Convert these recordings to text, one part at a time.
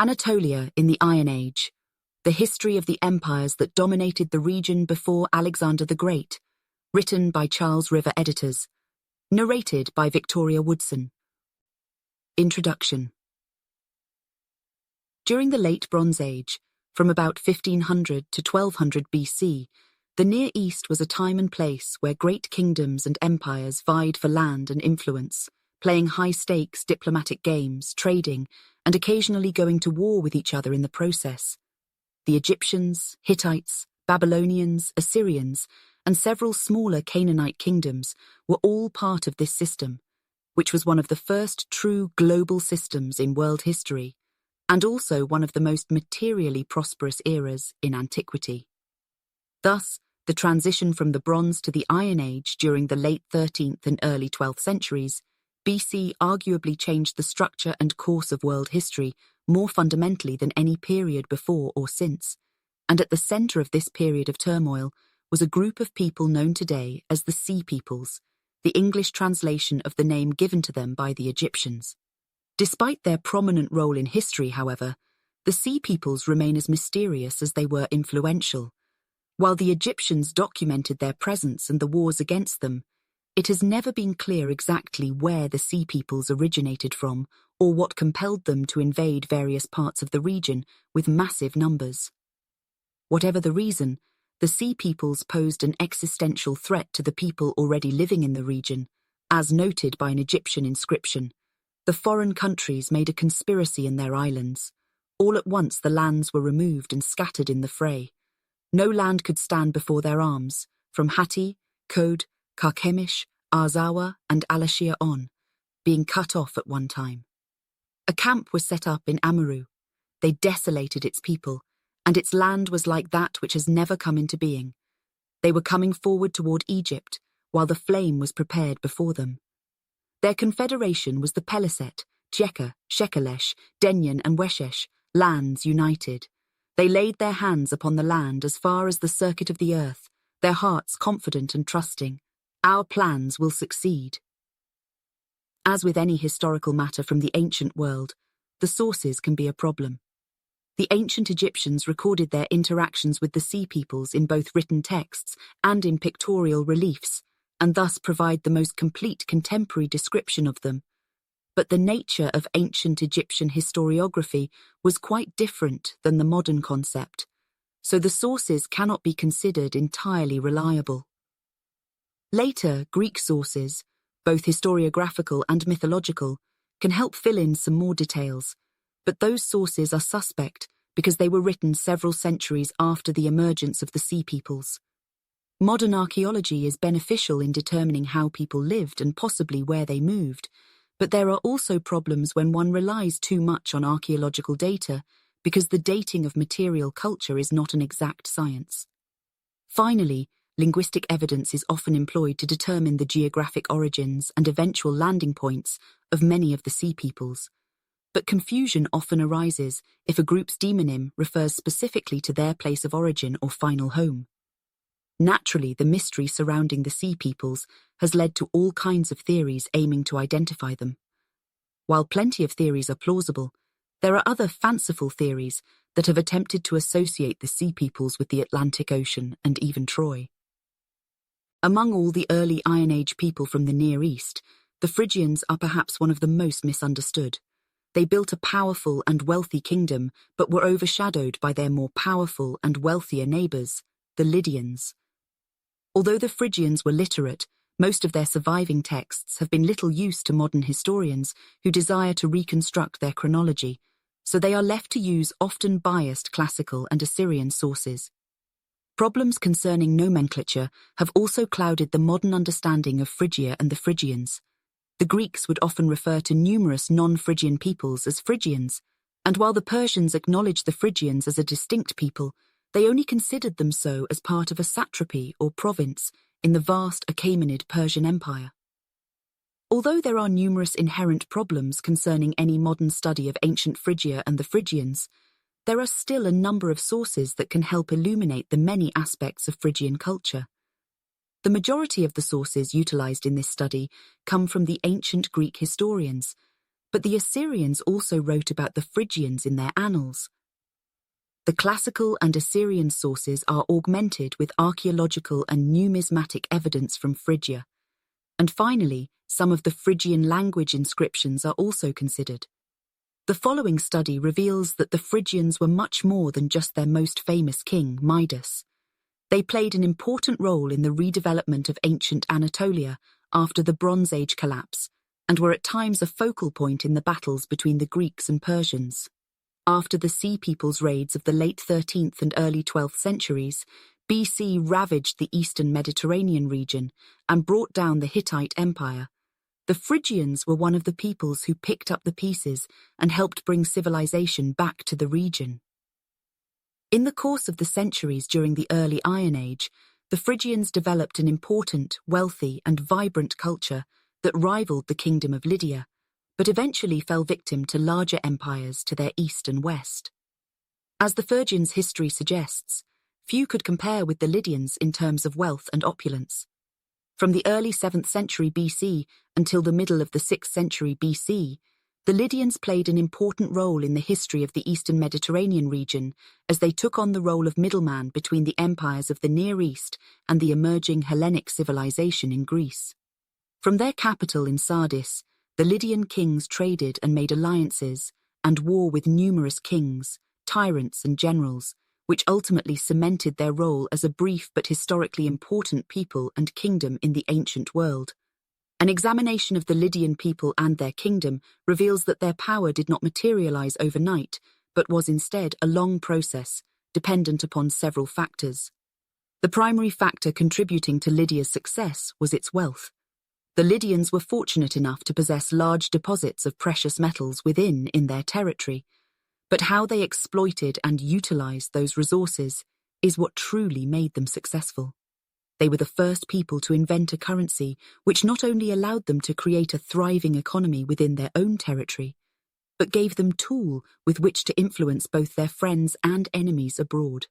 Anatolia in the Iron Age, the history of the empires that dominated the region before Alexander the Great, written by Charles River editors, narrated by Victoria Woodson. Introduction. During the Late Bronze Age, from about 1500 to 1200 BC, the Near East was a time and place where great kingdoms and empires vied for land and influence, playing high-stakes diplomatic games, trading, and occasionally going to war with each other in the process. The Egyptians, Hittites, Babylonians, Assyrians, and several smaller Canaanite kingdoms were all part of this system, which was one of the first true global systems in world history, and also one of the most materially prosperous eras in antiquity. Thus, the transition from the Bronze to the Iron Age during the late 13th and early 12th centuries BC arguably changed the structure and course of world history more fundamentally than any period before or since, and at the center of this period of turmoil was a group of people known today as the Sea Peoples, the English translation of the name given to them by the Egyptians. Despite their prominent role in history, however, the Sea Peoples remain as mysterious as they were influential. While the Egyptians documented their presence and the wars against them, it has never been clear exactly where the Sea Peoples originated from or what compelled them to invade various parts of the region with massive numbers. Whatever the reason, the Sea Peoples posed an existential threat to the people already living in the region, as noted by an Egyptian inscription. The foreign countries made a conspiracy in their islands. All at once the lands were removed and scattered in the fray. No land could stand before their arms, from Hatti, Kode, Carchemish, Arzawa, and Alashia on, being cut off at one time. A camp was set up in Amuru. They desolated its people, and its land was like that which has never come into being. They were coming forward toward Egypt, while the flame was prepared before them. Their confederation was the Peliset, Jekka, Shekelesh, Denyen, and Weshesh, lands united. They laid their hands upon the land as far as the circuit of the earth, their hearts confident and trusting. Our plans will succeed. As with any historical matter from the ancient world, the sources can be a problem. The ancient Egyptians recorded their interactions with the Sea Peoples in both written texts and in pictorial reliefs, and thus provide the most complete contemporary description of them. But the nature of ancient Egyptian historiography was quite different than the modern concept, so the sources cannot be considered entirely reliable. Later, Greek sources, both historiographical and mythological, can help fill in some more details, but those sources are suspect because they were written several centuries after the emergence of the Sea Peoples. Modern archaeology is beneficial in determining how people lived and possibly where they moved, but there are also problems when one relies too much on archaeological data because the dating of material culture is not an exact science. Finally, linguistic evidence is often employed to determine the geographic origins and eventual landing points of many of the Sea Peoples, but confusion often arises if a group's demonym refers specifically to their place of origin or final home. Naturally, the mystery surrounding the Sea Peoples has led to all kinds of theories aiming to identify them. While plenty of theories are plausible, there are other fanciful theories that have attempted to associate the Sea Peoples with the Atlantic Ocean and even Troy. Among all the early Iron Age people from the Near East, the Phrygians are perhaps one of the most misunderstood. They built a powerful and wealthy kingdom, but were overshadowed by their more powerful and wealthier neighbors, the Lydians. Although the Phrygians were literate, most of their surviving texts have been little use to modern historians who desire to reconstruct their chronology, so they are left to use often biased Classical and Assyrian sources. Problems concerning nomenclature have also clouded the modern understanding of Phrygia and the Phrygians. The Greeks would often refer to numerous non-Phrygian peoples as Phrygians, and while the Persians acknowledged the Phrygians as a distinct people, they only considered them so as part of a satrapy or province in the vast Achaemenid Persian Empire. Although there are numerous inherent problems concerning any modern study of ancient Phrygia and the Phrygians, there are still a number of sources that can help illuminate the many aspects of Phrygian culture. The majority of the sources utilized in this study come from the ancient Greek historians, But the Assyrians also wrote about the Phrygians in their annals. The Classical and Assyrian sources are augmented with archaeological and numismatic evidence from Phrygia. And finally, some of the Phrygian language inscriptions are also considered. The following study reveals that the Phrygians were much more than just their most famous king, Midas. They played an important role in the redevelopment of ancient Anatolia after the Bronze Age collapse, and were at times a focal point in the battles between the Greeks and Persians. After the Sea Peoples raids of the late 13th and early 12th centuries, BC ravaged the eastern Mediterranean region and brought down the Hittite Empire. The Phrygians were one of the peoples who picked up the pieces and helped bring civilization back to the region. In the course of the centuries during the early Iron Age, the Phrygians developed an important, wealthy, and vibrant culture that rivaled the kingdom of Lydia, but eventually fell victim to larger empires to their east and west. As the Phrygians' history suggests, few could compare with the Lydians in terms of wealth and opulence. From the early 7th century BC until the middle of the 6th century BC, the Lydians played an important role in the history of the eastern Mediterranean region as they took on the role of middleman between the empires of the Near East and the emerging Hellenic civilization in Greece. From their capital in Sardis, the Lydian kings traded and made alliances and war with numerous kings, tyrants and generals, which ultimately cemented their role as a brief but historically important people and kingdom in the ancient world. An examination of the Lydian people and their kingdom reveals that their power did not materialize overnight, but was instead a long process, dependent upon several factors. The primary factor contributing to Lydia's success was its wealth. The Lydians were fortunate enough to possess large deposits of precious metals in their territory, but how they exploited and utilized those resources is what truly made them successful. They were the first people to invent a currency which not only allowed them to create a thriving economy within their own territory, but gave them tools with which to influence both their friends and enemies abroad.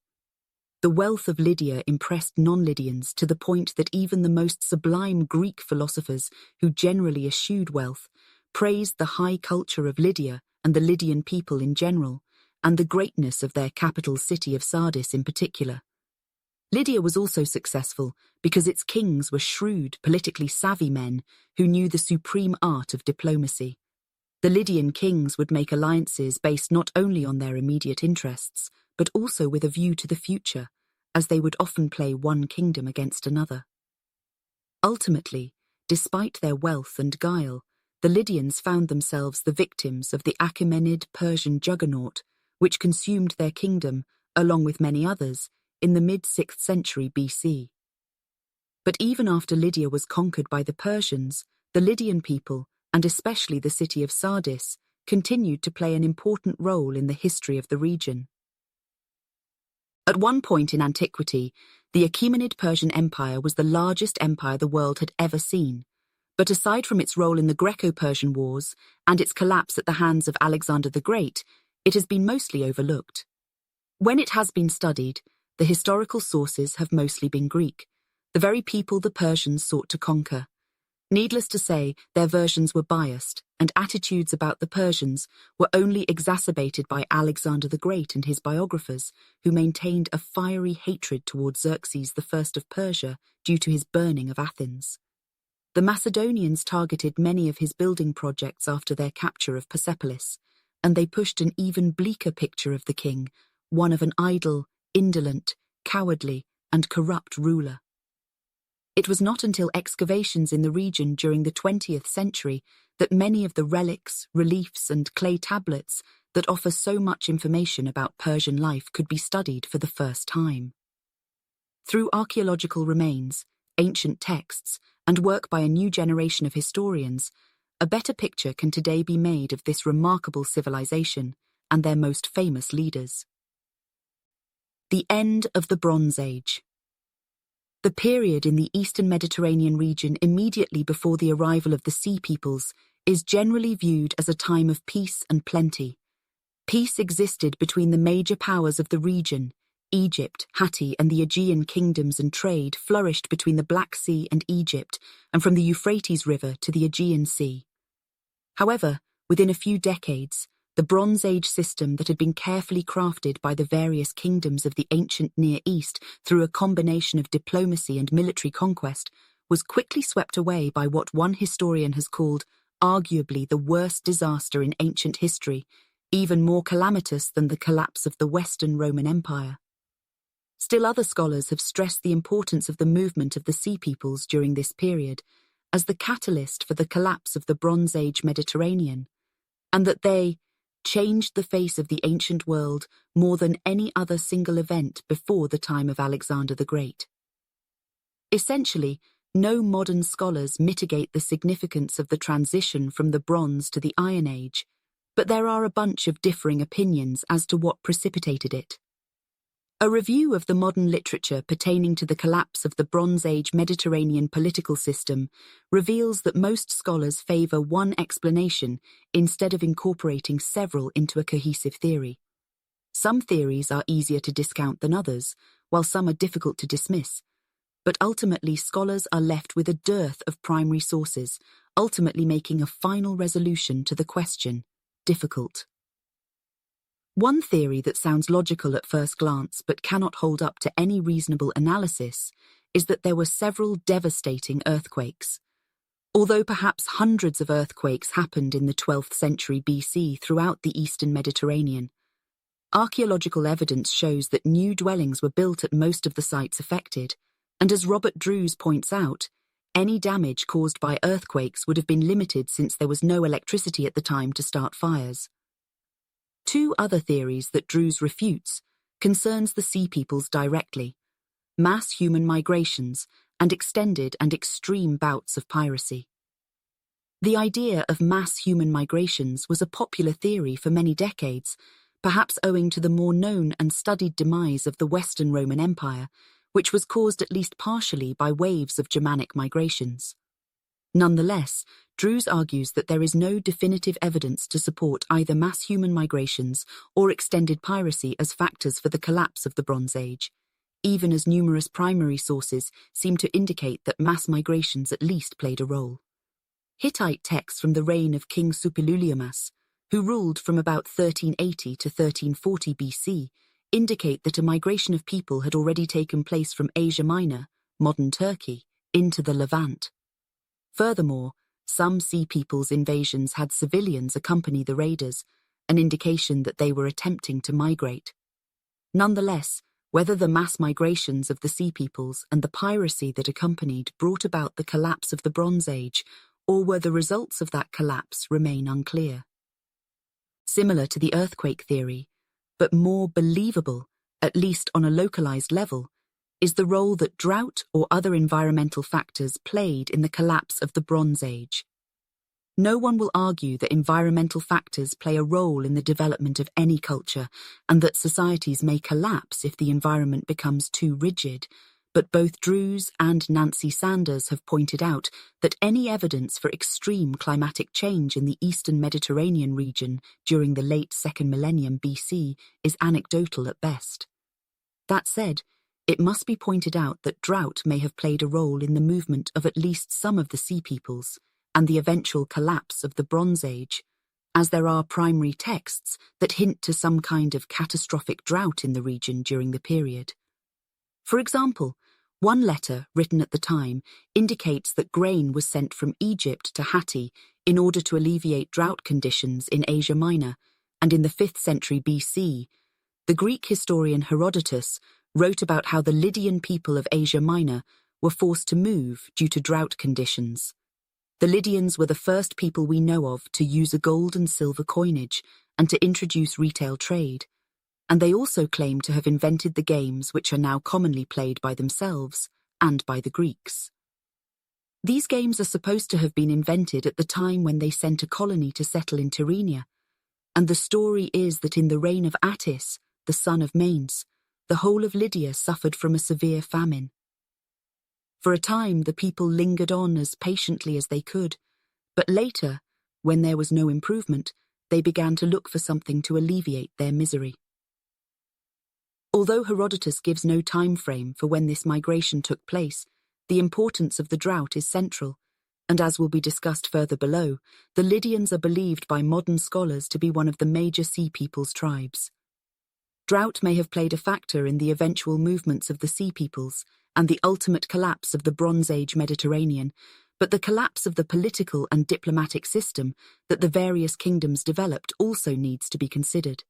The wealth of Lydia impressed non-Lydians to the point that even the most sublime Greek philosophers, who generally eschewed wealth, praised the high culture of Lydia and the Lydian people in general, and the greatness of their capital city of Sardis in particular. Lydia was also successful because its kings were shrewd, politically savvy men who knew the supreme art of diplomacy. The Lydian kings would make alliances based not only on their immediate interests, but also with a view to the future, as they would often play one kingdom against another. Ultimately, despite their wealth and guile, the Lydians found themselves the victims of the Achaemenid Persian juggernaut, which consumed their kingdom, along with many others, in the mid-6th century BC. But even after Lydia was conquered by the Persians, the Lydian people, and especially the city of Sardis, continued to play an important role in the history of the region. At one point in antiquity, the Achaemenid Persian Empire was the largest empire the world had ever seen, but aside from its role in the Greco-Persian Wars and its collapse at the hands of Alexander the Great, it has been mostly overlooked. When it has been studied, the historical sources have mostly been Greek, the very people the Persians sought to conquer. Needless to say, their versions were biased, and attitudes about the Persians were only exacerbated by Alexander the Great and his biographers, who maintained a fiery hatred towards Xerxes I of Persia due to his burning of Athens. The Macedonians targeted many of his building projects after their capture of Persepolis, and they pushed an even bleaker picture of the king, one of an idle, indolent, cowardly, and corrupt ruler. It was not until excavations in the region during the 20th century that many of the relics, reliefs, and clay tablets that offer so much information about Persian life could be studied for the first time. Through archaeological remains, ancient texts, and work by a new generation of historians, a better picture can today be made of this remarkable civilization and their most famous leaders. The end of the Bronze Age. The period in the eastern Mediterranean region immediately before the arrival of the Sea Peoples is generally viewed as a time of peace and plenty. Peace existed between the major powers of the region. Egypt, Hatti, and the Aegean kingdoms, and trade flourished between the Black Sea and Egypt, and from the Euphrates River to the Aegean Sea. However, Within a few decades, the Bronze Age system that had been carefully crafted by the various kingdoms of the ancient Near East through a combination of diplomacy and military conquest was quickly swept away by what one historian has called arguably the worst disaster in ancient history, even more calamitous than the collapse of the Western Roman Empire. Still other scholars have stressed the importance of the movement of the Sea Peoples during this period as the catalyst for the collapse of the Bronze Age Mediterranean, and that they changed the face of the ancient world more than any other single event before the time of Alexander the Great. Essentially, no modern scholars mitigate the significance of the transition from the Bronze to the Iron Age, but there are a bunch of differing opinions as to what precipitated it. A review of the modern literature pertaining to the collapse of the Bronze Age Mediterranean political system reveals that most scholars favor one explanation instead of incorporating several into a cohesive theory. Some theories are easier to discount than others, while some are difficult to dismiss. But ultimately, scholars are left with a dearth of primary sources, ultimately making a final resolution to the question difficult. One theory that sounds logical at first glance but cannot hold up to any reasonable analysis is that there were several devastating earthquakes. Although perhaps hundreds of earthquakes happened in the 12th century BC throughout the eastern Mediterranean, archaeological evidence shows that new dwellings were built at most of the sites affected, and as Robert Drews points out, any damage caused by earthquakes would have been limited since there was no electricity at the time to start fires. Two other theories that Drews refutes concerns the Sea Peoples directly: mass human migrations and extended and extreme bouts of piracy. The idea of mass human migrations was a popular theory for many decades, perhaps owing to the more known and studied demise of the Western Roman Empire, which was caused at least partially by waves of Germanic migrations. Nonetheless, Drews argues that there is no definitive evidence to support either mass human migrations or extended piracy as factors for the collapse of the Bronze Age, even as numerous primary sources seem to indicate that mass migrations at least played a role. Hittite texts from the reign of King Suppiluliumas, who ruled from about 1380 to 1340 BC, indicate that a migration of people had already taken place from Asia Minor, modern Turkey, into the Levant. Furthermore, some Sea Peoples' invasions had civilians accompany the raiders, an indication that they were attempting to migrate. Nonetheless, whether the mass migrations of the Sea Peoples and the piracy that accompanied brought about the collapse of the Bronze Age, or were the results of that collapse, remain unclear. Similar to the earthquake theory, but more believable, at least on a localized level, is the role that drought or other environmental factors played in the collapse of the Bronze Age. No one will argue that environmental factors play a role in the development of any culture, and that societies may collapse if the environment becomes too rigid, but both Drews and Nancy Sanders have pointed out that any evidence for extreme climatic change in the eastern Mediterranean region during the late 2nd millennium BC is anecdotal at best. That said, it must be pointed out that drought may have played a role in the movement of at least some of the Sea Peoples and the eventual collapse of the Bronze Age, as there are primary texts that hint to some kind of catastrophic drought in the region during the period. For example, one letter written at the time indicates that grain was sent from Egypt to Hatti in order to alleviate drought conditions in Asia Minor, and in the 5th century BC, the Greek historian Herodotus wrote about how the Lydian people of Asia Minor were forced to move due to drought conditions. The Lydians were the first people we know of to use a gold and silver coinage and to introduce retail trade, and they also claim to have invented the games which are now commonly played by themselves and by the Greeks. These games are supposed to have been invented at the time when they sent a colony to settle in Tyrrhenia, and the story is that in the reign of Attis, the son of Manes, the whole of Lydia suffered from a severe famine. For a time, the people lingered on as patiently as they could, but later, when there was no improvement, they began to look for something to alleviate their misery. Although Herodotus gives no time frame for when this migration took place, the importance of the drought is central, and as will be discussed further below, the Lydians are believed by modern scholars to be one of the major Sea Peoples tribes. Drought may have played a factor in the eventual movements of the Sea Peoples and the ultimate collapse of the Bronze Age Mediterranean, but the collapse of the political and diplomatic system that the various kingdoms developed also needs to be considered.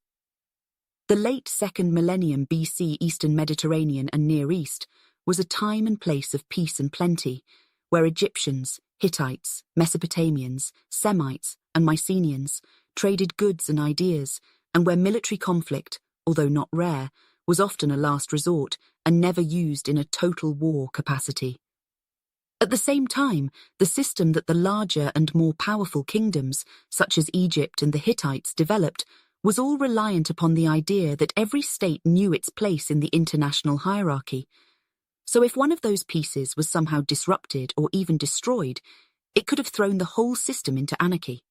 The late 2nd millennium BC Eastern Mediterranean and Near East was a time and place of peace and plenty, where Egyptians, Hittites, Mesopotamians, Semites, and Mycenaeans traded goods and ideas, and where military conflict, although not rare, was often a last resort and never used in a total war capacity. At the same time, the system that the larger and more powerful kingdoms, such as Egypt and the Hittites, developed was all reliant upon the idea that every state knew its place in the international hierarchy. So if one of those pieces was somehow disrupted or even destroyed, it could have thrown the whole system into anarchy.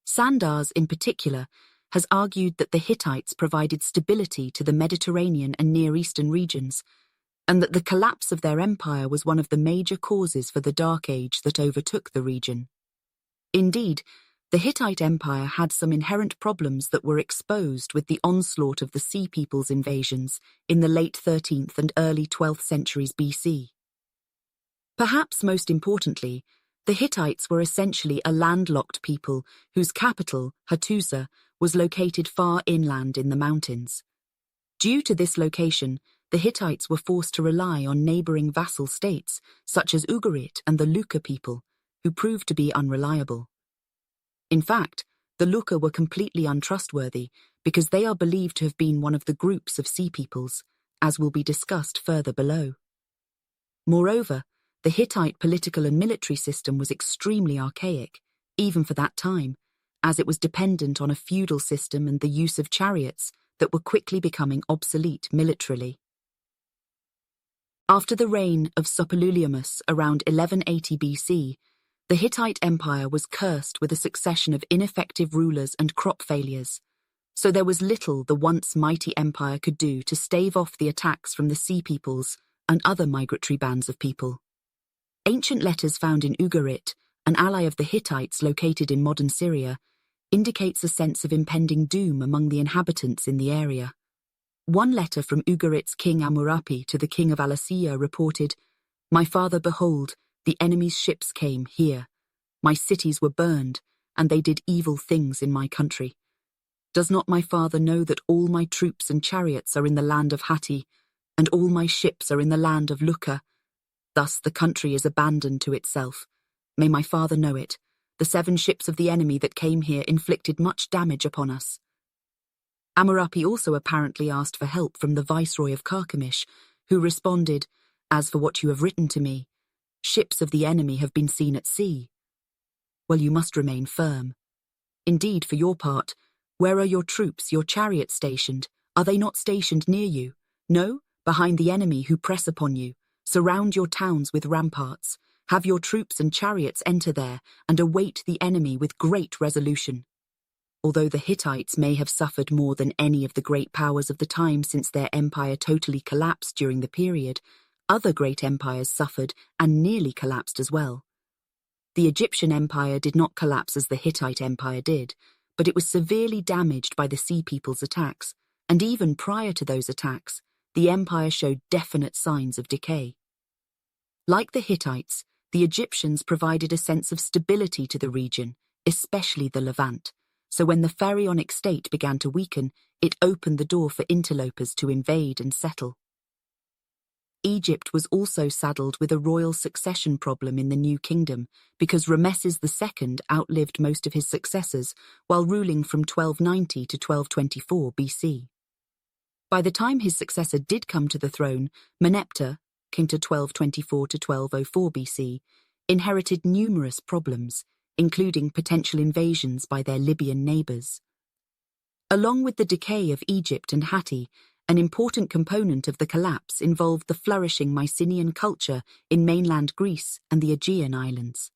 Sandars, in particular, has argued that the Hittites provided stability to the Mediterranean and Near Eastern regions, and that the collapse of their empire was one of the major causes for the Dark Age that overtook the region. Indeed, the Hittite Empire had some inherent problems that were exposed with the onslaught of the Sea Peoples invasions in the late 13th and early 12th centuries BC. Perhaps most importantly, the Hittites were essentially a landlocked people whose capital, Hattusa, was located far inland in the mountains. Due to this location, the Hittites were forced to rely on neighboring vassal states, such as Ugarit and the Luca people, who proved to be unreliable. In fact, the Luca were completely untrustworthy because they are believed to have been one of the groups of Sea Peoples, as will be discussed further below. Moreover, the Hittite political and military system was extremely archaic, even for that time, as it was dependent on a feudal system and the use of chariots that were quickly becoming obsolete militarily. After the reign of Suppiluliumus around 1180 BC, the Hittite Empire was cursed with a succession of ineffective rulers and crop failures, so there was little the once mighty empire could do to stave off the attacks from the Sea Peoples and other migratory bands of people. Ancient letters found in Ugarit, an ally of the Hittites located in modern Syria, indicates a sense of impending doom among the inhabitants in the area. One letter from Ugarit's king Amurapi to the king of Alassia reported, "My father, behold, the enemy's ships came here. My cities were burned, and they did evil things in my country. Does not my father know that all my troops and chariots are in the land of Hatti, and all my ships are in the land of Lucca? Thus the country is abandoned to itself. May my father know it. The 7 ships of the enemy that came here inflicted much damage upon us." Amurapi also apparently asked for help from the viceroy of Carchemish, who responded, "As for what you have written to me, ships of the enemy have been seen at sea. Well, you must remain firm. Indeed, for your part, where are your troops, your chariots stationed? Are they not stationed near you? No, behind the enemy who press upon you. Surround your towns with ramparts. Have your troops and chariots enter there, and await the enemy with great resolution." Although the Hittites may have suffered more than any of the great powers of the time since their empire totally collapsed during the period, other great empires suffered and nearly collapsed as well. The Egyptian Empire did not collapse as the Hittite Empire did, but it was severely damaged by the Sea Peoples' attacks, and even prior to those attacks, the empire showed definite signs of decay. Like the Hittites, the Egyptians provided a sense of stability to the region, especially the Levant, so when the pharaonic state began to weaken, it opened the door for interlopers to invade and settle. Egypt was also saddled with a royal succession problem in the new kingdom because Ramesses II outlived most of his successors while ruling from 1290 to 1224 BC. By the time his successor did come to the throne, Meneptah, king to 1224 to 1204 BC, inherited numerous problems, including potential invasions by their Libyan neighbours. Along with the decay of Egypt and Hatti, an important component of the collapse involved the flourishing Mycenaean culture in mainland Greece and the Aegean islands.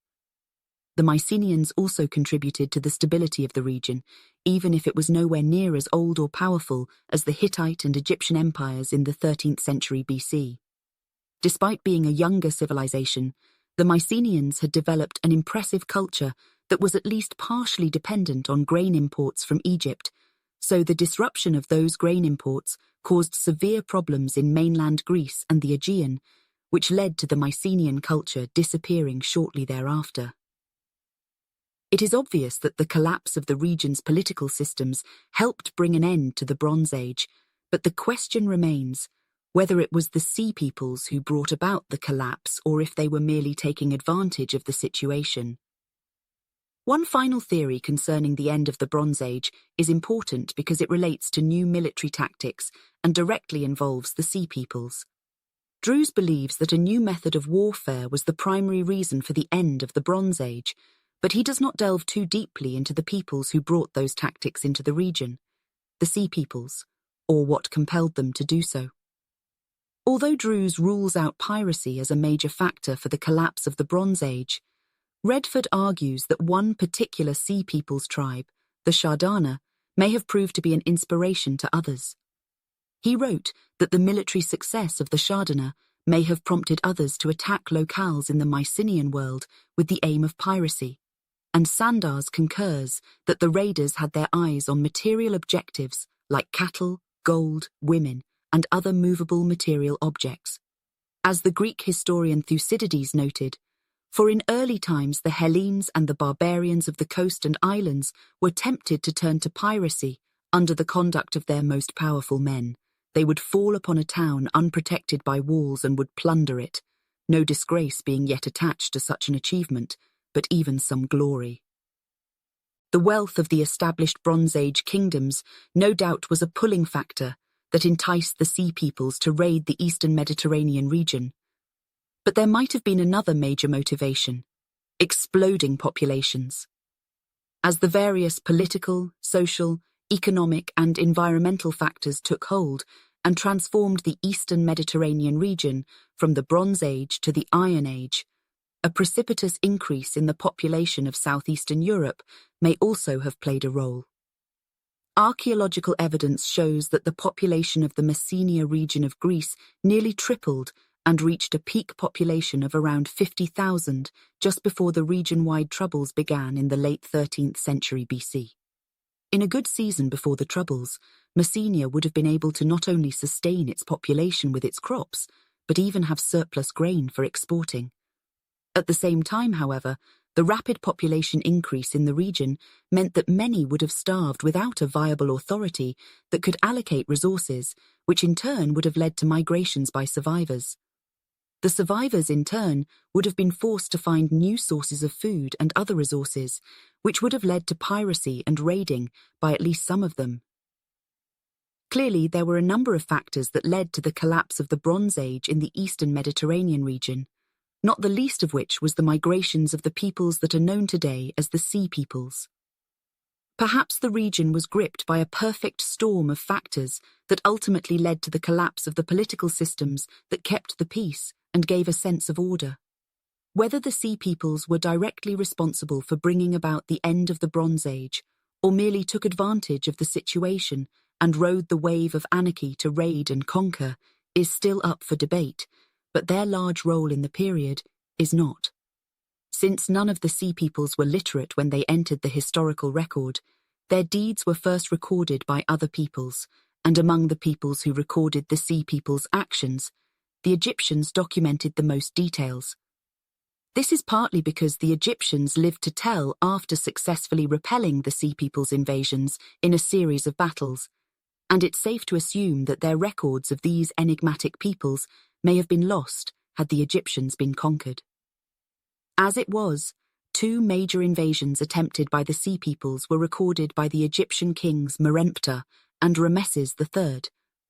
The Mycenaeans also contributed to the stability of the region, even if it was nowhere near as old or powerful as the Hittite and Egyptian empires in the 13th century BC. Despite being a younger civilization, The Mycenaeans had developed an impressive culture that was at least partially dependent on grain imports from Egypt, so the disruption of those grain imports caused severe problems in mainland Greece and the Aegean, which led to the Mycenaean culture disappearing shortly thereafter. It is obvious that the collapse of the region's political systems helped bring an end to the Bronze Age, but the question remains whether it was the Sea Peoples who brought about the collapse or if they were merely taking advantage of the situation. One final theory concerning the end of the Bronze Age is important because it relates to new military tactics and directly involves the Sea Peoples. Drews believes that a new method of warfare was the primary reason for the end of the Bronze Age, but he does not delve too deeply into the peoples who brought those tactics into the region, the Sea Peoples, or what compelled them to do so. Although Drews rules out piracy as a major factor for the collapse of the Bronze Age, Redford argues that one particular Sea Peoples tribe, the Shardana, may have proved to be an inspiration to others. He wrote that the military success of the Shardana may have prompted others to attack locales in the Mycenaean world with the aim of piracy, and Sandars concurs that the raiders had their eyes on material objectives like cattle, gold, women, and other movable material objects. As the Greek historian Thucydides noted, for in early times the Hellenes and the barbarians of the coast and islands were tempted to turn to piracy under the conduct of their most powerful men. They would fall upon a town unprotected by walls and would plunder it, no disgrace being yet attached to such an achievement, but even some glory. The wealth of the established Bronze Age kingdoms no doubt was a pulling factor that enticed the Sea Peoples to raid the eastern Mediterranean region. But there might have been another major motivation: exploding populations. As the various political, social, economic, and environmental factors took hold and transformed the eastern Mediterranean region from the Bronze Age to the Iron Age, a precipitous increase in the population of southeastern Europe may also have played a role. Archaeological evidence shows that the population of the Messenia region of Greece nearly tripled and reached a peak population of around 50,000 just before the region-wide troubles began in the late 13th century BC. In a good season before the troubles, Messenia would have been able to not only sustain its population with its crops, but even have surplus grain for exporting. At the same time, however, the rapid population increase in the region meant that many would have starved without a viable authority that could allocate resources, which in turn would have led to migrations by survivors. The survivors, in turn, would have been forced to find new sources of food and other resources, which would have led to piracy and raiding by at least some of them. Clearly, there were a number of factors that led to the collapse of the Bronze Age in the eastern Mediterranean region, not the least of which was the migrations of the peoples that are known today as the Sea Peoples. Perhaps the region was gripped by a perfect storm of factors that ultimately led to the collapse of the political systems that kept the peace and gave a sense of order. Whether the Sea Peoples were directly responsible for bringing about the end of the Bronze Age, or merely took advantage of the situation and rode the wave of anarchy to raid and conquer, is still up for debate, but their large role in the period is not. Since none of the Sea Peoples were literate when they entered the historical record, their deeds were first recorded by other peoples, and among the peoples who recorded the Sea Peoples' actions, the Egyptians documented the most details. This is partly because the Egyptians lived to tell after successfully repelling the Sea Peoples' invasions in a series of battles, and it's safe to assume that their records of these enigmatic peoples may have been lost had the Egyptians been conquered. As it was, two major invasions attempted by the Sea Peoples were recorded by the Egyptian kings Meremptah and Rameses III,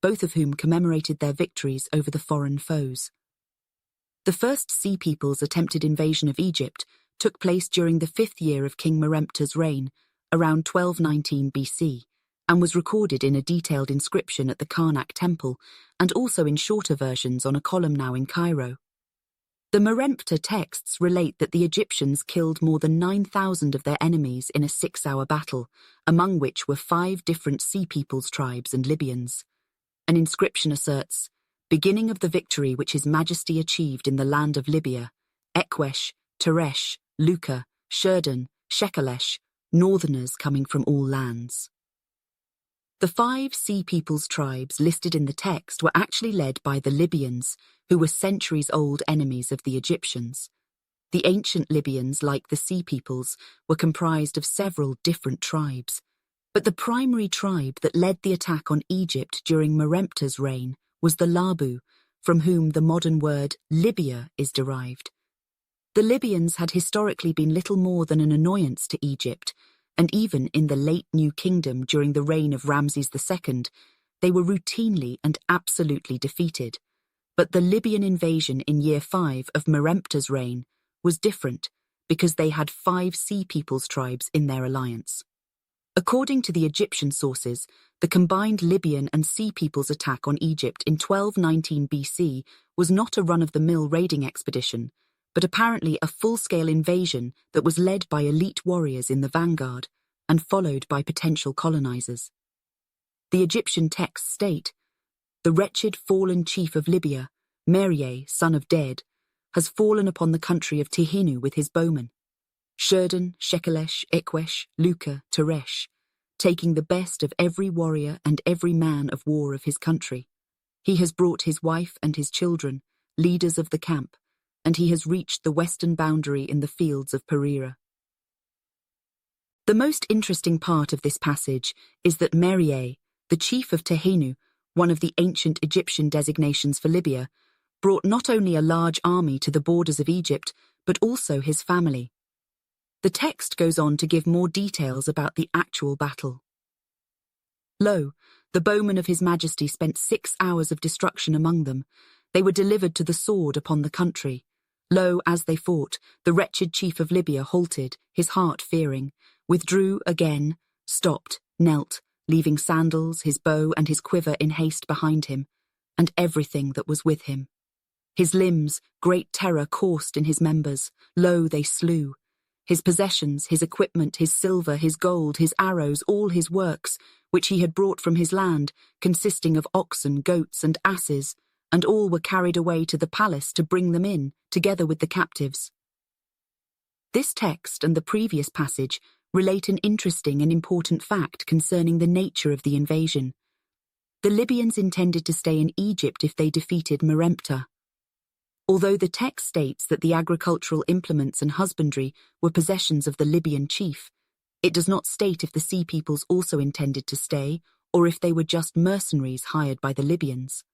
both of whom commemorated their victories over the foreign foes. The first Sea Peoples' attempted invasion of Egypt took place during the 5th year of King Meremptah's reign, around 1219 BC, and was recorded in a detailed inscription at the Karnak temple and also in shorter versions on a column now in Cairo. The Meremptah texts relate that the Egyptians killed more than 9,000 of their enemies in a 6-hour battle, among which were 5 different Sea Peoples tribes and Libyans. An inscription asserts, "Beginning of the victory which His Majesty achieved in the land of Libya, Eqesh, Teresh, Luca, Shurdan, Shekelesh, northerners coming from all lands. The 5 Sea Peoples tribes listed in the text were actually led by the Libyans, who were centuries-old enemies of the Egyptians. The ancient Libyans, like the Sea Peoples, were comprised of several different tribes. But the primary tribe that led the attack on Egypt during Merempta's reign was the Labu, from whom the modern word Libya is derived. The Libyans had historically been little more than an annoyance to Egypt, and even in the late New Kingdom during the reign of Ramses II, they were routinely and absolutely defeated. But the Libyan invasion in year 5 of Merempta's reign was different because they had 5 Sea Peoples tribes in their alliance. According to the Egyptian sources, the combined Libyan and Sea Peoples attack on Egypt in 1219 BC was not a run-of-the-mill raiding expedition, but apparently a full-scale invasion that was led by elite warriors in the vanguard and followed by potential colonizers. The Egyptian texts state, "The wretched fallen chief of Libya, Merie, son of Ded, has fallen upon the country of Tihinu with his bowmen, Shurdan, Shekelesh, Eqesh, Luca, Teresh, taking the best of every warrior and every man of war of his country. He has brought his wife and his children, leaders of the camp, and he has reached the western boundary in the fields of Perira." The most interesting part of this passage is that Merie, the chief of Tihinu, one of the ancient Egyptian designations for Libya, brought not only a large army to the borders of Egypt, but also his family. The text goes on to give more details about the actual battle. Lo, the bowmen of his majesty spent 6 hours of destruction among them. They were delivered to the sword upon the country. Lo, as they fought, the wretched chief of Libya halted, his heart fearing, withdrew again, stopped, knelt, leaving sandals, his bow and his quiver in haste behind him, and everything that was with him. His limbs, great terror coursed in his members. Lo, they slew. His possessions, his equipment, his silver, his gold, his arrows, all his works, which he had brought from his land, consisting of oxen, goats, and asses, and all were carried away to the palace to bring them in, together with the captives. This text and the previous passage relate an interesting and important fact concerning the nature of the invasion. The Libyans intended to stay in Egypt if they defeated Merempta. Although the text states that the agricultural implements and husbandry were possessions of the Libyan chief, it does not state if the Sea Peoples also intended to stay or if they were just mercenaries hired by the Libyans.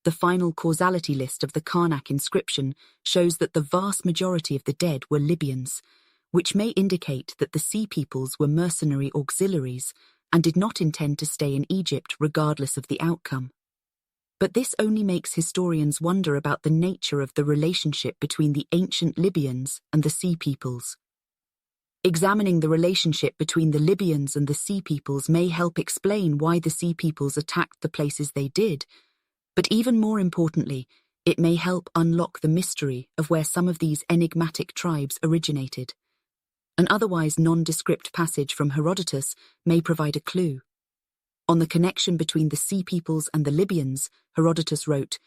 The final causality list of the Karnak inscription shows that the vast majority of the dead were Libyans, which may indicate that the Sea Peoples were mercenary auxiliaries and did not intend to stay in Egypt regardless of the outcome. But this only makes historians wonder about the nature of the relationship between the ancient Libyans and the Sea Peoples. Examining the relationship between the Libyans and the Sea Peoples may help explain why the Sea Peoples attacked the places they did, but even more importantly, it may help unlock the mystery of where some of these enigmatic tribes originated. An otherwise nondescript passage from Herodotus may provide a clue. On the connection between the Sea Peoples and the Libyans, Herodotus wrote,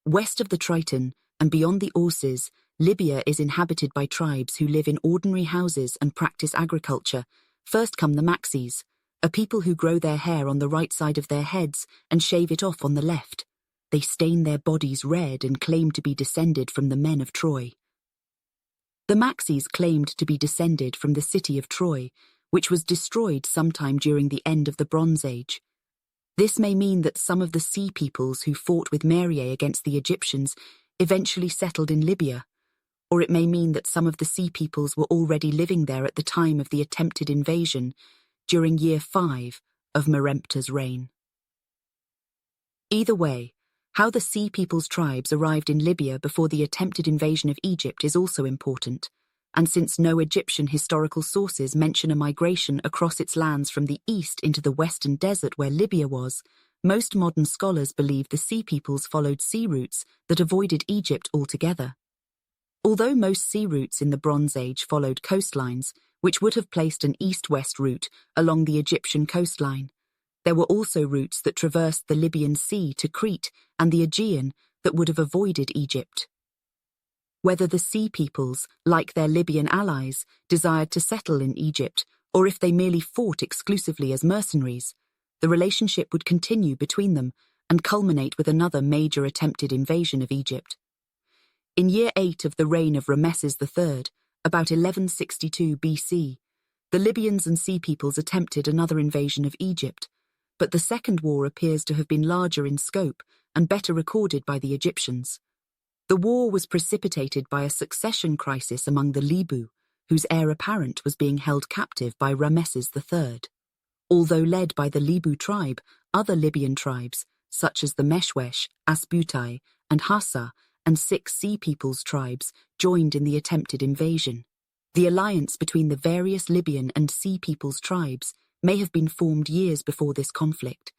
"West of the Triton and beyond the Orses, Libya is inhabited by tribes who live in ordinary houses and practice agriculture. First come the Maxis, a people who grow their hair on the right side of their heads and shave it off on the left. They stain their bodies red and claim to be descended from the men of Troy." The Maxis claimed to be descended from the city of Troy, which was destroyed sometime during the end of the Bronze Age. This may mean that some of the Sea Peoples who fought with Merie against the Egyptians eventually settled in Libya, or it may mean that some of the Sea Peoples were already living there at the time of the attempted invasion, during year 5 of Merempta's reign. Either way, how the Sea Peoples tribes arrived in Libya before the attempted invasion of Egypt is also important, and since no Egyptian historical sources mention a migration across its lands from the east into the western desert where Libya was, most modern scholars believe the Sea Peoples followed sea routes that avoided Egypt altogether. Although most sea routes in the Bronze Age followed coastlines, which would have placed an east-west route along the Egyptian coastline, there were also routes that traversed the Libyan Sea to Crete and the Aegean that would have avoided Egypt. whether the Sea Peoples, like their Libyan allies, desired to settle in Egypt, or if they merely fought exclusively as mercenaries. The relationship would continue between them and culminate with another major attempted invasion of Egypt. In year 8 of the reign of Ramesses III, about 1162 BC, the Libyans and Sea Peoples attempted another invasion of Egypt, but the Second War appears to have been larger in scope and better recorded by the Egyptians. The war was precipitated by a succession crisis among the Libu, whose heir apparent was being held captive by Ramesses III. Although led by the Libu tribe, other Libyan tribes, such as the Meshwesh, Asbutai, and Hassa, and 6 Sea Peoples tribes, joined in the attempted invasion. The alliance between the various Libyan and Sea Peoples tribes may have been formed years before this conflict,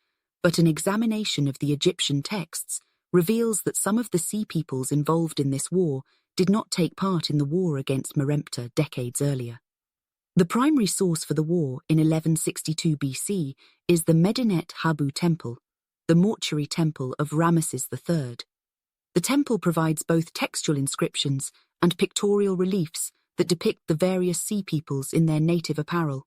but an examination of the Egyptian texts reveals that some of the Sea Peoples involved in this war did not take part in the war against Merempta decades earlier. The primary source for the war in 1162 BC is the Medinet Habu Temple, the mortuary temple of Ramesses III. The temple provides both textual inscriptions and pictorial reliefs that depict the various Sea Peoples in their native apparel.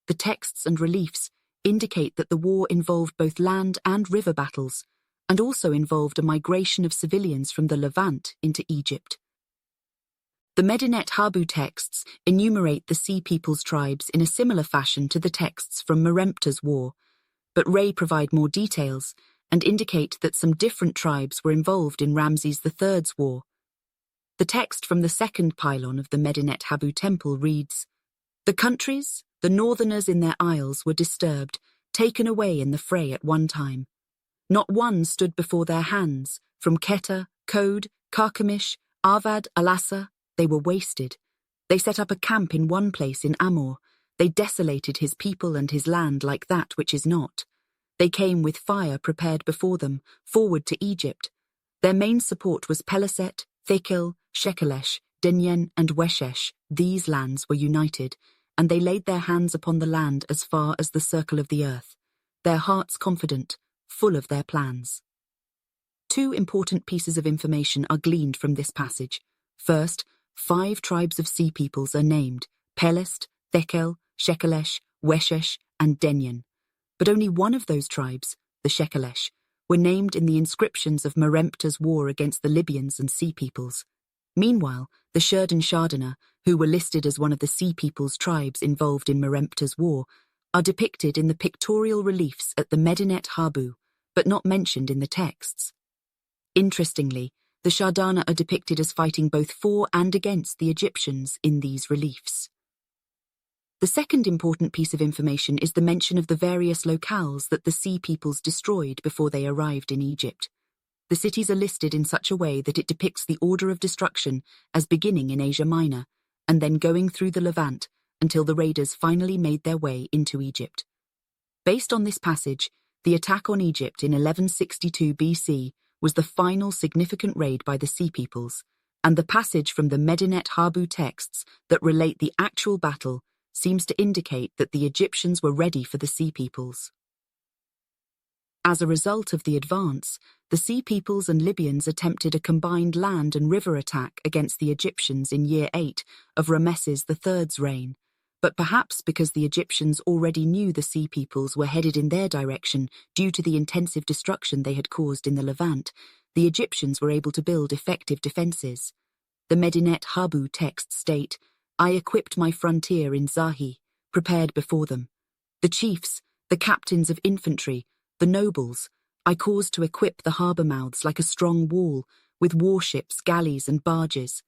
The texts and reliefs indicate that the war involved both land and river battles, and also involved a migration of civilians from the Levant into Egypt. The Medinet Habu texts enumerate the Sea Peoples tribes in a similar fashion to the texts from Merempta's war, but Ray provide more details and indicate that some different tribes were involved in Ramses III's war. The text from the second pylon of the Medinet Habu temple reads, "The countries, the northerners in their isles were disturbed, taken away in the fray at one time. Not one stood before their hands, from Keta, Kode, Carchemish, Arvad, Alassa, they were wasted. They set up a camp in one place in Amor. They desolated his people and his land like that which is not. They came with fire prepared before them, forward to Egypt. Their main support was Peleset, Thekil, Shekelesh, Denyen, and Weshesh. These lands were united, and they laid their hands upon the land as far as the circle of the earth, their hearts confident, full of their plans." 2 important pieces of information are gleaned from this passage. First, 5 tribes of Sea Peoples are named: Pelest, Thekel, Shekelesh, Weshesh, and Denyen. But only one of those tribes, the Shekelesh, were named in the inscriptions of Merempta's war against the Libyans and Sea Peoples. Meanwhile, the Shardana, who were listed as one of the Sea Peoples tribes involved in Merempta's war, are depicted in the pictorial reliefs at the Medinet Habu, but not mentioned in the texts. Interestingly, the Shardana are depicted as fighting both for and against the Egyptians in these reliefs. The second important piece of information is the mention of the various locales that the Sea Peoples destroyed before they arrived in Egypt. The cities are listed in such a way that it depicts the order of destruction as beginning in Asia Minor, and then going through the Levant until the raiders finally made their way into Egypt. Based on this passage, the attack on Egypt in 1162 BC was the final significant raid by the Sea Peoples, and the passage from the Medinet Habu texts that relate the actual battle seems to indicate that the Egyptians were ready for the Sea Peoples. As a result of the advance, the Sea Peoples and Libyans attempted a combined land and river attack against the Egyptians in year 8 of Ramesses III's reign, but perhaps because the Egyptians already knew the Sea Peoples were headed in their direction due to the intensive destruction they had caused in the Levant, the Egyptians were able to build effective defences. The Medinet Habu texts state, "I equipped my frontier in Zahi, prepared before them. The chiefs, the captains of infantry, the nobles, I caused to equip the harbour mouths like a strong wall, with warships, galleys, and barges.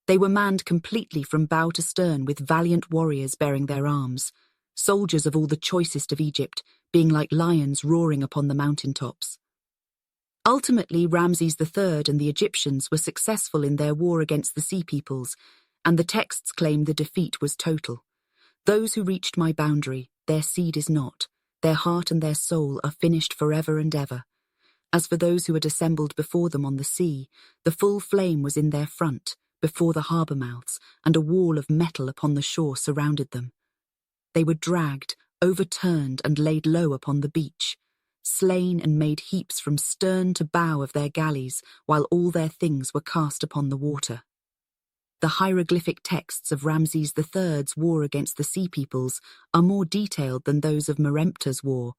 They were manned completely from bow to stern with valiant warriors bearing their arms, soldiers of all the choicest of Egypt, being like lions roaring upon the mountain tops." Ultimately, Ramses III and the Egyptians were successful in their war against the Sea Peoples, and the texts claim the defeat was total. "Those who reached my boundary, their seed is not. Their heart and their soul are finished forever and ever. As for those who had assembled before them on the sea, the full flame was in their front, before the harbour mouths, and a wall of metal upon the shore surrounded them. They were dragged, overturned, and laid low upon the beach, slain and made heaps from stern to bow of their galleys, while all their things were cast upon the water." the hieroglyphic texts of Ramses III's war against the Sea Peoples are more detailed than those of Merempta's war,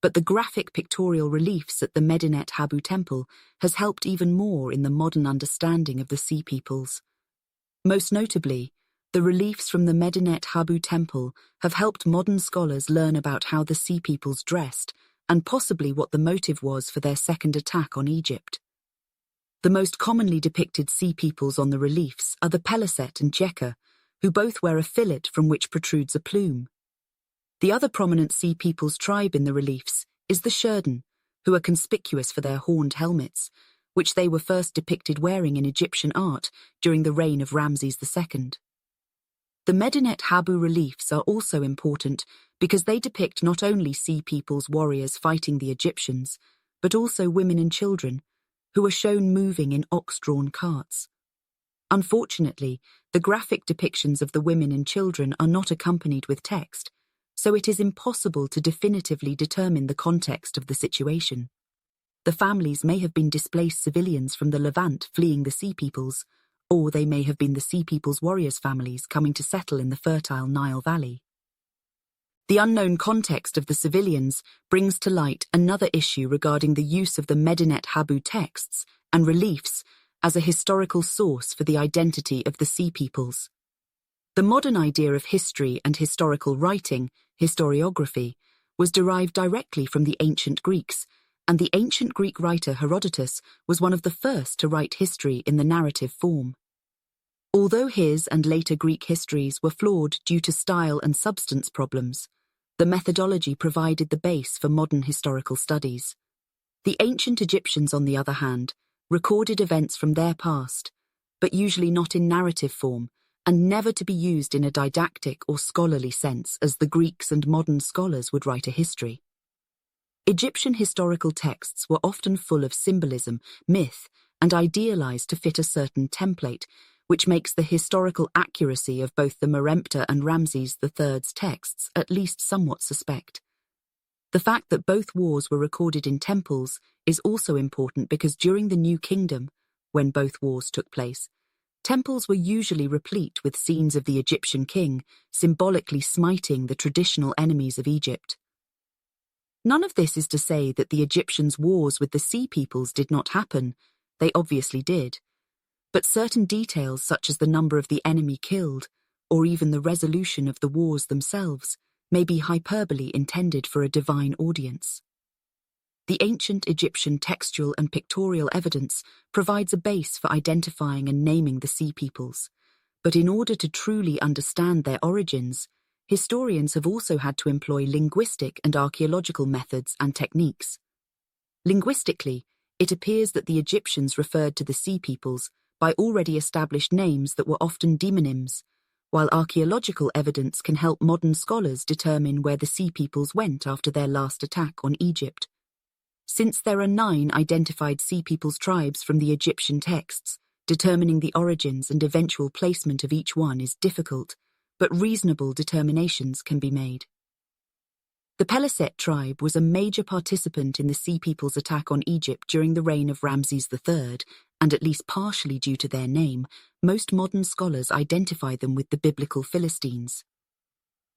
but the graphic pictorial reliefs at the Medinet Habu Temple has helped even more in the modern understanding of the Sea Peoples. Most notably, the reliefs from the Medinet Habu Temple have helped modern scholars learn about how the Sea Peoples dressed and possibly what the motive was for their second attack on Egypt. The most commonly depicted Sea Peoples on the reliefs are the Peliset and Cheka, who both wear a fillet from which protrudes a plume. The other prominent Sea Peoples tribe in the reliefs is the Sherden, who are conspicuous for their horned helmets, which they were first depicted wearing in Egyptian art during the reign of Ramses II. The Medinet Habu reliefs are also important because they depict not only Sea Peoples warriors fighting the Egyptians, but also women and children, who are shown moving in ox-drawn carts. Unfortunately, the graphic depictions of the women and children are not accompanied with text, so it is impossible to definitively determine the context of the situation. The families may have been displaced civilians from the Levant fleeing the Sea Peoples, or they may have been the Sea Peoples warriors' families coming to settle in the fertile Nile Valley. The unknown context of the civilians brings to light another issue regarding the use of the Medinet Habu texts and reliefs as a historical source for the identity of the Sea Peoples. The modern idea of history and historical writing, historiography, was derived directly from the ancient Greeks, and the ancient Greek writer Herodotus was one of the first to write history in the narrative form. Although his and later Greek histories were flawed due to style and substance problems, the methodology provided the base for modern historical studies. The ancient Egyptians, on the other hand, recorded events from their past, but usually not in narrative form, and never to be used in a didactic or scholarly sense as the Greeks and modern scholars would write a history. Egyptian historical texts were often full of symbolism, myth, and idealized to fit a certain template, which makes the historical accuracy of both the Merempta and Ramses III's texts at least somewhat suspect. The fact that both wars were recorded in temples is also important because during the New Kingdom, when both wars took place, temples were usually replete with scenes of the Egyptian king, symbolically smiting the traditional enemies of Egypt. None of this is to say that the Egyptians' wars with the Sea Peoples did not happen. They obviously did. But certain details such as the number of the enemy killed, or even the resolution of the wars themselves, may be hyperbole intended for a divine audience. The ancient Egyptian textual and pictorial evidence provides a base for identifying and naming the Sea Peoples, but in order to truly understand their origins, historians have also had to employ linguistic and archaeological methods and techniques. Linguistically, it appears that the Egyptians referred to the Sea Peoples by already established names that were often demonyms, while archaeological evidence can help modern scholars determine where the Sea Peoples went after their last attack on Egypt. Since there are 9 identified Sea Peoples tribes from the Egyptian texts, determining the origins and eventual placement of each one is difficult, but reasonable determinations can be made. The Peliset tribe was a major participant in the Sea Peoples' attack on Egypt during the reign of Ramses III, and at least partially due to their name, most modern scholars identify them with the biblical Philistines.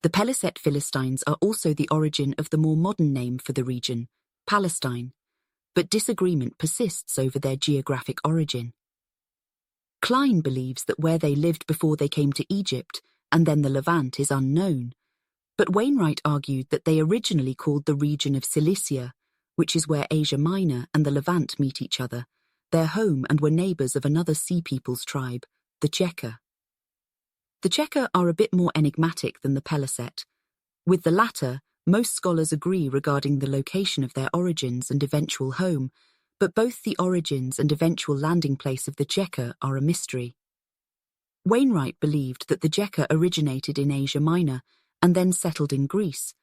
The Peliset Philistines are also the origin of the more modern name for the region, Palestine, but disagreement persists over their geographic origin. Klein believes that where they lived before they came to Egypt, and then the Levant, is unknown, but Wainwright argued that they originally called the region of Cilicia, which is where Asia Minor and the Levant meet each other, their home, and were neighbours of another Sea Peoples tribe, the Cheka. The Cheka are a bit more enigmatic than the Peliset. With the latter, most scholars agree regarding the location of their origins and eventual home, but both the origins and eventual landing place of the Cheka are a mystery. Wainwright believed that the Cheka originated in Asia Minor and then settled in Greece,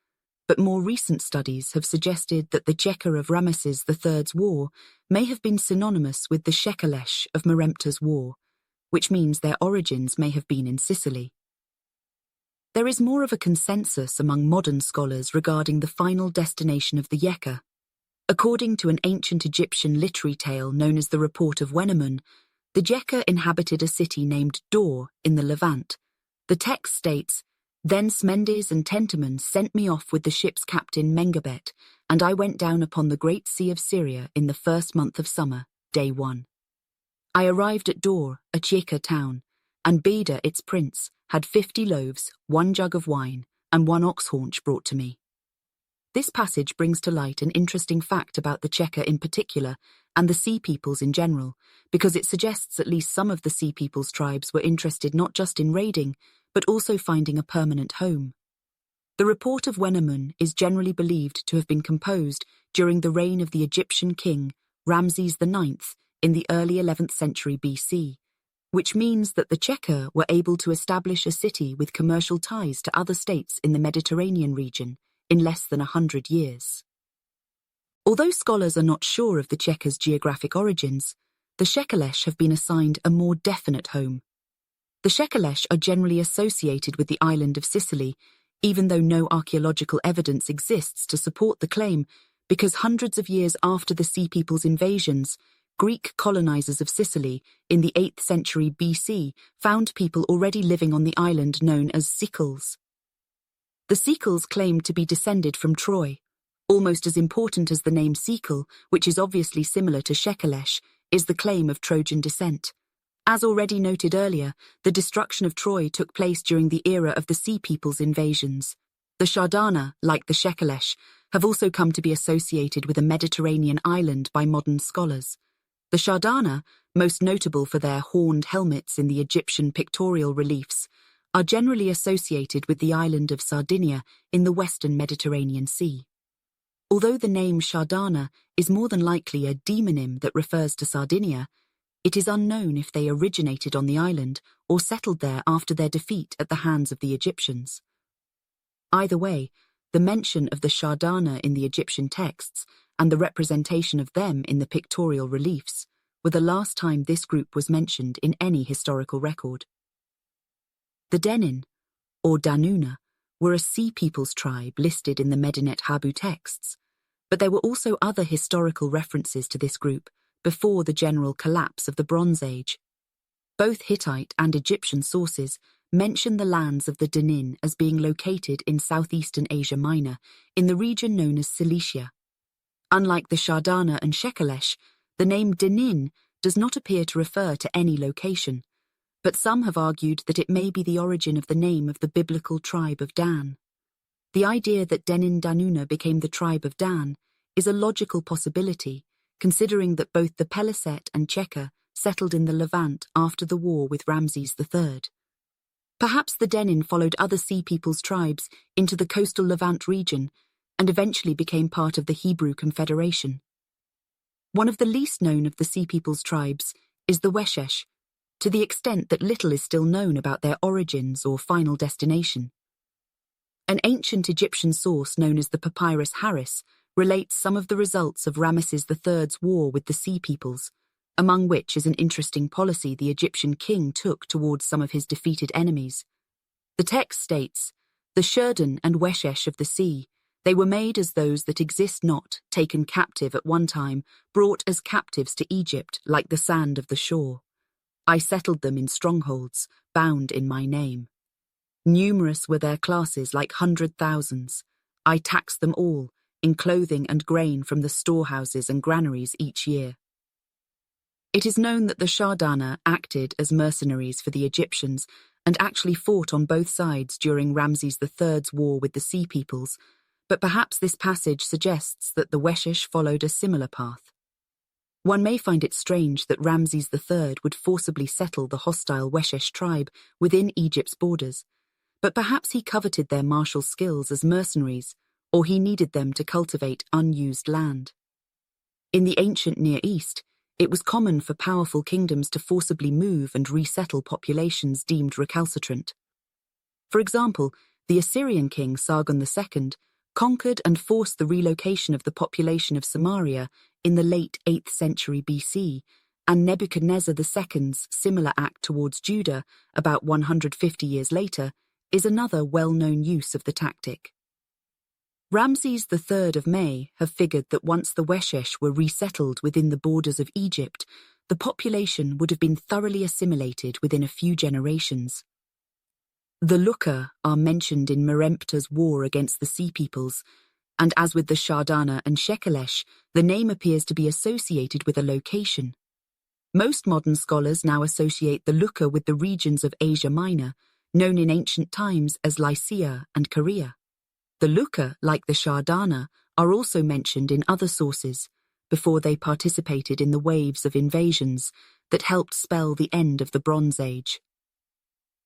but more recent studies have suggested that the Cheka of Ramesses III's war may have been synonymous with the Shekelesh of Merempta's war, which means their origins may have been in Sicily. There is more of a consensus among modern scholars regarding the final destination of the Cheka. According to an ancient Egyptian literary tale known as the Report of Wenamun, The Checa inhabited a city named Dor in the Levant. The text states, "Then Smendes and Tentamon sent me off with the ship's captain Mengabet, and I went down upon the great sea of Syria in the first month of summer, day 1. I arrived at Dor, a Checa town, and Beda, its prince, had 50 loaves, 1 jug of wine, and 1 ox haunch brought to me." This passage brings to light an interesting fact about the Checa in particular, and the Sea Peoples in general, because it suggests at least some of the Sea Peoples tribes were interested not just in raiding, but also finding a permanent home. The report of Wenamun is generally believed to have been composed during the reign of the Egyptian king Ramses IX in the early 11th century BC, which means that the Checa were able to establish a city with commercial ties to other states in the Mediterranean region in less than 100 years. Although scholars are not sure of the Checa's geographic origins, the Shekelesh have been assigned a more definite home. The Shekelesh are generally associated with the island of Sicily, even though no archaeological evidence exists to support the claim, because hundreds of years after the Sea Peoples' invasions, Greek colonizers of Sicily in the 8th century BC found people already living on the island known as Sicels. The Sicels claimed to be descended from Troy. Almost as important as the name Sikel, which is obviously similar to Shekelesh, is the claim of Trojan descent. As already noted earlier, the destruction of Troy took place during the era of the Sea Peoples' invasions. The Shardana, like the Shekelesh, have also come to be associated with a Mediterranean island by modern scholars. The Shardana, most notable for their horned helmets in the Egyptian pictorial reliefs, are generally associated with the island of Sardinia in the western Mediterranean Sea. Although the name Shardana is more than likely a demonym that refers to Sardinia, it is unknown if they originated on the island or settled there after their defeat at the hands of the Egyptians. Either way, the mention of the Shardana in the Egyptian texts and the representation of them in the pictorial reliefs were the last time this group was mentioned in any historical record. The Denin, or Danuna, were a Sea Peoples tribe listed in the Medinet Habu texts, but there were also other historical references to this group before the general collapse of the Bronze Age. Both Hittite and Egyptian sources mention the lands of the Denin as being located in southeastern Asia Minor, in the region known as Cilicia. Unlike the Shardana and Shekelesh, the name Denin does not appear to refer to any location, but some have argued that it may be the origin of the name of the biblical tribe of Dan. The idea that Denin Danuna became the tribe of Dan is a logical possibility, considering that both the Peliset and Checa settled in the Levant after the war with Ramses III. Perhaps the Denin followed other Sea Peoples tribes into the coastal Levant region and eventually became part of the Hebrew Confederation. One of the least known of the Sea Peoples tribes is the Weshesh, to the extent that little is still known about their origins or final destination. An ancient Egyptian source known as the Papyrus Harris relates some of the results of Ramesses III's war with the Sea Peoples, among which is an interesting policy the Egyptian king took towards some of his defeated enemies. The text states, "The Shurdan and Weshesh of the sea, they were made as those that exist not, taken captive at one time, brought as captives to Egypt like the sand of the shore. I settled them in strongholds, bound in my name. Numerous were their classes like 100,000s. I taxed them all, in clothing and grain from the storehouses and granaries each year." It is known that the Shardana acted as mercenaries for the Egyptians and actually fought on both sides during Ramses III's war with the Sea Peoples, but perhaps this passage suggests that the Weshesh followed a similar path. One may find it strange that Ramses III would forcibly settle the hostile Weshesh tribe within Egypt's borders, but perhaps he coveted their martial skills as mercenaries, or he needed them to cultivate unused land. In the ancient Near East, it was common for powerful kingdoms to forcibly move and resettle populations deemed recalcitrant. For example, the Assyrian king Sargon II conquered and forced the relocation of the population of Samaria in the late 8th century BC, and Nebuchadnezzar II's similar act towards Judah about 150 years later is another well-known use of the tactic. Ramses III of May have figured that once the Weshesh were resettled within the borders of Egypt, the the population would have been thoroughly assimilated within a few generations. The Lucca are mentioned in Merempta's war against the Sea Peoples, and as with the Shardana and Shekelesh, the name appears to be associated with a location. Most modern scholars now associate the Lucca with the regions of Asia Minor, known in ancient times as Lycia and Caria. The Lucca, like the Shardana, are also mentioned in other sources, before they participated in the waves of invasions that helped spell the end of the Bronze Age.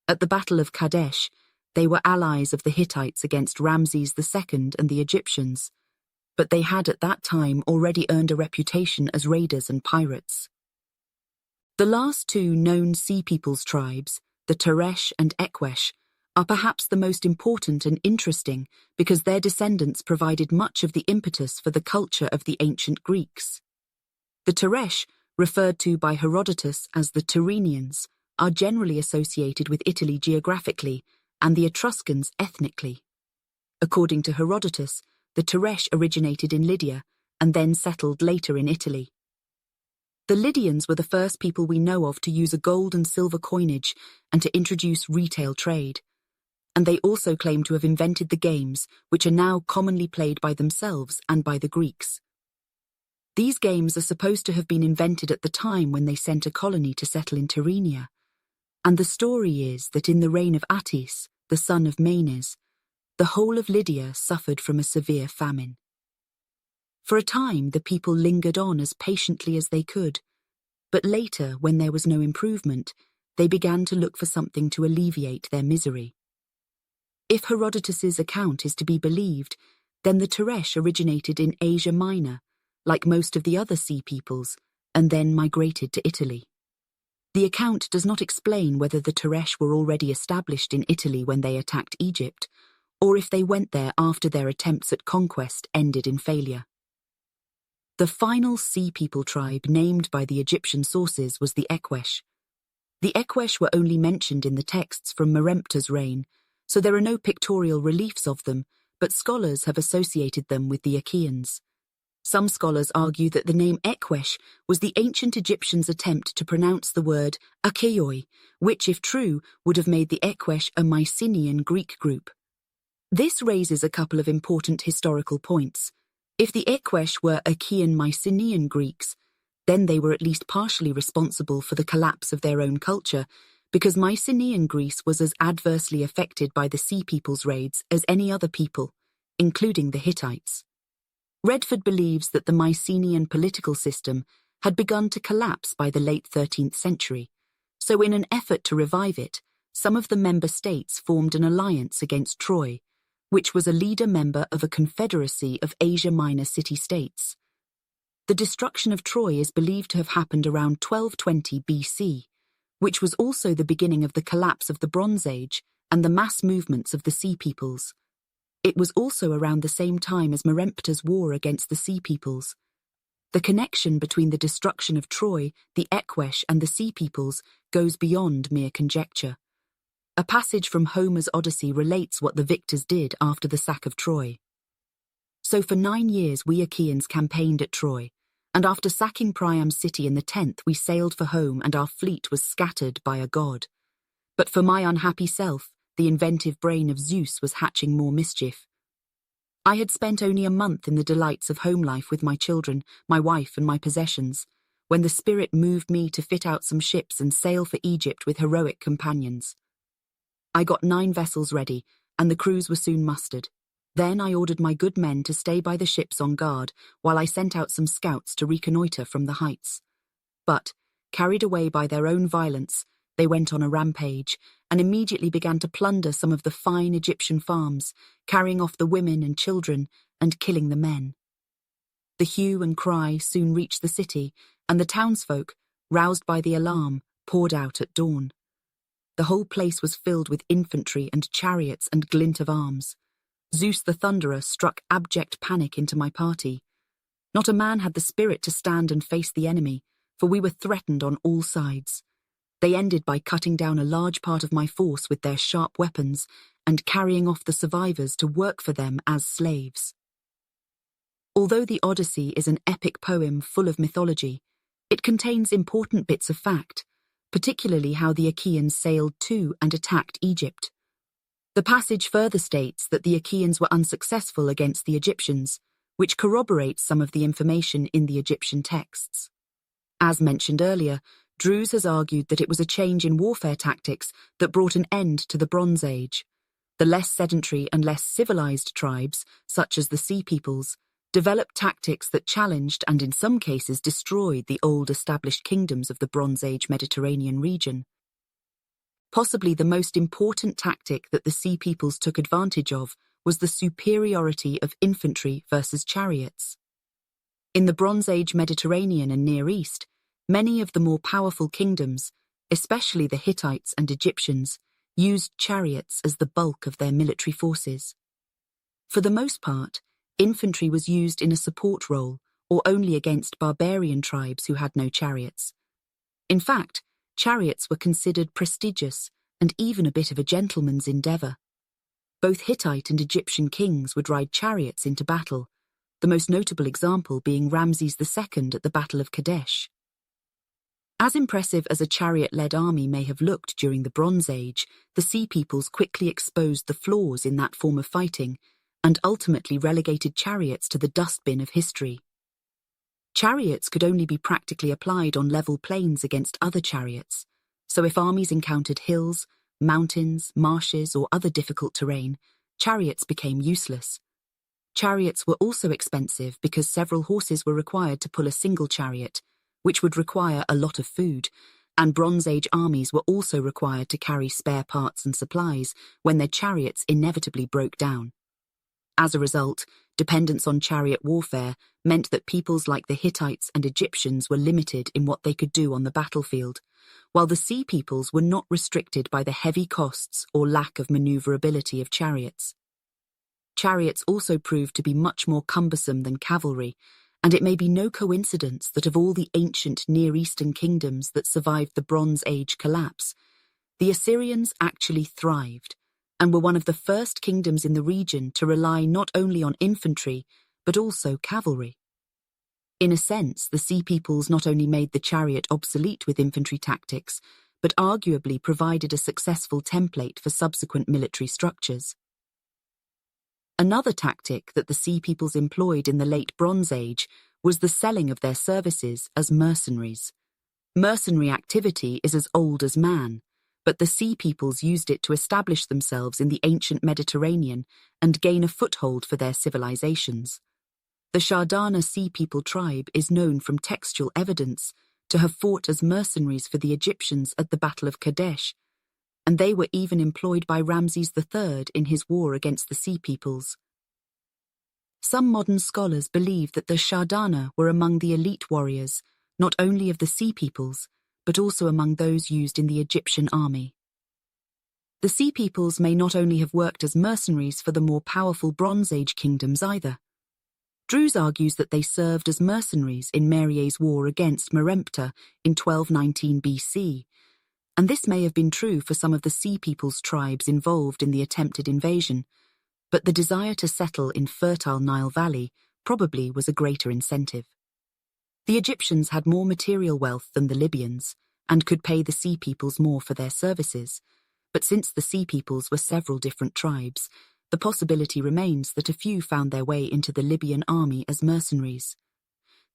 At the Battle of Kadesh, they were allies of the Hittites against Ramses II and the Egyptians, but they had at that time already earned a reputation as raiders and pirates. The last two known Sea Peoples tribes, the Teresh and Ekwesh, are perhaps the most important and interesting because their descendants provided much of the impetus for the culture of the ancient Greeks. The Teresh, referred to by Herodotus as the Tyrrhenians, are generally associated with Italy geographically and the Etruscans ethnically. According to Herodotus, the Teresh originated in Lydia and then settled later in Italy. The Lydians were the first people we know of to use a gold and silver coinage and to introduce retail trade. And they also claim to have invented the games, which are now commonly played by themselves and by the Greeks. These games are supposed to have been invented at the time when they sent a colony to settle in Tyrrhenia. And the story is that in the reign of Attis, the son of Menes, the whole of Lydia suffered from a severe famine. For a time, the people lingered on as patiently as they could, but later, when there was no improvement, they began to look for something to alleviate their misery. If Herodotus's account is to be believed, then the Teresh originated in Asia Minor, like most of the other Sea Peoples, and then migrated to Italy. The account does not explain whether the Teresh were already established in Italy when they attacked Egypt, or if they went there after their attempts at conquest ended in failure. The final Sea People tribe named by the Egyptian sources was the Ekwesh. The Ekwesh were only mentioned in the texts from Merempta's reign, so there are no pictorial reliefs of them, but scholars have associated them with the Achaeans. Some scholars argue that the name Ekwesh was the ancient Egyptians' attempt to pronounce the word Achaeoi, which, if true, would have made the Ekwesh a Mycenaean Greek group. This raises a couple of important historical points. If the Ekwesh were Achaean Mycenaean Greeks, then they were at least partially responsible for the collapse of their own culture, because Mycenaean Greece was as adversely affected by the Sea Peoples' raids as any other people, including the Hittites. Redford believes that the Mycenaean political system had begun to collapse by the late 13th century, so in an effort to revive it, some of the member states formed an alliance against Troy, which was a leader member of a confederacy of Asia Minor city-states. The destruction of Troy is believed to have happened around 1220 BC, which was also the beginning of the collapse of the Bronze Age and the mass movements of the Sea Peoples. It was also around the same time as Merempta's war against the Sea Peoples. The connection between the destruction of Troy, the Ekwesh, and the Sea Peoples goes beyond mere conjecture. A passage from Homer's Odyssey relates what the victors did after the sack of Troy. So for 9 years we Achaeans campaigned at Troy, and after sacking Priam's city in the 10th we sailed for home and our fleet was scattered by a god. But for my unhappy self, the inventive brain of Zeus was hatching more mischief. I had spent only a month in the delights of home life with my children, my wife and my possessions, when the spirit moved me to fit out some ships and sail for Egypt with heroic companions. I got 9 vessels ready, and the crews were soon mustered. Then I ordered my good men to stay by the ships on guard, while I sent out some scouts to reconnoiter from the heights. But, carried away by their own violence, they went on a rampage, and immediately began to plunder some of the fine Egyptian farms, carrying off the women and children, and killing the men. The hue and cry soon reached the city, and the townsfolk, roused by the alarm, poured out at dawn. The whole place was filled with infantry and chariots and glint of arms. Zeus the Thunderer struck abject panic into my party. Not a man had the spirit to stand and face the enemy, for we were threatened on all sides. They ended by cutting down a large part of my force with their sharp weapons and carrying off the survivors to work for them as slaves. Although the Odyssey is an epic poem full of mythology, It contains important bits of fact, particularly how the Achaeans sailed to and attacked Egypt. The passage further states that the Achaeans were unsuccessful against the Egyptians, which corroborates some of the information in the Egyptian texts. As mentioned earlier, Druze has argued that it was a change in warfare tactics that brought an end to the Bronze Age. The less sedentary and less civilized tribes, such as the Sea Peoples, developed tactics that challenged and in some cases destroyed the old established kingdoms of the Bronze Age Mediterranean region. Possibly the most important tactic that the Sea Peoples took advantage of was the superiority of infantry versus chariots. In the Bronze Age Mediterranean and Near East, many of the more powerful kingdoms, especially the Hittites and Egyptians, used chariots as the bulk of their military forces. For the most part, infantry was used in a support role or only against barbarian tribes who had no chariots. In fact, chariots were considered prestigious and even a bit of a gentleman's endeavour. Both Hittite and Egyptian kings would ride chariots into battle, the most notable example being Ramses II at the Battle of Kadesh. As impressive as a chariot-led army may have looked during the Bronze Age, the Sea Peoples quickly exposed the flaws in that form of fighting and ultimately relegated chariots to the dustbin of history. Chariots could only be practically applied on level plains against other chariots, so if armies encountered hills, mountains, marshes, or other difficult terrain, chariots became useless. Chariots were also expensive because several horses were required to pull a single chariot, which would require a lot of food, and Bronze Age armies were also required to carry spare parts and supplies when their chariots inevitably broke down. As a result, dependence on chariot warfare meant that peoples like the Hittites and Egyptians were limited in what they could do on the battlefield, while the Sea Peoples were not restricted by the heavy costs or lack of maneuverability of chariots. Chariots also proved to be much more cumbersome than cavalry, and it may be no coincidence that of all the ancient Near Eastern kingdoms that survived the Bronze Age collapse, the Assyrians actually thrived, and were one of the first kingdoms in the region to rely not only on infantry, but also cavalry. In a sense, the Sea Peoples not only made the chariot obsolete with infantry tactics, but arguably provided a successful template for subsequent military structures. Another tactic that the Sea Peoples employed in the late Bronze Age was the selling of their services as mercenaries. Mercenary activity is as old as man, but the Sea Peoples used it to establish themselves in the ancient Mediterranean and gain a foothold for their civilizations. The Shardana Sea People tribe is known from textual evidence to have fought as mercenaries for the Egyptians at the Battle of Kadesh, and they were even employed by Ramses III in his war against the Sea Peoples. Some modern scholars believe that the Shardana were among the elite warriors, not only of the Sea Peoples, but also among those used in the Egyptian army. The Sea Peoples may not only have worked as mercenaries for the more powerful Bronze Age kingdoms either. Druze argues that they served as mercenaries in Merier's war against Merempta in 1219 BC, and this may have been true for some of the Sea Peoples tribes involved in the attempted invasion, but the desire to settle in fertile Nile Valley probably was a greater incentive. The Egyptians had more material wealth than the Libyans, and could pay the Sea Peoples more for their services, but since the Sea Peoples were several different tribes, the possibility remains that a few found their way into the Libyan army as mercenaries.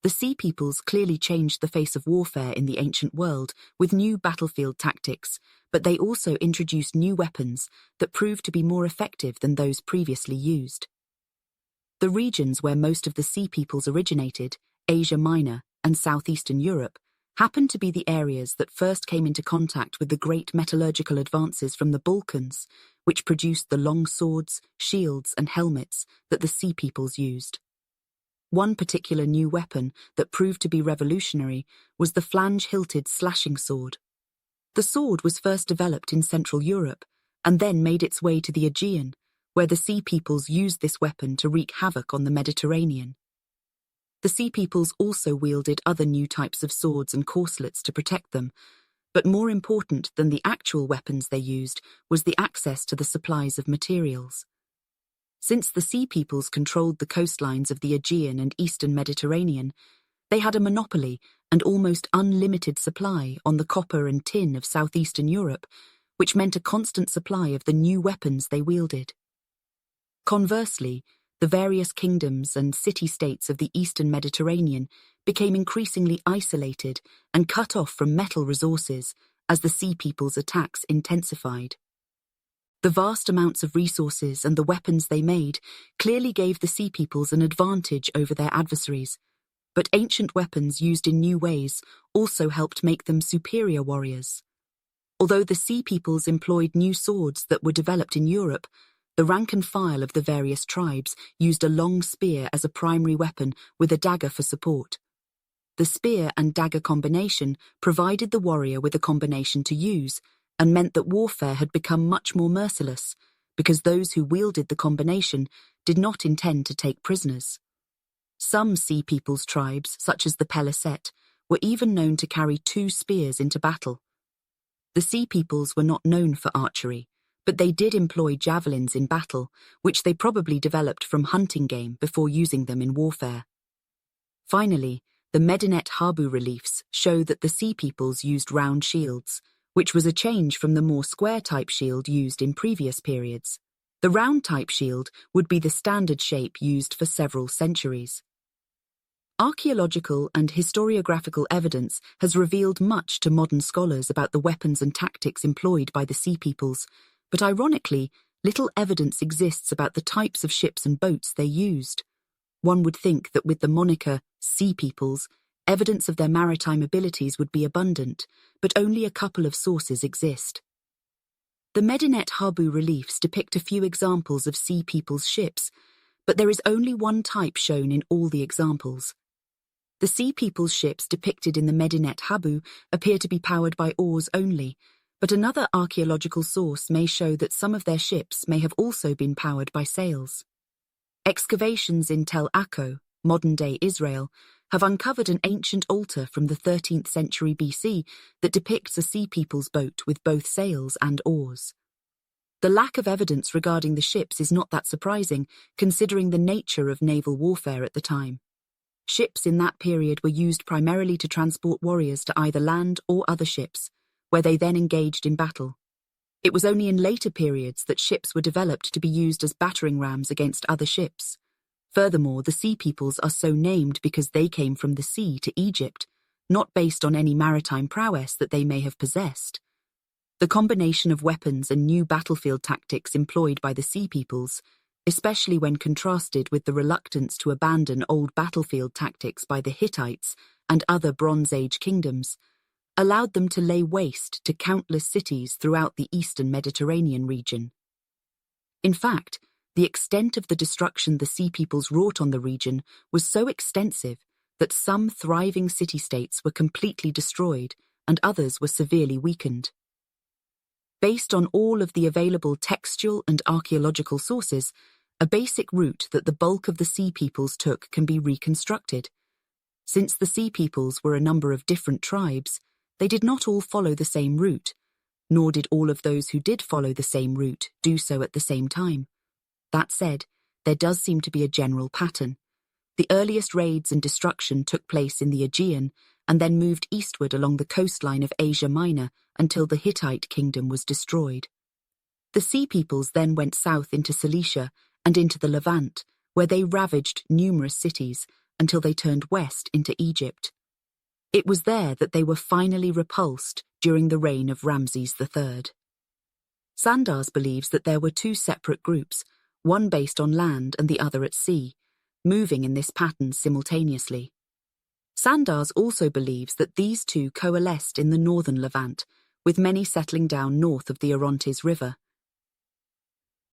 The Sea Peoples clearly changed the face of warfare in the ancient world with new battlefield tactics, but they also introduced new weapons that proved to be more effective than those previously used. The regions where most of the Sea Peoples originated, Asia Minor and southeastern Europe, happened to be the areas that first came into contact with the great metallurgical advances from the Balkans, which produced the long swords, shields, and helmets that the Sea Peoples used. One particular new weapon that proved to be revolutionary was the flange-hilted slashing sword. The sword was first developed in Central Europe and then made its way to the Aegean, where the Sea Peoples used this weapon to wreak havoc on the Mediterranean. The Sea Peoples also wielded other new types of swords and corselets to protect them, but more important than the actual weapons they used was the access to the supplies of materials. Since the Sea Peoples controlled the coastlines of the Aegean and Eastern Mediterranean, they had a monopoly and almost unlimited supply on the copper and tin of southeastern Europe, which meant a constant supply of the new weapons they wielded. Conversely, the various kingdoms and city-states of the eastern Mediterranean became increasingly isolated and cut off from metal resources as the Sea Peoples' attacks intensified. The vast amounts of resources and the weapons they made clearly gave the Sea Peoples an advantage over their adversaries, but ancient weapons used in new ways also helped make them superior warriors. Although the Sea Peoples employed new swords that were developed in Europe, the rank and file of the various tribes used a long spear as a primary weapon with a dagger for support. The spear and dagger combination provided the warrior with a combination to use, and meant that warfare had become much more merciless, because those who wielded the combination did not intend to take prisoners. Some Sea Peoples tribes, such as the Peliset, were even known to carry 2 spears into battle. The Sea Peoples were not known for archery, but they did employ javelins in battle, which they probably developed from hunting game before using them in warfare. Finally, the Medinet Habu reliefs show that the Sea Peoples used round shields, which was a change from the more square-type shield used in previous periods. The round-type shield would be the standard shape used for several centuries. Archaeological and historiographical evidence has revealed much to modern scholars about the weapons and tactics employed by the Sea Peoples, but ironically, little evidence exists about the types of ships and boats they used. One would think that with the moniker Sea Peoples, evidence of their maritime abilities would be abundant, but only a couple of sources exist. The Medinet Habu reliefs depict a few examples of Sea Peoples ships, but there is only one type shown in all the examples. The Sea Peoples ships depicted in the Medinet Habu appear to be powered by oars only, but another archaeological source may show that some of their ships may have also been powered by sails. Excavations in Tel Akko, modern-day Israel, have uncovered an ancient altar from the 13th century BC that depicts a Sea Peoples boat with both sails and oars. The lack of evidence regarding the ships is not that surprising, considering the nature of naval warfare at the time. Ships in that period were used primarily to transport warriors to either land or other ships, where they then engaged in battle. It was only in later periods that ships were developed to be used as battering rams against other ships. Furthermore, the Sea Peoples are so named because they came from the sea to Egypt, not based on any maritime prowess that they may have possessed. The combination of weapons and new battlefield tactics employed by the Sea Peoples, especially when contrasted with the reluctance to abandon old battlefield tactics by the Hittites and other Bronze Age kingdoms, allowed them to lay waste to countless cities throughout the eastern Mediterranean region. In fact, the extent of the destruction the Sea Peoples wrought on the region was so extensive that some thriving city-states were completely destroyed and others were severely weakened. Based on all of the available textual and archaeological sources, a basic route that the bulk of the Sea Peoples took can be reconstructed. Since the Sea Peoples were a number of different tribes, they did not all follow the same route, nor did all of those who did follow the same route do so at the same time. That said, there does seem to be a general pattern. The earliest raids and destruction took place in the Aegean and then moved eastward along the coastline of Asia Minor until the Hittite kingdom was destroyed. The Sea Peoples then went south into Cilicia and into the Levant, where they ravaged numerous cities until they turned west into Egypt. It was there that they were finally repulsed during the reign of Ramses III. Sandars believes that there were 2 separate groups, one based on land and the other at sea, moving in this pattern simultaneously. Sandars also believes that these 2 coalesced in the northern Levant, with many settling down north of the Orontes River.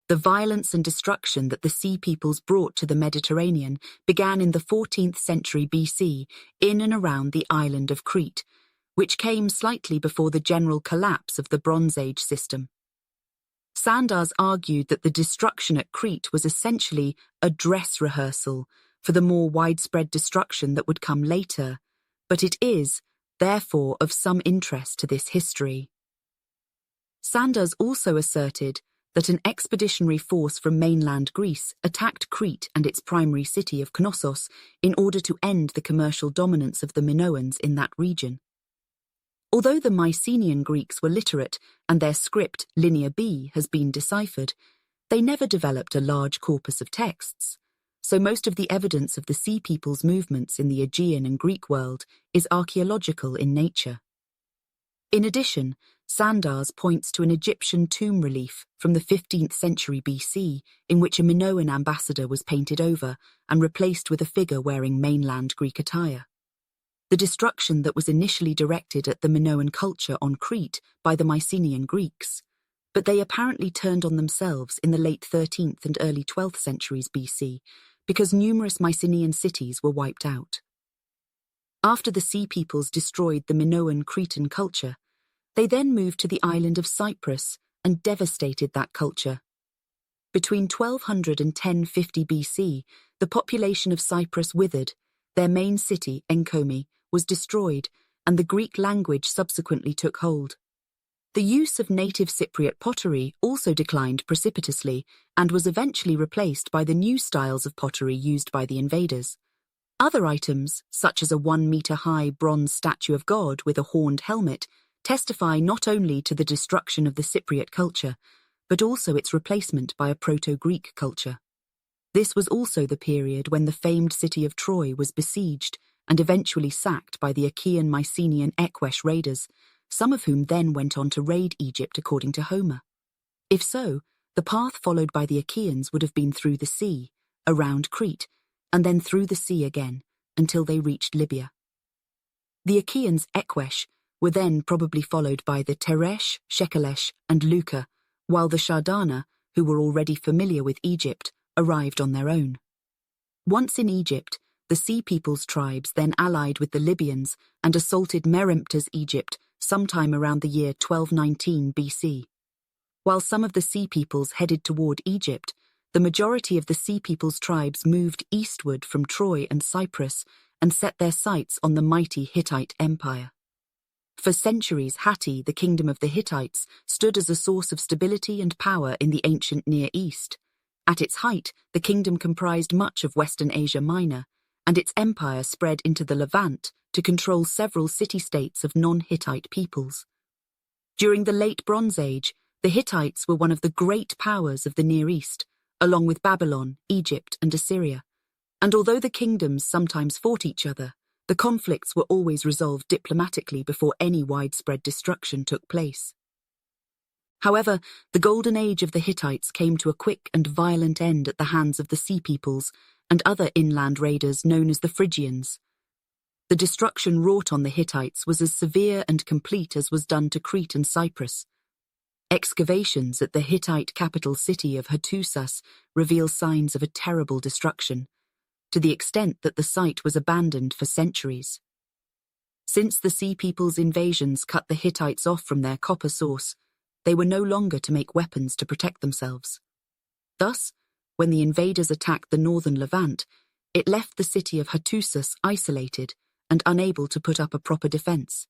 The violence and destruction that the Sea Peoples brought to the Mediterranean began in the 14th century BC in and around the island of Crete, which came slightly before the general collapse of the Bronze Age system. Sandars argued that the destruction at Crete was essentially a dress rehearsal for the more widespread destruction that would come later, but it is, therefore, of some interest to this history. Sandars also asserted that an expeditionary force from mainland Greece attacked Crete and its primary city of Knossos in order to end the commercial dominance of the Minoans in that region. Although the Mycenaean Greeks were literate and their script, Linear B, has been deciphered, they never developed a large corpus of texts, so most of the evidence of the Sea Peoples' movements in the Aegean and Greek world is archaeological in nature. In addition, Sandars points to an Egyptian tomb relief from the 15th century BC in which a Minoan ambassador was painted over and replaced with a figure wearing mainland Greek attire. The destruction that was initially directed at the Minoan culture on Crete by the Mycenaean Greeks, but they apparently turned on themselves in the late 13th and early 12th centuries BC because numerous Mycenaean cities were wiped out. After the Sea Peoples destroyed the Minoan Cretan culture, they then moved to the island of Cyprus and devastated that culture. Between 1200 and 1050 BC, the population of Cyprus withered, their main city, Enkomi, was destroyed, and the Greek language subsequently took hold. The use of native Cypriot pottery also declined precipitously and was eventually replaced by the new styles of pottery used by the invaders. Other items, such as a 1-meter-high bronze statue of God with a horned helmet, testify not only to the destruction of the Cypriot culture, but also its replacement by a Proto-Greek culture. This was also the period when the famed city of Troy was besieged and eventually sacked by the Achaean Mycenaean Eqesh raiders, some of whom then went on to raid Egypt according to Homer. If so, the path followed by the Achaeans would have been through the sea, around Crete, and then through the sea again, until they reached Libya. The Achaeans Eqesh were then probably followed by the Teresh, Shekelesh, and Luca, while the Shardana, who were already familiar with Egypt, arrived on their own. Once in Egypt, the Sea Peoples tribes then allied with the Libyans and assaulted Merinptah's Egypt sometime around the year 1219 BC. While some of the Sea Peoples headed toward Egypt, the majority of the Sea Peoples tribes moved eastward from Troy and Cyprus and set their sights on the mighty Hittite Empire. For centuries, Hatti, the kingdom of the Hittites, stood as a source of stability and power in the ancient Near East. At its height, the kingdom comprised much of Western Asia Minor, and its empire spread into the Levant to control several city-states of non-Hittite peoples. During the Late Bronze Age, the Hittites were one of the great powers of the Near East, along with Babylon, Egypt, and Assyria. And although the kingdoms sometimes fought each other, the conflicts were always resolved diplomatically before any widespread destruction took place. However, the golden age of the Hittites came to a quick and violent end at the hands of the Sea Peoples and other inland raiders known as the Phrygians. The destruction wrought on the Hittites was as severe and complete as was done to Crete and Cyprus. Excavations at the Hittite capital city of Hattusas reveal signs of a terrible destruction, to the extent that the site was abandoned for centuries. Since the Sea Peoples' invasions cut the Hittites off from their copper source, they were no longer to make weapons to protect themselves. Thus, when the invaders attacked the northern Levant, it left the city of Hattusas isolated and unable to put up a proper defense.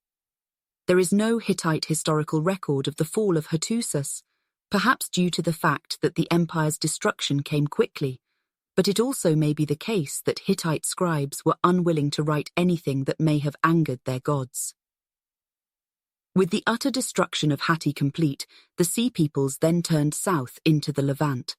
There is no Hittite historical record of the fall of Hattusas, perhaps due to the fact that the empire's destruction came quickly, but it also may be the case that Hittite scribes were unwilling to write anything that may have angered their gods. With the utter destruction of Hatti complete, the Sea Peoples then turned south into the Levant.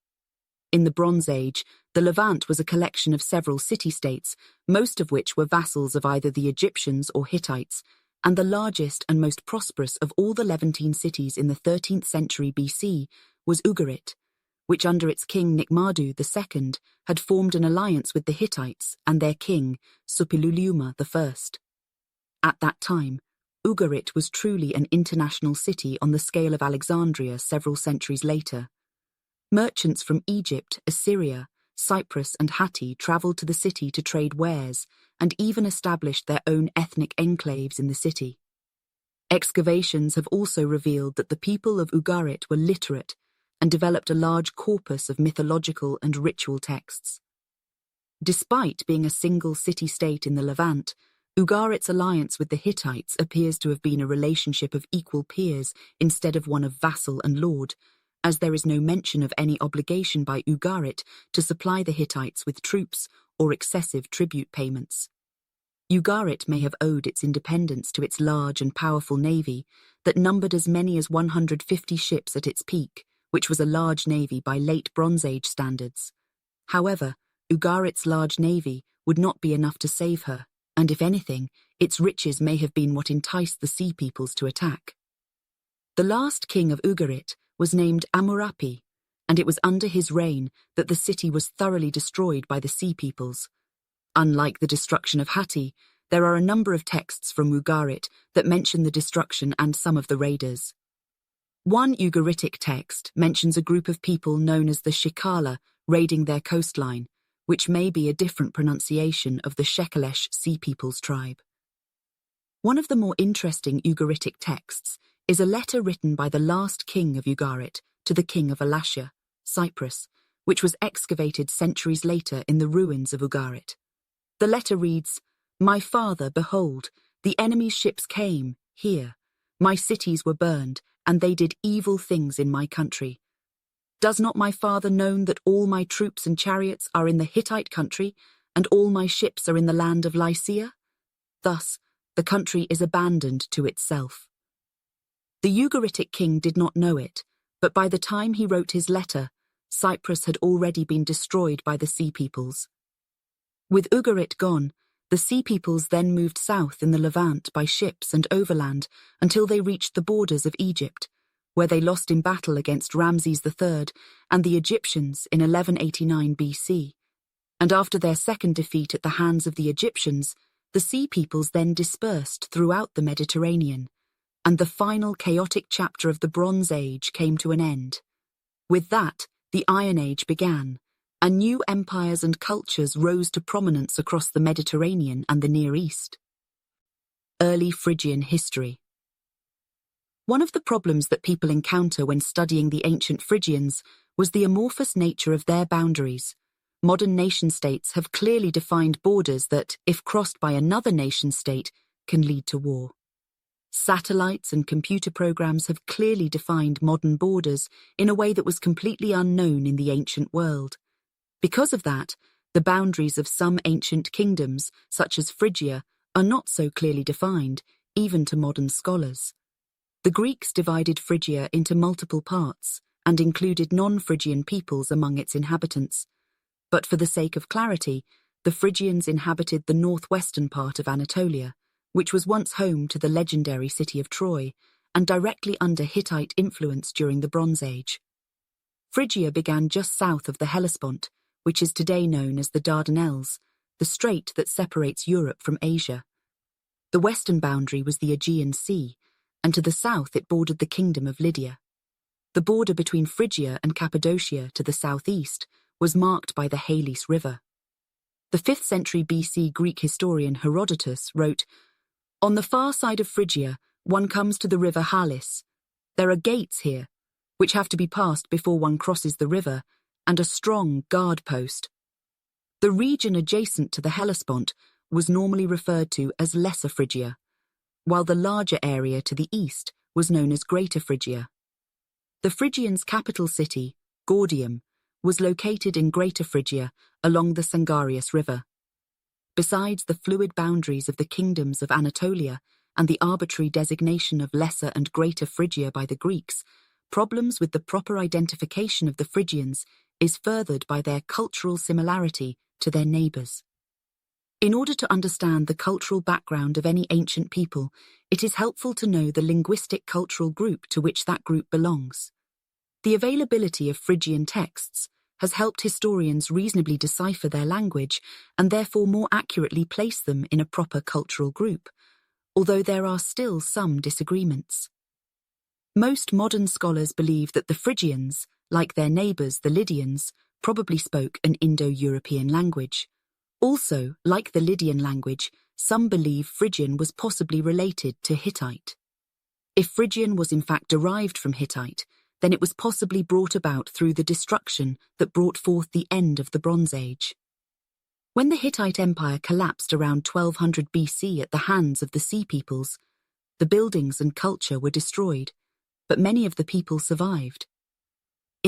In the Bronze Age, the Levant was a collection of several city-states, most of which were vassals of either the Egyptians or Hittites, and the largest and most prosperous of all the Levantine cities in the 13th century BC was Ugarit, which under its king Nikmadu II had formed an alliance with the Hittites and their king Suppiluliuma I. At that time, Ugarit was truly an international city on the scale of Alexandria several centuries later. Merchants from Egypt, Assyria, Cyprus and Hatti travelled to the city to trade wares and even established their own ethnic enclaves in the city. Excavations have also revealed that the people of Ugarit were literate and developed a large corpus of mythological and ritual texts. Despite being a single city-state in the Levant, Ugarit's alliance with the Hittites appears to have been a relationship of equal peers instead of one of vassal and lord, as there is no mention of any obligation by Ugarit to supply the Hittites with troops or excessive tribute payments. Ugarit may have owed its independence to its large and powerful navy that numbered as many as 150 ships at its peak, which was a large navy by late Bronze Age standards. However, Ugarit's large navy would not be enough to save her, and if anything, its riches may have been what enticed the sea peoples to attack. The last king of Ugarit was named Amurapi, and it was under his reign that the city was thoroughly destroyed by the sea peoples. Unlike the destruction of Hatti, there are a number of texts from Ugarit that mention the destruction and some of the raiders. One Ugaritic text mentions a group of people known as the Shikala raiding their coastline, which may be a different pronunciation of the Shekelesh Sea Peoples tribe. One of the more interesting Ugaritic texts is a letter written by the last king of Ugarit to the king of Elashia, Cyprus, which was excavated centuries later in the ruins of Ugarit. The letter reads, "My father, behold, the enemy's ships came, here. My cities were burned, and they did evil things in my country. Does not my father know that all my troops and chariots are in the Hittite country, and all my ships are in the land of Lycia? Thus, the country is abandoned to itself." The Ugaritic king did not know it, but by the time he wrote his letter, Cyprus had already been destroyed by the sea peoples. With Ugarit gone, the sea peoples then moved south in the Levant by ships and overland until they reached the borders of Egypt, where they lost in battle against Ramses III and the Egyptians in 1189 BC. And after their second defeat at the hands of the Egyptians, the sea peoples then dispersed throughout the Mediterranean, and the final chaotic chapter of the Bronze Age came to an end. With that, the Iron Age began, and new empires and cultures rose to prominence across the Mediterranean and the Near East. Early Phrygian history. One of the problems that people encounter when studying the ancient Phrygians was the amorphous nature of their boundaries. Modern nation-states have clearly defined borders that, if crossed by another nation-state, can lead to war. Satellites and computer programs have clearly defined modern borders in a way that was completely unknown in the ancient world. Because of that, the boundaries of some ancient kingdoms, such as Phrygia, are not so clearly defined, even to modern scholars. The Greeks divided Phrygia into multiple parts and included non-Phrygian peoples among its inhabitants. But for the sake of clarity, the Phrygians inhabited the northwestern part of Anatolia, which was once home to the legendary city of Troy, and directly under Hittite influence during the Bronze Age. Phrygia began just south of the Hellespont, which is today known as the Dardanelles, the strait that separates Europe from Asia. The western boundary was the Aegean Sea, and to the south it bordered the kingdom of Lydia. The border between Phrygia and Cappadocia to the southeast was marked by the Halys River. The 5th century BC Greek historian Herodotus wrote, "On the far side of Phrygia, one comes to the river Halys. There are gates here, which have to be passed before one crosses the river, and a strong guard post." The region adjacent to the Hellespont was normally referred to as Lesser Phrygia, while the larger area to the east was known as Greater Phrygia. The Phrygians' capital city, Gordium, was located in Greater Phrygia along the Sangarius River. Besides the fluid boundaries of the kingdoms of Anatolia and the arbitrary designation of Lesser and Greater Phrygia by the Greeks, problems with the proper identification of the Phrygians is furthered by their cultural similarity to their neighbours. In order to understand the cultural background of any ancient people, it is helpful to know the linguistic cultural group to which that group belongs. The availability of Phrygian texts has helped historians reasonably decipher their language and therefore more accurately place them in a proper cultural group, although there are still some disagreements. Most modern scholars believe that the Phrygians, like their neighbours the Lydians, probably spoke an Indo-European language. Also, like the Lydian language, some believe Phrygian was possibly related to Hittite. If Phrygian was in fact derived from Hittite, then it was possibly brought about through the destruction that brought forth the end of the Bronze Age. When the Hittite Empire collapsed around 1200 BC at the hands of the Sea Peoples, the buildings and culture were destroyed, but many of the people survived.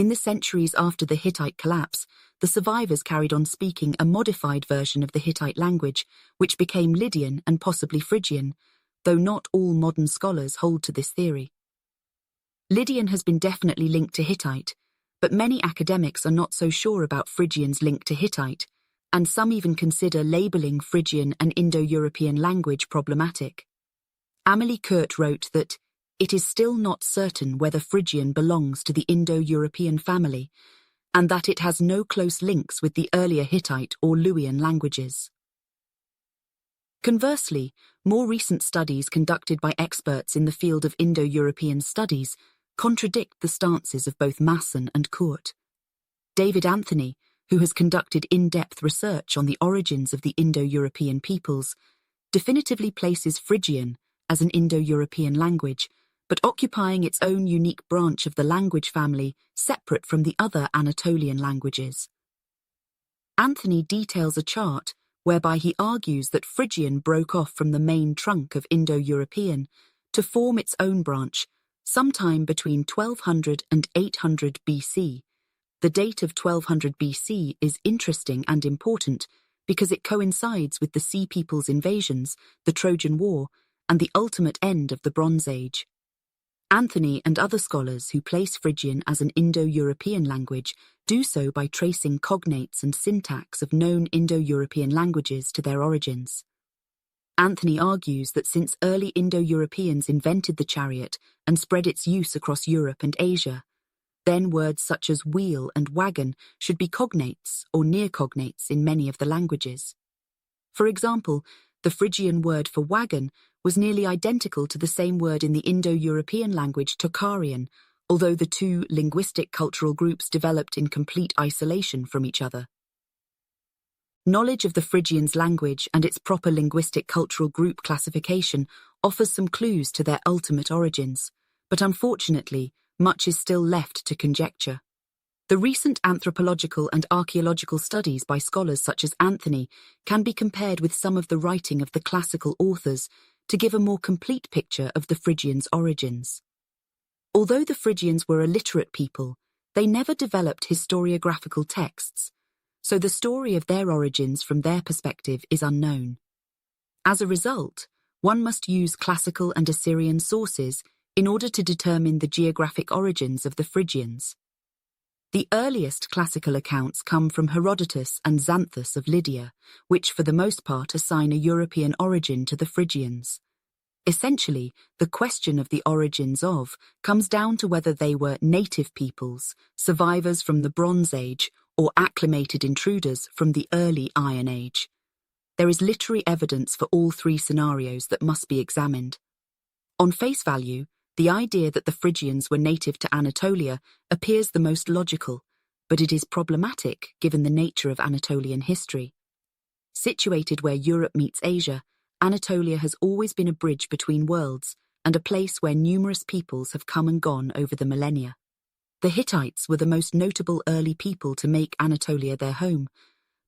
In the centuries after the Hittite collapse, the survivors carried on speaking a modified version of the Hittite language, which became Lydian and possibly Phrygian, though not all modern scholars hold to this theory. Lydian has been definitely linked to Hittite, but many academics are not so sure about Phrygian's link to Hittite, and some even consider labeling Phrygian an Indo-European language problematic. Amelie Kurt wrote that it is still not certain whether Phrygian belongs to the Indo-European family, and that it has no close links with the earlier Hittite or Luwian languages. Conversely, more recent studies conducted by experts in the field of Indo-European studies contradict the stances of both Masson and Kurt. David Anthony, who has conducted in-depth research on the origins of the Indo-European peoples, definitively places Phrygian as an Indo-European language, but occupying its own unique branch of the language family separate from the other Anatolian languages. Anthony details a chart whereby he argues that Phrygian broke off from the main trunk of Indo-European to form its own branch sometime between 1200 and 800 BC. The date of 1200 BC is interesting and important because it coincides with the Sea Peoples' invasions, the Trojan War, and the ultimate end of the Bronze Age. Anthony and other scholars who place Phrygian as an Indo-European language do so by tracing cognates and syntax of known Indo-European languages to their origins. Anthony argues that since early Indo-Europeans invented the chariot and spread its use across Europe and Asia, then words such as wheel and wagon should be cognates or near cognates in many of the languages. For example, the Phrygian word for wagon was nearly identical to the same word in the Indo-European language Tocharian, although the two linguistic cultural groups developed in complete isolation from each other. Knowledge of the Phrygians' language and its proper linguistic cultural group classification offers some clues to their ultimate origins, but unfortunately, much is still left to conjecture. The recent anthropological and archaeological studies by scholars such as Anthony can be compared with some of the writing of the classical authors to give a more complete picture of the Phrygians' origins. Although the Phrygians were a literate people, they never developed historiographical texts, so the story of their origins from their perspective is unknown. As a result, one must use Classical and Assyrian sources in order to determine the geographic origins of the Phrygians. The earliest classical accounts come from Herodotus and Xanthus of Lydia, which for the most part assign a European origin to the Phrygians. Essentially, the question of the origins of comes down to whether they were native peoples, survivors from the Bronze Age, or acclimated intruders from the early Iron Age. There is literary evidence for all three scenarios that must be examined. On face value, the idea that the Phrygians were native to Anatolia appears the most logical, but it is problematic given the nature of Anatolian history. Situated where Europe meets Asia, Anatolia has always been a bridge between worlds and a place where numerous peoples have come and gone over the millennia. The Hittites were the most notable early people to make Anatolia their home,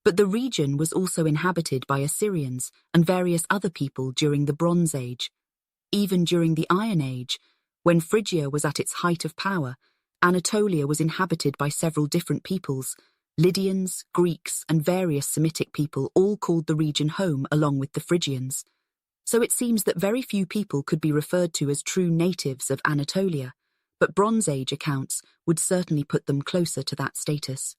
but the region was also inhabited by Assyrians and various other people during the Bronze Age. Even during the Iron Age, when Phrygia was at its height of power, Anatolia was inhabited by several different peoples. Lydians, Greeks, and various Semitic people all called the region home along with the Phrygians. So it seems that very few people could be referred to as true natives of Anatolia, but Bronze Age accounts would certainly put them closer to that status.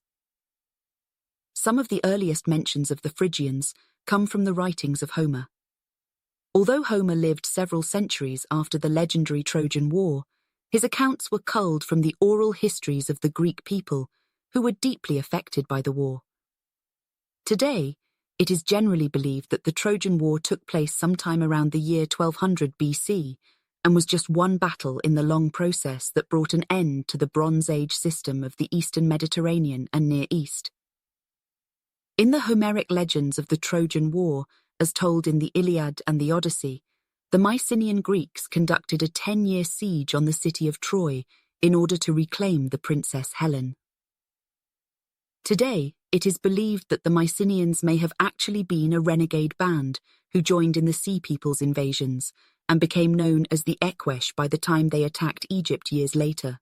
Some of the earliest mentions of the Phrygians come from the writings of Homer. Although Homer lived several centuries after the legendary Trojan War, his accounts were culled from the oral histories of the Greek people, who were deeply affected by the war. Today, it is generally believed that the Trojan War took place sometime around the year 1200 BC and was just one battle in the long process that brought an end to the Bronze Age system of the Eastern Mediterranean and Near East. In the Homeric legends of the Trojan War, as told in the Iliad and the Odyssey, the Mycenaean Greeks conducted a 10-year siege on the city of Troy in order to reclaim the Princess Helen. Today, it is believed that the Mycenaeans may have actually been a renegade band who joined in the Sea Peoples' invasions and became known as the Ekwesh by the time they attacked Egypt years later.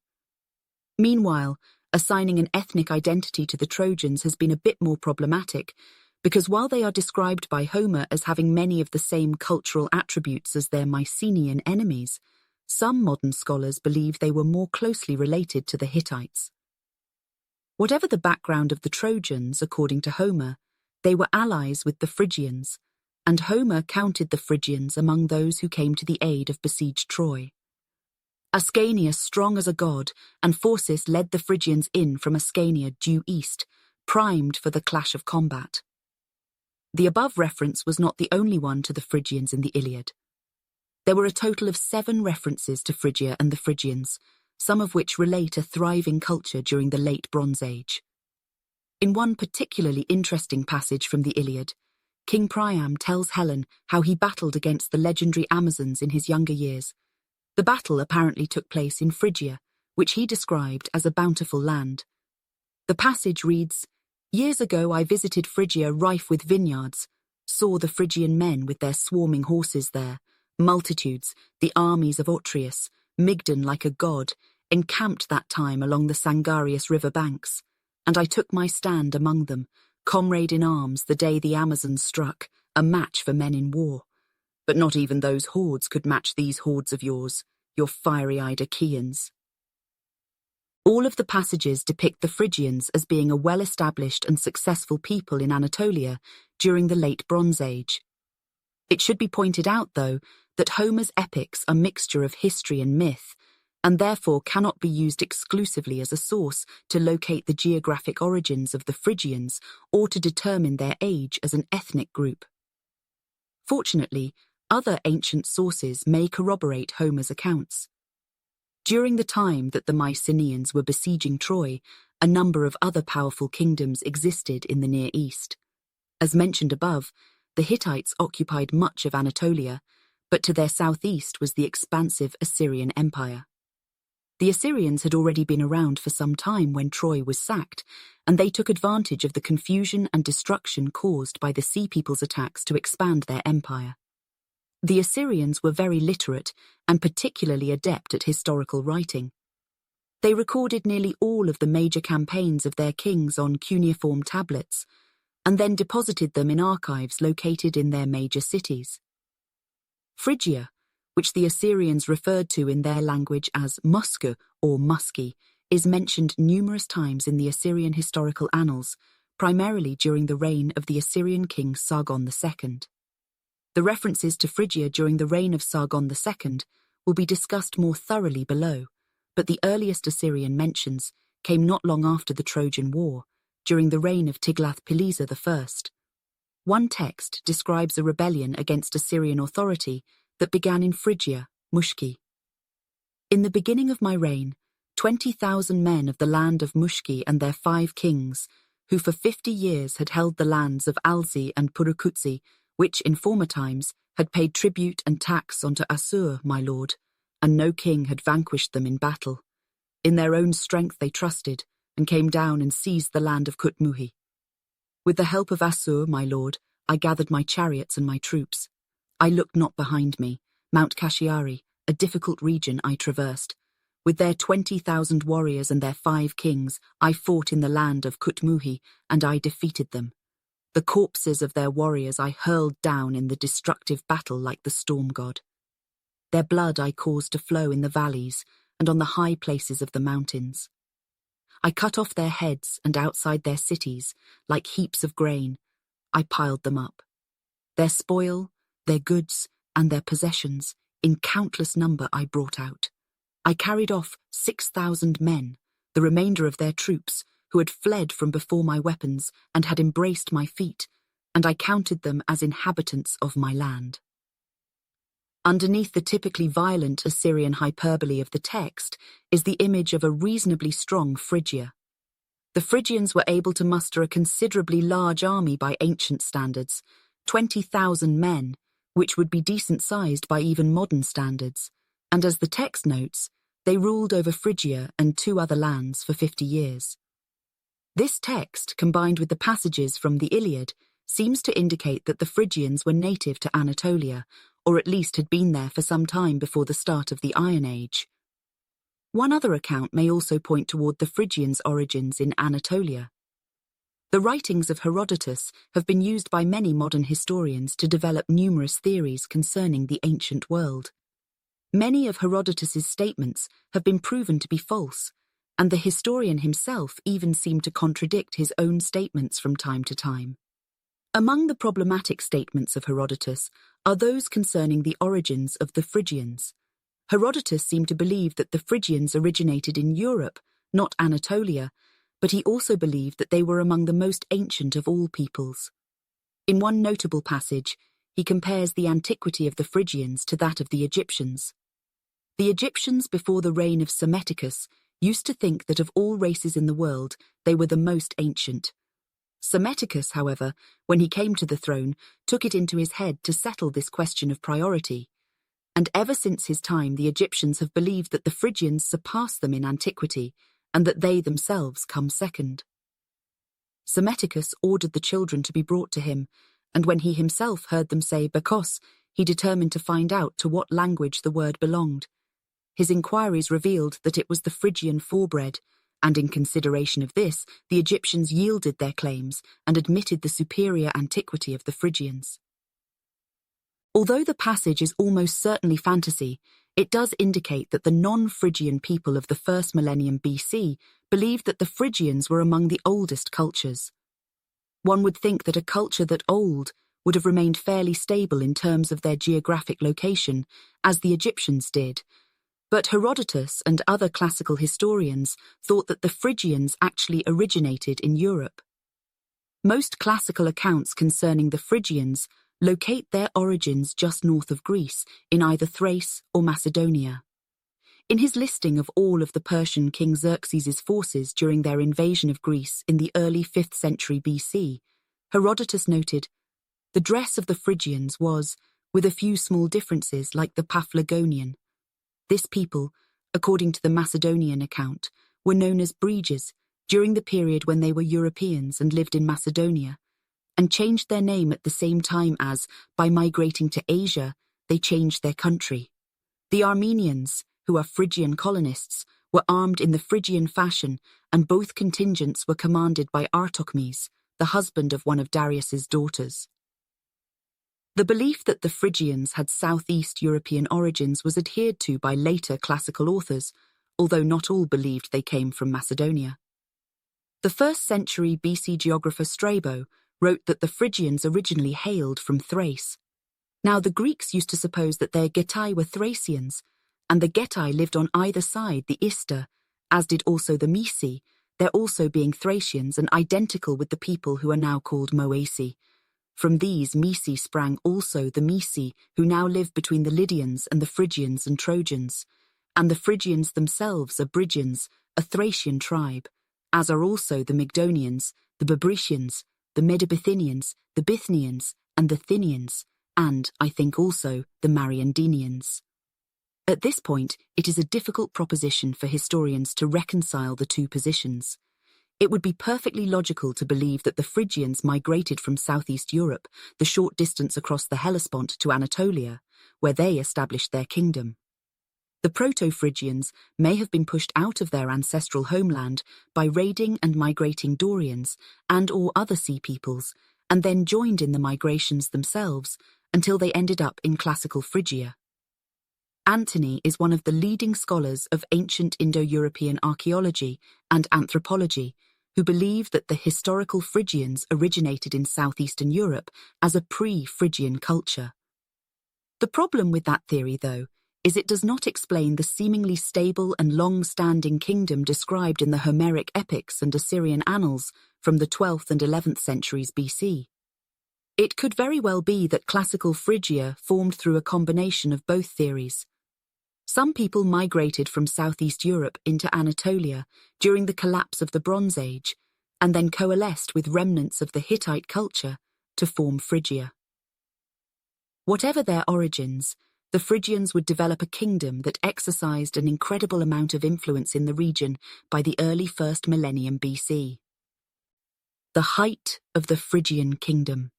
Meanwhile, assigning an ethnic identity to the Trojans has been a bit more problematic, because while they are described by Homer as having many of the same cultural attributes as their Mycenaean enemies, some modern scholars believe they were more closely related to the Hittites. Whatever the background of the Trojans, according to Homer, they were allies with the Phrygians, and Homer counted the Phrygians among those who came to the aid of besieged Troy. Ascanius, strong as a god, and Phorcys led the Phrygians in from Ascania due east, primed for the clash of combat. The above reference was not the only one to the Phrygians in the Iliad. There were a total of 7 references to Phrygia and the Phrygians, some of which relate a thriving culture during the late Bronze Age. In one particularly interesting passage from the Iliad, King Priam tells Helen how he battled against the legendary Amazons in his younger years. The battle apparently took place in Phrygia, which he described as a bountiful land. The passage reads, "Years ago I visited Phrygia rife with vineyards, saw the Phrygian men with their swarming horses there, multitudes, the armies of Otreus, Mygdon like a god, encamped that time along the Sangarius river banks, and I took my stand among them, comrade in arms the day the Amazons struck, a match for men in war. But not even those hordes could match these hordes of yours, your fiery-eyed Achaeans." All of the passages depict the Phrygians as being a well-established and successful people in Anatolia during the late Bronze Age. It should be pointed out, though, that Homer's epics are a mixture of history and myth, and therefore cannot be used exclusively as a source to locate the geographic origins of the Phrygians or to determine their age as an ethnic group. Fortunately, other ancient sources may corroborate Homer's accounts. During the time that the Mycenaeans were besieging Troy, a number of other powerful kingdoms existed in the Near East. As mentioned above, the Hittites occupied much of Anatolia, but to their southeast was the expansive Assyrian Empire. The Assyrians had already been around for some time when Troy was sacked, and they took advantage of the confusion and destruction caused by the Sea People's attacks to expand their empire. The Assyrians were very literate and particularly adept at historical writing. They recorded nearly all of the major campaigns of their kings on cuneiform tablets, and then deposited them in archives located in their major cities. Phrygia, which the Assyrians referred to in their language as Musku or Musky, is mentioned numerous times in the Assyrian historical annals, primarily during the reign of the Assyrian king Sargon II. The references to Phrygia during the reign of Sargon II will be discussed more thoroughly below, but the earliest Assyrian mentions came not long after the Trojan War, during the reign of Tiglath-Pileser I. One text describes a rebellion against Assyrian authority that began in Phrygia, Mushki. "In the beginning of my reign, 20,000 men of the land of Mushki and their 5 kings, who for 50 years had held the lands of Alzi and Purukutzi, which in former times had paid tribute and tax unto Assur, my lord, and no king had vanquished them in battle. In their own strength they trusted, and came down and seized the land of Kutmuhi. With the help of Assur, my lord, I gathered my chariots and my troops. I looked not behind me. Mount Kashiari, a difficult region I traversed. With their 20,000 warriors and their 5 kings, I fought in the land of Kutmuhi, and I defeated them. The corpses of their warriors I hurled down in the destructive battle like the storm god. Their blood I caused to flow in the valleys and on the high places of the mountains. I cut off their heads, and outside their cities, like heaps of grain, I piled them up. Their spoil, their goods, and their possessions, in countless number I brought out. I carried off 6,000 men, the remainder of their troops, who had fled from before my weapons and had embraced my feet, and I counted them as inhabitants of my land." Underneath the typically violent Assyrian hyperbole of the text is the image of a reasonably strong Phrygia. The Phrygians were able to muster a considerably large army by ancient standards, 20,000 men, which would be decent-sized by even modern standards, and as the text notes, they ruled over Phrygia and 2 other lands for 50 years. This text, combined with the passages from the Iliad, seems to indicate that the Phrygians were native to Anatolia, or at least had been there for some time before the start of the Iron Age. One other account may also point toward the Phrygians' origins in Anatolia. The writings of Herodotus have been used by many modern historians to develop numerous theories concerning the ancient world. Many of Herodotus's statements have been proven to be false, and the historian himself even seemed to contradict his own statements from time to time. Among the problematic statements of Herodotus are those concerning the origins of the Phrygians. Herodotus seemed to believe that the Phrygians originated in Europe, not Anatolia, but he also believed that they were among the most ancient of all peoples. In one notable passage, he compares the antiquity of the Phrygians to that of the Egyptians. The Egyptians before the reign of Psammetichus used to think that of all races in the world, they were the most ancient. Psammetichus, however, when he came to the throne, took it into his head to settle this question of priority. And ever since his time, the Egyptians have believed that the Phrygians surpass them in antiquity, and that they themselves come second. Psammetichus ordered the children to be brought to him, and when he himself heard them say Bakos, he determined to find out to what language the word belonged. His inquiries revealed that it was the Phrygian forebred, and in consideration of this, the Egyptians yielded their claims and admitted the superior antiquity of the Phrygians. Although the passage is almost certainly fantasy, it does indicate that the non-Phrygian people of the first millennium BC believed that the Phrygians were among the oldest cultures. One would think that a culture that old would have remained fairly stable in terms of their geographic location, as the Egyptians did, but Herodotus and other classical historians thought that the Phrygians actually originated in Europe. Most classical accounts concerning the Phrygians locate their origins just north of Greece, in either Thrace or Macedonia. In his listing of all of the Persian king Xerxes' forces during their invasion of Greece in the early 5th century BC, Herodotus noted, "The dress of the Phrygians was, with a few small differences, like the Paphlagonian. This people, according to the Macedonian account, were known as Phrygians during the period when they were Europeans and lived in Macedonia, and changed their name at the same time as, by migrating to Asia, they changed their country. The Armenians, who are Phrygian colonists, were armed in the Phrygian fashion, and both contingents were commanded by Artochmes, the husband of one of Darius's daughters." The belief that the Phrygians had southeast European origins was adhered to by later classical authors, although not all believed they came from Macedonia. The 1st century BC geographer Strabo wrote that the Phrygians originally hailed from Thrace. Now the Greeks used to suppose that their Getae were Thracians, and the Getae lived on either side the Ister, as did also the Mysi, there also being Thracians and identical with the people who are now called Moesi. From these Mysi sprang also the Mysi, who now live between the Lydians and the Phrygians and Trojans, and the Phrygians themselves are Brygians, a Thracian tribe, as are also the Mygdonians, the Babricians, the Medibithynians, the Bithynians, and the Thynians, and, I think also, the Mariandynians. At this point, it is a difficult proposition for historians to reconcile the two positions. It would be perfectly logical to believe that the Phrygians migrated from southeast Europe, the short distance across the Hellespont to Anatolia, where they established their kingdom. The Proto-Phrygians may have been pushed out of their ancestral homeland by raiding and migrating Dorians and/or other sea peoples, and then joined in the migrations themselves until they ended up in classical Phrygia. Antony is one of the leading scholars of ancient Indo-European archaeology and anthropology, who believe that the historical Phrygians originated in southeastern Europe as a pre-Phrygian culture. The problem with that theory, though, is it does not explain the seemingly stable and long-standing kingdom described in the Homeric epics and Assyrian annals from the 12th and 11th centuries BC. It could very well be that classical Phrygia formed through a combination of both theories. Some people migrated from southeast Europe into Anatolia during the collapse of the Bronze Age, and then coalesced with remnants of the Hittite culture to form Phrygia. Whatever their origins, the Phrygians would develop a kingdom that exercised an incredible amount of influence in the region by the early 1st millennium BC. The height of the Phrygian kingdom.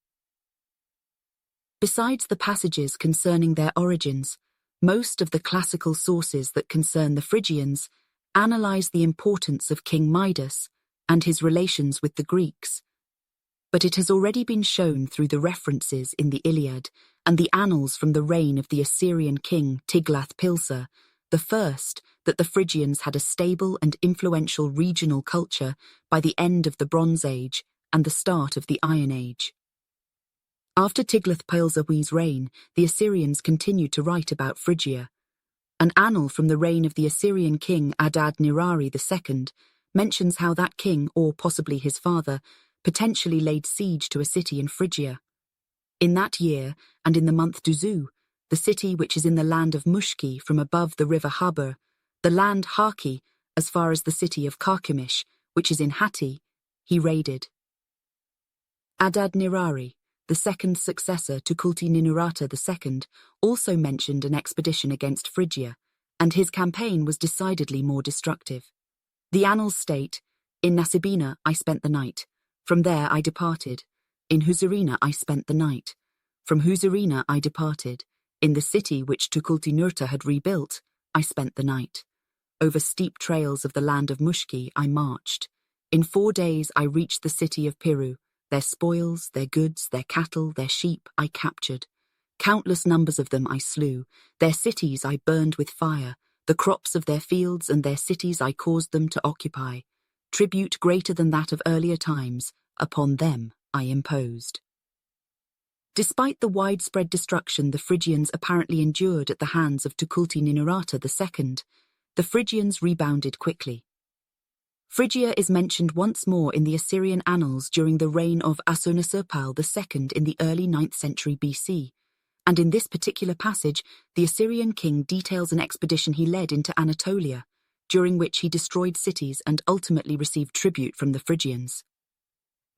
Besides the passages concerning their origins, most of the classical sources that concern the Phrygians analyze the importance of King Midas and his relations with the Greeks. But it has already been shown through the references in the Iliad and the annals from the reign of the Assyrian king Tiglath-Pileser I that the Phrygians had a stable and influential regional culture by the end of the Bronze Age and the start of the Iron Age. After Tiglath-Pileser I's reign, the Assyrians continued to write about Phrygia. An annal from the reign of the Assyrian king Adad-Nirari II mentions how that king, or possibly his father, potentially laid siege to a city in Phrygia. In that year, and in the month Duzu, the city which is in the land of Mushki from above the river Habur, the land Haki, as far as the city of Carchemish, which is in Hatti, he raided. Adad-Nirari, the second successor to Kulti-Ninurta II, also mentioned an expedition against Phrygia, and his campaign was decidedly more destructive. The annals state, "In Nasibina I spent the night. From there I departed. In Huzarina I spent the night. From Huzarina I departed. In the city which Tukulti-Nurta had rebuilt, I spent the night. Over steep trails of the land of Mushki I marched. In 4 days I reached the city of Piru. Their spoils, their goods, their cattle, their sheep I captured. Countless numbers of them I slew. Their cities I burned with fire. The crops of their fields and their cities I caused them to occupy. Tribute greater than that of earlier times, upon them I imposed." Despite the widespread destruction the Phrygians apparently endured at the hands of Tukulti-Ninurta II, the Phrygians rebounded quickly. Phrygia is mentioned once more in the Assyrian annals during the reign of Ashurnasirpal II in the early 9th century BC, and in this particular passage, the Assyrian king details an expedition he led into Anatolia, during which he destroyed cities and ultimately received tribute from the Phrygians.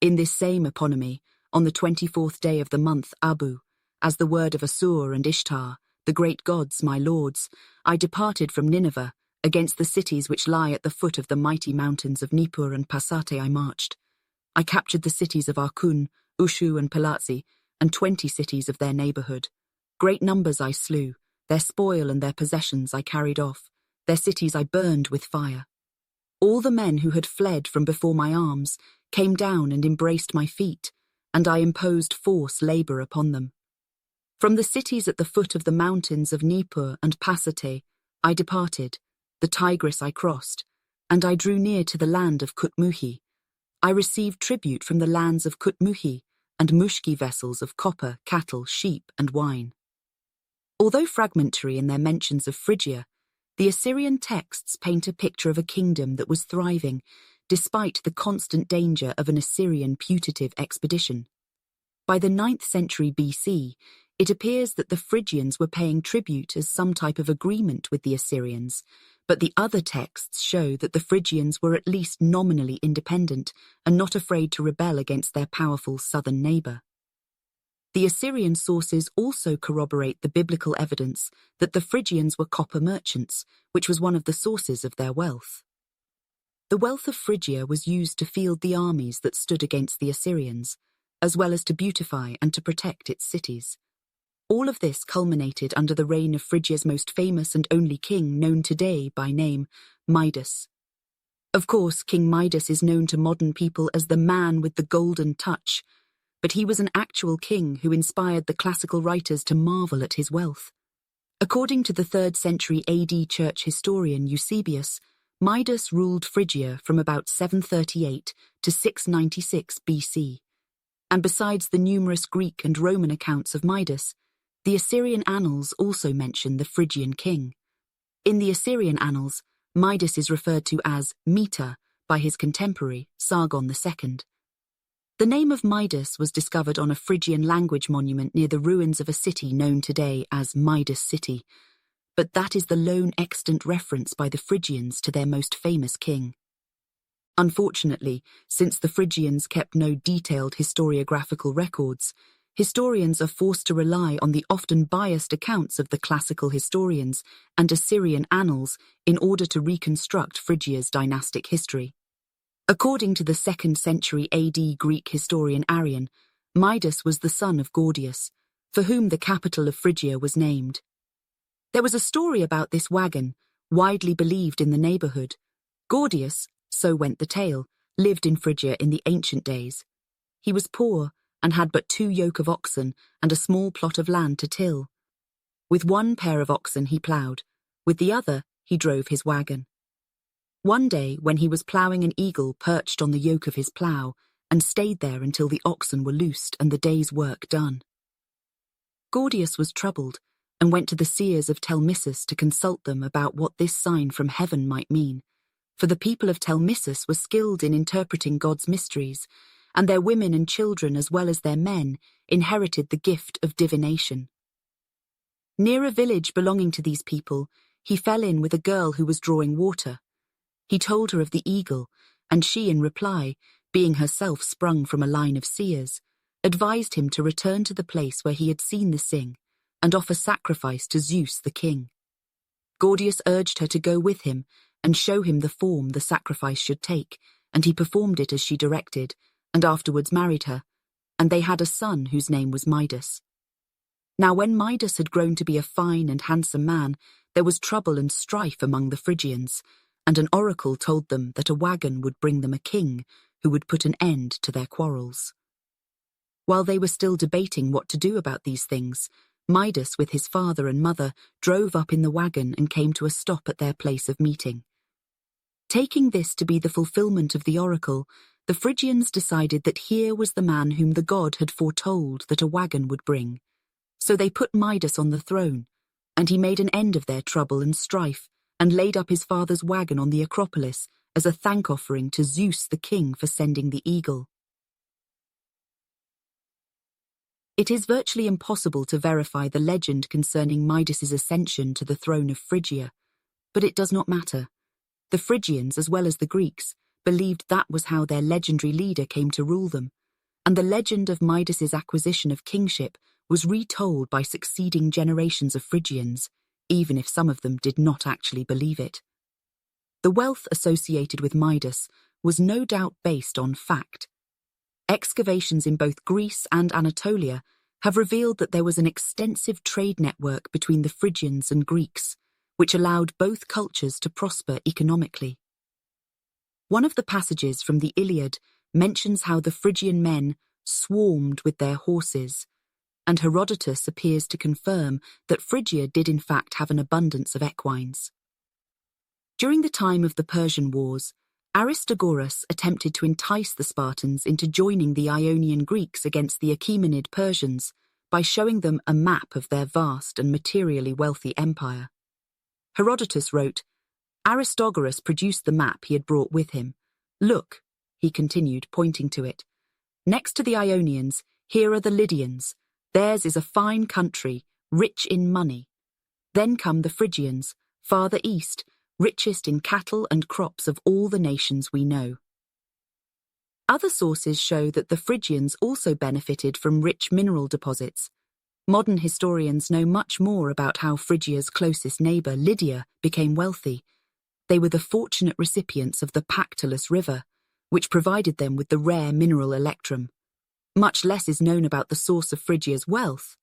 In this same eponymy, on the 24th day of the month Abu, as the word of Assur and Ishtar, the great gods, my lords, I departed from Nineveh. Against the cities which lie at the foot of the mighty mountains of Nippur and Pasate I marched. I captured the cities of Arkun, Ushu and Pelatzi, and 20 cities of their neighborhood. Great numbers I slew, their spoil and their possessions I carried off, their cities I burned with fire. All the men who had fled from before my arms came down and embraced my feet, and I imposed forced labor upon them. From the cities at the foot of the mountains of Nippur and Pasate I departed. The Tigris I crossed, and I drew near to the land of Kutmuhi. I received tribute from the lands of Kutmuhi and Mushki vessels of copper, cattle, sheep, and wine. Although fragmentary in their mentions of Phrygia, the Assyrian texts paint a picture of a kingdom that was thriving, despite the constant danger of an Assyrian putative expedition. By the 9th century BC, it appears that the Phrygians were paying tribute as some type of agreement with the Assyrians, but the other texts show that the Phrygians were at least nominally independent and not afraid to rebel against their powerful southern neighbor. The Assyrian sources also corroborate the biblical evidence that the Phrygians were copper merchants, which was one of the sources of their wealth. The wealth of Phrygia was used to field the armies that stood against the Assyrians, as well as to beautify and to protect its cities. All of this culminated under the reign of Phrygia's most famous and only king known today by name, Midas. Of course, King Midas is known to modern people as the man with the golden touch, but he was an actual king who inspired the classical writers to marvel at his wealth. According to the 3rd century AD church historian Eusebius, Midas ruled Phrygia from about 738 to 696 BC. And besides the numerous Greek and Roman accounts of Midas, the Assyrian annals also mention the Phrygian king. In the Assyrian annals, Midas is referred to as Mita by his contemporary, Sargon II. The name of Midas was discovered on a Phrygian language monument near the ruins of a city known today as Midas City, but that is the lone extant reference by the Phrygians to their most famous king. Unfortunately, since the Phrygians kept no detailed historiographical records, historians are forced to rely on the often biased accounts of the classical historians and Assyrian annals in order to reconstruct Phrygia's dynastic history. According to the 2nd century AD Greek historian Arrian, Midas was the son of Gordius, for whom the capital of Phrygia was named. There was a story about this wagon, widely believed in the neighborhood, Gordius, so went the tale, lived in Phrygia in the ancient days. He was poor and had but 2 yoke of oxen and a small plot of land to till. With 1 pair of oxen he ploughed, with the other he drove his wagon. One day, when he was ploughing, an eagle perched on the yoke of his plough and stayed there until the oxen were loosed and the day's work done. Gordius was troubled and went to the seers of Telmissus to consult them about what this sign from heaven might mean, for the people of Telmissus were skilled in interpreting God's mysteries, and their women and children as well as their men inherited the gift of divination. Near a village belonging to these people, he fell in with a girl who was drawing water. He told her of the eagle, and she, in reply, being herself sprung from a line of seers, advised him to return to the place where he had seen the sing and offer sacrifice to Zeus the king. Gordius urged her to go with him and show him the form the sacrifice should take, and he performed it as she directed, and afterwards married her, and they had a son whose name was Midas. Now when Midas had grown to be a fine and handsome man, there was trouble and strife among the Phrygians, and an oracle told them that a wagon would bring them a king who would put an end to their quarrels. While they were still debating what to do about these things, Midas with his father and mother drove up in the wagon and came to a stop at their place of meeting. Taking this to be the fulfillment of the oracle, the Phrygians decided that here was the man whom the god had foretold that a wagon would bring. So they put Midas on the throne, and he made an end of their trouble and strife, and laid up his father's wagon on the Acropolis as a thank offering to Zeus the king for sending the eagle. It is virtually impossible to verify the legend concerning Midas's ascension to the throne of Phrygia, but it does not matter. The Phrygians, as well as the Greeks, believed that was how their legendary leader came to rule them, and the legend of Midas's acquisition of kingship was retold by succeeding generations of Phrygians, even if some of them did not actually believe it. The wealth associated with Midas was no doubt based on fact. Excavations in both Greece and Anatolia have revealed that there was an extensive trade network between the Phrygians and Greeks, which allowed both cultures to prosper economically. One of the passages from the Iliad mentions how the Phrygian men swarmed with their horses, and Herodotus appears to confirm that Phrygia did in fact have an abundance of equines. During the time of the Persian Wars, Aristogoras attempted to entice the Spartans into joining the Ionian Greeks against the Achaemenid Persians by showing them a map of their vast and materially wealthy empire. Herodotus wrote, Aristogoras produced the map he had brought with him. Look, he continued, pointing to it. Next to the Ionians, here are the Lydians. Theirs is a fine country, rich in money. Then come the Phrygians, farther east, richest in cattle and crops of all the nations we know. Other sources show that the Phrygians also benefited from rich mineral deposits. Modern historians know much more about how Phrygia's closest neighbour, Lydia, became wealthy. They were the fortunate recipients of the Pactolus River, which provided them with the rare mineral electrum. Much less is known about the source of Phrygia's wealth,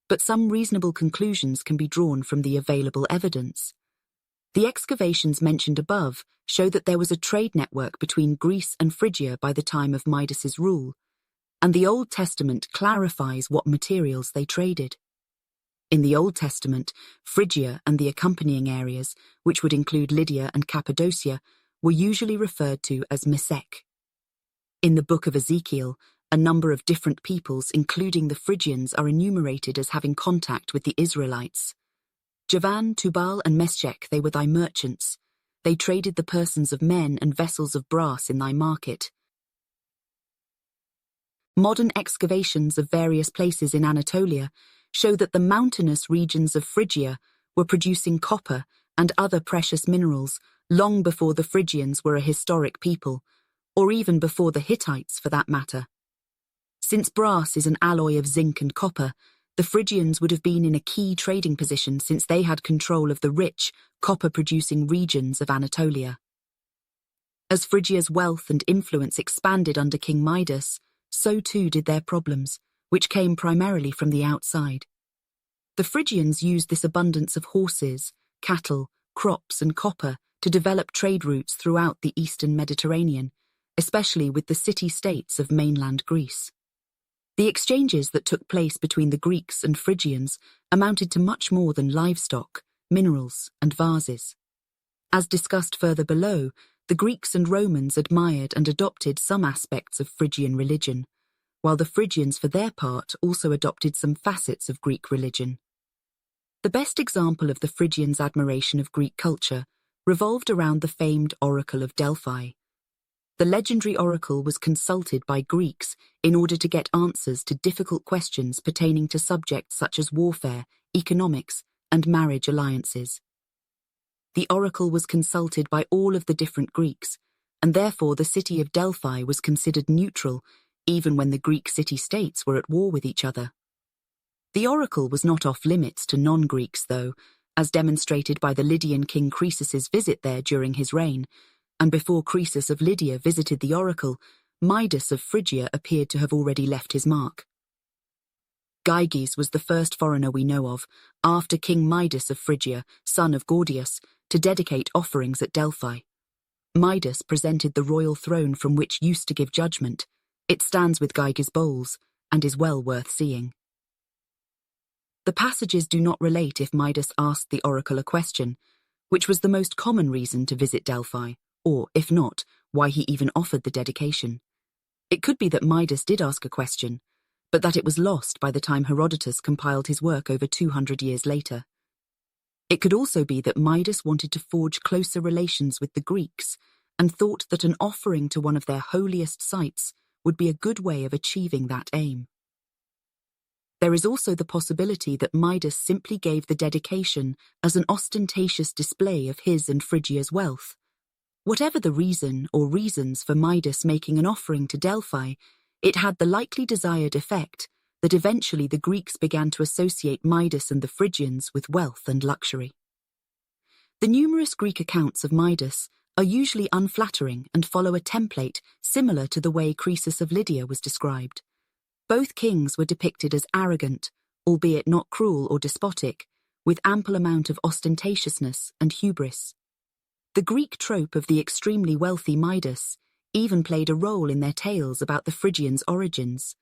but some reasonable conclusions can be drawn from the available evidence. The excavations mentioned above show that there was a trade network between Greece and Phrygia by the time of Midas's rule, and the Old Testament clarifies what materials they traded. In the Old Testament, Phrygia and the accompanying areas, which would include Lydia and Cappadocia, were usually referred to as Mesech. In the book of Ezekiel, a number of different peoples, including the Phrygians, are enumerated as having contact with the Israelites. Javan, Tubal, and Meschek, they were thy merchants. They traded the persons of men and vessels of brass in thy market. Modern excavations of various places in Anatolia show that the mountainous regions of Phrygia were producing copper and other precious minerals long before the Phrygians were a historic people, or even before the Hittites for that matter. Since brass is an alloy of zinc and copper, the Phrygians would have been in a key trading position since they had control of the rich, copper-producing regions of Anatolia. As Phrygia's wealth and influence expanded under King Midas, so too did their problems, which came primarily from the outside. The Phrygians used this abundance of horses, cattle, crops, and copper to to develop trade routes throughout the eastern Mediterranean, especially with the city-states of mainland Greece. The exchanges that took place between the Greeks and Phrygians amounted to much more than livestock, minerals, and vases. As discussed further below, the Greeks and Romans admired and adopted some aspects of Phrygian religion, while the Phrygians, for their part, also adopted some facets of Greek religion. The best example of the Phrygians' admiration of Greek culture revolved around the famed Oracle of Delphi. The legendary oracle was consulted by Greeks in order to get answers to difficult questions pertaining to subjects such as warfare, economics, and marriage alliances. The oracle was consulted by all of the different Greeks, and therefore the city of Delphi was considered neutral even when the Greek city-states were at war with each other. The oracle was not off-limits to non-Greeks, though, as demonstrated by the Lydian king Croesus's visit there during his reign, and before Croesus of Lydia visited the oracle, Midas of Phrygia appeared to have already left his mark. Gyges was the first foreigner we know of, after King Midas of Phrygia, son of Gordius, to dedicate offerings at Delphi. Midas presented the royal throne from which used to give judgment. It stands with Gyges' bowls, and is well worth seeing. The passages do not relate if Midas asked the oracle a question, which was the most common reason to visit Delphi, or, if not, why he even offered the dedication. It could be that Midas did ask a question, but that it was lost by the time Herodotus compiled his work over 200 years later. It could also be that Midas wanted to forge closer relations with the Greeks and thought that an offering to one of their holiest sites would be a good way of achieving that aim. There is also the possibility that Midas simply gave the dedication as an ostentatious display of his and Phrygia's wealth. Whatever the reason or reasons for Midas making an offering to Delphi, it had the likely desired effect that eventually the Greeks began to associate Midas and the Phrygians with wealth and luxury. The numerous Greek accounts of Midas are usually unflattering and follow a template similar to the way Croesus of Lydia was described. Both kings were depicted as arrogant, albeit not cruel or despotic, with ample amount of ostentatiousness and hubris. The Greek trope of the extremely wealthy Midas even played a role in their tales about the Phrygians' origins.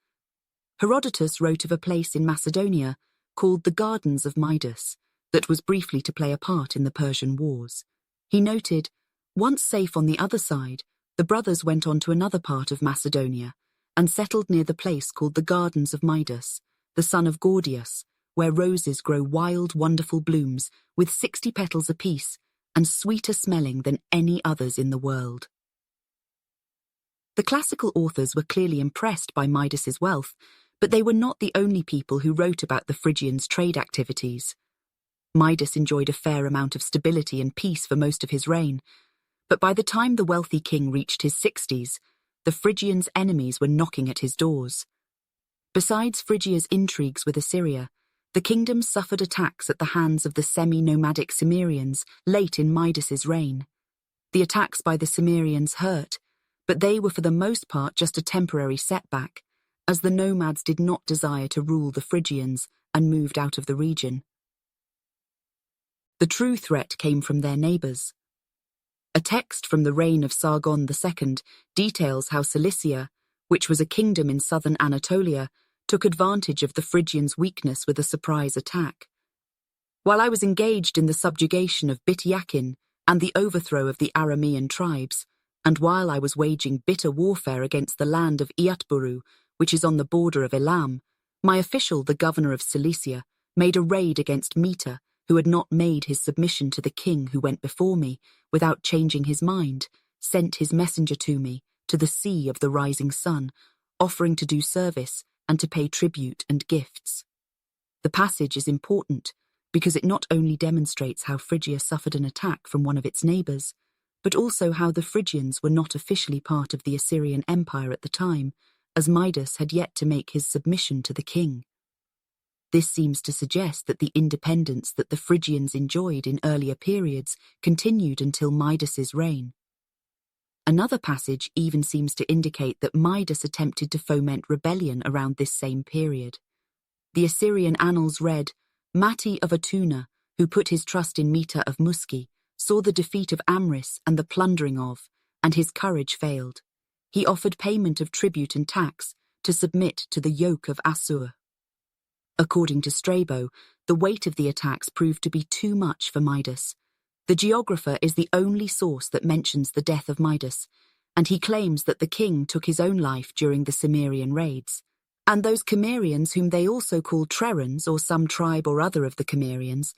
Herodotus wrote of a place in Macedonia called the Gardens of Midas that was briefly to play a part in the Persian Wars. He noted, once safe on the other side, the brothers went on to another part of Macedonia and settled near the place called the Gardens of Midas, the son of Gordius, where roses grow wild, wonderful blooms with 60 petals apiece and sweeter smelling than any others in the world. The classical authors were clearly impressed by Midas's wealth, but they were not the only people who wrote about the Phrygians' trade activities. Midas enjoyed a fair amount of stability and peace for most of his reign, but by the time the wealthy king reached his 60s, the Phrygians' enemies were knocking at his doors. Besides Phrygia's intrigues with Assyria, the kingdom suffered attacks at the hands of the semi-nomadic Cimmerians late in Midas's reign. The attacks by the Cimmerians hurt, but they were for the most part just a temporary setback, as the nomads did not desire to rule the Phrygians and moved out of the region. The true threat came from their neighbours. A text from the reign of Sargon II details how Cilicia, which was a kingdom in southern Anatolia, took advantage of the Phrygians' weakness with a surprise attack. While I was engaged in the subjugation of Bit-Yakin and the overthrow of the Aramean tribes, and while I was waging bitter warfare against the land of Iatburu, which is on the border of Elam, my official, the governor of Cilicia, made a raid against Meta, who had not made his submission to the king who went before me, without changing his mind, sent his messenger to me, to the sea of the rising sun, offering to do service and to pay tribute and gifts. The passage is important because it not only demonstrates how Phrygia suffered an attack from one of its neighbours, but also how the Phrygians were not officially part of the Assyrian Empire at the time, as Midas had yet to make his submission to the king. This seems to suggest that the independence that the Phrygians enjoyed in earlier periods continued until Midas's reign. Another passage even seems to indicate that Midas attempted to foment rebellion around this same period. The Assyrian annals read, Mati of Atuna, who put his trust in Meta of Muski, saw the defeat of Amris and the plundering of, and his courage failed. He offered payment of tribute and tax to submit to the yoke of Assur. According to Strabo, the weight of the attacks proved to be too much for Midas. The geographer is the only source that mentions the death of Midas, and he claims that the king took his own life during the Cimmerian raids. And those Cimmerians, whom they also call Trerans or some tribe or other of the Cimmerians,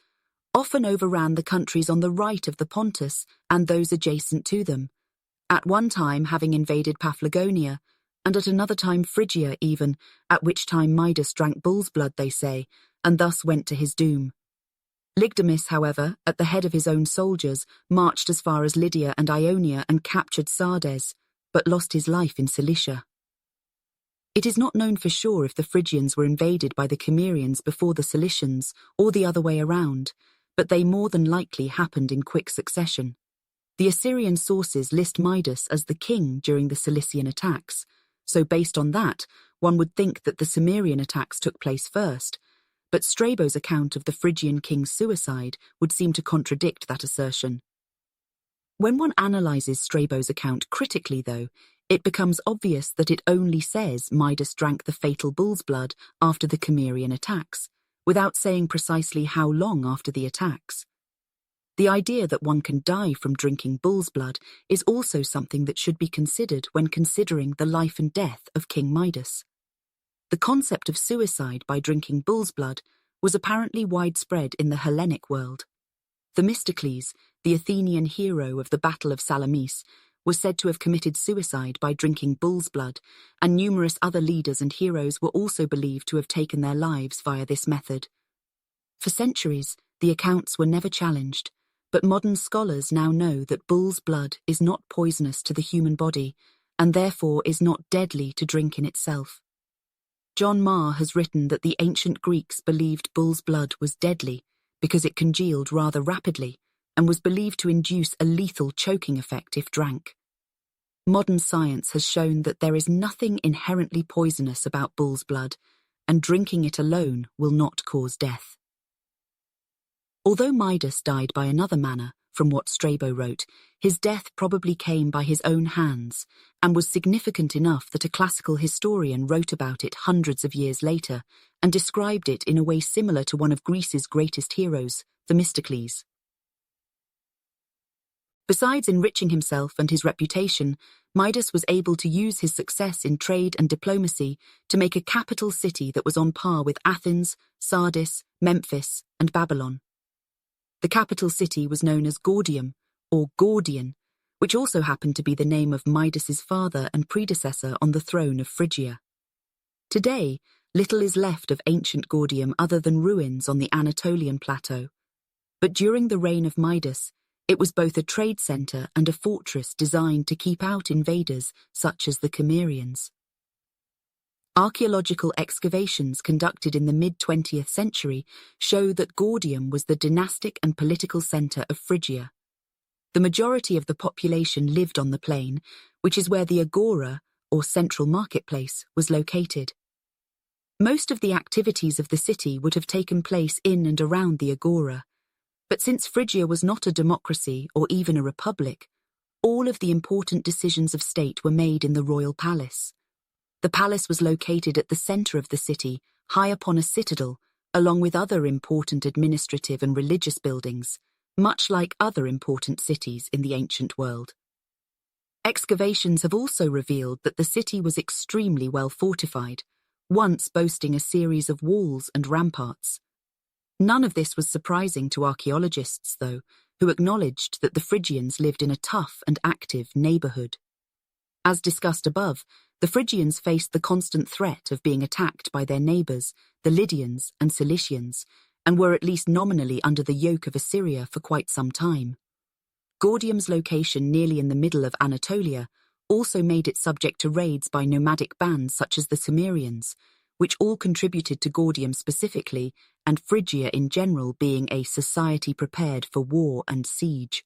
often overran the countries on the right of the Pontus and those adjacent to them, at one time having invaded Paphlagonia, and at another time Phrygia even, at which time Midas drank bull's blood, they say, and thus went to his doom. Lygdamis, however, at the head of his own soldiers, marched as far as Lydia and Ionia and captured Sardes, but lost his life in Cilicia. It is not known for sure if the Phrygians were invaded by the Cimmerians before the Cilicians, or the other way around, but they more than likely happened in quick succession. The Assyrian sources list Midas as the king during the Cilician attacks, so based on that, one would think that the Cimmerian attacks took place first, but Strabo's account of the Phrygian king's suicide would seem to contradict that assertion. When one analyzes Strabo's account critically, though, it becomes obvious that it only says Midas drank the fatal bull's blood after the Cimmerian attacks, without saying precisely how long after the attacks. The idea that one can die from drinking bull's blood is also something that should be considered when considering the life and death of King Midas. The concept of suicide by drinking bull's blood was apparently widespread in the Hellenic world. Themistocles, the Athenian hero of the Battle of Salamis, was said to have committed suicide by drinking bull's blood, and numerous other leaders and heroes were also believed to have taken their lives via this method. For centuries, the accounts were never challenged, but modern scholars now know that bull's blood is not poisonous to the human body, and therefore is not deadly to drink in itself. John Marr has written that the ancient Greeks believed bull's blood was deadly because it congealed rather rapidly and was believed to induce a lethal choking effect if drank. Modern science has shown that there is nothing inherently poisonous about bull's blood, and drinking it alone will not cause death. Although Midas died by another manner, from what Strabo wrote, his death probably came by his own hands, and was significant enough that a classical historian wrote about it hundreds of years later, and described it in a way similar to one of Greece's greatest heroes, Themistocles. Besides enriching himself and his reputation, Midas was able to use his success in trade and diplomacy to make a capital city that was on par with Athens, Sardis, Memphis, and Babylon. The capital city was known as Gordium, or Gordian, which also happened to be the name of Midas's father and predecessor on the throne of Phrygia. Today, little is left of ancient Gordium other than ruins on the Anatolian plateau, but during the reign of Midas, it was both a trade center and a fortress designed to keep out invaders such as the Cimmerians. Archaeological excavations conducted in the mid-20th century show that Gordium was the dynastic and political center of Phrygia. The majority of the population lived on the plain, which is where the agora, or central marketplace, was located. Most of the activities of the city would have taken place in and around the agora, but since Phrygia was not a democracy or even a republic, all of the important decisions of state were made in the royal palace. The palace was located at the center of the city, high upon a citadel, along with other important administrative and religious buildings, much like other important cities in the ancient world. Excavations have also revealed that the city was extremely well fortified, once boasting a series of walls and ramparts. None of this was surprising to archaeologists, though, who acknowledged that the Phrygians lived in a tough and active neighborhood. As discussed above, the Phrygians faced the constant threat of being attacked by their neighbors, the Lydians and Cilicians, and were at least nominally under the yoke of Assyria for quite some time. Gordium's location nearly in the middle of Anatolia also made it subject to raids by nomadic bands such as the Cimmerians, which all contributed to Gordium specifically and Phrygia in general being a society prepared for war and siege.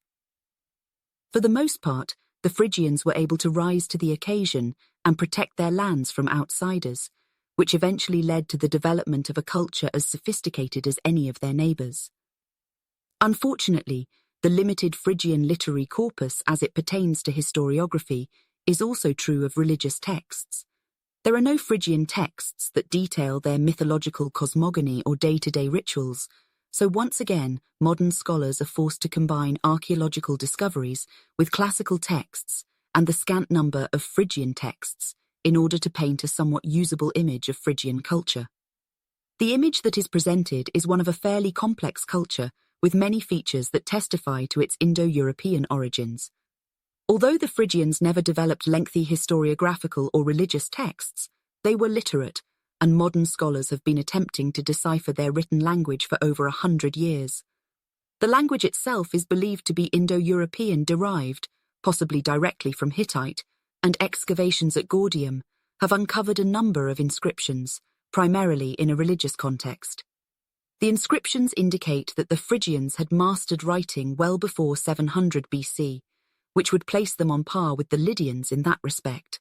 For the most part, the Phrygians were able to rise to the occasion and protect their lands from outsiders, which eventually led to the development of a culture as sophisticated as any of their neighbors. Unfortunately, The limited Phrygian literary corpus as it pertains to historiography is also true of religious texts. There are no Phrygian texts that detail their mythological cosmogony or day-to-day rituals, so once again, modern scholars are forced to combine archaeological discoveries with classical texts and the scant number of Phrygian texts in order to paint a somewhat usable image of Phrygian culture. The image that is presented is one of a fairly complex culture with many features that testify to its Indo-European origins. Although the Phrygians never developed lengthy historiographical or religious texts, they were literate, and modern scholars have been attempting to decipher their written language for over 100 years. The language itself is believed to be Indo-European derived, possibly directly from Hittite, and excavations at Gordium have uncovered a number of inscriptions, primarily in a religious context. The inscriptions indicate that the Phrygians had mastered writing well before 700 BC, which would place them on par with the Lydians in that respect.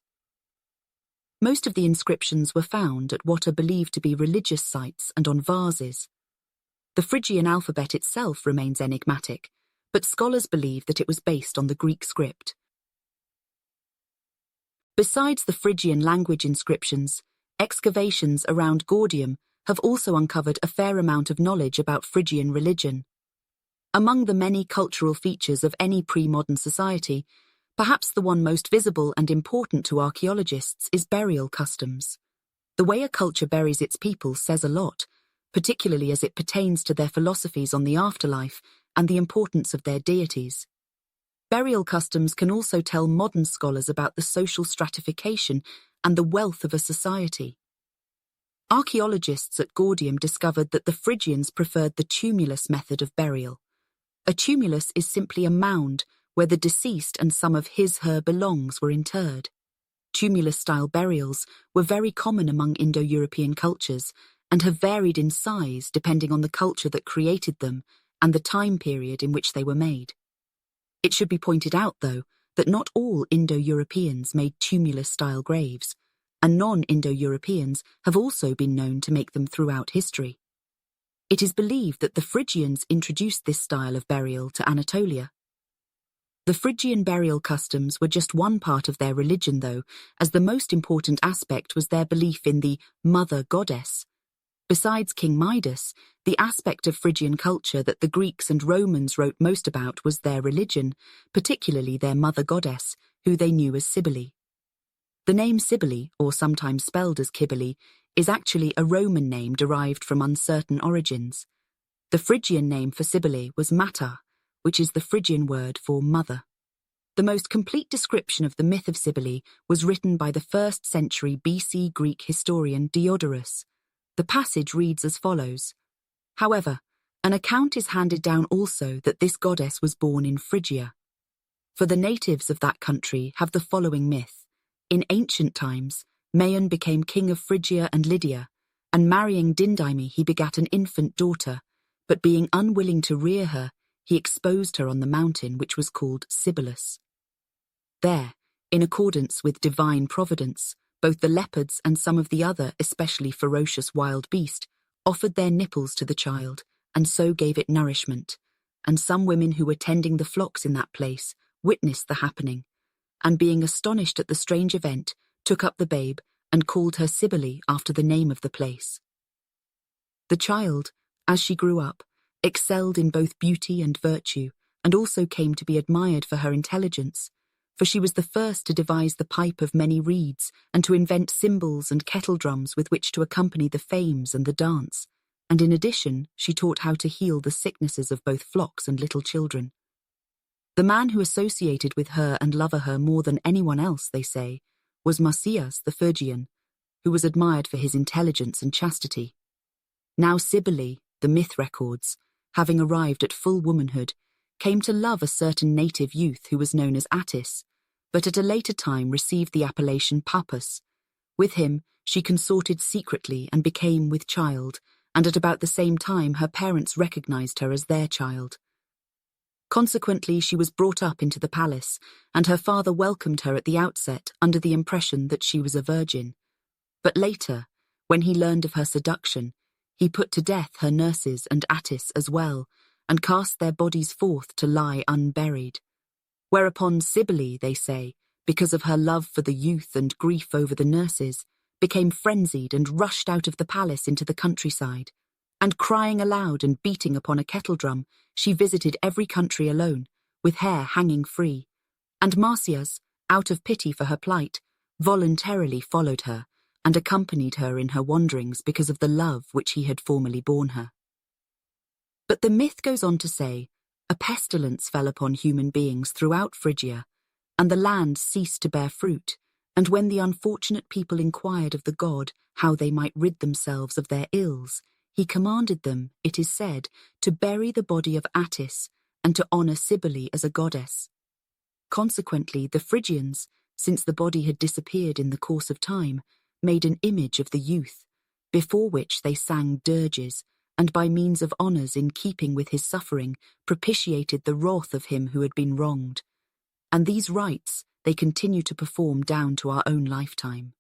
Most of the inscriptions were found at what are believed to be religious sites and on vases. The Phrygian alphabet itself remains enigmatic, but scholars believe that it was based on the Greek script. Besides the Phrygian language inscriptions, excavations around Gordium have also uncovered a fair amount of knowledge about Phrygian religion. Among the many cultural features of any pre-modern society, perhaps the one most visible and important to archaeologists is burial customs. The way a culture buries its people says a lot, particularly as it pertains to their philosophies on the afterlife and the importance of their deities. Burial customs can also tell modern scholars about the social stratification and the wealth of a society. Archaeologists at Gordium discovered that the Phrygians preferred the tumulus method of burial. A tumulus is simply a mound where the deceased and some of his/her belongs were interred. Tumulus-style burials were very common among Indo-European cultures and have varied in size depending on the culture that created them and the time period in which they were made. It should be pointed out, though, that not all Indo-Europeans made tumulus-style graves, and non-Indo-Europeans have also been known to make them throughout history. It is believed that the Phrygians introduced this style of burial to Anatolia. The Phrygian burial customs were just one part of their religion, though, as the most important aspect was their belief in the mother goddess. Besides King Midas, the aspect of Phrygian culture that the Greeks and Romans wrote most about was their religion, particularly their mother goddess, who they knew as Cybele. The name Cybele, or sometimes spelled as Cybele, is actually a Roman name derived from uncertain origins. The Phrygian name for Cybele was Mata, which is the Phrygian word for mother. The most complete description of the myth of Cybele was written by the 1st century BC Greek historian Diodorus. The passage reads as follows: However, an account is handed down also that this goddess was born in Phrygia. For the natives of that country have the following myth. In ancient times, Maon became king of Phrygia and Lydia, and marrying Dindyme he begat an infant daughter, but being unwilling to rear her, he exposed her on the mountain which was called Cybelus. There, in accordance with divine providence, both the leopards and some of the other especially ferocious wild beast offered their nipples to the child, and so gave it nourishment, and some women who were tending the flocks in that place witnessed the happening, and being astonished at the strange event, took up the babe and called her Cybele after the name of the place. The child, as she grew up, excelled in both beauty and virtue, and also came to be admired for her intelligence, for she was the first to devise the pipe of many reeds and to invent cymbals and kettle drums with which to accompany the fames and the dance, and in addition she taught how to heal the sicknesses of both flocks and little children. The man who associated with her and loved her more than anyone else, they say, was Marsyas the Phrygian, who was admired for his intelligence and chastity. Now Cybele, the myth records, having arrived at full womanhood, came to love a certain native youth who was known as Attis, but at a later time received the appellation Pappus. With him she consorted secretly and became with child, and at about the same time her parents recognized her as their child. Consequently, she was brought up into the palace, and her father welcomed her at the outset under the impression that she was a virgin. But later, when he learned of her seduction, he put to death her nurses and Attis as well, and cast their bodies forth to lie unburied. Whereupon Cybele, they say, because of her love for the youth and grief over the nurses, became frenzied and rushed out of the palace into the countryside, and crying aloud and beating upon a kettledrum, she visited every country alone, with hair hanging free, and Marsyas, out of pity for her plight, voluntarily followed her, and accompanied her in her wanderings because of the love which he had formerly borne her. But the myth goes on to say, a pestilence fell upon human beings throughout Phrygia, and the land ceased to bear fruit, and when the unfortunate people inquired of the god how they might rid themselves of their ills, he commanded them, it is said, to bury the body of Attis and to honour Cybele as a goddess. Consequently, the Phrygians, since the body had disappeared in the course of time, made an image of the youth, before which they sang dirges, and by means of honours in keeping with his suffering, propitiated the wrath of him who had been wronged. And these rites they continue to perform down to our own lifetime.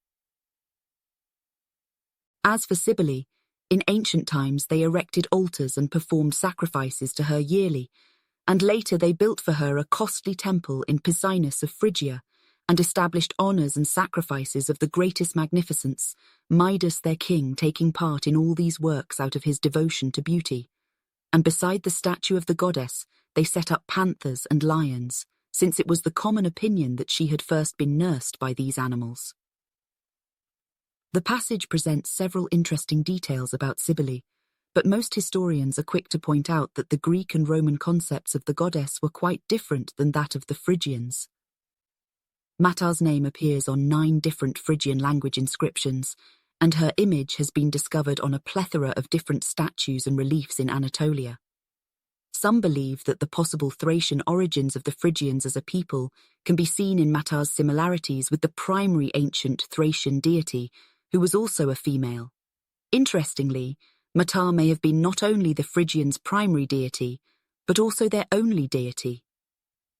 As for Cybele, in ancient times they erected altars and performed sacrifices to her yearly, and later they built for her a costly temple in Pisinus of Phrygia, and established honours and sacrifices of the greatest magnificence, Midas their king taking part in all these works out of his devotion to beauty. And beside the statue of the goddess, they set up panthers and lions, since it was the common opinion that she had first been nursed by these animals. The passage presents several interesting details about Cybele, but most historians are quick to point out that the Greek and Roman concepts of the goddess were quite different than that of the Phrygians. Matar's name appears on 9 different Phrygian language inscriptions, and her image has been discovered on a plethora of different statues and reliefs in Anatolia. Some believe that the possible Thracian origins of the Phrygians as a people can be seen in Matar's similarities with the primary ancient Thracian deity, who was also a female. Interestingly, Matar may have been not only the Phrygians' primary deity, but also their only deity.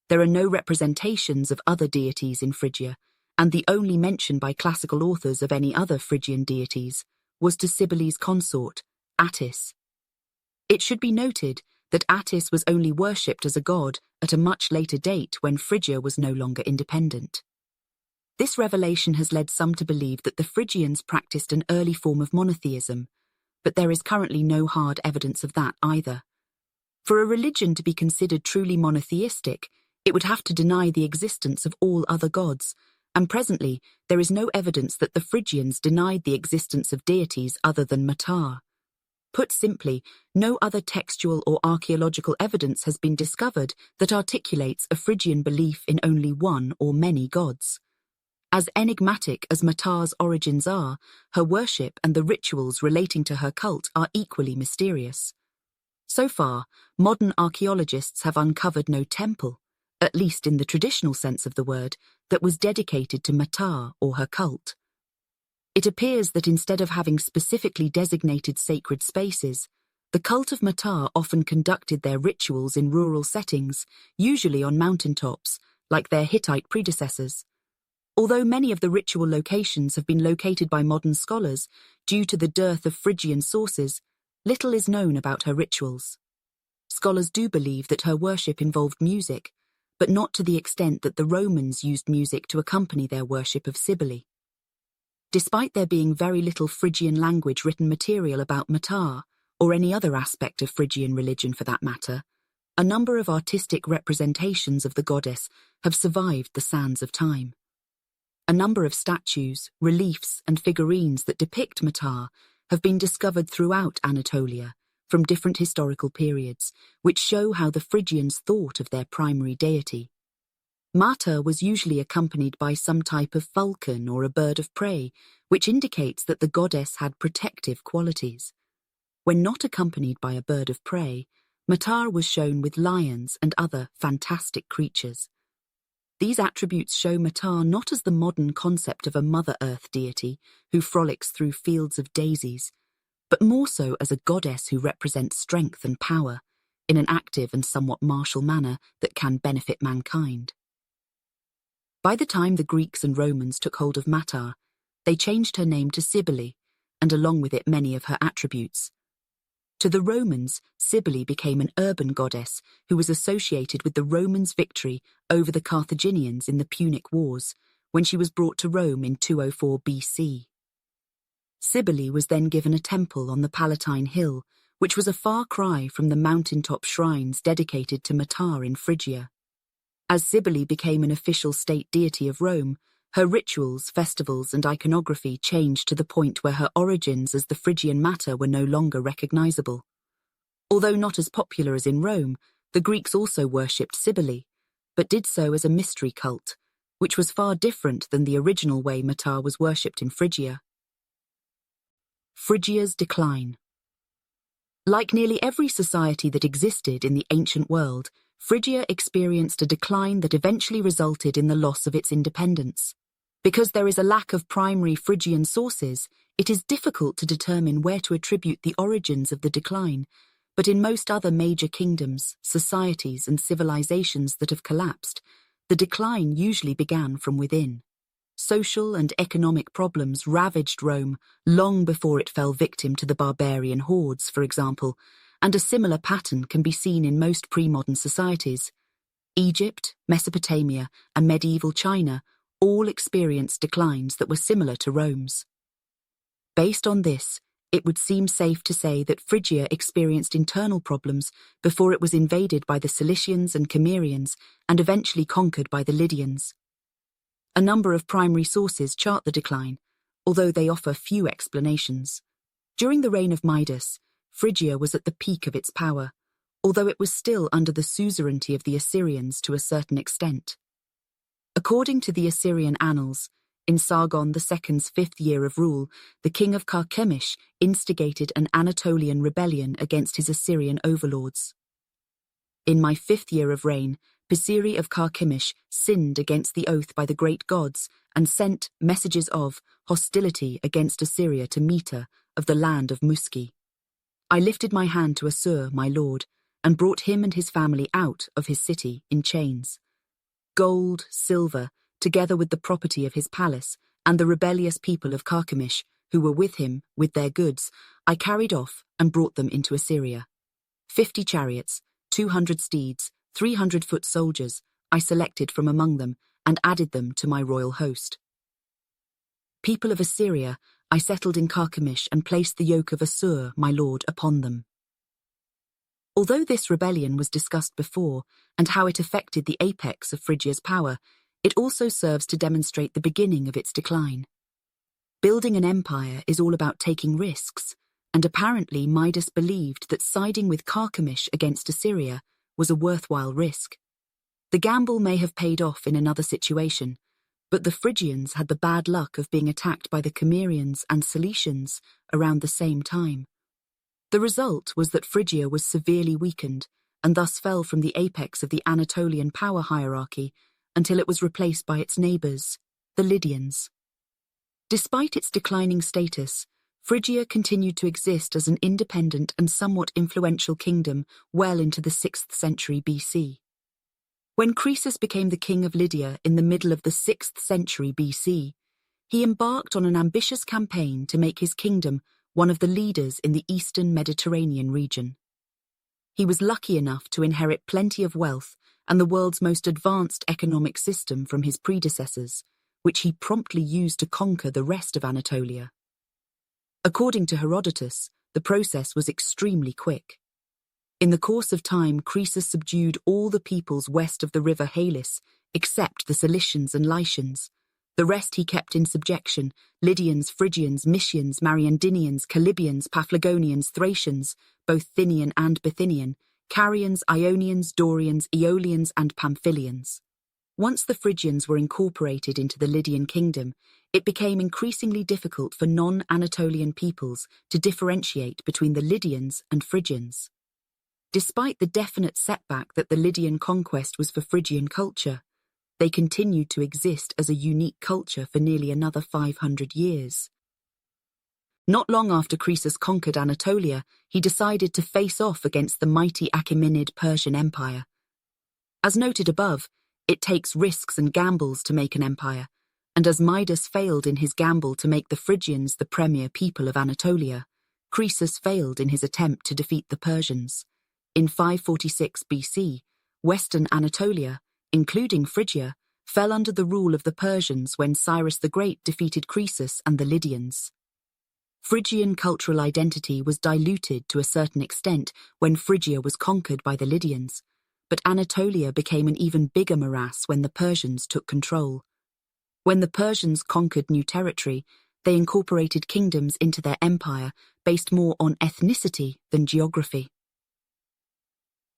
There are no representations of other deities in Phrygia, and the only mention by classical authors of any other Phrygian deities was to Cybele's consort, Attis. It should be noted that Attis was only worshipped as a god at a much later date when Phrygia was no longer independent. This revelation has led some to believe that the Phrygians practiced an early form of monotheism, but there is currently no hard evidence of that either. For a religion to be considered truly monotheistic, it would have to deny the existence of all other gods, and presently there is no evidence that the Phrygians denied the existence of deities other than Matar. Put simply, no other textual or archaeological evidence has been discovered that articulates a Phrygian belief in only one or many gods. As enigmatic as Matar's origins are, her worship and the rituals relating to her cult are equally mysterious. So far, modern archaeologists have uncovered no temple, at least in the traditional sense of the word, that was dedicated to Matar or her cult. It appears that instead of having specifically designated sacred spaces, the cult of Matar often conducted their rituals in rural settings, usually on mountaintops, like their Hittite predecessors. Although many of the ritual locations have been located by modern scholars due to the dearth of Phrygian sources, little is known about her rituals. Scholars do believe that her worship involved music, but not to the extent that the Romans used music to accompany their worship of Cybele. Despite there being very little Phrygian language written material about Matar, or any other aspect of Phrygian religion for that matter, a number of artistic representations of the goddess have survived the sands of time. A number of statues, reliefs, and figurines that depict Matar have been discovered throughout Anatolia from different historical periods, which show how the Phrygians thought of their primary deity. Matar was usually accompanied by some type of falcon or a bird of prey, which indicates that the goddess had protective qualities. When not accompanied by a bird of prey, Matar was shown with lions and other fantastic creatures. These attributes show Matar not as the modern concept of a Mother Earth deity who frolics through fields of daisies, but more so as a goddess who represents strength and power in an active and somewhat martial manner that can benefit mankind. By the time the Greeks and Romans took hold of Matar, they changed her name to Cybele, and along with it many of her attributes. To the Romans, Cybele became an urban goddess who was associated with the Romans' victory over the Carthaginians in the Punic Wars, when she was brought to Rome in 204 BC. Cybele was then given a temple on the Palatine Hill, which was a far cry from the mountaintop shrines dedicated to Matar in Phrygia. As Cybele became an official state deity of Rome, her rituals, festivals, and iconography changed to the point where her origins as the Phrygian matter were no longer recognizable. Although not as popular as in Rome, the Greeks also worshipped Cybele, but did so as a mystery cult, which was far different than the original way Matar was worshipped in Phrygia. Phrygia's decline. Like nearly every society that existed in the ancient world, Phrygia experienced a decline that eventually resulted in the loss of its independence. Because there is a lack of primary Phrygian sources, it is difficult to determine where to attribute the origins of the decline, but in most other major kingdoms, societies, and civilizations that have collapsed, the decline usually began from within. Social and economic problems ravaged Rome long before it fell victim to the barbarian hordes, for example, and a similar pattern can be seen in most pre-modern societies. Egypt, Mesopotamia, and medieval China all experienced declines that were similar to Rome's. Based on this, it would seem safe to say that Phrygia experienced internal problems before it was invaded by the Cilicians and Cimmerians and eventually conquered by the Lydians. A number of primary sources chart the decline, although they offer few explanations. During the reign of Midas, Phrygia was at the peak of its power, although it was still under the suzerainty of the Assyrians to a certain extent. According to the Assyrian annals, in Sargon II's 5th year of rule, the king of Carchemish instigated an Anatolian rebellion against his Assyrian overlords. In my 5th year of reign, Pisiri of Carchemish sinned against the oath by the great gods and sent messages of hostility against Assyria to Meta of the land of Muski. I lifted my hand to Assur, my lord, and brought him and his family out of his city in chains. Gold, silver, together with the property of his palace, and the rebellious people of Carchemish, who were with him, with their goods, I carried off and brought them into Assyria. 50 chariots, 200 steeds, 300 foot soldiers, I selected from among them, and added them to my royal host. People of Assyria, I settled in Carchemish and placed the yoke of Assur, my lord, upon them. Although this rebellion was discussed before, and how it affected the apex of Phrygia's power, it also serves to demonstrate the beginning of its decline. Building an empire is all about taking risks, and apparently Midas believed that siding with Carchemish against Assyria was a worthwhile risk. The gamble may have paid off in another situation, but the Phrygians had the bad luck of being attacked by the Cimmerians and Cilicians around the same time. The result was that Phrygia was severely weakened, and thus fell from the apex of the Anatolian power hierarchy until it was replaced by its neighbours, the Lydians. Despite its declining status, Phrygia continued to exist as an independent and somewhat influential kingdom well into the 6th century BC. When Croesus became the king of Lydia in the middle of the 6th century BC, he embarked on an ambitious campaign to make his kingdom one of the leaders in the eastern Mediterranean region. He was lucky enough to inherit plenty of wealth and the world's most advanced economic system from his predecessors, which he promptly used to conquer the rest of Anatolia. According to Herodotus, the process was extremely quick. In the course of time, Croesus subdued all the peoples west of the river Halys, except the Cilicians and Lycians. The rest he kept in subjection: Lydians, Phrygians, Mysians, Mariandynians, Calybians, Paphlagonians, Thracians, both Thynian and Bithynian, Carians, Ionians, Dorians, Aeolians, and Pamphylians. Once the Phrygians were incorporated into the Lydian kingdom, it became increasingly difficult for non-Anatolian peoples to differentiate between the Lydians and Phrygians. Despite the definite setback that the Lydian conquest was for Phrygian culture, they continued to exist as a unique culture for nearly another 500 years. Not long after Croesus conquered Anatolia, he decided to face off against the mighty Achaemenid Persian Empire. As noted above, it takes risks and gambles to make an empire, and as Midas failed in his gamble to make the Phrygians the premier people of Anatolia, Croesus failed in his attempt to defeat the Persians. In 546 BC, western Anatolia, including Phrygia, fell under the rule of the Persians when Cyrus the Great defeated Croesus and the Lydians. Phrygian cultural identity was diluted to a certain extent when Phrygia was conquered by the Lydians, but Anatolia became an even bigger morass when the Persians took control. When the Persians conquered new territory, they incorporated kingdoms into their empire based more on ethnicity than geography.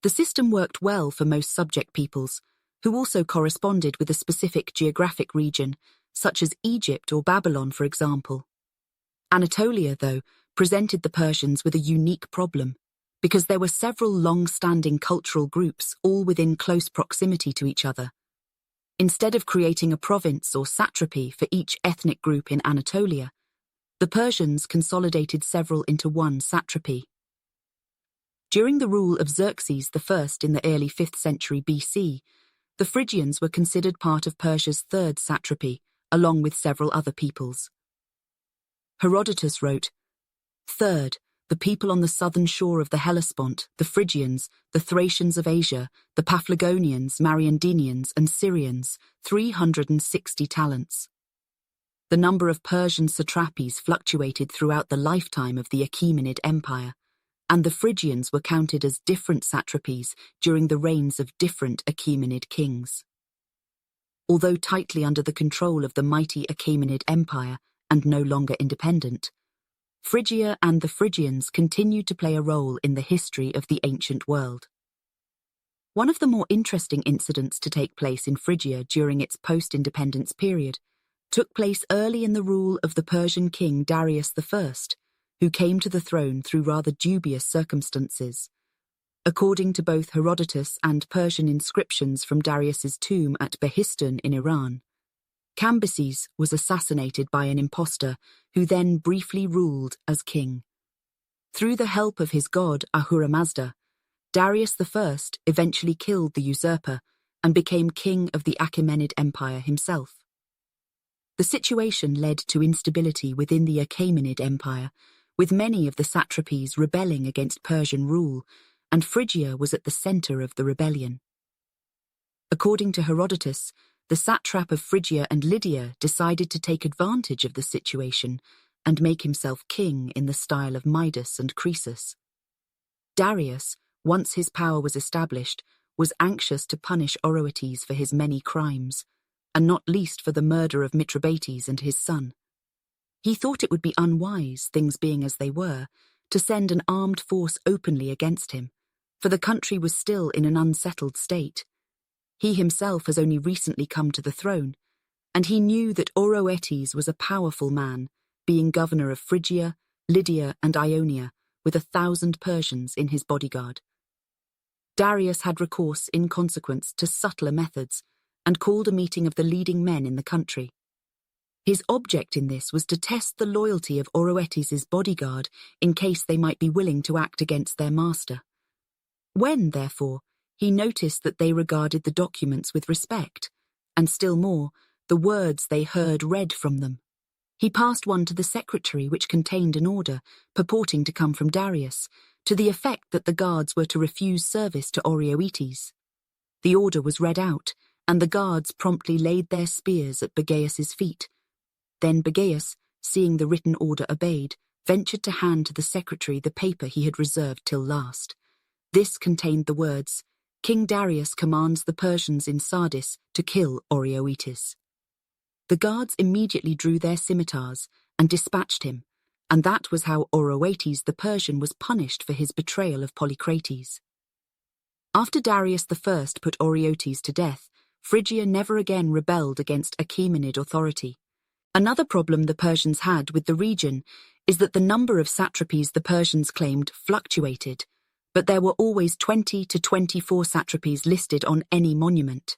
The system worked well for most subject peoples, who also corresponded with a specific geographic region, such as Egypt or Babylon, for example. Anatolia, though, presented the Persians with a unique problem, because there were several long-standing cultural groups all within close proximity to each other. Instead of creating a province or satrapy for each ethnic group in Anatolia, the Persians consolidated several into one satrapy. During the rule of Xerxes I in the early 5th century BC, the Phrygians were considered part of Persia's third satrapy, along with several other peoples. Herodotus wrote, "Third, the people on the southern shore of the Hellespont, the Phrygians, the Thracians of Asia, the Paphlagonians, Mariandynians, and Syrians, 360 talents." The number of Persian satrapies fluctuated throughout the lifetime of the Achaemenid Empire, and the Phrygians were counted as different satrapies during the reigns of different Achaemenid kings. Although tightly under the control of the mighty Achaemenid Empire and no longer independent, Phrygia and the Phrygians continued to play a role in the history of the ancient world. One of the more interesting incidents to take place in Phrygia during its post-independence period took place early in the rule of the Persian king Darius I, who came to the throne through rather dubious circumstances. According to both Herodotus and Persian inscriptions from Darius's tomb at Behistun in Iran, Cambyses was assassinated by an impostor who then briefly ruled as king. Through the help of his god Ahura Mazda, Darius I eventually killed the usurper and became king of the Achaemenid Empire himself. The situation led to instability within the Achaemenid Empire, with many of the satrapies rebelling against Persian rule, and Phrygia was at the center of the rebellion. According to Herodotus, the satrap of Phrygia and Lydia decided to take advantage of the situation and make himself king in the style of Midas and Croesus. Darius, once his power was established, was anxious to punish Oroetes for his many crimes, and not least for the murder of Mithridates and his son. He thought it would be unwise, things being as they were, to send an armed force openly against him, for the country was still in an unsettled state. He himself has only recently come to the throne, and he knew that Oroetes was a powerful man, being governor of Phrygia, Lydia, and Ionia, with 1,000 Persians in his bodyguard. Darius had recourse, in consequence, to subtler methods, and called a meeting of the leading men in the country. His object in this was to test the loyalty of Oroetes' bodyguard in case they might be willing to act against their master. When, therefore, he noticed that they regarded the documents with respect, and still more, the words they heard read from them, he passed one to the secretary which contained an order, purporting to come from Darius, to the effect that the guards were to refuse service to Oroetes. The order was read out, and the guards promptly laid their spears at Bagaeus' feet. Then Bagaeus, seeing the written order obeyed, ventured to hand to the secretary the paper he had reserved till last. This contained the words, "King Darius commands the Persians in Sardis to kill Oroetes." The guards immediately drew their scimitars and dispatched him, and that was how Oroetes the Persian was punished for his betrayal of Polycrates. After Darius I put Oroetes to death, Phrygia never again rebelled against Achaemenid authority. Another problem the Persians had with the region is that the number of satrapies the Persians claimed fluctuated, but there were always 20 to 24 satrapies listed on any monument.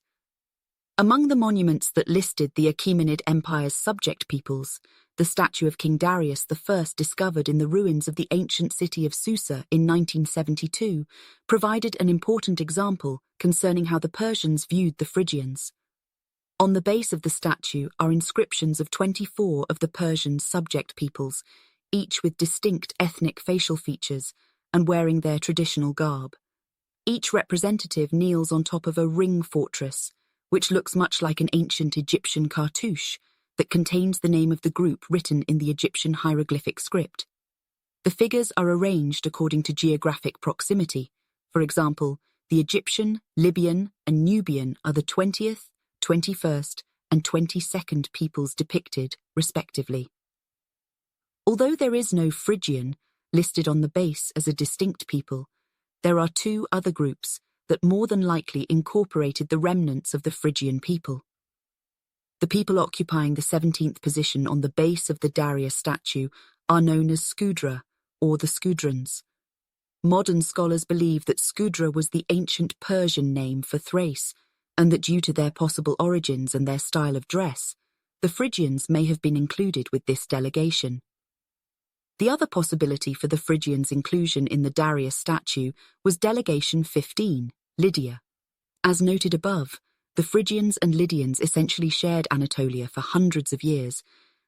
Among the monuments that listed the Achaemenid Empire's subject peoples, the statue of King Darius I discovered in the ruins of the ancient city of Susa in 1972 provided an important example concerning how the Persians viewed the Phrygians. On the base of the statue are inscriptions of 24 of the Persian subject peoples, each with distinct ethnic facial features and wearing their traditional garb. Each representative kneels on top of a ring fortress, which looks much like an ancient Egyptian cartouche that contains the name of the group written in the Egyptian hieroglyphic script. The figures are arranged according to geographic proximity. For example, the Egyptian, Libyan, and Nubian are the 20th, 21st, and 22nd peoples depicted, respectively. Although there is no Phrygian listed on the base as a distinct people, there are two other groups that more than likely incorporated the remnants of the Phrygian people. The people occupying the 17th position on the base of the Darius statue are known as Scudra, or the Scudrans. Modern scholars believe that Scudra was the ancient Persian name for Thrace, and that due to their possible origins and their style of dress, the Phrygians may have been included with this delegation. The other possibility for the Phrygians' inclusion in the Darius statue was Delegation 15, Lydia. As noted above, the Phrygians and Lydians essentially shared Anatolia for hundreds of years,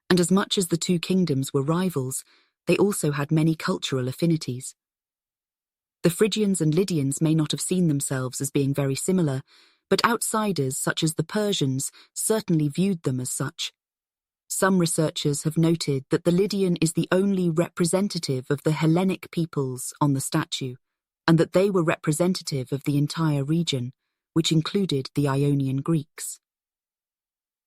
and as much as the two kingdoms were rivals, they also had many cultural affinities. The Phrygians and Lydians may not have seen themselves as being very similar, but outsiders such as the Persians certainly viewed them as such. Some researchers have noted that the Lydian is the only representative of the Hellenic peoples on the statue, and that they were representative of the entire region, which included the Ionian Greeks.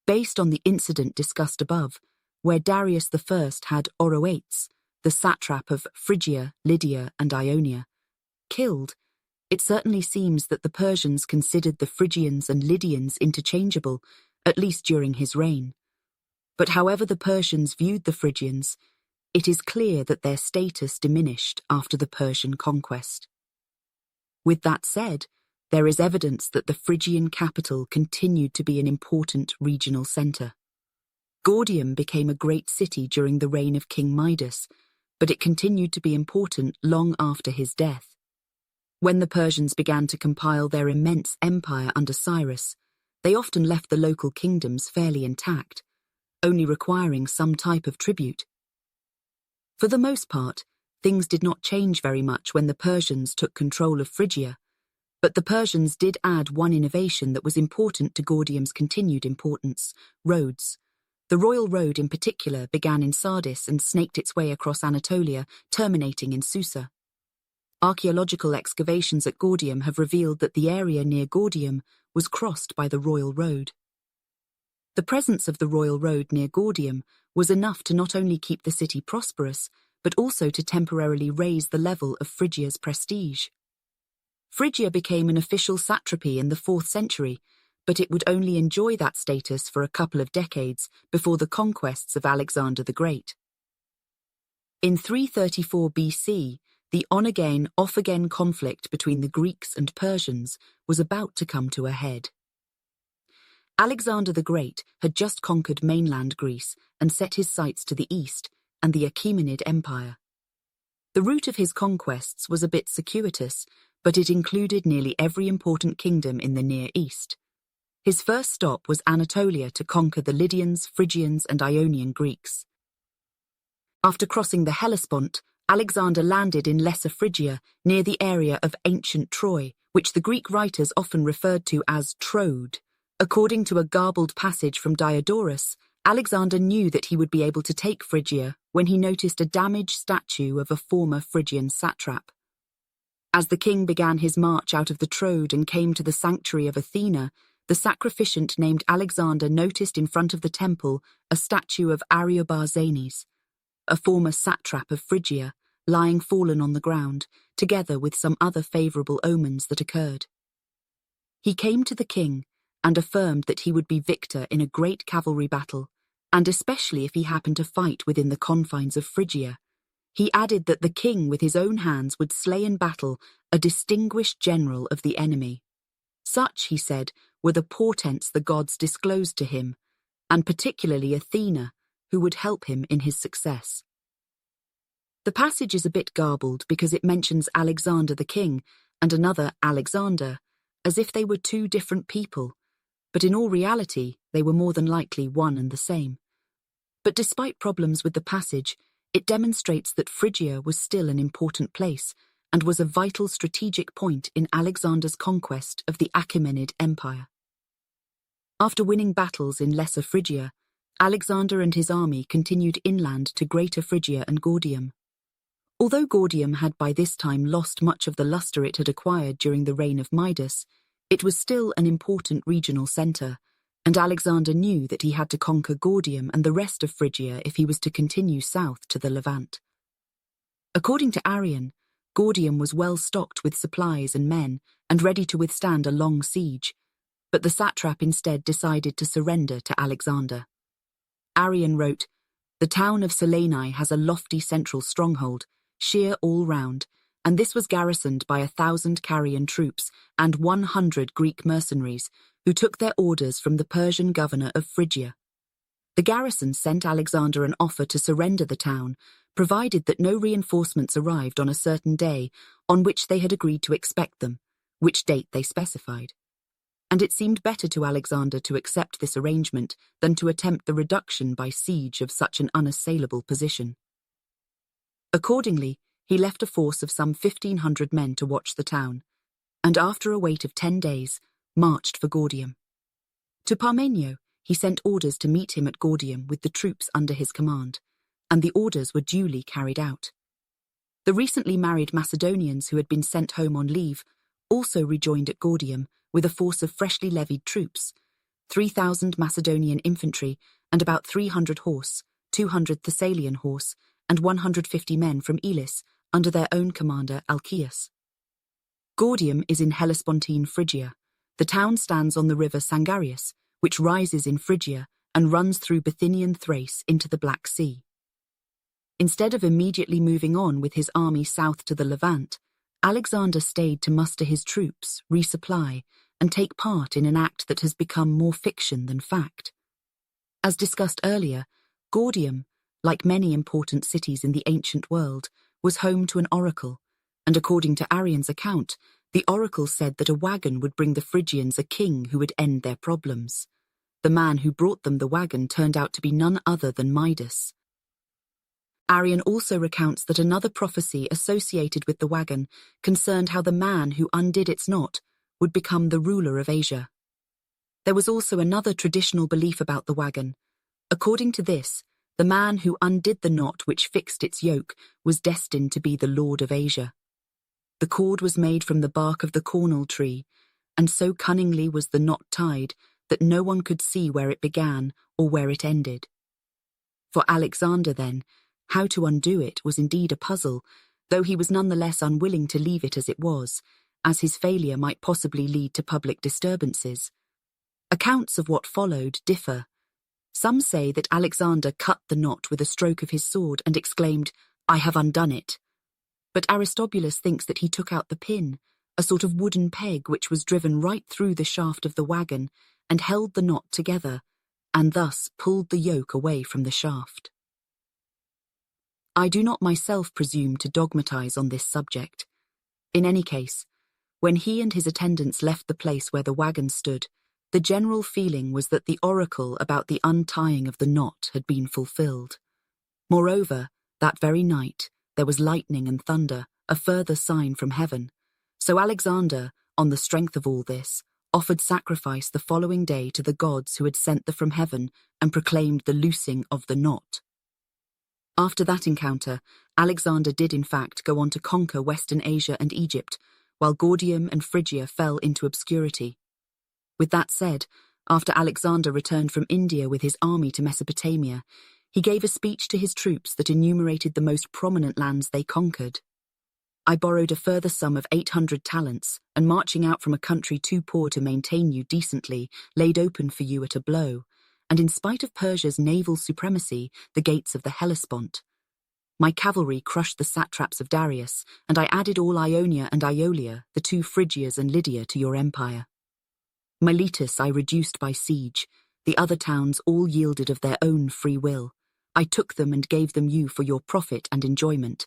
Based on the incident discussed above, where Darius I had Oroates, the satrap of Phrygia, Lydia, and Ionia, killed, it certainly seems that the Persians considered the Phrygians and Lydians interchangeable, at least during his reign. But however the Persians viewed the Phrygians, it is clear that their status diminished after the Persian conquest. With that said, there is evidence that the Phrygian capital continued to be an important regional centre. Gordium became a great city during the reign of King Midas, but it continued to be important long after his death. When the Persians began to compile their immense empire under Cyrus, they often left the local kingdoms fairly intact, only requiring some type of tribute. For the most part, things did not change very much when the Persians took control of Phrygia, but the Persians did add one innovation that was important to Gordium's continued importance: roads. The royal road in particular began in Sardis and snaked its way across Anatolia, terminating in Susa. Archaeological excavations at Gordium have revealed that the area near Gordium was crossed by the royal road. The presence of the royal road near Gordium was enough to not only keep the city prosperous, but also to temporarily raise the level of Phrygia's prestige. Phrygia became an official satrapy in the 4th century, but it would only enjoy that status for a couple of decades before the conquests of Alexander the Great. In 334 BC, the on-again, off-again conflict between the Greeks and Persians was about to come to a head. Alexander the Great had just conquered mainland Greece and set his sights to the east and the Achaemenid Empire. The route of his conquests was a bit circuitous, but it included nearly every important kingdom in the Near East. His first stop was Anatolia to conquer the Lydians, Phrygians, and Ionian Greeks. After crossing the Hellespont, Alexander landed in Lesser Phrygia, near the area of ancient Troy, which the Greek writers often referred to as Troad. According to a garbled passage from Diodorus, Alexander knew that he would be able to take Phrygia when he noticed a damaged statue of a former Phrygian satrap. As the king began his march out of the Troad and came to the sanctuary of Athena, the sacrificant named Alexander noticed in front of the temple a statue of Ariobarzanes, a former satrap of Phrygia, lying fallen on the ground, together with some other favourable omens that occurred. He came to the king and affirmed that he would be victor in a great cavalry battle, and especially if he happened to fight within the confines of Phrygia. He added that the king with his own hands would slay in battle a distinguished general of the enemy. Such, he said, were the portents the gods disclosed to him, and particularly Athena, who would help him in his success. The passage is a bit garbled because it mentions Alexander the king and another Alexander, as if they were two different people, but in all reality they were more than likely one and the same. But despite problems with the passage, It demonstrates that Phrygia was still an important place and was a vital strategic point in Alexander's conquest of the Achaemenid Empire. After winning battles in Lesser Phrygia, Alexander and his army continued inland to Greater Phrygia and Gordium. Although Gordium had by this time lost much of the luster it had acquired during the reign of Midas, it was still an important regional centre, and Alexander knew that he had to conquer Gordium and the rest of Phrygia if he was to continue south to the Levant. According to Arrian, Gordium was well stocked with supplies and men and ready to withstand a long siege, but the satrap instead decided to surrender to Alexander. Arrian wrote, "The town of Seleni has a lofty central stronghold, sheer all round, and this was garrisoned by 1,000 Carian troops and 100 Greek mercenaries, who took their orders from the Persian governor of Phrygia. The garrison sent Alexander an offer to surrender the town, provided that no reinforcements arrived on a certain day on which they had agreed to expect them, which date they specified. And it seemed better to Alexander to accept this arrangement than to attempt the reduction by siege of such an unassailable position. Accordingly, he left a force of some 1,500 men to watch the town, and after a wait of 10 days, marched for Gordium. To Parmenio, he sent orders to meet him at Gordium with the troops under his command, and the orders were duly carried out. The recently married Macedonians who had been sent home on leave also rejoined at Gordium with a force of freshly levied troops, 3,000 Macedonian infantry and about 300 horse, 200 Thessalian horse, and 150 men from Elis under their own commander Alcaeus. Gordium is in Hellespontine Phrygia. The town stands on the river Sangarius, which rises in Phrygia and runs through Bithynian Thrace into the Black Sea. Instead of immediately moving on with his army south to the Levant, Alexander stayed to muster his troops, resupply, and take part in an act that has become more fiction than fact. As discussed earlier, Gordium, like many important cities in the ancient world, was home to an oracle, and according to Arrian's account, the oracle said that a wagon would bring the Phrygians a king who would end their problems. The man who brought them the wagon turned out to be none other than Midas. Arrian also recounts that another prophecy associated with the wagon concerned how the man who undid its knot would become the ruler of Asia. There was also another traditional belief about the wagon. According to this, the man who undid the knot which fixed its yoke was destined to be the lord of Asia. The cord was made from the bark of the cornel tree, and so cunningly was the knot tied that no one could see where it began or where it ended. For Alexander, then, how to undo it was indeed a puzzle, though he was nonetheless unwilling to leave it as it was, as his failure might possibly lead to public disturbances. Accounts of what followed differ. Some say that Alexander cut the knot with a stroke of his sword and exclaimed, "I have undone it." But Aristobulus thinks that he took out the pin, a sort of wooden peg which was driven right through the shaft of the wagon and held the knot together, and thus pulled the yoke away from the shaft. I do not myself presume to dogmatize on this subject. In any case, when he and his attendants left the place where the wagon stood, the general feeling was that the oracle about the untying of the knot had been fulfilled. Moreover, that very night, there was lightning and thunder, a further sign from heaven. So Alexander, on the strength of all this, offered sacrifice the following day to the gods who had sent them from heaven and proclaimed the loosing of the knot. After that encounter, Alexander did in fact go on to conquer Western Asia and Egypt, while Gordium and Phrygia fell into obscurity. With that said, after Alexander returned from India with his army to Mesopotamia, he gave a speech to his troops that enumerated the most prominent lands they conquered. I borrowed a further sum of 800 talents, and marching out from a country too poor to maintain you decently, laid open for you at a blow, and in spite of Persia's naval supremacy, the gates of the Hellespont. My cavalry crushed the satraps of Darius, and I added all Ionia and Aeolia, the two Phrygias and Lydia, to your empire. Miletus I reduced by siege, the other towns all yielded of their own free will. I took them and gave them you for your profit and enjoyment.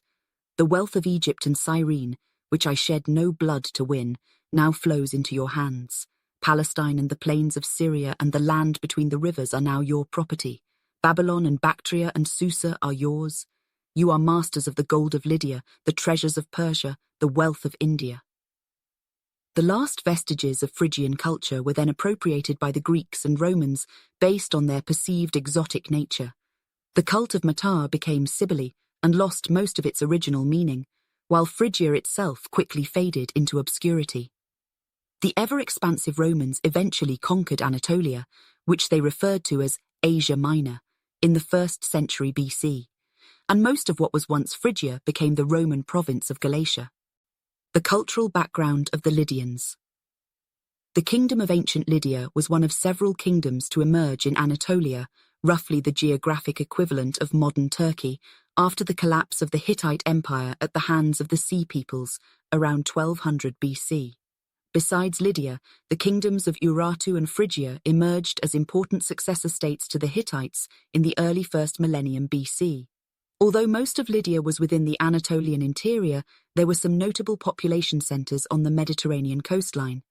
The wealth of Egypt and Cyrene, which I shed no blood to win, now flows into your hands. Palestine and the plains of Syria and the land between the rivers are now your property. Babylon and Bactria and Susa are yours. You are masters of the gold of Lydia, the treasures of Persia, the wealth of India. The last vestiges of Phrygian culture were then appropriated by the Greeks and Romans based on their perceived exotic nature. The cult of Matar became Cybele and lost most of its original meaning, while Phrygia itself quickly faded into obscurity. The ever-expansive Romans eventually conquered Anatolia, which they referred to as Asia Minor, in the 1st century BC, and most of what was once Phrygia became the Roman province of Galatia. The cultural background of the Lydians. The kingdom of ancient Lydia was one of several kingdoms to emerge in Anatolia, roughly the geographic equivalent of modern Turkey, after the collapse of the Hittite Empire at the hands of the Sea Peoples around 1200 BC. Besides Lydia, the kingdoms of Urartu and Phrygia emerged as important successor states to the Hittites in the early 1st millennium BC. Although most of Lydia was within the Anatolian interior, there were some notable population centers on the Mediterranean coastline.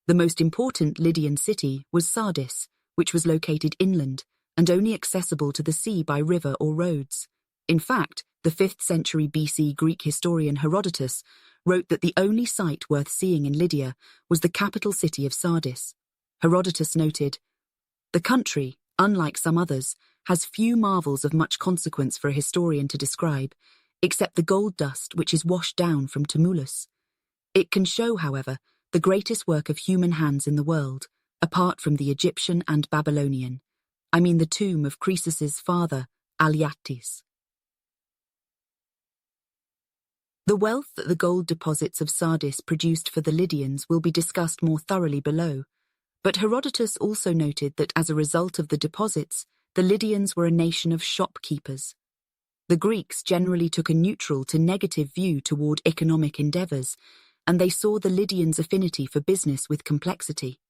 The most important Lydian city was Sardis, which was located inland and only accessible to the sea by river or roads. In fact, the 5th century BC Greek historian Herodotus wrote that the only sight worth seeing in Lydia was the capital city of Sardis. Herodotus noted, "The country, unlike some others, has few marvels of much consequence for a historian to describe, except the gold dust which is washed down from tumulus. It can show, however, the greatest work of human hands in the world, apart from the Egyptian and Babylonian. I mean the tomb of Croesus's father, Alyattes." The wealth that the gold deposits of Sardis produced for the Lydians will be discussed more thoroughly below, but Herodotus also noted that as a result of the deposits, the Lydians were a nation of shopkeepers. The Greeks generally took a neutral to negative view toward economic endeavors, and they saw the Lydians' affinity for business with complexity.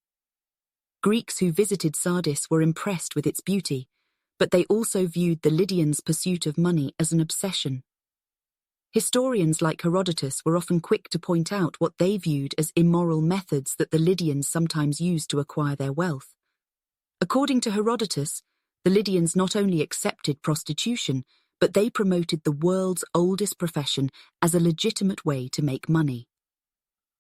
Greeks who visited Sardis were impressed with its beauty, but they also viewed the Lydians' pursuit of money as an obsession. Historians like Herodotus were often quick to point out what they viewed as immoral methods that the Lydians sometimes used to acquire their wealth. According to Herodotus, the Lydians not only accepted prostitution, but they promoted the world's oldest profession as a legitimate way to make money.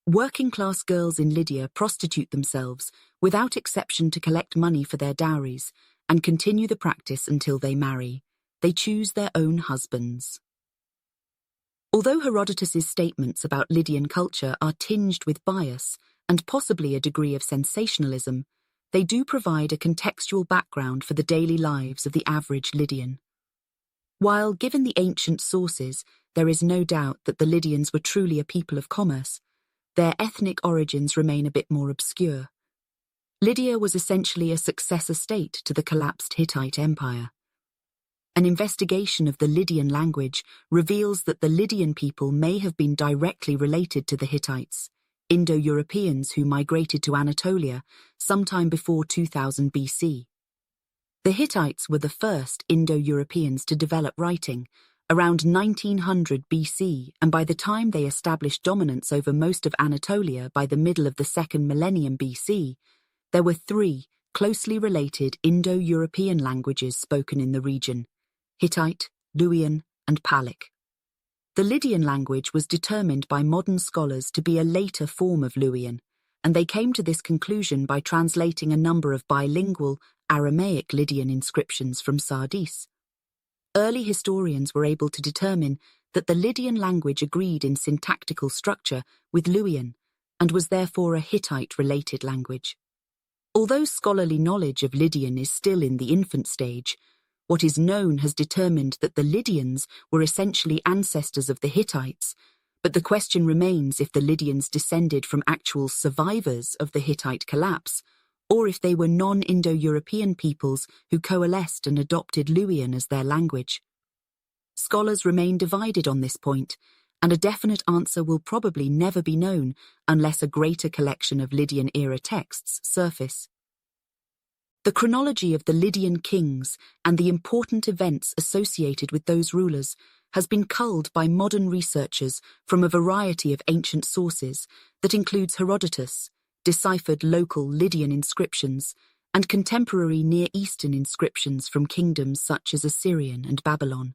Working-class girls in Lydia prostitute themselves without exception to collect money for their dowries and continue the practice until they marry. They choose their own husbands. Although Herodotus's statements about Lydian culture are tinged with bias and possibly a degree of sensationalism, they do provide a contextual background for the daily lives of the average Lydian. While, given the ancient sources, there is no doubt that the Lydians were truly a people of commerce, their ethnic origins remain a bit more obscure. Lydia was essentially a successor state to the collapsed Hittite Empire. An investigation of the Lydian language reveals that the Lydian people may have been directly related to the Hittites, Indo-Europeans who migrated to Anatolia sometime before 2000 BC. The Hittites were the first Indo-Europeans to develop writing, around 1900 BC, and by the time they established dominance over most of Anatolia by the middle of the 2nd millennium BC, there were 3 closely related Indo-European languages spoken in the region: Hittite, Luwian, and Palic. The Lydian language was determined by modern scholars to be a later form of Luwian, and they came to this conclusion by translating a number of bilingual Aramaic Lydian inscriptions from Sardis. Early historians were able to determine that the Lydian language agreed in syntactical structure with Luwian and was therefore a Hittite-related language. Although scholarly knowledge of Lydian is still in the infant stage, what is known has determined that the Lydians were essentially ancestors of the Hittites, but the question remains if the Lydians descended from actual survivors of the Hittite collapse, or if they were non-Indo-European peoples who coalesced and adopted Luwian as their language. Scholars remain divided on this point, and a definite answer will probably never be known unless a greater collection of Lydian-era texts surface. The chronology of the Lydian kings and the important events associated with those rulers has been culled by modern researchers from a variety of ancient sources that includes Herodotus, deciphered local Lydian inscriptions, and contemporary Near Eastern inscriptions from kingdoms such as Assyrian and Babylon.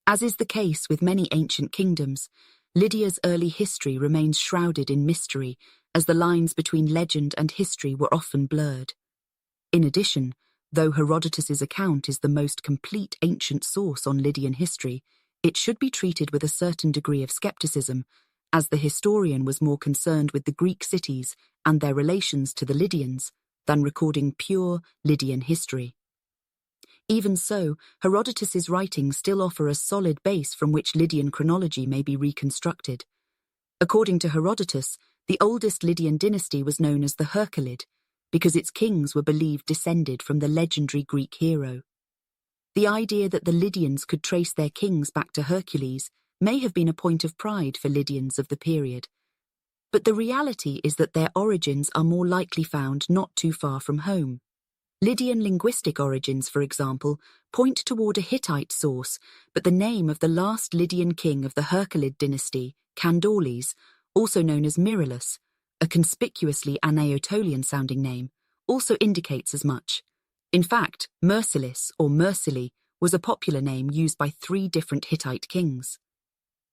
As is the case with many ancient kingdoms, Lydia's early history remains shrouded in mystery, as the lines between legend and history were often blurred. In addition, though Herodotus's account is the most complete ancient source on Lydian history, it should be treated with a certain degree of skepticism, as the historian was more concerned with the Greek cities and their relations to the Lydians than recording pure Lydian history. Even so, Herodotus's writings still offer a solid base from which Lydian chronology may be reconstructed. According to Herodotus, the oldest Lydian dynasty was known as the Heraclid, because its kings were believed descended from the legendary Greek hero. The idea that the Lydians could trace their kings back to Hercules may have been a point of pride for Lydians of the period. But the reality is that their origins are more likely found not too far from home. Lydian linguistic origins, for example, point toward a Hittite source, but the name of the last Lydian king of the Heraclid dynasty, Candaures, also known as Myrillus, a conspicuously Anatolian-sounding name, also indicates as much. In fact, Mercilis or Mercili was a popular name used by 3 different Hittite kings.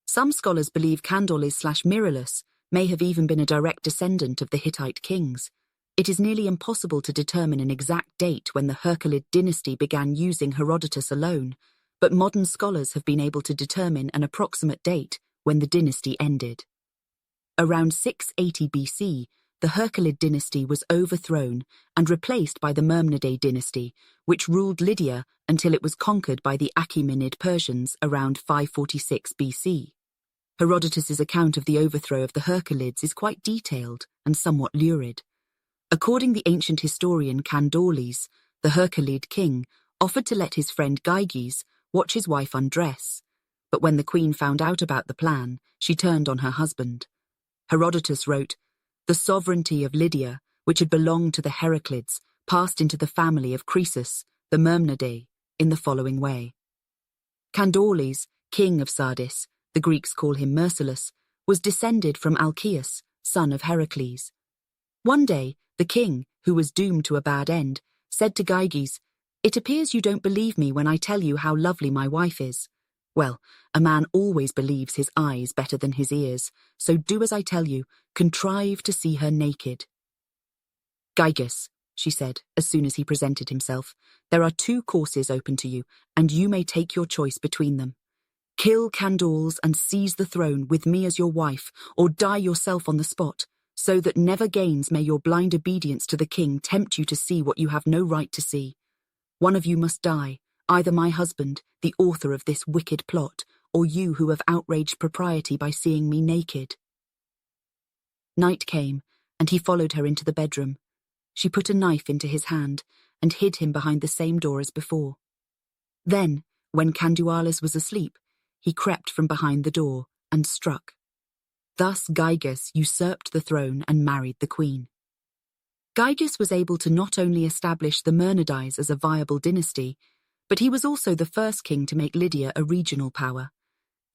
Some scholars believe Candaures/Myrillus may have even been a direct descendant of the Hittite kings. It is nearly impossible to determine an exact date when the Heraclid dynasty began using Herodotus alone, but modern scholars have been able to determine an approximate date when the dynasty ended. Around 680 BC, the Heraclid dynasty was overthrown and replaced by the Myrmidid dynasty, which ruled Lydia until it was conquered by the Achaemenid Persians around 546 BC. Herodotus's account of the overthrow of the Heraclids is quite detailed and somewhat lurid. According to the ancient historian Candaures, the Heraclid king offered to let his friend Gyges watch his wife undress, but when the queen found out about the plan, she turned on her husband. Herodotus wrote, "The sovereignty of Lydia, which had belonged to the Heraclids, passed into the family of Croesus, the Myrmidid, in the following way." Candaures, king of Sardis, the Greeks call him Mercilus, was descended from Alcaeus, son of Heracles. One day, the king, who was doomed to a bad end, said to Gyges, "It appears you don't believe me when I tell you how lovely my wife is. Well, a man always believes his eyes better than his ears, so do as I tell you, contrive to see her naked." "Gyges," she said, as soon as he presented himself, "there are 2 courses open to you, and you may take your choice between them. Kill Candaures and seize the throne with me as your wife, or die yourself on the spot, so that never gains may your blind obedience to the king tempt you to see what you have no right to see. One of you must die, either my husband, the author of this wicked plot, or you who have outraged propriety by seeing me naked." Night came, and he followed her into the bedroom. She put a knife into his hand and hid him behind the same door as before. Then, when Candaures was asleep, he crept from behind the door and struck. Thus Gyges usurped the throne and married the queen. Gyges was able to not only establish the Myrmidons as a viable dynasty, but he was also the first king to make Lydia a regional power.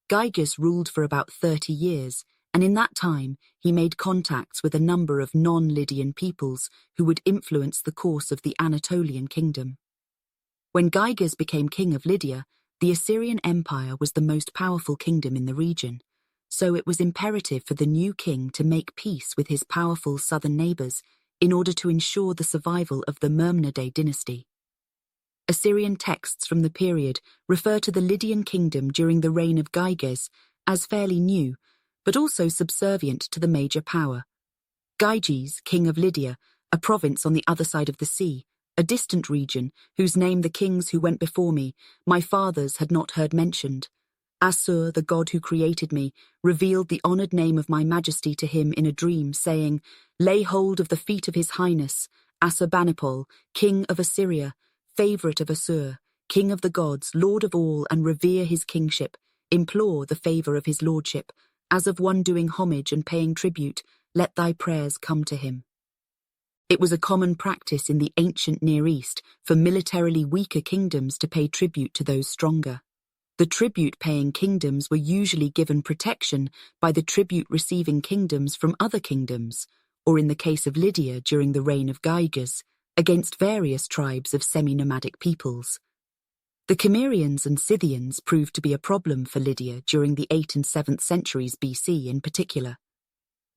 Gyges ruled for about 30 years, and in that time he made contacts with a number of non-Lydian peoples who would influence the course of the Anatolian kingdom. When Gyges became king of Lydia, the Assyrian Empire was the most powerful kingdom in the region, so it was imperative for the new king to make peace with his powerful southern neighbors in order to ensure the survival of the Myrmidid dynasty. Assyrian texts from the period refer to the Lydian kingdom during the reign of Gyges as fairly new, but also subservient to the major power. Gyges, king of Lydia, a province on the other side of the sea, a distant region whose name the kings who went before me, my fathers, had not heard mentioned. Assur, the god who created me, revealed the honored name of my majesty to him in a dream, saying, "Lay hold of the feet of his highness, Assurbanipal, king of Assyria, favorite of Assur, king of the gods, lord of all, and revere his kingship, implore the favor of his lordship, as of one doing homage and paying tribute, let thy prayers come to him." It was a common practice in the ancient Near East for militarily weaker kingdoms to pay tribute to those stronger. The tribute-paying kingdoms were usually given protection by the tribute-receiving kingdoms from other kingdoms, or in the case of Lydia during the reign of Gyges, against various tribes of semi-nomadic peoples. The Cimmerians and Scythians proved to be a problem for Lydia during the 8th and 7th centuries BC in particular.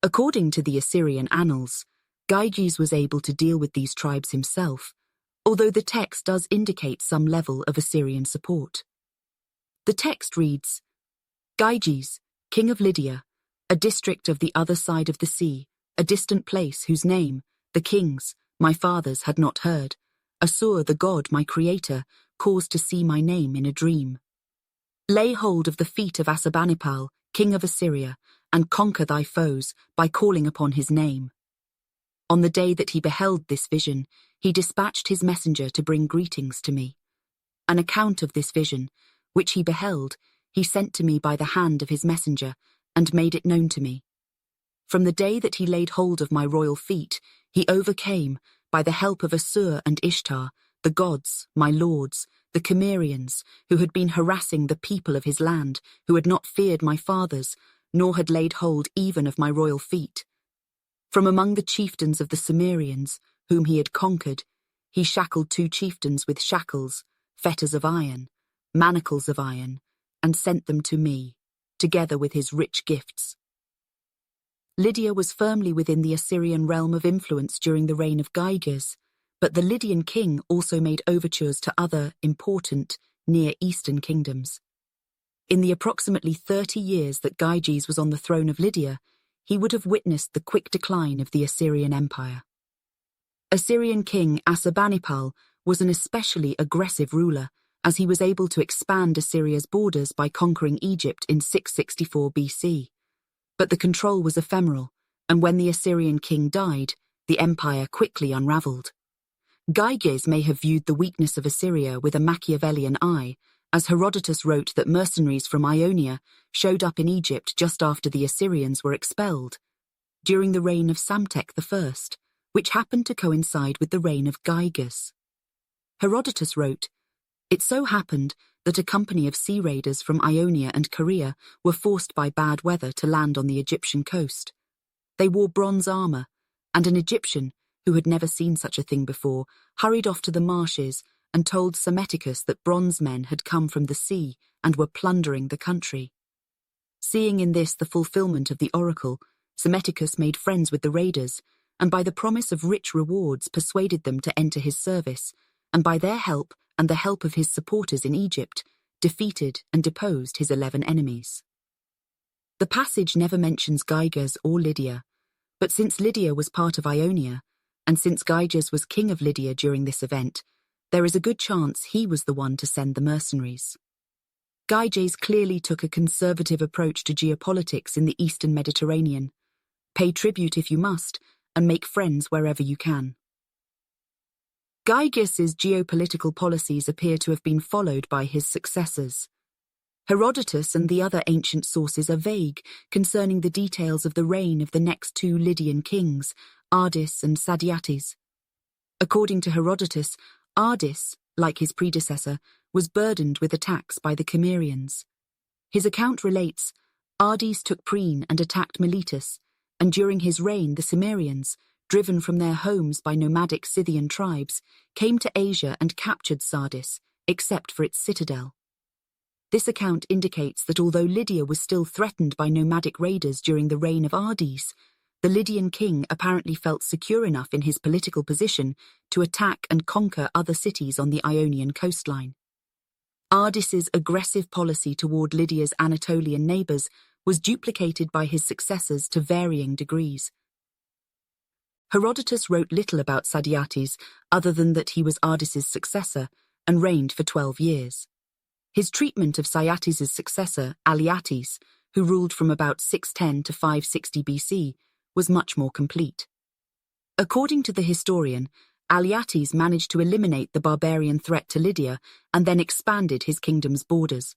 According to the Assyrian annals, Xerxes was able to deal with these tribes himself, although the text does indicate some level of Assyrian support. The text reads, Xerxes, king of Lydia, a district of the other side of the sea, a distant place whose name, the kings, my fathers had not heard, Assur the god, my creator, caused to see my name in a dream. Lay hold of the feet of Assurbanipal, king of Assyria, and conquer thy foes by calling upon his name. On the day that he beheld this vision, he dispatched his messenger to bring greetings to me. An account of this vision, which he beheld, he sent to me by the hand of his messenger, and made it known to me. From the day that he laid hold of my royal feet, he overcame, by the help of Assur and Ishtar, the gods, my lords, the Cimmerians, who had been harassing the people of his land, who had not feared my fathers, nor had laid hold even of my royal feet. From among the chieftains of the Cimmerians, whom he had conquered, he shackled 2 chieftains with shackles, fetters of iron, manacles of iron, and sent them to me, together with his rich gifts. Lydia was firmly within the Assyrian realm of influence during the reign of Xerxes, but the Lydian king also made overtures to other important Near Eastern kingdoms. In the approximately 30 years that Xerxes was on the throne of Lydia, he would have witnessed the quick decline of the Assyrian Empire. Assyrian king Assurbanipal was an especially aggressive ruler, as he was able to expand Assyria's borders by conquering Egypt in 664 BC. But the control was ephemeral, and when the Assyrian king died, the empire quickly unraveled. Xerxes may have viewed the weakness of Assyria with a Machiavellian eye, as Herodotus wrote that mercenaries from Ionia showed up in Egypt just after the Assyrians were expelled, during the reign of Psamtik I, which happened to coincide with the reign of Xerxes. Herodotus wrote, It so happened that a company of sea raiders from Ionia and Caria were forced by bad weather to land on the Egyptian coast. They wore bronze armor, and an Egyptian, who had never seen such a thing before, hurried off to the marshes and told Psammeticus that bronze men had come from the sea and were plundering the country. Seeing in this the fulfillment of the oracle, Psammeticus made friends with the raiders, and by the promise of rich rewards persuaded them to enter his service, and by their help and the help of his supporters in Egypt, defeated and deposed his 11 enemies. The passage never mentions Xerxes or Lydia, but since Lydia was part of Ionia, and since Xerxes was king of Lydia during this event, there is a good chance he was the one to send the mercenaries. Xerxes clearly took a conservative approach to geopolitics in the Eastern Mediterranean. Pay tribute if you must, and make friends wherever you can. Xerxes' geopolitical policies appear to have been followed by his successors. Herodotus and the other ancient sources are vague concerning the details of the reign of the next 2 Lydian kings, Ardys and Sadeates. According to Herodotus, Ardys, like his predecessor, was burdened with attacks by the Cimmerians. His account relates, Ardys took Priene and attacked Miletus, and during his reign the Cimmerians, driven from their homes by nomadic Scythian tribes, came to Asia and captured Sardis, except for its citadel. This account indicates that although Lydia was still threatened by nomadic raiders during the reign of Ardys, the Lydian king apparently felt secure enough in his political position to attack and conquer other cities on the Ionian coastline. Ardys's aggressive policy toward Lydia's Anatolian neighbors was duplicated by his successors to varying degrees. Herodotus wrote little about Sadeates other than that he was Ardys's successor and reigned for 12 years. His treatment of Sadeates' successor, Alyattes, who ruled from about 610 to 560 BC, was much more complete. According to the historian, Alyattes managed to eliminate the barbarian threat to Lydia and then expanded his kingdom's borders.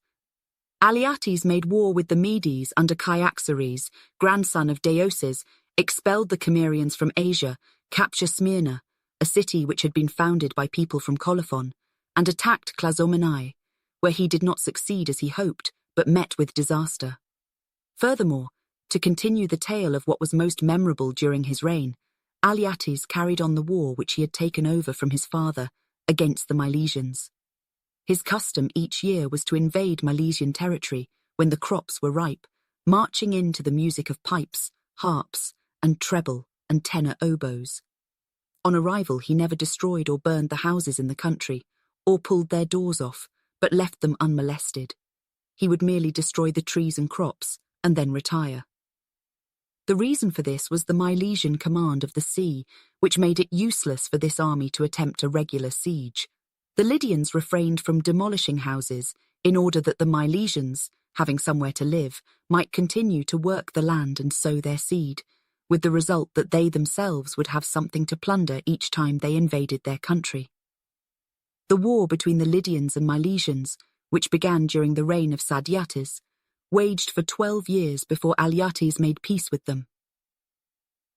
Alyattes made war with the Medes under Cyaxares, grandson of Deioces, expelled the Cimmerians from Asia, captured Smyrna, a city which had been founded by people from Colophon, and attacked Clazomenae, where he did not succeed as he hoped, but met with disaster. Furthermore, to continue the tale of what was most memorable during his reign, Alyattes carried on the war which he had taken over from his father against the Milesians. His custom each year was to invade Milesian territory when the crops were ripe, marching in to the music of pipes, harps, and treble and tenor oboes. On arrival, he never destroyed or burned the houses in the country, or pulled their doors off, but left them unmolested. He would merely destroy the trees and crops, and then retire. The reason for this was the Milesian command of the sea, which made it useless for this army to attempt a regular siege. The Lydians refrained from demolishing houses in order that the Milesians, having somewhere to live, might continue to work the land and sow their seed, with the result that they themselves would have something to plunder each time they invaded their country. The war between the Lydians and Milesians, which began during the reign of Satrapes, waged for 12 years before Alyattes made peace with them.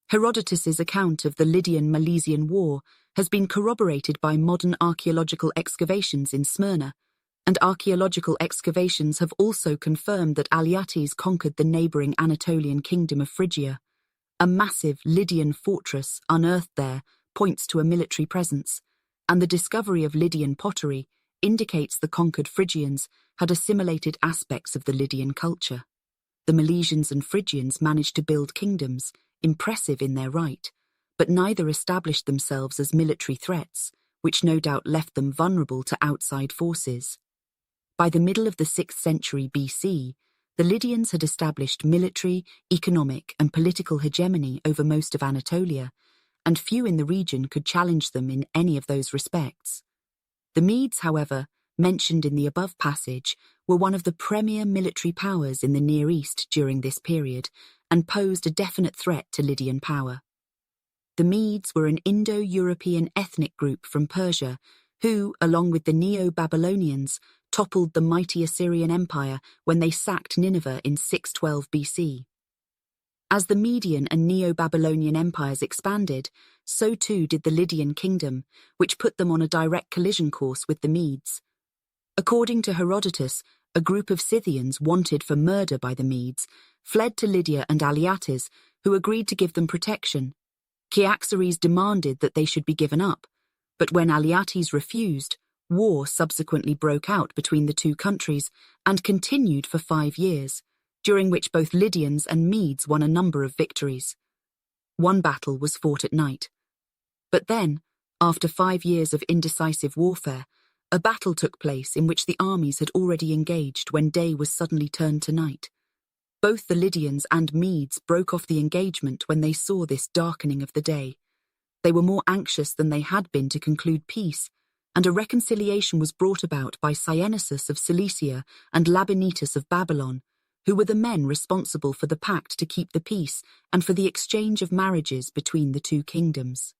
Herodotus's account of the Lydian-Milesian War has been corroborated by modern archaeological excavations in Smyrna, and archaeological excavations have also confirmed that Alyattes conquered the neighbouring Anatolian kingdom of Phrygia. A massive Lydian fortress unearthed there points to a military presence, and the discovery of Lydian pottery indicates the conquered Phrygians had assimilated aspects of the Lydian culture. The Milesians and Phrygians managed to build kingdoms, impressive in their right, but neither established themselves as military threats, which no doubt left them vulnerable to outside forces. By the middle of the 6th century BC, the Lydians had established military, economic, and political hegemony over most of Anatolia, and few in the region could challenge them in any of those respects. The Medes, however, mentioned in the above passage, were one of the premier military powers in the Near East during this period, and posed a definite threat to Lydian power. The Medes were an Indo-European ethnic group from Persia who, along with the Neo-Babylonians, toppled the mighty Assyrian Empire when they sacked Nineveh in 612 BC. As the Median and Neo-Babylonian empires expanded, so too did the Lydian kingdom, which put them on a direct collision course with the Medes. According to Herodotus, a group of Scythians wanted for murder by the Medes fled to Lydia and Alyattes, who agreed to give them protection. Xerxes demanded that they should be given up, but when Alyattes refused, war subsequently broke out between the two countries and continued for 5 years, during which both Lydians and Medes won a number of victories. One battle was fought at night. But then, after 5 years of indecisive warfare, a battle took place in which the armies had already engaged when day was suddenly turned to night. Both the Lydians and Medes broke off the engagement when they saw this darkening of the day. They were more anxious than they had been to conclude peace, and a reconciliation was brought about by Cynesis of Cilicia and Labynetus of Babylon, who were the men responsible for the pact to keep the peace and for the exchange of marriages between the two kingdoms.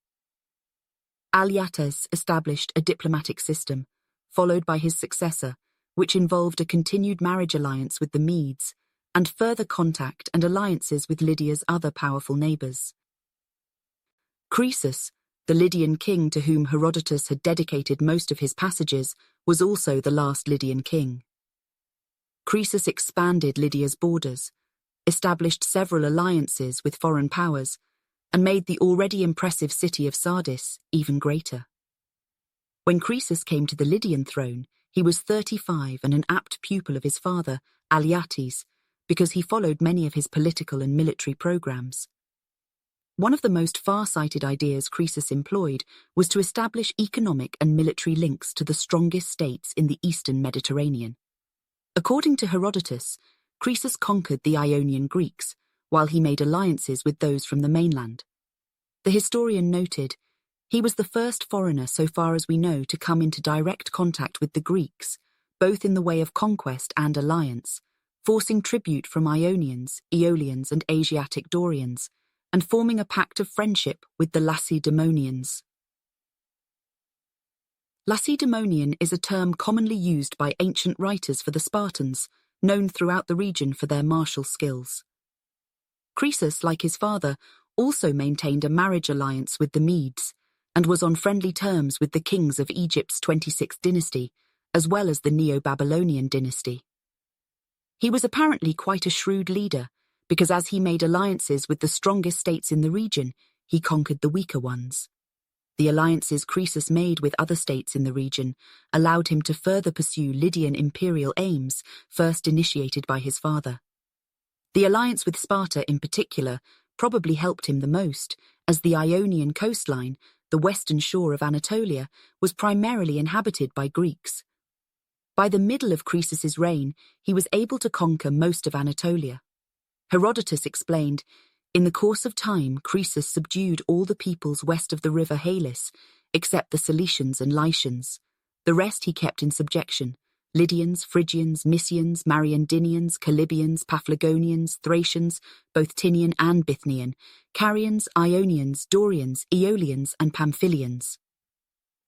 Alyattes established a diplomatic system, followed by his successor, which involved a continued marriage alliance with the Medes, and further contact and alliances with Lydia's other powerful neighbours. Croesus, the Lydian king to whom Herodotus had dedicated most of his passages, was also the last Lydian king. Croesus expanded Lydia's borders, established several alliances with foreign powers, and made the already impressive city of Sardis even greater. When Croesus came to the Lydian throne, he was 35 and an apt pupil of his father, Alyattes, because he followed many of his political and military programs. One of the most far-sighted ideas Croesus employed was to establish economic and military links to the strongest states in the eastern Mediterranean. According to Herodotus, Croesus conquered the Ionian Greeks, while he made alliances with those from the mainland. The historian noted, "He was the first foreigner, so far as we know, to come into direct contact with the Greeks, both in the way of conquest and alliance, forcing tribute from Ionians, Aeolians, and Asiatic Dorians, and forming a pact of friendship with the Lacedaemonians." Lacedaemonian is a term commonly used by ancient writers for the Spartans, known throughout the region for their martial skills. Croesus, like his father, also maintained a marriage alliance with the Medes, and was on friendly terms with the kings of Egypt's 26th dynasty, as well as the Neo-Babylonian dynasty. He was apparently quite a shrewd leader, because as he made alliances with the strongest states in the region, he conquered the weaker ones. The alliances Croesus made with other states in the region allowed him to further pursue Lydian imperial aims, first initiated by his father. The alliance with Sparta in particular probably helped him the most, as the Ionian coastline, the western shore of Anatolia, was primarily inhabited by Greeks. By the middle of Croesus's reign, he was able to conquer most of Anatolia. Herodotus explained, "In the course of time, Croesus subdued all the peoples west of the river Halys, except the Cilicians and Lycians. The rest he kept in subjection: Lydians, Phrygians, Mysians, Mariandynians, Calibians, Paphlagonians, Thracians, both Tinian and Bithynian, Carians, Ionians, Dorians, Aeolians, and Pamphylians."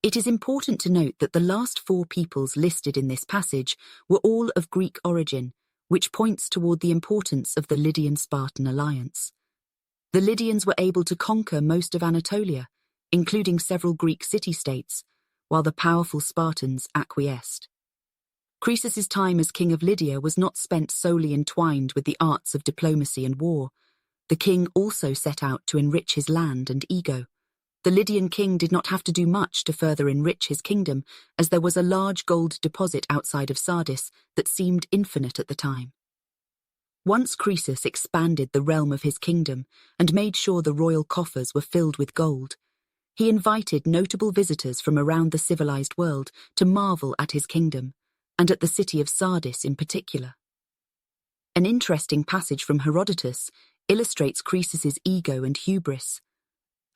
It is important to note that the last four peoples listed in this passage were all of Greek origin, which points toward the importance of the Lydian-Spartan alliance. The Lydians were able to conquer most of Anatolia, including several Greek city-states, while the powerful Spartans acquiesced. Croesus's time as king of Lydia was not spent solely entwined with the arts of diplomacy and war. The king also set out to enrich his land and ego. The Lydian king did not have to do much to further enrich his kingdom, as there was a large gold deposit outside of Sardis that seemed infinite at the time. Once Croesus expanded the realm of his kingdom and made sure the royal coffers were filled with gold, he invited notable visitors from around the civilized world to marvel at his kingdom, and at the city of Sardis in particular. An interesting passage from Herodotus illustrates Croesus's ego and hubris.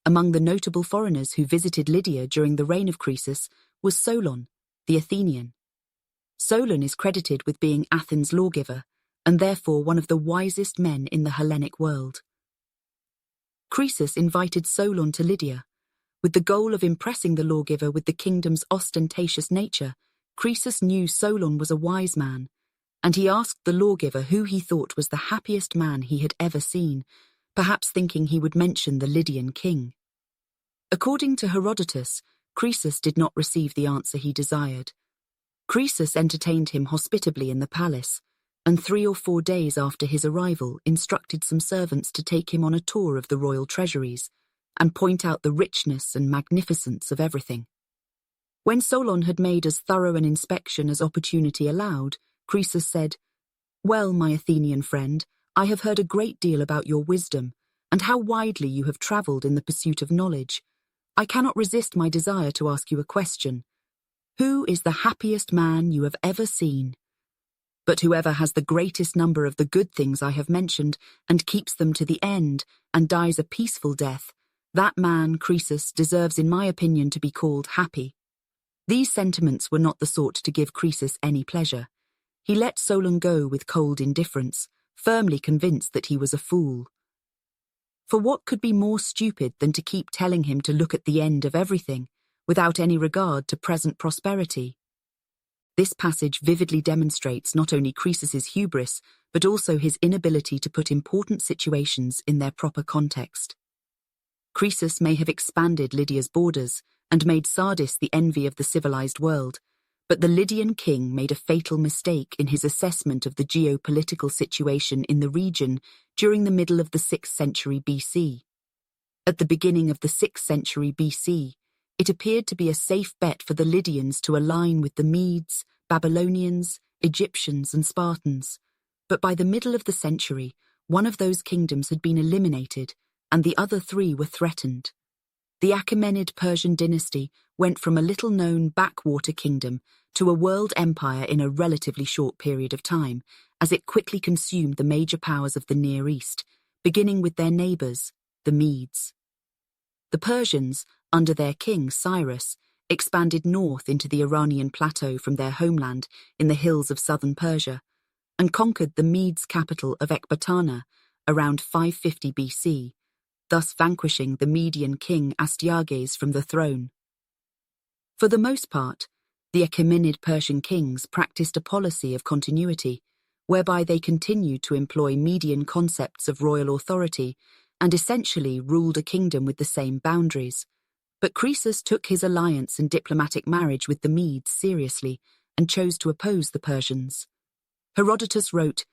Among the notable foreigners who visited Lydia during the reign of Croesus was Solon, the Athenian. Solon is credited with being Athens' lawgiver, and therefore one of the wisest men in the Hellenic world. Croesus invited Solon to Lydia. With the goal of impressing the lawgiver with the kingdom's ostentatious nature, Croesus knew Solon was a wise man, and he asked the lawgiver who he thought was the happiest man he had ever seen, perhaps thinking he would mention the Lydian king. According to Herodotus, Croesus did not receive the answer he desired. Croesus entertained him hospitably in the palace, and 3 or 4 days after his arrival instructed some servants to take him on a tour of the royal treasuries and point out the richness and magnificence of everything. When Solon had made as thorough an inspection as opportunity allowed, Croesus said, "Well, my Athenian friend, I have heard a great deal about your wisdom and how widely you have travelled in the pursuit of knowledge. I cannot resist my desire to ask you a question. Who is the happiest man you have ever seen? But whoever has the greatest number of the good things I have mentioned and keeps them to the end and dies a peaceful death, that man, Croesus, deserves in my opinion to be called happy." These sentiments were not the sort to give Croesus any pleasure. He let Solon go with cold indifference, firmly convinced that he was a fool. For what could be more stupid than to keep telling him to look at the end of everything, without any regard to present prosperity? This passage vividly demonstrates not only Croesus's hubris, but also his inability to put important situations in their proper context. Croesus may have expanded Lydia's borders and made Sardis the envy of the civilized world, but the Lydian king made a fatal mistake in his assessment of the geopolitical situation in the region during the middle of the 6th century BC. At the beginning of the 6th century BC, it appeared to be a safe bet for the Lydians to align with the Medes, Babylonians, Egyptians, and Spartans. But by the middle of the century, one of those kingdoms had been eliminated, and the other 3 were threatened. The Achaemenid Persian dynasty went from a little-known backwater kingdom to a world empire in a relatively short period of time, as it quickly consumed the major powers of the Near East, beginning with their neighbours, the Medes. The Persians, under their king Cyrus, expanded north into the Iranian plateau from their homeland in the hills of southern Persia, and conquered the Medes' capital of Ecbatana around 550 BC, thus vanquishing the Median king Astyages from the throne. For the most part, the Achaemenid Persian kings practiced a policy of continuity, whereby they continued to employ Median concepts of royal authority and essentially ruled a kingdom with the same boundaries. But Croesus took his alliance and diplomatic marriage with the Medes seriously and chose to oppose the Persians. Herodotus wrote,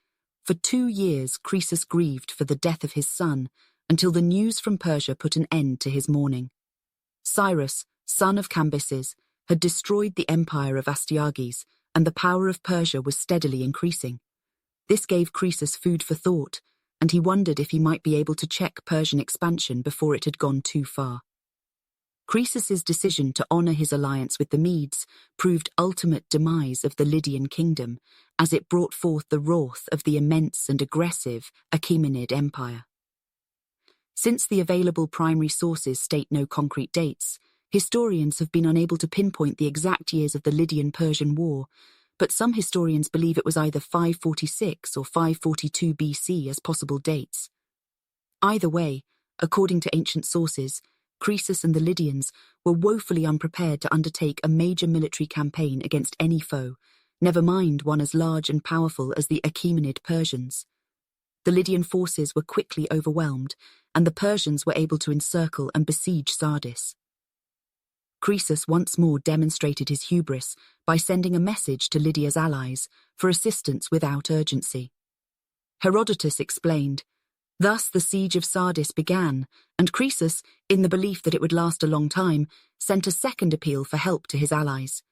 "For 2 years Croesus grieved for the death of his son, until the news from Persia put an end to his mourning." Cyrus, son of Cambyses, had destroyed the empire of Astyages, and the power of Persia was steadily increasing. This gave Croesus food for thought, and he wondered if he might be able to check Persian expansion before it had gone too far. Croesus's decision to honor his alliance with the Medes proved ultimate demise of the Lydian kingdom, as it brought forth the wrath of the immense and aggressive Achaemenid Empire. Since the available primary sources state no concrete dates, historians have been unable to pinpoint the exact years of the Lydian-Persian War, but some historians believe it was either 546 or 542 BC as possible dates. Either way, according to ancient sources, Croesus and the Lydians were woefully unprepared to undertake a major military campaign against any foe, never mind one as large and powerful as the Achaemenid Persians. The Lydian forces were quickly overwhelmed, and the Persians were able to encircle and besiege Sardis. Croesus once more demonstrated his hubris by sending a message to Lydia's allies for assistance without urgency. Herodotus explained, "Thus the siege of Sardis began, and Croesus, in the belief that it would last a long time, sent a second appeal for help to his allies.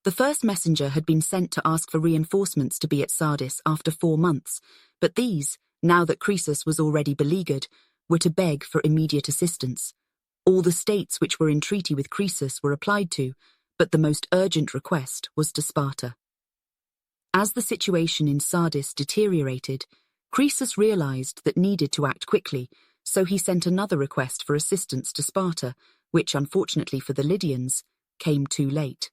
The first messenger had been sent to ask for reinforcements to be at Sardis after 4 months, but these, now that Croesus was already beleaguered, were to beg for immediate assistance. All the states which were in treaty with Croesus were applied to, but the most urgent request was to Sparta. As the situation in Sardis deteriorated, Croesus realized that needed to act quickly, so he sent another request for assistance to Sparta, which, unfortunately for the Lydians, came too late.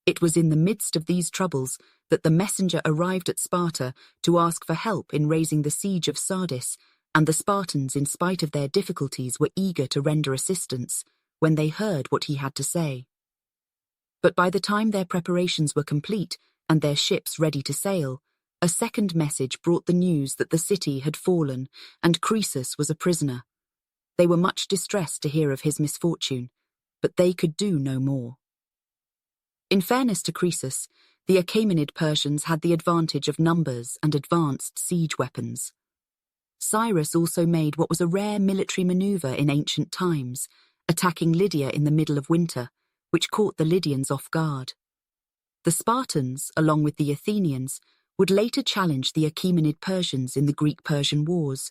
It was in the midst of these troubles that the messenger arrived at Sparta to ask for help in raising the siege of Sardis, and the Spartans, in spite of their difficulties, were eager to render assistance when they heard what he had to say. But by the time their preparations were complete and their ships ready to sail, a second message brought the news that the city had fallen and Croesus was a prisoner. They were much distressed to hear of his misfortune, but they could do no more. In fairness to Croesus, the Achaemenid Persians had the advantage of numbers and advanced siege weapons. Cyrus also made what was a rare military maneuver in ancient times, attacking Lydia in the middle of winter, which caught the Lydians off guard. The Spartans, along with the Athenians, would later challenge the Achaemenid Persians in the Greco-Persian Wars,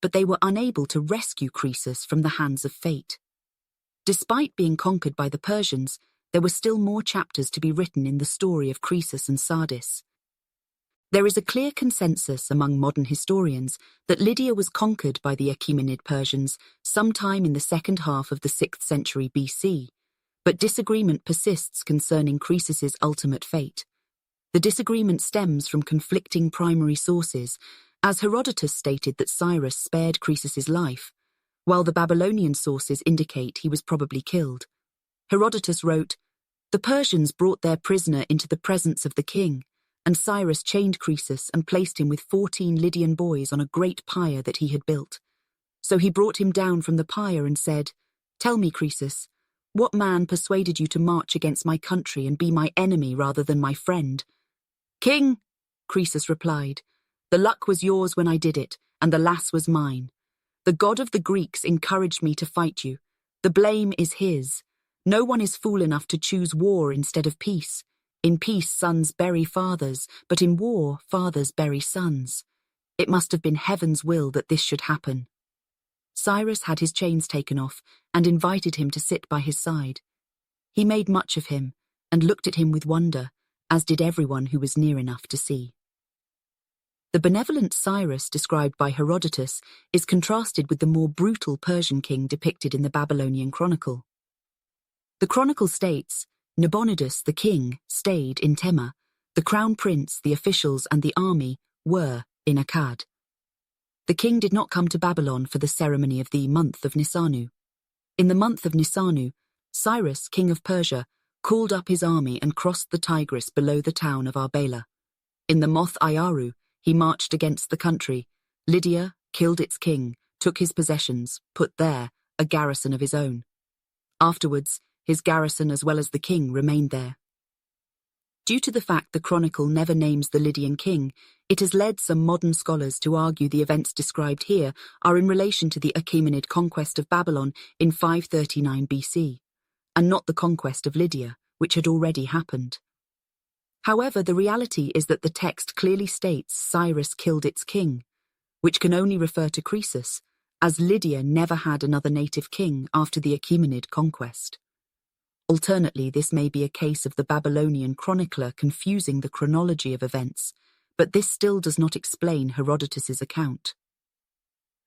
but they were unable to rescue Croesus from the hands of fate. Despite being conquered by the Persians, there were still more chapters to be written in the story of Croesus and Sardis. There is a clear consensus among modern historians that Lydia was conquered by the Achaemenid Persians sometime in the second half of the 6th century BC, but disagreement persists concerning Croesus's ultimate fate. The disagreement stems from conflicting primary sources, as Herodotus stated that Cyrus spared Croesus's life, while the Babylonian sources indicate he was probably killed. Herodotus wrote, "The Persians brought their prisoner into the presence of the king, and Cyrus chained Croesus and placed him with 14 Lydian boys on a great pyre that he had built. So he brought him down from the pyre and said, 'Tell me, Croesus, what man persuaded you to march against my country and be my enemy rather than my friend?' 'King,' Croesus replied, 'the luck was yours when I did it, and the lass was mine. The god of the Greeks encouraged me to fight you. The blame is his. No one is fool enough to choose war instead of peace. In peace, sons bury fathers, but in war, fathers bury sons. It must have been heaven's will that this should happen.' Cyrus had his chains taken off and invited him to sit by his side. He made much of him and looked at him with wonder, as did everyone who was near enough to see. The benevolent Cyrus described by Herodotus is contrasted with the more brutal Persian king depicted in the Babylonian Chronicle. The Chronicle states, Nabonidus the king stayed in Tema, the crown prince, the officials and the army were in Akkad. The king did not come to Babylon for the ceremony of the month of Nisanu. In the month of Nisanu, Cyrus, king of Persia, called up his army and crossed the Tigris below the town of Arbela. In the Moth Ayaru, he marched against the country. Lydia killed its king, took his possessions, put there a garrison of his own. Afterwards, his garrison as well as the king remained there. Due to the fact the chronicle never names the Lydian king, it has led some modern scholars to argue the events described here are in relation to the Achaemenid conquest of Babylon in 539 BC, and not the conquest of Lydia, which had already happened. However, the reality is that the text clearly states Cyrus killed its king, which can only refer to Croesus, as Lydia never had another native king after the Achaemenid conquest. Alternately, this may be a case of the Babylonian chronicler confusing the chronology of events, but this still does not explain Herodotus's account.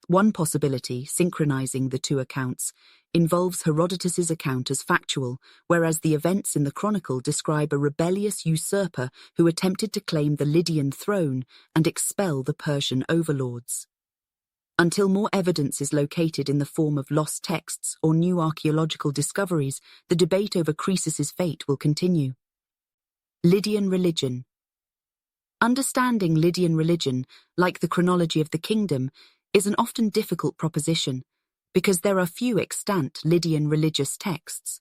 One possibility, synchronizing the two accounts, involves Herodotus's account as factual, whereas the events in the chronicle describe a rebellious usurper who attempted to claim the Lydian throne and expel the Persian overlords. Until more evidence is located in the form of lost texts or new archaeological discoveries, the debate over Croesus's fate will continue. Lydian religion. Understanding Lydian religion, like the chronology of the kingdom, is an often difficult proposition, because there are few extant Lydian religious texts.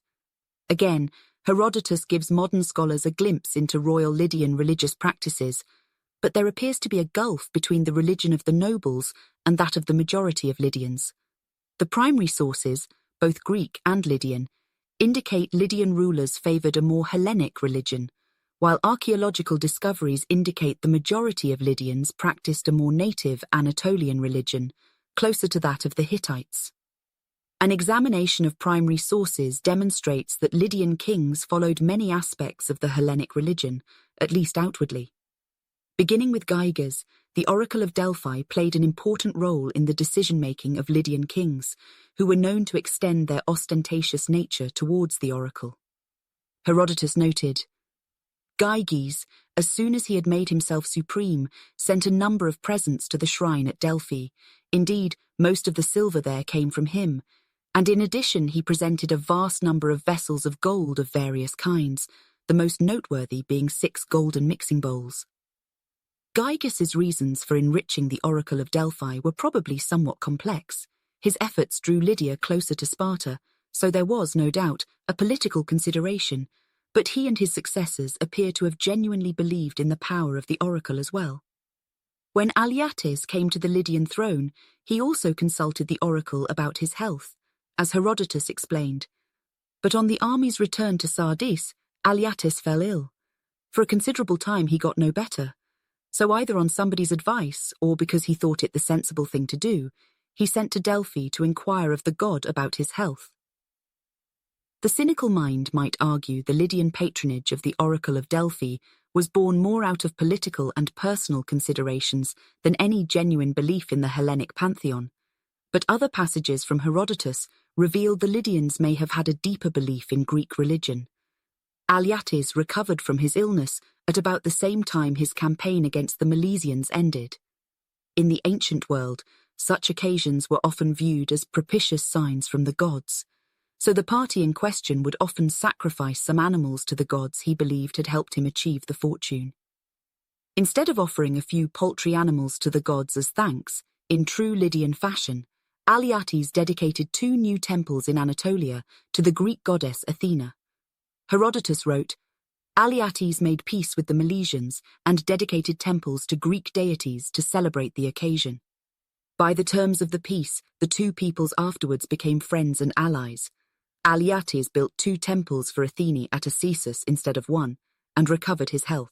Again, Herodotus gives modern scholars a glimpse into royal Lydian religious practices, but there appears to be a gulf between the religion of the nobles and that of the majority of Lydians. The primary sources, both Greek and Lydian, indicate Lydian rulers favoured a more Hellenic religion, while archaeological discoveries indicate the majority of Lydians practiced a more native Anatolian religion, closer to that of the Hittites. An examination of primary sources demonstrates that Lydian kings followed many aspects of the Hellenic religion, at least outwardly. Beginning with Gyges, the Oracle of Delphi played an important role in the decision-making of Lydian kings, who were known to extend their ostentatious nature towards the oracle. Herodotus noted, Gyges, as soon as he had made himself supreme, sent a number of presents to the shrine at Delphi. Indeed, most of the silver there came from him, and in addition he presented a vast number of vessels of gold of various kinds, the most noteworthy being 6 golden mixing bowls. Gyges's reasons for enriching the Oracle of Delphi were probably somewhat complex. His efforts drew Lydia closer to Sparta, so there was, no doubt, a political consideration, but he and his successors appear to have genuinely believed in the power of the oracle as well. When Aliates came to the Lydian throne, he also consulted the oracle about his health, as Herodotus explained. But on the army's return to Sardis, Aliates fell ill. For a considerable time he got no better. So either on somebody's advice, or because he thought it the sensible thing to do, he sent to Delphi to inquire of the god about his health. The cynical mind might argue the Lydian patronage of the Oracle of Delphi was born more out of political and personal considerations than any genuine belief in the Hellenic pantheon. But other passages from Herodotus reveal the Lydians may have had a deeper belief in Greek religion. Aliates recovered from his illness at about the same time his campaign against the Milesians ended. In the ancient world, such occasions were often viewed as propitious signs from the gods, so the party in question would often sacrifice some animals to the gods he believed had helped him achieve the fortune. Instead of offering a few paltry animals to the gods as thanks, in true Lydian fashion, Aliates dedicated 2 new temples in Anatolia to the Greek goddess Athena. Herodotus wrote, Aliates made peace with the Milesians and dedicated temples to Greek deities to celebrate the occasion. By the terms of the peace, the 2 peoples afterwards became friends and allies. Aliates built 2 temples for Athene at Ephesus instead of 1, and recovered his health.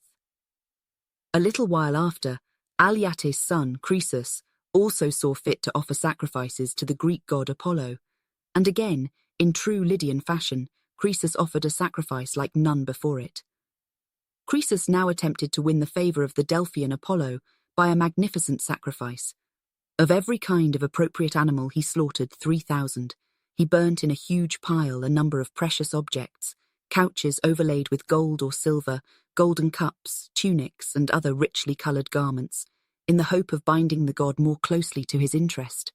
A little while after, Aliates' son, Croesus, also saw fit to offer sacrifices to the Greek god Apollo, and again, in true Lydian fashion, Croesus offered a sacrifice like none before it. Croesus now attempted to win the favour of the Delphian Apollo by a magnificent sacrifice. Of every kind of appropriate animal he slaughtered 3,000. He burnt in a huge pile a number of precious objects, couches overlaid with gold or silver, golden cups, tunics, and other richly coloured garments, in the hope of binding the god more closely to his interest,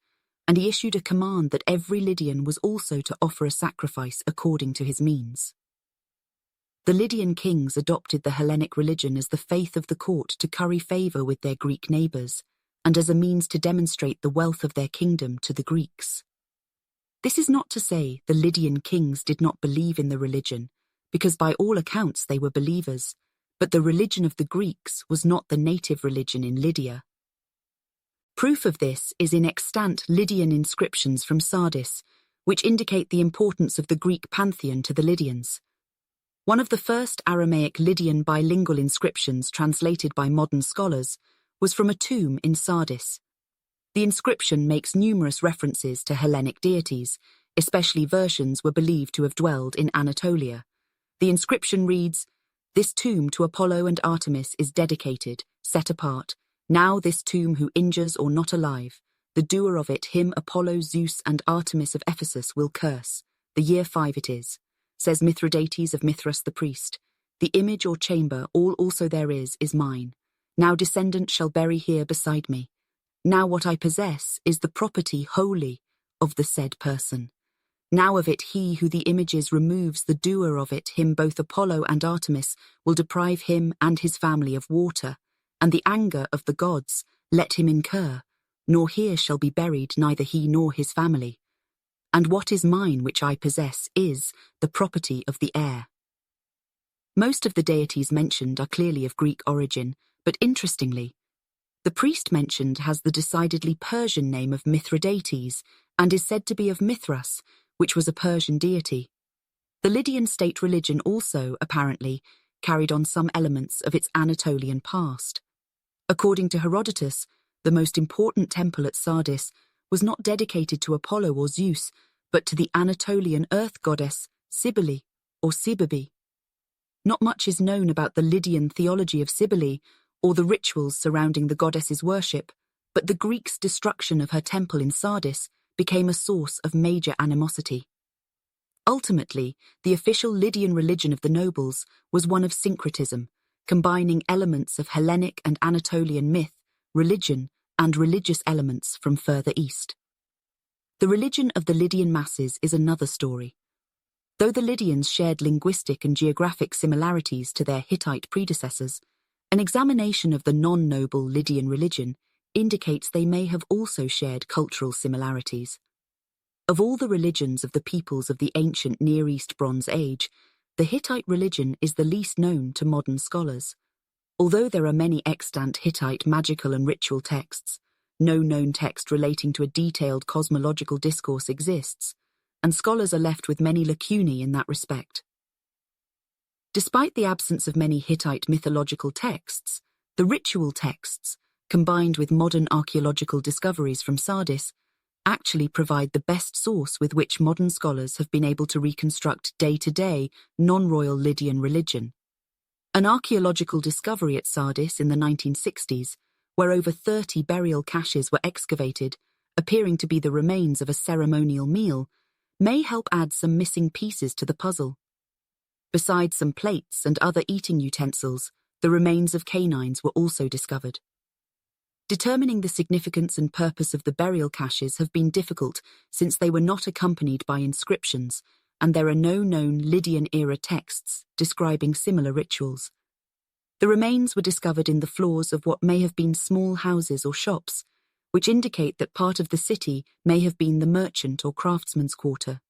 and he issued a command that every Lydian was also to offer a sacrifice according to his means. The Lydian kings adopted the Hellenic religion as the faith of the court to curry favour with their Greek neighbours, and as a means to demonstrate the wealth of their kingdom to the Greeks. This is not to say the Lydian kings did not believe in the religion, because by all accounts they were believers, but the religion of the Greeks was not the native religion in Lydia. Proof of this is in extant Lydian inscriptions from Sardis, which indicate the importance of the Greek pantheon to the Lydians. One of the first Aramaic Lydian bilingual inscriptions translated by modern scholars was from a tomb in Sardis. The inscription makes numerous references to Hellenic deities, especially versions were believed to have dwelled in Anatolia. The inscription reads, "This tomb to Apollo and Artemis is dedicated, set apart. Now this tomb who injures or not alive, the doer of it him Apollo, Zeus and Artemis of Ephesus will curse. The year 5 it is, says Mithridates of Mithras the priest. The image or chamber, all also there is mine. Now descendant shall bury here beside me. Now what I possess is the property wholly of the said person. Now of it he who the images removes, the doer of it him both Apollo and Artemis will deprive him and his family of water, and the anger of the gods let him incur, nor here shall be buried neither he nor his family. And what is mine which I possess is the property of the air." Most of the deities mentioned are clearly of Greek origin, but interestingly, the priest mentioned has the decidedly Persian name of Mithridates and is said to be of Mithras, which was a Persian deity. The Lydian state religion also, apparently, carried on some elements of its Anatolian past. According to Herodotus, the most important temple at Sardis was not dedicated to Apollo or Zeus, but to the Anatolian earth goddess Cybele or Cybele. Not much is known about the Lydian theology of Cybele or the rituals surrounding the goddess's worship, but the Greeks' destruction of her temple in Sardis became a source of major animosity. Ultimately, the official Lydian religion of the nobles was one of syncretism, combining elements of Hellenic and Anatolian myth, religion, and religious elements from further east. The religion of the Lydian masses is another story. Though the Lydians shared linguistic and geographic similarities to their Hittite predecessors, an examination of the non-noble Lydian religion indicates they may have also shared cultural similarities. Of all the religions of the peoples of the ancient Near East Bronze Age, the Hittite religion is the least known to modern scholars. Although there are many extant Hittite magical and ritual texts, no known text relating to a detailed cosmological discourse exists, and scholars are left with many lacunae in that respect. Despite the absence of many Hittite mythological texts, the ritual texts, combined with modern archaeological discoveries from Sardis, actually provide the best source with which modern scholars have been able to reconstruct day-to-day non-royal Lydian religion. An archaeological discovery at Sardis in the 1960s, where over 30 burial caches were excavated, appearing to be the remains of a ceremonial meal, may help add some missing pieces to the puzzle. Besides some plates and other eating utensils, the remains of canines were also discovered. Determining the significance and purpose of the burial caches have been difficult since they were not accompanied by inscriptions, and there are no known Lydian-era texts describing similar rituals. The remains were discovered in the floors of what may have been small houses or shops, which indicate that part of the city may have been the merchant or craftsman's quarter.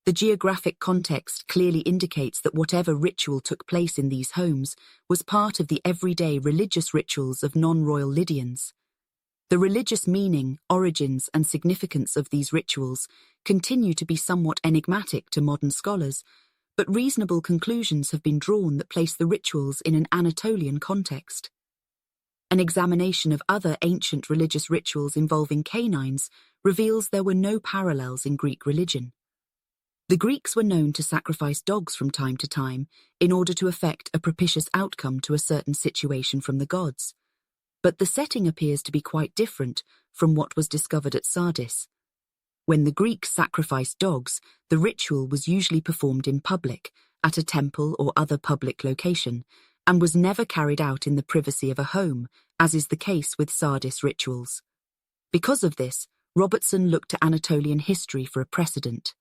The geographic context clearly indicates that whatever ritual took place in these homes was part of the everyday religious rituals of non-royal Lydians. The religious meaning, origins, and significance of these rituals continue to be somewhat enigmatic to modern scholars, but reasonable conclusions have been drawn that place the rituals in an Anatolian context. An examination of other ancient religious rituals involving canines reveals there were no parallels in Greek religion. The Greeks were known to sacrifice dogs from time to time in order to effect a propitious outcome to a certain situation from the gods. But the setting appears to be quite different from what was discovered at Sardis. When the Greeks sacrificed dogs, the ritual was usually performed in public, at a temple or other public location, and was never carried out in the privacy of a home, as is the case with Sardis rituals. Because of this, Robertson looked to Anatolian history for a precedent.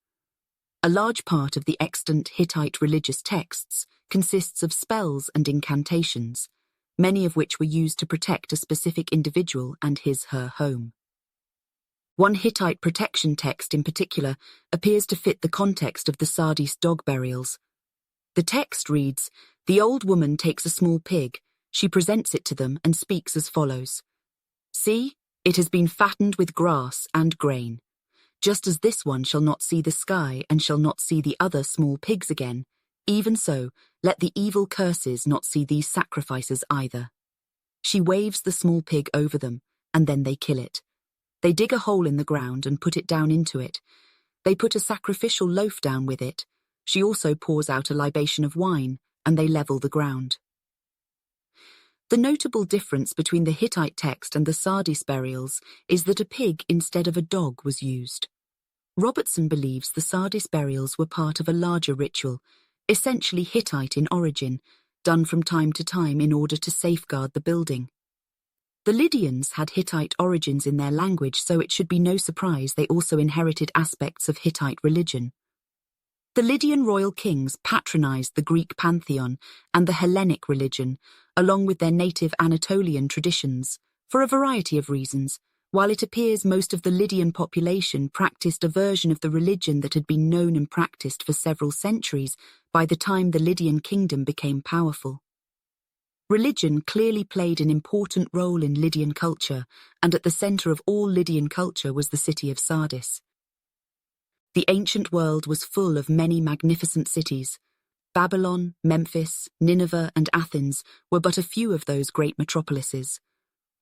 A large part of the extant Hittite religious texts consists of spells and incantations, many of which were used to protect a specific individual and his/her home. One Hittite protection text in particular appears to fit the context of the Sardis dog burials. The text reads, The old woman takes a small pig, she presents it to them and speaks as follows. See, it has been fattened with grass and grain. Just as this one shall not see the sky and shall not see the other small pigs again, even so, let the evil curses not see these sacrifices either. She waves the small pig over them, and then they kill it. They dig a hole in the ground and put it down into it. They put a sacrificial loaf down with it. She also pours out a libation of wine, and they level the ground. The notable difference between the Hittite text and the Sardis burials is that a pig instead of a dog was used. Robertson believes the Sardis burials were part of a larger ritual, essentially Hittite in origin, done from time to time in order to safeguard the building. The Lydians had Hittite origins in their language, so it should be no surprise they also inherited aspects of Hittite religion. The Lydian royal kings patronized the Greek pantheon and the Hellenic religion, along with their native Anatolian traditions, for a variety of reasons, while it appears most of the Lydian population practiced a version of the religion that had been known and practiced for several centuries by the time the Lydian kingdom became powerful. Religion clearly played an important role in Lydian culture, and at the center of all Lydian culture was the city of Sardis. The ancient world was full of many magnificent cities. Babylon, Memphis, Nineveh, and Athens were but a few of those great metropolises.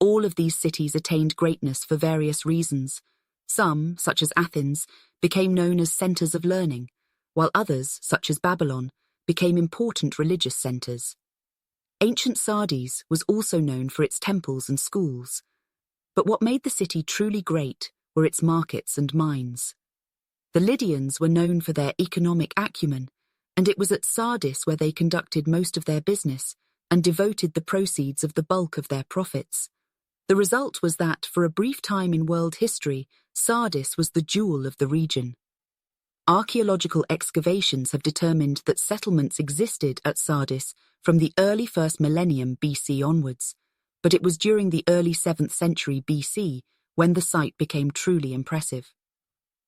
All of these cities attained greatness for various reasons. Some, such as Athens, became known as centers of learning, while others, such as Babylon, became important religious centers. Ancient Sardis was also known for its temples and schools. But what made the city truly great were its markets and mines. The Lydians were known for their economic acumen, and it was at Sardis where they conducted most of their business and devoted the proceeds of the bulk of their profits. The result was that, for a brief time in world history, Sardis was the jewel of the region. Archaeological excavations have determined that settlements existed at Sardis from the early 1st millennium BC onwards, but it was during the early 7th century BC when the site became truly impressive.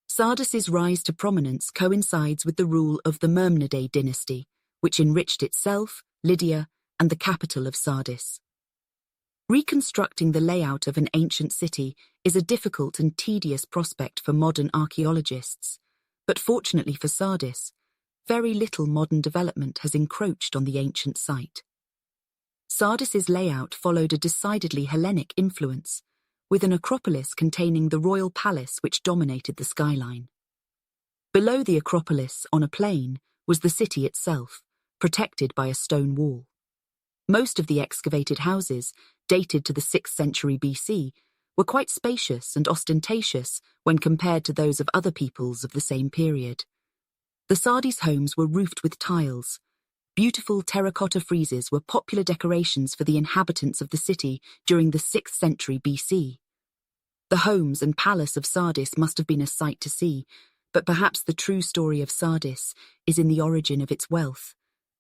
Sardis's rise to prominence coincides with the rule of the Mermnidate dynasty, which enriched itself, Lydia, and the capital of Sardis. Reconstructing the layout of an ancient city is a difficult and tedious prospect for modern archaeologists, but fortunately for Sardis, very little modern development has encroached on the ancient site. Sardis's layout followed a decidedly Hellenic influence, with an acropolis containing the royal palace which dominated the skyline. Below the acropolis, on a plain, was the city itself, protected by a stone wall. Most of the excavated houses, dated to the 6th century BC, were quite spacious and ostentatious when compared to those of other peoples of the same period. The Sardis homes were roofed with tiles. Beautiful terracotta friezes were popular decorations for the inhabitants of the city during the 6th century BC. The homes and palace of Sardis must have been a sight to see, but perhaps the true story of Sardis is in the origin of its wealth,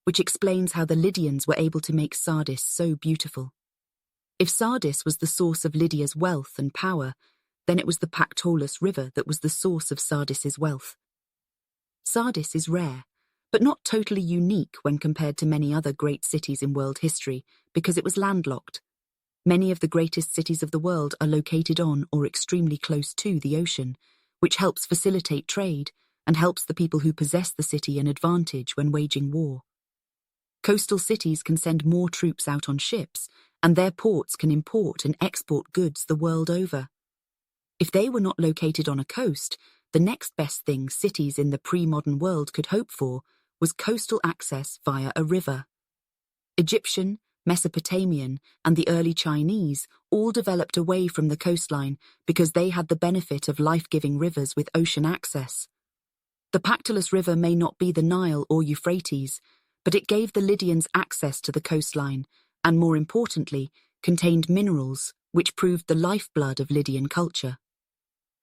which explains how the Lydians were able to make Sardis so beautiful. If Sardis was the source of Lydia's wealth and power, then it was the Pactolus River that was the source of Sardis's wealth. Sardis is rare, but not totally unique when compared to many other great cities in world history, because it was landlocked. Many of the greatest cities of the world are located on or extremely close to the ocean, which helps facilitate trade and helps the people who possess the city an advantage when waging war. Coastal cities can send more troops out on ships, and their ports can import and export goods the world over. If they were not located on a coast, the next best thing cities in the pre-modern world could hope for was coastal access via a river. Egyptian, Mesopotamian, and the early Chinese all developed away from the coastline because they had the benefit of life-giving rivers with ocean access. The Pactolus River may not be the Nile or Euphrates, but it gave the Lydians access to the coastline and, more importantly, contained minerals which proved the lifeblood of Lydian culture.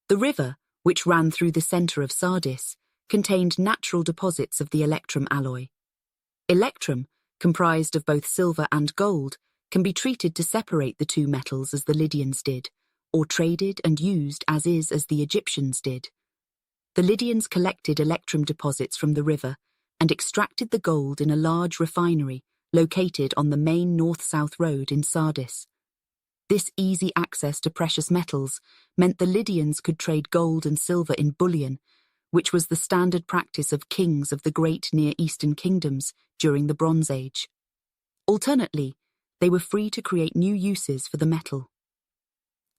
The river, which ran through the center of Sardis, contained natural deposits of the electrum alloy. Electrum, comprised of both silver and gold, can be treated to separate the two metals as the Lydians did, or traded and used as the Egyptians did. The Lydians collected electrum deposits from the river and extracted the gold in a large refinery located on the main north-south road in Sardis. This easy access to precious metals meant the Lydians could trade gold and silver in bullion, which was the standard practice of kings of the great Near Eastern kingdoms during the Bronze Age. Alternately, they were free to create new uses for the metal.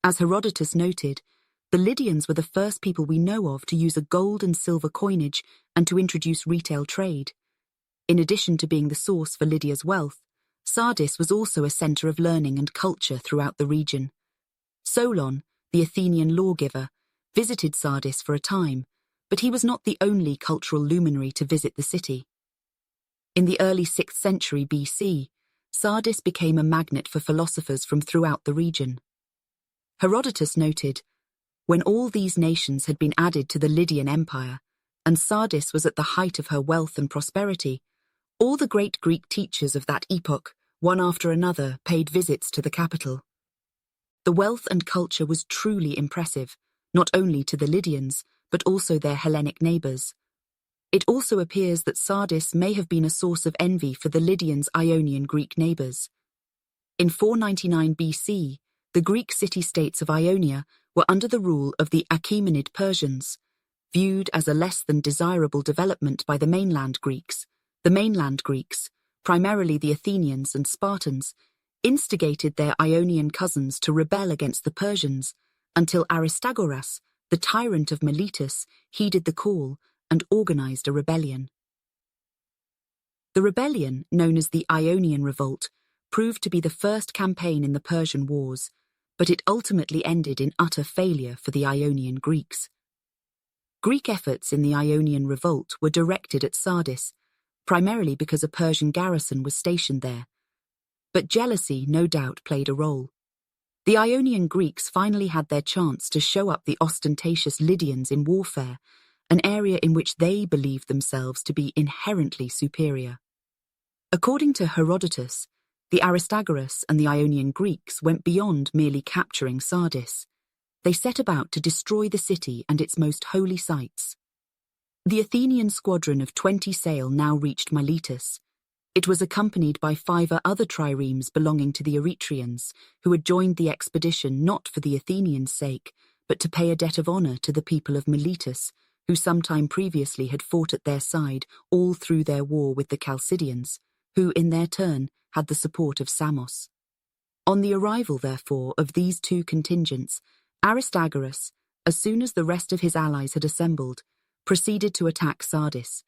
As Herodotus noted, the Lydians were the first people we know of to use a gold and silver coinage and to introduce retail trade. In addition to being the source for Lydia's wealth, Sardis was also a center of learning and culture throughout the region. Solon, the Athenian lawgiver, visited Sardis for a time, but he was not the only cultural luminary to visit the city. In the early 6th century BC, Sardis became a magnet for philosophers from throughout the region. Herodotus noted, when all these nations had been added to the Lydian Empire, and Sardis was at the height of her wealth and prosperity, all the great Greek teachers of that epoch, one after another, paid visits to the capital. The wealth and culture was truly impressive, not only to the Lydians, but also their Hellenic neighbors. It also appears that Sardis may have been a source of envy for the Lydians' Ionian Greek neighbors. In 499 BC, the Greek city-states of Ionia were under the rule of the Achaemenid Persians, viewed as a less than desirable development by the mainland Greeks. The mainland Greeks, primarily the Athenians and Spartans, instigated their Ionian cousins to rebel against the Persians until Aristagoras, the tyrant of Miletus, heeded the call and organized a rebellion. The rebellion, known as the Ionian Revolt, proved to be the first campaign in the Persian Wars, but it ultimately ended in utter failure for the Ionian Greeks. Greek efforts in the Ionian Revolt were directed at Sardis, primarily because a Persian garrison was stationed there. But jealousy no doubt played a role. The Ionian Greeks finally had their chance to show up the ostentatious Lydians in warfare, an area in which they believed themselves to be inherently superior. According to Herodotus, the Aristagoras and the Ionian Greeks went beyond merely capturing Sardis. They set about to destroy the city and its most holy sites. The Athenian squadron of 20 sail now reached Miletus. It was accompanied by 5 other triremes belonging to the Eretrians, who had joined the expedition not for the Athenians' sake, but to pay a debt of honor to the people of Miletus, who sometime previously had fought at their side all through their war with the Chalcidians, who in their turn had the support of Samos. On the arrival, therefore, of these 2 contingents, Aristagoras, as soon as the rest of his allies had assembled, proceeded to attack Sardis.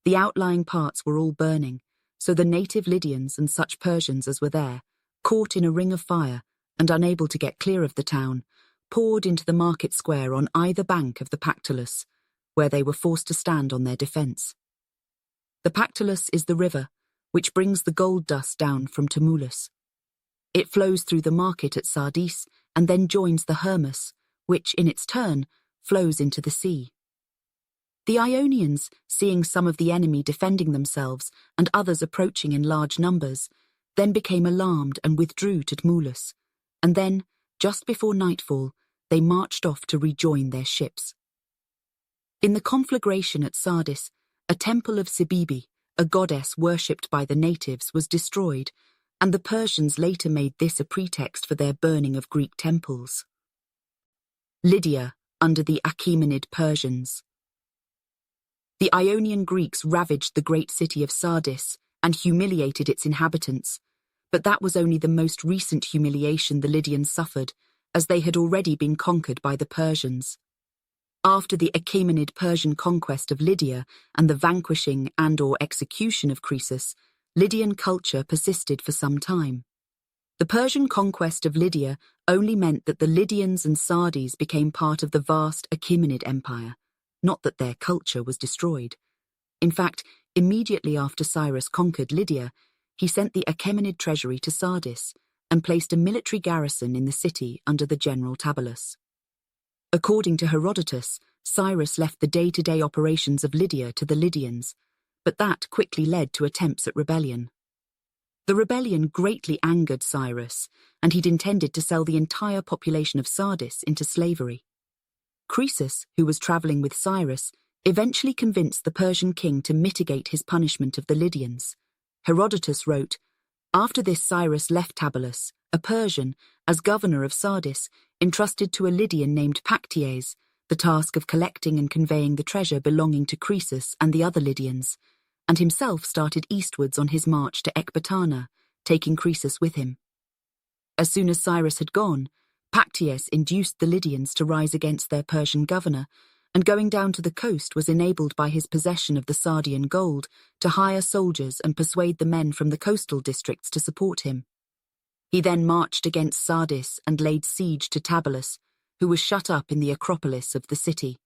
The outlying parts were all burning, so the native Lydians and such Persians as were there, caught in a ring of fire and unable to get clear of the town, poured into the market square on either bank of the Pactolus, where they were forced to stand on their defense. The Pactolus is the river which brings the gold dust down from Tumulus. It flows through the market at Sardis and then joins the Hermus, which, in its turn, flows into the sea. The Ionians, seeing some of the enemy defending themselves and others approaching in large numbers, then became alarmed and withdrew to Tumulus, and then, just before nightfall, they marched off to rejoin their ships. In the conflagration at Sardis, a temple of Cybele, a goddess worshipped by the natives, was destroyed, and the Persians later made this a pretext for their burning of Greek temples. Lydia, under the Achaemenid Persians. The Ionian Greeks ravaged the great city of Sardis and humiliated its inhabitants, but that was only the most recent humiliation the Lydians suffered, as they had already been conquered by the Persians. After the Achaemenid Persian conquest of Lydia and the vanquishing and/or execution of Croesus, Lydian culture persisted for some time. The Persian conquest of Lydia only meant that the Lydians and Sardis became part of the vast Achaemenid Empire, not that their culture was destroyed. In fact, immediately after Cyrus conquered Lydia, he sent the Achaemenid treasury to Sardis and placed a military garrison in the city under the general Tabulus. According to Herodotus, Cyrus left the day-to-day operations of Lydia to the Lydians, but that quickly led to attempts at rebellion. The rebellion greatly angered Cyrus, and he'd intended to sell the entire population of Sardis into slavery. Croesus, who was traveling with Cyrus, eventually convinced the Persian king to mitigate his punishment of the Lydians. Herodotus wrote, After this, Cyrus left Tabulus, a Persian, as governor of Sardis, entrusted to a Lydian named Pactyes the task of collecting and conveying the treasure belonging to Croesus and the other Lydians, and himself started eastwards on his march to Ecbatana, taking Croesus with him. As soon as Cyrus had gone, Pactyes induced the Lydians to rise against their Persian governor, and going down to the coast was enabled by his possession of the Sardian gold to hire soldiers and persuade the men from the coastal districts to support him. He then marched against Sardis and laid siege to Tabulus, who was shut up in the Acropolis of the city.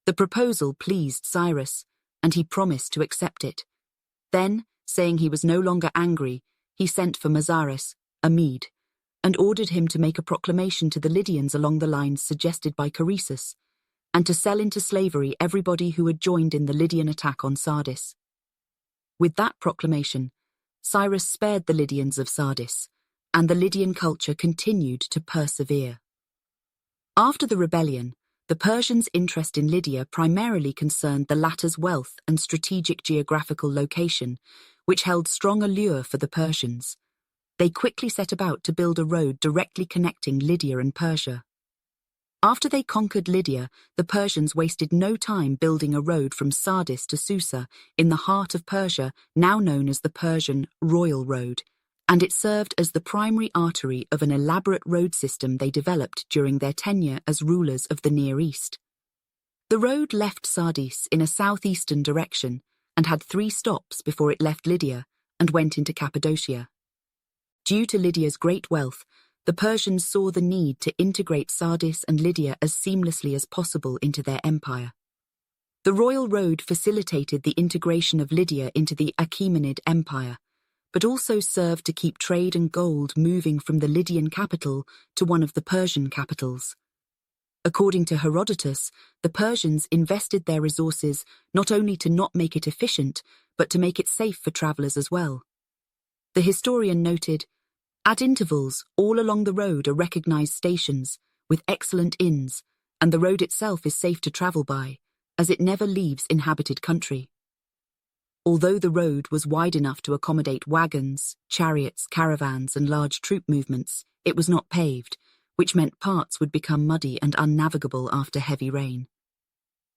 The proposal pleased Cyrus, and he promised to accept it. Then, saying he was no longer angry, he sent for Mazares, a Mede, and ordered him to make a proclamation to the Lydians along the lines suggested by Croesus, and to sell into slavery everybody who had joined in the Lydian attack on Sardis. With that proclamation, Cyrus spared the Lydians of Sardis, and the Lydian culture continued to persevere. After the rebellion, the Persians' interest in Lydia primarily concerned the latter's wealth and strategic geographical location, which held strong allure for the Persians. They quickly set about to build a road directly connecting Lydia and Persia. After they conquered Lydia, the Persians wasted no time building a road from Sardis to Susa, in the heart of Persia, now known as the Persian Royal Road, and it served as the primary artery of an elaborate road system they developed during their tenure as rulers of the Near East. The road left Sardis in a southeastern direction and had 3 stops before it left Lydia and went into Cappadocia. Due to Lydia's great wealth, the Persians saw the need to integrate Sardis and Lydia as seamlessly as possible into their empire. The Royal Road facilitated the integration of Lydia into the Achaemenid Empire, but also served to keep trade and gold moving from the Lydian capital to one of the Persian capitals. According to Herodotus, the Persians invested their resources not only to not make it efficient, but to make it safe for travelers as well. The historian noted, "At intervals, all along the road are recognized stations, with excellent inns, and the road itself is safe to travel by, as it never leaves inhabited country." Although the road was wide enough to accommodate wagons, chariots, caravans, and large troop movements, it was not paved, which meant parts would become muddy and unnavigable after heavy rain.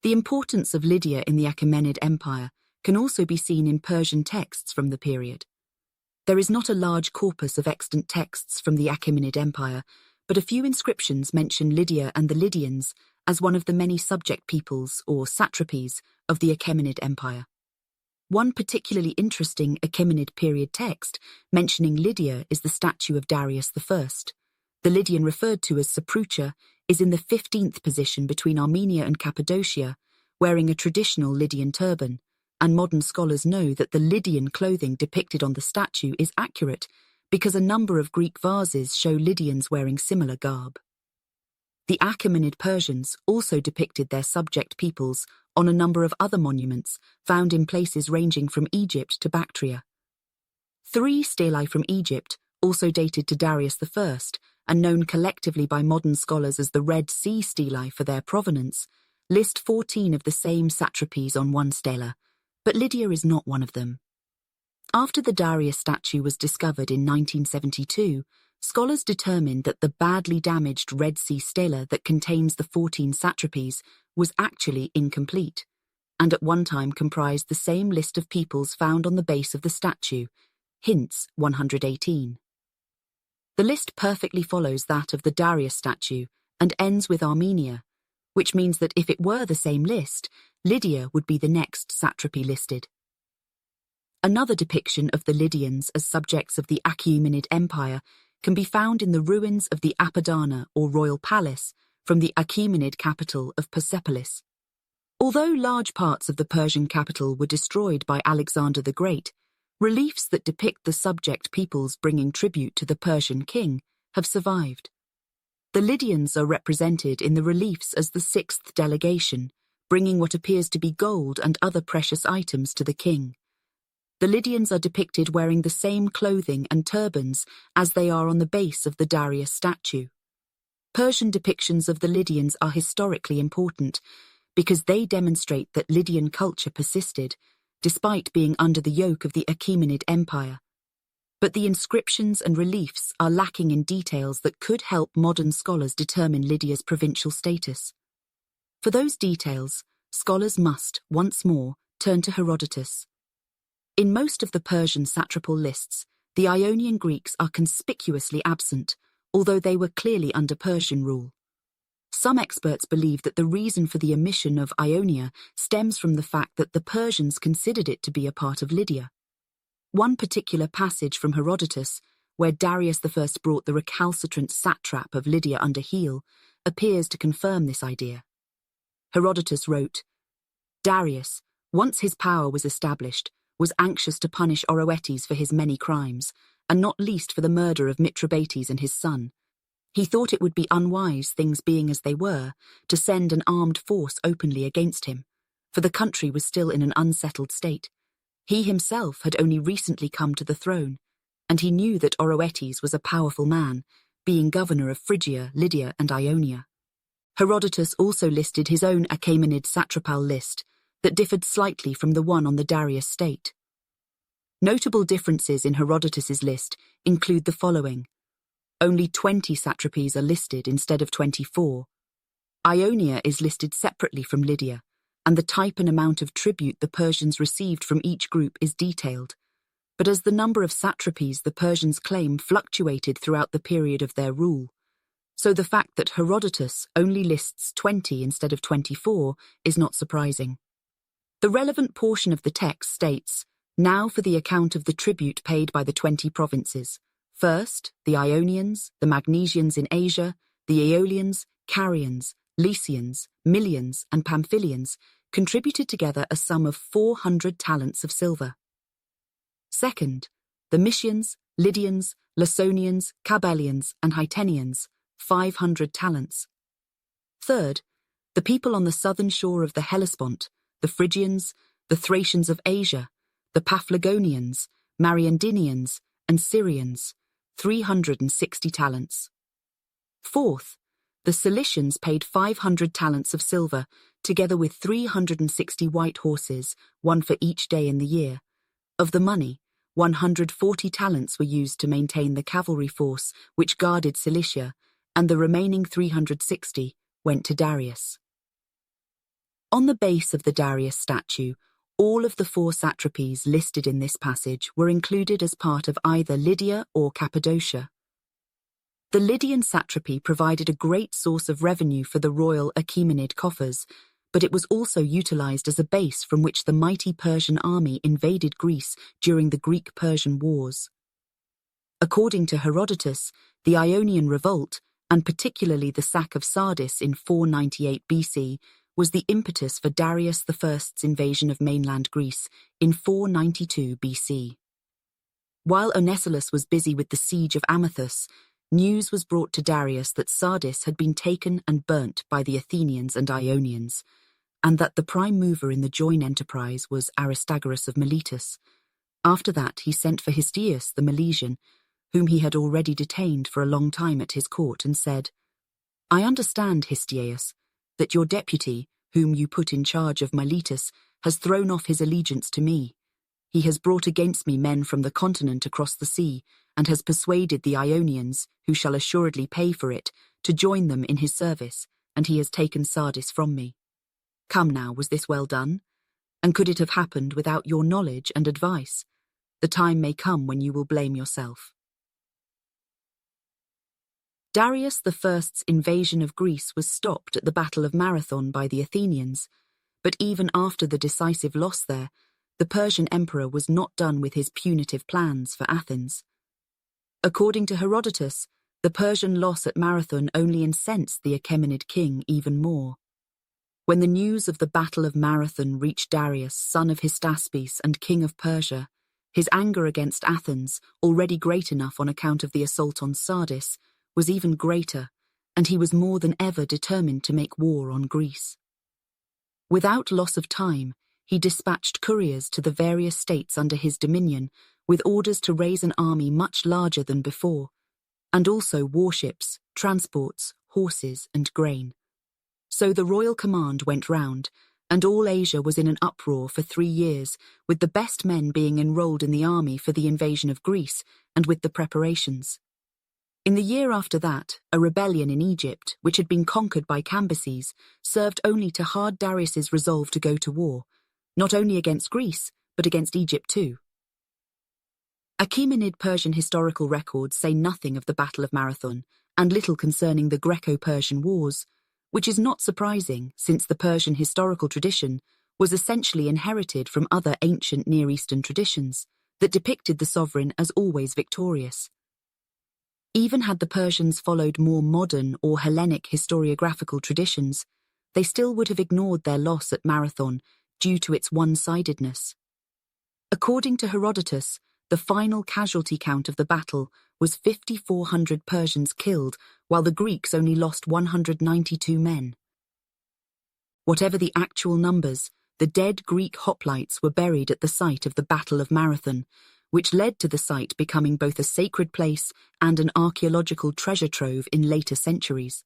The importance of Lydia in the Achaemenid Empire can also be seen in Persian texts from the period. There is not a large corpus of extant texts from the Achaemenid Empire, but a few inscriptions mention Lydia and the Lydians as one of the many subject peoples, or satrapies, of the Achaemenid Empire. One particularly interesting Achaemenid period text mentioning Lydia is the statue of Darius I. The Lydian referred to as Saprucha is in the 15th position between Armenia and Cappadocia, wearing a traditional Lydian turban, and modern scholars know that the Lydian clothing depicted on the statue is accurate because a number of Greek vases show Lydians wearing similar garb. The Achaemenid Persians also depicted their subject peoples on a number of other monuments found in places ranging from Egypt to Bactria. 3 stelae from Egypt, also dated to Darius I, and known collectively by modern scholars as the Red Sea stelae for their provenance, list 14 of the same satrapies on one stela, but Lydia is not one of them. After the Darius statue was discovered in 1972, scholars determined that the badly damaged Red Sea stela that contains the 14 satrapies was actually incomplete, and at one time comprised the same list of peoples found on the base of the statue, hints 118. The list perfectly follows that of the Darius statue and ends with Armenia, which means that if it were the same list, Lydia would be the next satrapy listed. Another depiction of the Lydians as subjects of the Achaemenid Empire can be found in the ruins of the Apadana, or royal palace, from the Achaemenid capital of Persepolis. Although large parts of the Persian capital were destroyed by Alexander the Great, reliefs that depict the subject peoples bringing tribute to the Persian king have survived. The Lydians are represented in the reliefs as the 6th delegation, bringing what appears to be gold and other precious items to the king. The Lydians are depicted wearing the same clothing and turbans as they are on the base of the Darius statue. Persian depictions of the Lydians are historically important because they demonstrate that Lydian culture persisted, despite being under the yoke of the Achaemenid Empire. But the inscriptions and reliefs are lacking in details that could help modern scholars determine Lydia's provincial status. For those details, scholars must, once more, turn to Herodotus. In most of the Persian satrapal lists, the Ionian Greeks are conspicuously absent, although they were clearly under Persian rule. Some experts believe that the reason for the omission of Ionia stems from the fact that the Persians considered it to be a part of Lydia. One particular passage from Herodotus, where Darius I brought the recalcitrant satrap of Lydia under heel, appears to confirm this idea. Herodotus wrote, "Darius, once his power was established, was anxious to punish Oroetes for his many crimes, and not least for the murder of Mithridates and his son. He thought it would be unwise, things being as they were, to send an armed force openly against him, for the country was still in an unsettled state. He himself had only recently come to the throne, and he knew that Oroetes was a powerful man, being governor of Phrygia, Lydia, and Ionia." Herodotus also listed his own Achaemenid satrapal list that differed slightly from the one on the Darius state. Notable differences in Herodotus's list include the following. Only 20 satrapies are listed instead of 24. Ionia is listed separately from Lydia, and the type and amount of tribute the Persians received from each group is detailed. But as the number of satrapies the Persians claim fluctuated throughout the period of their rule, so the fact that Herodotus only lists 20 instead of 24 is not surprising. The relevant portion of the text states, "Now for the account of the tribute paid by the 20 provinces. First, the Ionians, the Magnesians in Asia, the Aeolians, Carians, Lycians, Millians, and Pamphylians contributed together a sum of 400 talents of silver. Second, the Mysians, Lydians, Lasonians, Cabalians, and Hittenians, 500 talents. Third, the people on the southern shore of the Hellespont, the Phrygians, the Thracians of Asia, the Paphlagonians, Mariandynians, and Syrians, 360 talents. Fourth, the Cilicians paid 500 talents of silver, together with 360 white horses, one for each day in the year. Of the money, 140 talents were used to maintain the cavalry force which guarded Cilicia, and the remaining 360 went to Darius." On the base of the Darius statue, all of the 4 satrapies listed in this passage were included as part of either Lydia or Cappadocia. The Lydian satrapy provided a great source of revenue for the royal Achaemenid coffers, but it was also utilized as a base from which the mighty Persian army invaded Greece during the Greco-Persian Wars. According to Herodotus, the Ionian revolt, and particularly the sack of Sardis in 498 BC, was the impetus for Darius I's invasion of mainland Greece in 492 BC. While Onesimus was busy with the siege of Amathus, news was brought to Darius that Sardis had been taken and burnt by the Athenians and Ionians, and that the prime mover in the joint enterprise was Aristagoras of Miletus. After that, he sent for Histiaeus the Milesian, whom he had already detained for a long time at his court, and said, "I understand, Histiaeus, that your deputy, whom you put in charge of Miletus, has thrown off his allegiance to me. He has brought against me men from the continent across the sea, and has persuaded the Ionians, who shall assuredly pay for it, to join them in his service, and he has taken Sardis from me. Come now, was this well done? And could it have happened without your knowledge and advice? The time may come when you will blame yourself." Darius I's invasion of Greece was stopped at the Battle of Marathon by the Athenians, but even after the decisive loss there, the Persian emperor was not done with his punitive plans for Athens. According to Herodotus, the Persian loss at Marathon only incensed the Achaemenid king even more. When the news of the Battle of Marathon reached Darius, son of Hystaspes and king of Persia, his anger against Athens, already great enough on account of the assault on Sardis, was even greater, and he was more than ever determined to make war on Greece. Without loss of time, he dispatched couriers to the various states under his dominion with orders to raise an army much larger than before, and also warships, transports, horses, and grain. So the royal command went round, and all Asia was in an uproar for 3 years, with the best men being enrolled in the army for the invasion of Greece and with the preparations. In the year after that, a rebellion in Egypt, which had been conquered by Cambyses, served only to hard Darius's resolve to go to war, not only against Greece, but against Egypt too. Achaemenid Persian historical records say nothing of the Battle of Marathon and little concerning the Greco-Persian Wars, which is not surprising since the Persian historical tradition was essentially inherited from other ancient Near Eastern traditions that depicted the sovereign as always victorious. Even had the Persians followed more modern or Hellenic historiographical traditions, they still would have ignored their loss at Marathon due to its one-sidedness. According to Herodotus, the final casualty count of the battle was 5,400 Persians killed, while the Greeks only lost 192 men. Whatever the actual numbers, the dead Greek hoplites were buried at the site of the Battle of Marathon, which led to the site becoming both a sacred place and an archaeological treasure trove in later centuries.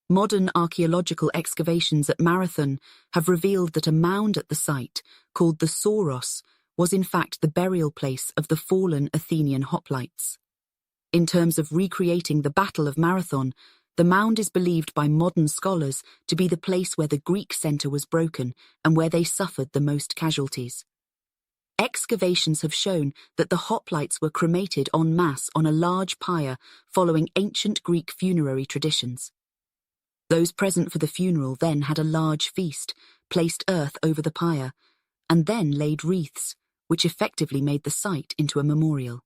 Modern archaeological excavations at Marathon have revealed that a mound at the site, called the Sauros, was in fact the burial place of the fallen Athenian hoplites. In terms of recreating the Battle of Marathon, the mound is believed by modern scholars to be the place where the Greek centre was broken and where they suffered the most casualties. Excavations have shown that the hoplites were cremated en masse on a large pyre following ancient Greek funerary traditions. Those present for the funeral then had a large feast, placed earth over the pyre, and then laid wreaths, which effectively made the site into a memorial.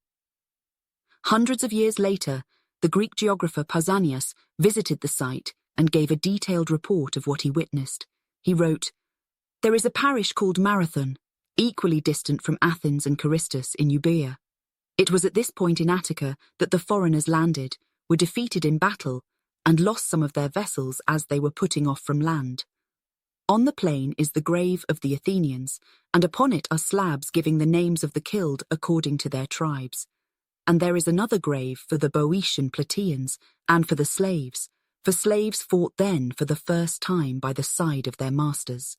Hundreds of years later, the Greek geographer Pausanias visited the site and gave a detailed report of what he witnessed. He wrote, "There is a parish called Marathon, equally distant from Athens and Charistus in Euboea. It was at this point in Attica that the foreigners landed, were defeated in battle, and lost some of their vessels as they were putting off from land. On the plain is the grave of the Athenians, and upon it are slabs giving the names of the killed according to their tribes. And there is another grave for the Boeotian Plataeans and for the slaves, for slaves fought then for the first time by the side of their masters.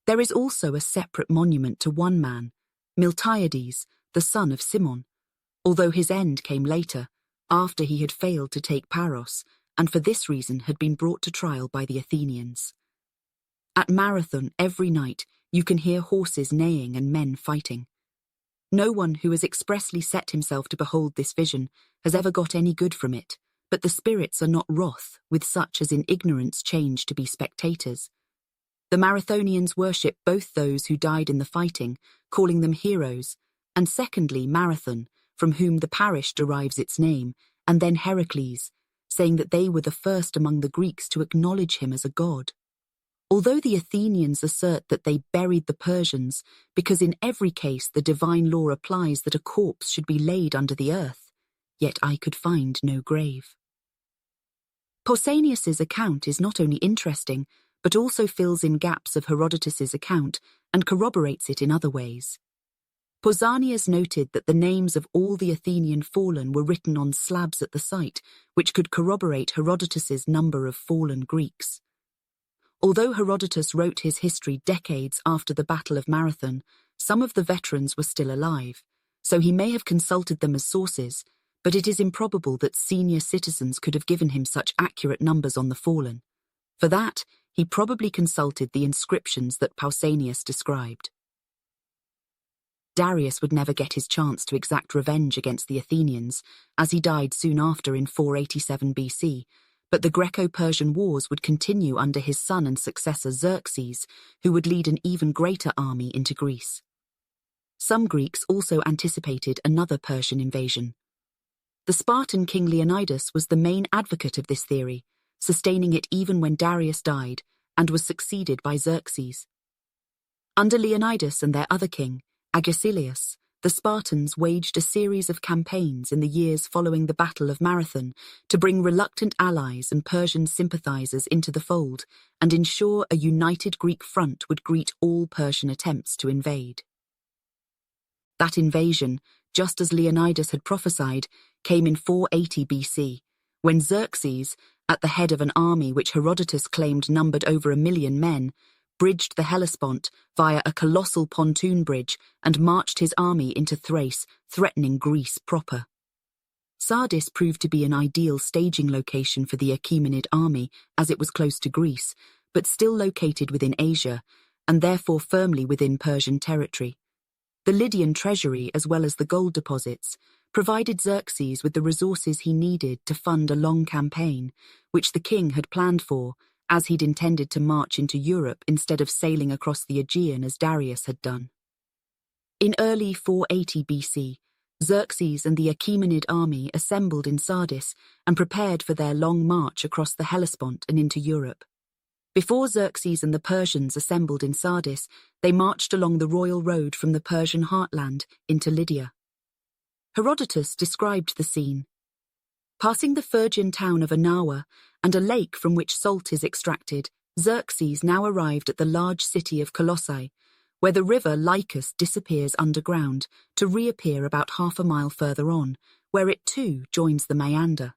There is also a separate monument to one man, Miltiades, the son of Simon, although his end came later, after he had failed to take Paros, and for this reason had been brought to trial by the Athenians. At Marathon every night you can hear horses neighing and men fighting. No one who has expressly set himself to behold this vision has ever got any good from it, but the spirits are not wroth with such as in ignorance change to be spectators. The Marathonians worship both those who died in the fighting, calling them heroes, and secondly Marathon, from whom the parish derives its name, and then Heracles, saying that they were the first among the Greeks to acknowledge him as a god. Although the Athenians assert that they buried the Persians, because in every case the divine law applies that a corpse should be laid under the earth, yet I could find no grave. Pausanias's account is not only interesting, but also fills in gaps of Herodotus's account and corroborates it in other ways. Pausanias noted that the names of all the Athenian fallen were written on slabs at the site, which could corroborate Herodotus's number of fallen Greeks. Although Herodotus wrote his history decades after the Battle of Marathon, some of the veterans were still alive, so he may have consulted them as sources, but it is improbable that senior citizens could have given him such accurate numbers on the fallen. For that, he probably consulted the inscriptions that Pausanias described. Darius would never get his chance to exact revenge against the Athenians, as he died soon after in 487 BC, but the Greco-Persian Wars would continue under his son and successor Xerxes, who would lead an even greater army into Greece. Some Greeks also anticipated another Persian invasion. The Spartan king Leonidas was the main advocate of this theory, sustaining it even when Darius died, and was succeeded by Xerxes. Under Leonidas and their other king, Agesilaus, the Spartans waged a series of campaigns in the years following the Battle of Marathon to bring reluctant allies and Persian sympathizers into the fold and ensure a united Greek front would greet all Persian attempts to invade. That invasion, just as Leonidas had prophesied, came in 480 BC, when Xerxes, at the head of an army which Herodotus claimed numbered over 1 million men, bridged the Hellespont via a colossal pontoon bridge, and marched his army into Thrace, threatening Greece proper. Sardis proved to be an ideal staging location for the Achaemenid army, as it was close to Greece, but still located within Asia, and therefore firmly within Persian territory. The Lydian treasury, as well as the gold deposits, provided Xerxes with the resources he needed to fund a long campaign, which the king had planned for, as he'd intended to march into Europe instead of sailing across the Aegean as Darius had done. In early 480 BC, Xerxes and the Achaemenid army assembled in Sardis and prepared for their long march across the Hellespont and into Europe. Before Xerxes and the Persians assembled in Sardis, they marched along the royal road from the Persian heartland into Lydia. Herodotus described the scene. Passing the Phrygian town of Anawa and a lake from which salt is extracted, Xerxes now arrived at the large city of Colossae, where the river Lycus disappears underground to reappear about half a mile further on, where it too joins the Meander.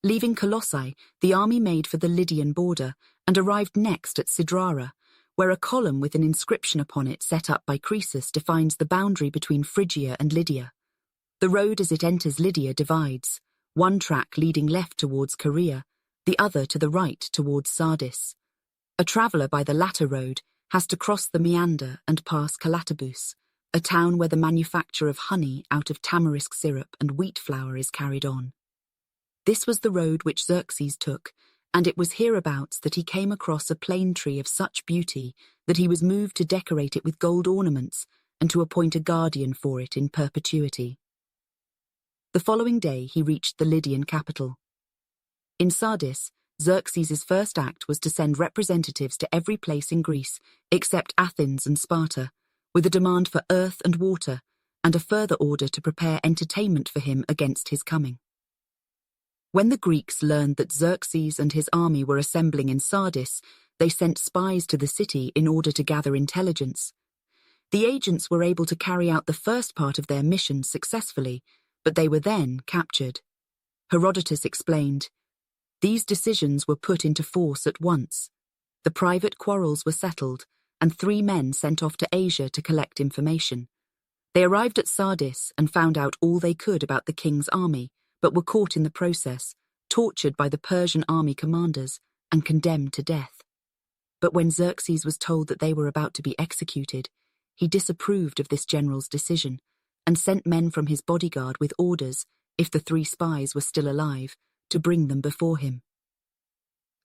Leaving Colossae, the army made for the Lydian border and arrived next at Sidrara, where a column with an inscription upon it set up by Croesus defines the boundary between Phrygia and Lydia. The road as it enters Lydia divides, one track leading left towards Caria, the other to the right towards Sardis. A traveller by the latter road has to cross the Meander and pass Calatabus, a town where the manufacture of honey out of tamarisk syrup and wheat flour is carried on. This was the road which Xerxes took, and it was hereabouts that he came across a plane tree of such beauty that he was moved to decorate it with gold ornaments and to appoint a guardian for it in perpetuity. The following day he reached the Lydian capital. In Sardis, Xerxes' first act was to send representatives to every place in Greece, except Athens and Sparta, with a demand for earth and water, and a further order to prepare entertainment for him against his coming. When the Greeks learned that Xerxes and his army were assembling in Sardis, they sent spies to the city in order to gather intelligence. The agents were able to carry out the first part of their mission successfully, but they were then captured. Herodotus explained, "These decisions were put into force at once. The private quarrels were settled, and 3 men sent off to Asia to collect information. They arrived at Sardis and found out all they could about the king's army, but were caught in the process, tortured by the Persian army commanders, and condemned to death. But when Xerxes was told that they were about to be executed, he disapproved of this general's decision and sent men from his bodyguard with orders, if the 3 spies were still alive, to bring them before him.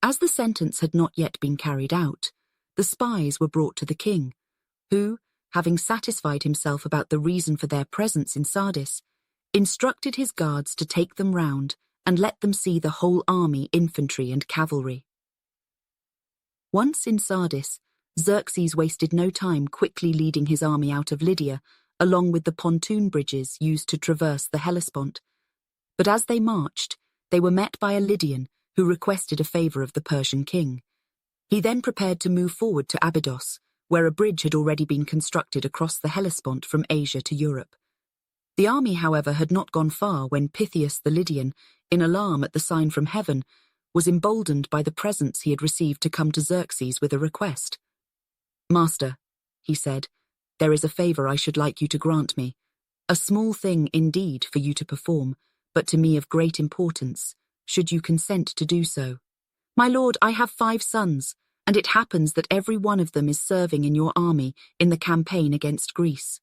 As the sentence had not yet been carried out, the spies were brought to the king, who, having satisfied himself about the reason for their presence in Sardis, instructed his guards to take them round and let them see the whole army, infantry and cavalry. Once in Sardis, Xerxes wasted no time quickly leading his army out of Lydia, along with the pontoon bridges used to traverse the Hellespont. But as they marched, they were met by a Lydian who requested a favour of the Persian king. He then prepared to move forward to Abydos, where a bridge had already been constructed across the Hellespont from Asia to Europe. The army, however, had not gone far when Pythias the Lydian, in alarm at the sign from heaven, was emboldened by the presents he had received to come to Xerxes with a request. "Master," he said, "there is a favour I should like you to grant me. A small thing indeed for you to perform, but to me of great importance, should you consent to do so. My lord, I have 5 sons, and it happens that every one of them is serving in your army in the campaign against Greece.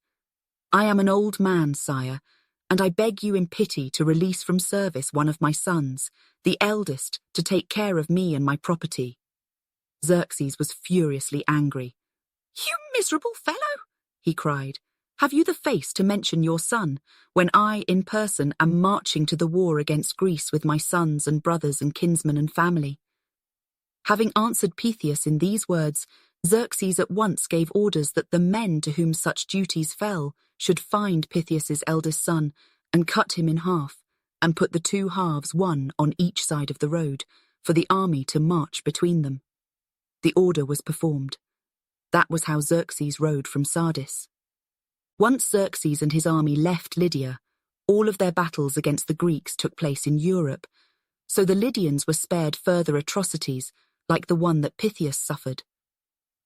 I am an old man, sire, and I beg you in pity to release from service one of my sons, the eldest, to take care of me and my property." Xerxes was furiously angry. "You miserable fellow," he cried. "Have you the face to mention your son, when I, in person, am marching to the war against Greece with my sons and brothers and kinsmen and family?" Having answered Pythias in these words, Xerxes at once gave orders that the men to whom such duties fell should find Pythias's eldest son and cut him in half, and put the 2 halves, one on each side of the road, for the army to march between them. The order was performed. That was how Xerxes rode from Sardis. Once Xerxes and his army left Lydia, all of their battles against the Greeks took place in Europe, so the Lydians were spared further atrocities like the one that Pythias suffered.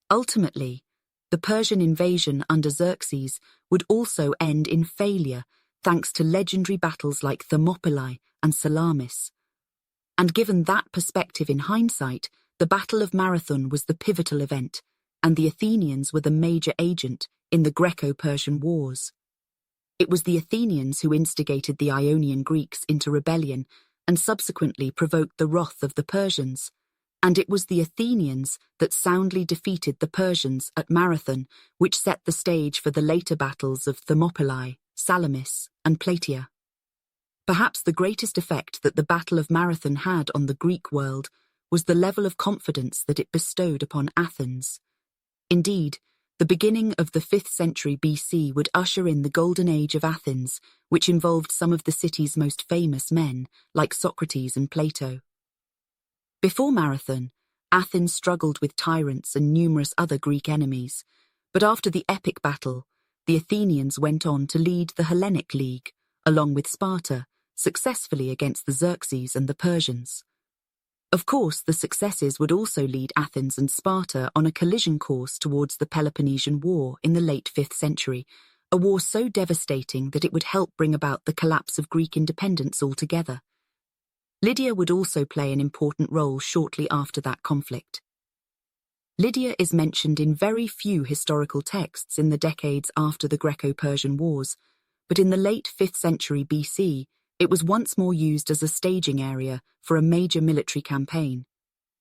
Ultimately, the Persian invasion under Xerxes would also end in failure thanks to legendary battles like Thermopylae and Salamis. And given that perspective in hindsight, the Battle of Marathon was the pivotal event, and the Athenians were the major agent in the Greco-Persian Wars. It was the Athenians who instigated the Ionian Greeks into rebellion and subsequently provoked the wrath of the Persians, and it was the Athenians that soundly defeated the Persians at Marathon, which set the stage for the later battles of Thermopylae, Salamis, and Plataea. Perhaps the greatest effect that the Battle of Marathon had on the Greek world was the level of confidence that it bestowed upon Athens. Indeed, the beginning of the 5th century BC would usher in the golden age of Athens, which involved some of the city's most famous men, like Socrates and Plato. Before Marathon, Athens struggled with tyrants and numerous other Greek enemies, but after the epic battle, the Athenians went on to lead the Hellenic League, along with Sparta, successfully against the Xerxes and the Persians. Of course, the successes would also lead Athens and Sparta on a collision course towards the Peloponnesian War in the late 5th century, a war so devastating that it would help bring about the collapse of Greek independence altogether. Lydia would also play an important role shortly after that conflict. Lydia is mentioned in very few historical texts in the decades after the Greco-Persian Wars, but in the late 5th century BC, it was once more used as a staging area for a major military campaign.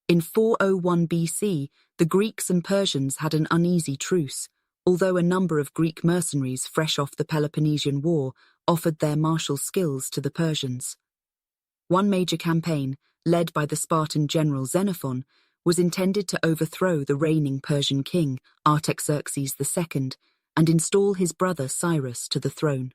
In 401 BC, the Greeks and Persians had an uneasy truce, although a number of Greek mercenaries fresh off the Peloponnesian War offered their martial skills to the Persians. One major campaign, led by the Spartan general Xenophon, was intended to overthrow the reigning Persian king, Artaxerxes II, and install his brother Cyrus to the throne.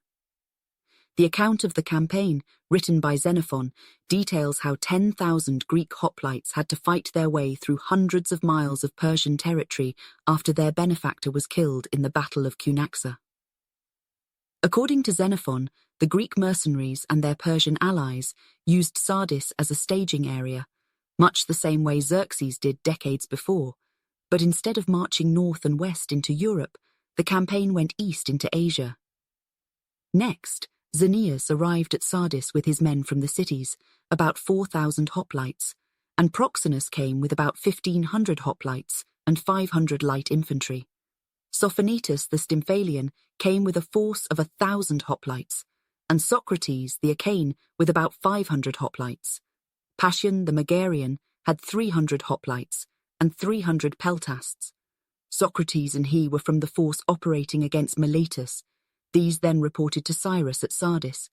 The account of the campaign, written by Xenophon, details how 10,000 Greek hoplites had to fight their way through hundreds of miles of Persian territory after their benefactor was killed in the Battle of Cunaxa. According to Xenophon, the Greek mercenaries and their Persian allies used Sardis as a staging area, much the same way Xerxes did decades before, but instead of marching north and west into Europe, the campaign went east into Asia. Next, Xerxes arrived at Sardis with his men from the cities, about 4,000 hoplites, and Proxenus came with about 1,500 hoplites and 500 light infantry. Sophonetus the Stymphalian came with a force of 1,000 hoplites, and Socrates the Achaemenid with about 500 hoplites. Pasion the Megarian had 300 hoplites and 300 peltasts. Socrates and he were from the force operating against Miletus. These then reported to Cyrus at Sardis.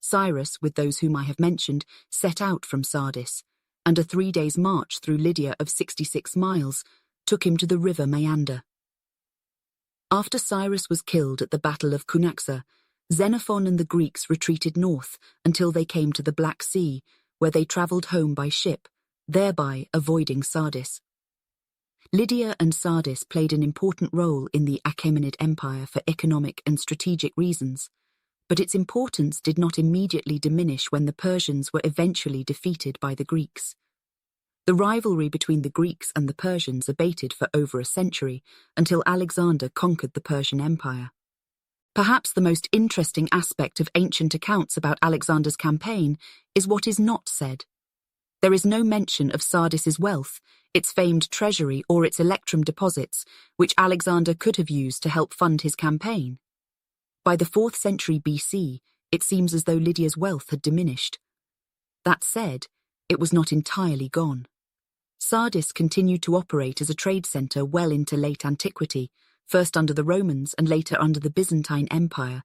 Cyrus, with those whom I have mentioned, set out from Sardis, and a 3 days' march through Lydia of 66 miles took him to the river Meander. After Cyrus was killed at the Battle of Cunaxa, Xenophon and the Greeks retreated north until they came to the Black Sea, where they travelled home by ship, thereby avoiding Sardis. Lydia and Sardis played an important role in the Achaemenid Empire for economic and strategic reasons, but its importance did not immediately diminish when the Persians were eventually defeated by the Greeks. The rivalry between the Greeks and the Persians abated for over a century until Alexander conquered the Persian Empire. Perhaps the most interesting aspect of ancient accounts about Alexander's campaign is what is not said. There is no mention of Sardis's wealth, its famed treasury or its electrum deposits, which Alexander could have used to help fund his campaign. By the 4th century BC, it seems as though Lydia's wealth had diminished. That said, it was not entirely gone. Sardis continued to operate as a trade centre well into late antiquity, first under the Romans and later under the Byzantine Empire,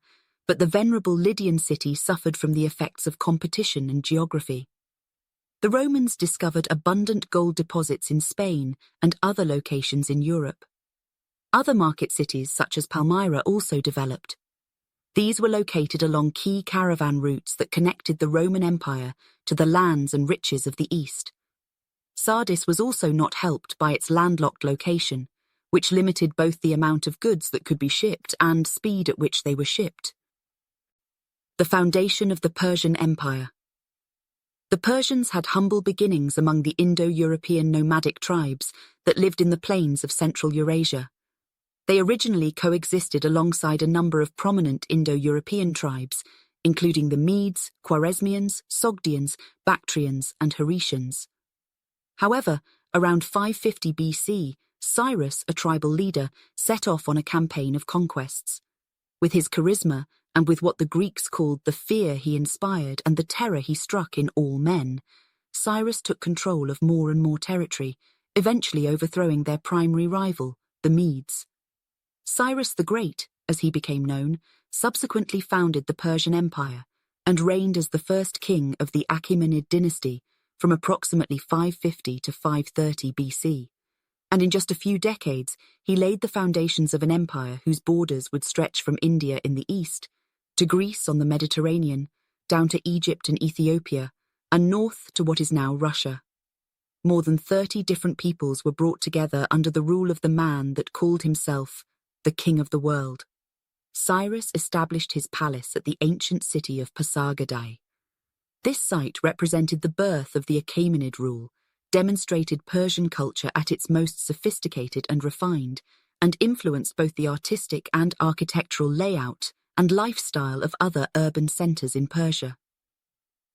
but the venerable Lydian city suffered from the effects of competition and geography. The Romans discovered abundant gold deposits in Spain and other locations in Europe. Other market cities such as Palmyra also developed. These were located along key caravan routes that connected the Roman Empire to the lands and riches of the East. Sardis was also not helped by its landlocked location, which limited both the amount of goods that could be shipped and speed at which they were shipped. The foundation of the Persian Empire. The Persians had humble beginnings among the Indo-European nomadic tribes that lived in the plains of Central Eurasia. They originally coexisted alongside a number of prominent Indo-European tribes, including the Medes, Khwarezmians, Sogdians, Bactrians, and Haritians. However, around 550 BC, Cyrus, a tribal leader, set off on a campaign of conquests. With his charisma, and with what the Greeks called the fear he inspired and the terror he struck in all men, Cyrus took control of more and more territory, eventually overthrowing their primary rival, the Medes. Cyrus the Great, as he became known, subsequently founded the Persian Empire and reigned as the first king of the Achaemenid dynasty from approximately 550 to 530 BC. And in just a few decades, he laid the foundations of an empire whose borders would stretch from India in the east, to Greece on the Mediterranean, down to Egypt and Ethiopia, and north to what is now Russia. More than 30 different peoples were brought together under the rule of the man that called himself the King of the World. Cyrus established his palace at the ancient city of Pasargadae. This site represented the birth of the Achaemenid rule, demonstrated Persian culture at its most sophisticated and refined, and influenced both the artistic and architectural layout and lifestyle of other urban centers in Persia.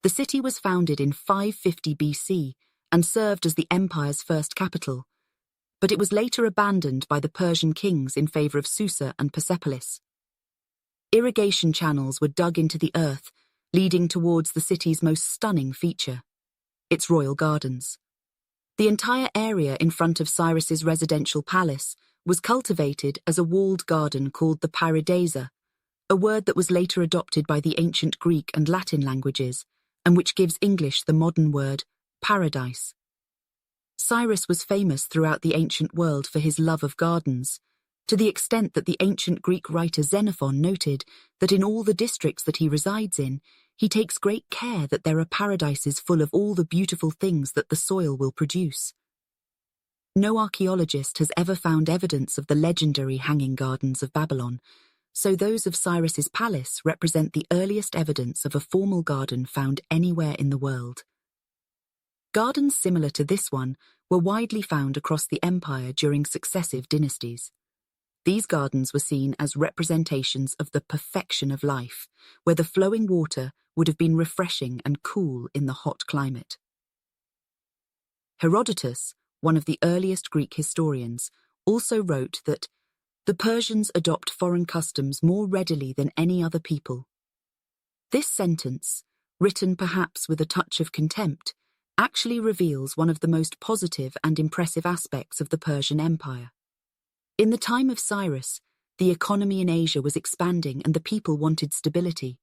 The city was founded in 550 BC and served as the empire's first capital, but it was later abandoned by the Persian kings in favor of Susa and Persepolis. Irrigation channels were dug into the earth, leading towards the city's most stunning feature, its royal gardens. The entire area in front of Cyrus's residential palace was cultivated as a walled garden called the Paradisa, a word that was later adopted by the ancient Greek and Latin languages, and which gives English the modern word paradise. Cyrus was famous throughout the ancient world for his love of gardens, to the extent that the ancient Greek writer Xenophon noted that in all the districts that he resides in, he takes great care that there are paradises full of all the beautiful things that the soil will produce. No archaeologist has ever found evidence of the legendary hanging gardens of Babylon, so those of Cyrus's palace represent the earliest evidence of a formal garden found anywhere in the world. Gardens similar to this one were widely found across the empire during successive dynasties. These gardens were seen as representations of the perfection of life, where the flowing water would have been refreshing and cool in the hot climate. Herodotus, one of the earliest Greek historians, also wrote that the Persians adopt foreign customs more readily than any other people. This sentence, written perhaps with a touch of contempt, actually reveals one of the most positive and impressive aspects of the Persian Empire. In the time of Cyrus, the economy in Asia was expanding and the people wanted stability.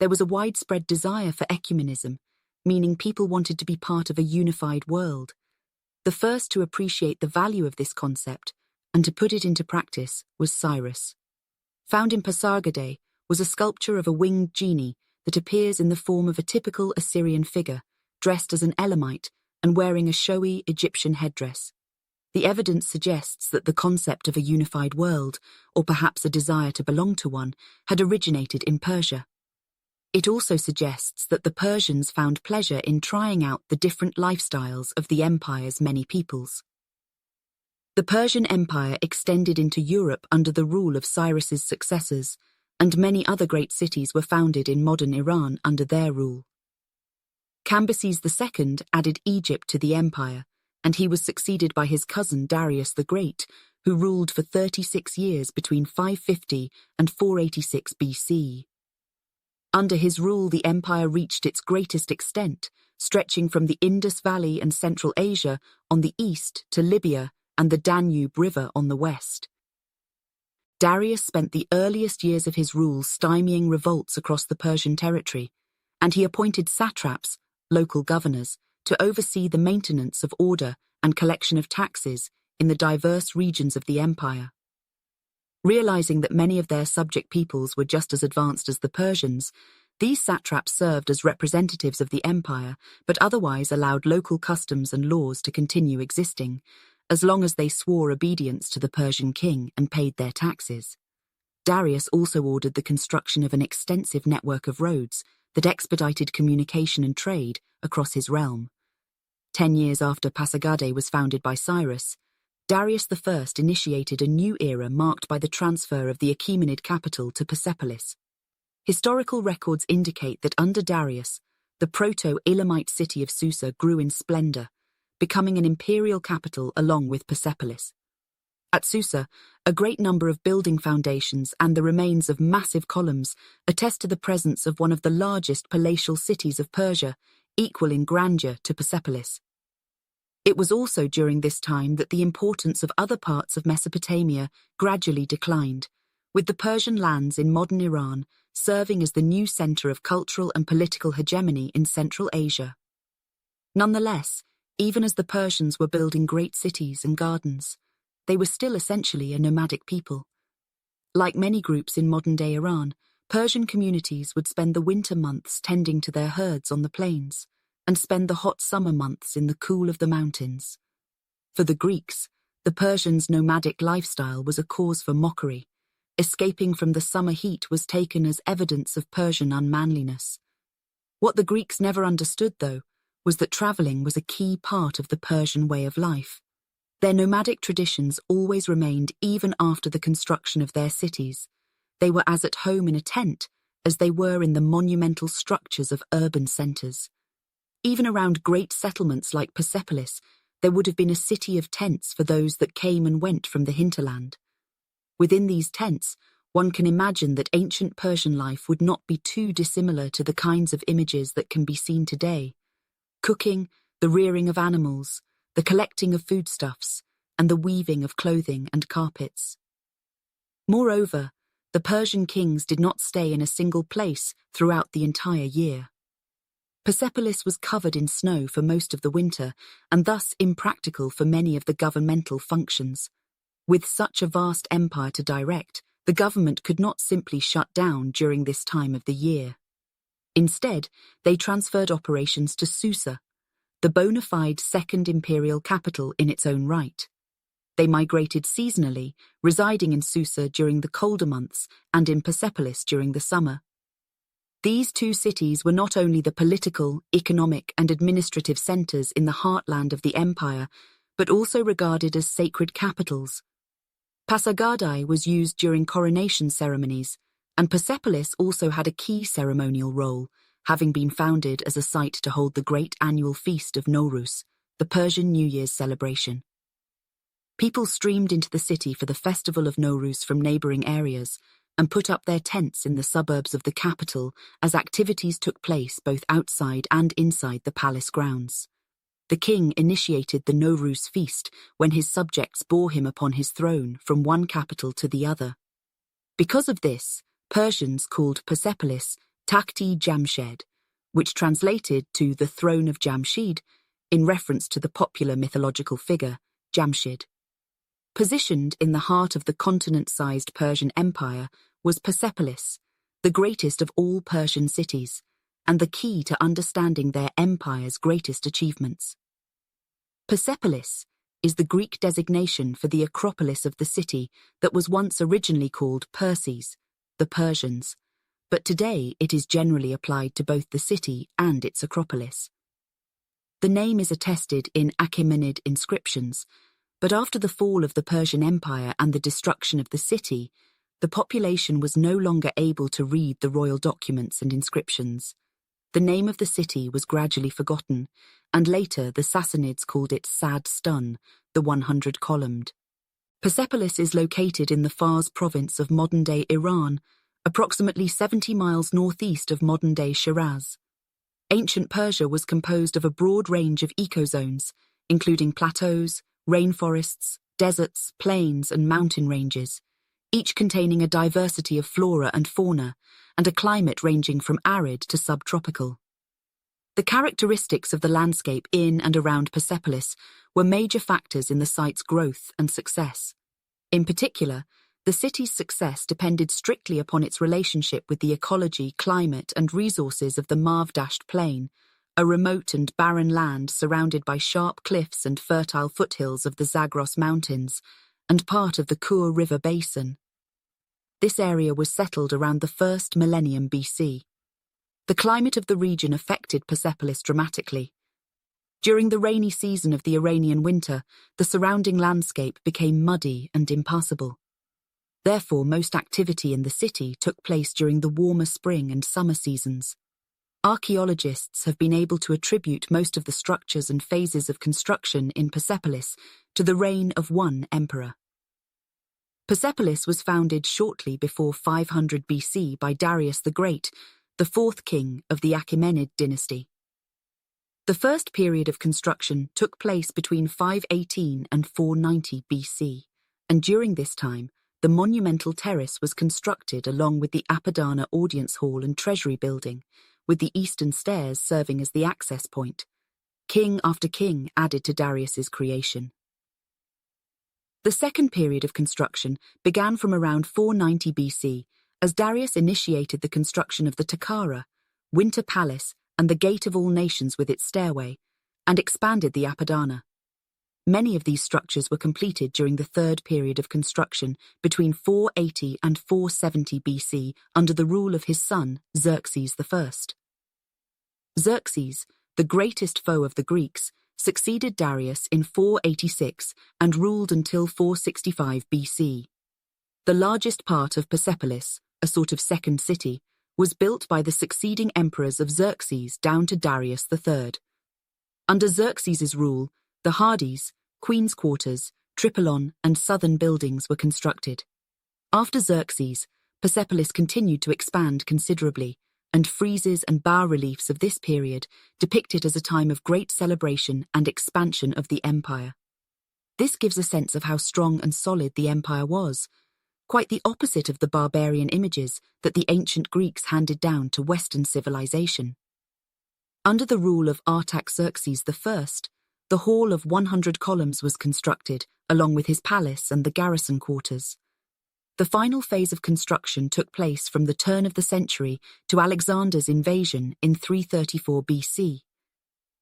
There was a widespread desire for ecumenism, meaning people wanted to be part of a unified world. The first to appreciate the value of this concept and to put it into practice was Cyrus. Found in Pasargadae was a sculpture of a winged genie that appears in the form of a typical Assyrian figure, dressed as an Elamite and wearing a showy Egyptian headdress. The evidence suggests that the concept of a unified world, or perhaps a desire to belong to one, had originated in Persia. It also suggests that the Persians found pleasure in trying out the different lifestyles of the empire's many peoples. The Persian Empire extended into Europe under the rule of Cyrus's successors, and many other great cities were founded in modern Iran under their rule. Cambyses II added Egypt to the empire, and he was succeeded by his cousin Darius the Great, who ruled for 36 years between 550 and 486 BC. Under his rule, the empire reached its greatest extent, stretching from the Indus Valley and Central Asia on the east to Libya and the Danube River on the west. Darius spent the earliest years of his rule stymieing revolts across the Persian territory, and he appointed satraps, local governors, to oversee the maintenance of order and collection of taxes in the diverse regions of the empire. Realizing that many of their subject peoples were just as advanced as the Persians, these satraps served as representatives of the empire, but otherwise allowed local customs and laws to continue existing, as long as they swore obedience to the Persian king and paid their taxes. Darius also ordered the construction of an extensive network of roads that expedited communication and trade across his realm. 10 years after Pasargadae was founded by Cyrus, Darius I initiated a new era marked by the transfer of the Achaemenid capital to Persepolis. Historical records indicate that under Darius, the proto-Elamite city of Susa grew in splendor, becoming an imperial capital along with Persepolis. At Susa, a great number of building foundations and the remains of massive columns attest to the presence of one of the largest palatial cities of Persia, equal in grandeur to Persepolis. It was also during this time that the importance of other parts of Mesopotamia gradually declined, with the Persian lands in modern Iran serving as the new center of cultural and political hegemony in Central Asia. Nonetheless, even as the Persians were building great cities and gardens, they were still essentially a nomadic people. Like many groups in modern-day Iran, Persian communities would spend the winter months tending to their herds on the plains, and spend the hot summer months in the cool of the mountains. For the Greeks, the Persians' nomadic lifestyle was a cause for mockery. Escaping from the summer heat was taken as evidence of Persian unmanliness. What the Greeks never understood, though, was that traveling was a key part of the Persian way of life. Their nomadic traditions always remained even after the construction of their cities. They were as at home in a tent as they were in the monumental structures of urban centers. Even around great settlements like Persepolis, there would have been a city of tents for those that came and went from the hinterland. Within these tents, one can imagine that ancient Persian life would not be too dissimilar to the kinds of images that can be seen today. Cooking, the rearing of animals, the collecting of foodstuffs, and the weaving of clothing and carpets. Moreover, the Persian kings did not stay in a single place throughout the entire year. Persepolis was covered in snow for most of the winter, and thus impractical for many of the governmental functions. With such a vast empire to direct, the government could not simply shut down during this time of the year. Instead, they transferred operations to Susa, the bona fide second imperial capital in its own right. They migrated seasonally, residing in Susa during the colder months and in Persepolis during the summer. These two cities were not only the political, economic, and administrative centers in the heartland of the empire, but also regarded as sacred capitals. Pasargadae was used during coronation ceremonies, and Persepolis also had a key ceremonial role, having been founded as a site to hold the great annual feast of Nowruz, the Persian New Year's celebration. People streamed into the city for the festival of Nowruz from neighboring areas, and put up their tents in the suburbs of the capital as activities took place both outside and inside the palace grounds. The king initiated the Nowruz feast when his subjects bore him upon his throne from one capital to the other. Because of this, Persians called Persepolis Takhti Jamshed, which translated to the throne of Jamshid in reference to the popular mythological figure, Jamshid. Positioned in the heart of the continent-sized Persian Empire was Persepolis, the greatest of all Persian cities, and the key to understanding their empire's greatest achievements. Persepolis is the Greek designation for the acropolis of the city that was once originally called Perses, the Persians, but today it is generally applied to both the city and its acropolis. The name is attested in Achaemenid inscriptions, but after the fall of the Persian Empire and the destruction of the city, the population was no longer able to read the royal documents and inscriptions. The name of the city was gradually forgotten, and later the Sassanids called it Sad Stun, the 100-columned. Persepolis is located in the Fars province of modern-day Iran, approximately 70 miles northeast of modern-day Shiraz. Ancient Persia was composed of a broad range of ecozones, including plateaus, rainforests, deserts, plains, and mountain ranges, each containing a diversity of flora and fauna, and a climate ranging from arid to subtropical. The characteristics of the landscape in and around Persepolis were major factors in the site's growth and success. In particular, the city's success depended strictly upon its relationship with the ecology, climate, and resources of the Marv-dashed plain, a remote and barren land surrounded by sharp cliffs and fertile foothills of the Zagros Mountains, and part of the Kur River basin. This area was settled around the 1st millennium BC. the climate of the region affected Persepolis dramatically. During the rainy season of the Iranian winter, the surrounding landscape became muddy and impassable. Therefore, most activity in the city took place during the warmer spring and summer seasons. Archaeologists have been able to attribute most of the structures and phases of construction in Persepolis to the reign of one emperor. Persepolis was founded shortly before 500 BC by Darius the Great, the fourth king of the Achaemenid dynasty. The first period of construction took place between 518 and 490 BC, and during this time, the monumental terrace was constructed along with the Apadana audience hall and treasury building, with the eastern stairs serving as the access point. King after king added to Darius's creation. The second period of construction began from around 490 BC, as Darius initiated the construction of the Takara, Winter Palace, and the Gate of All Nations with its stairway, and expanded the Apadana. Many of these structures were completed during the third period of construction between 480 and 470 BC under the rule of his son, Xerxes I. Xerxes, the greatest foe of the Greeks, succeeded Darius in 486 and ruled until 465 BC. The largest part of Persepolis, a sort of second city, was built by the succeeding emperors of Xerxes down to Darius III. Under Xerxes's rule, the Hades, Queen's Quarters, Tripylon, and southern buildings were constructed. After Xerxes, Persepolis continued to expand considerably, and friezes and bas-reliefs of this period depict it as a time of great celebration and expansion of the empire. This gives a sense of how strong and solid the empire was, quite the opposite of the barbarian images that the ancient Greeks handed down to Western civilization. Under the rule of Artaxerxes I, the Hall of 100 Columns was constructed, along with his palace and the garrison quarters. The final phase of construction took place from the turn of the century to Alexander's invasion in 334 BC.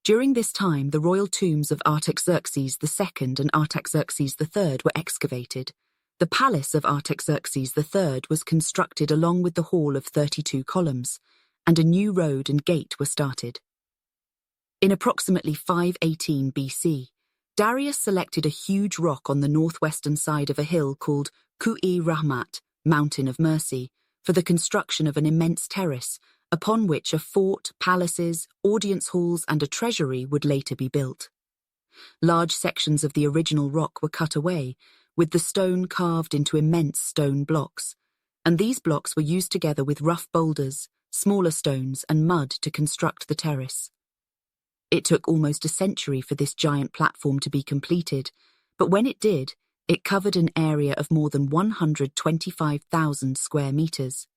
During this time, the royal tombs of Artaxerxes II and Artaxerxes III were excavated. The palace of Artaxerxes III was constructed along with the Hall of 32 Columns, and a new road and gate were started. In approximately 518 BC, Darius selected a huge rock on the northwestern side of a hill called Ku'i Rahmat, Mountain of Mercy, for the construction of an immense terrace, upon which a fort, palaces, audience halls, and a treasury would later be built. Large sections of the original rock were cut away, with the stone carved into immense stone blocks, and these blocks were used together with rough boulders, smaller stones, and mud to construct the terrace. It took almost a century for this giant platform to be completed, but when it did, it covered an area of more than 125,000 square meters.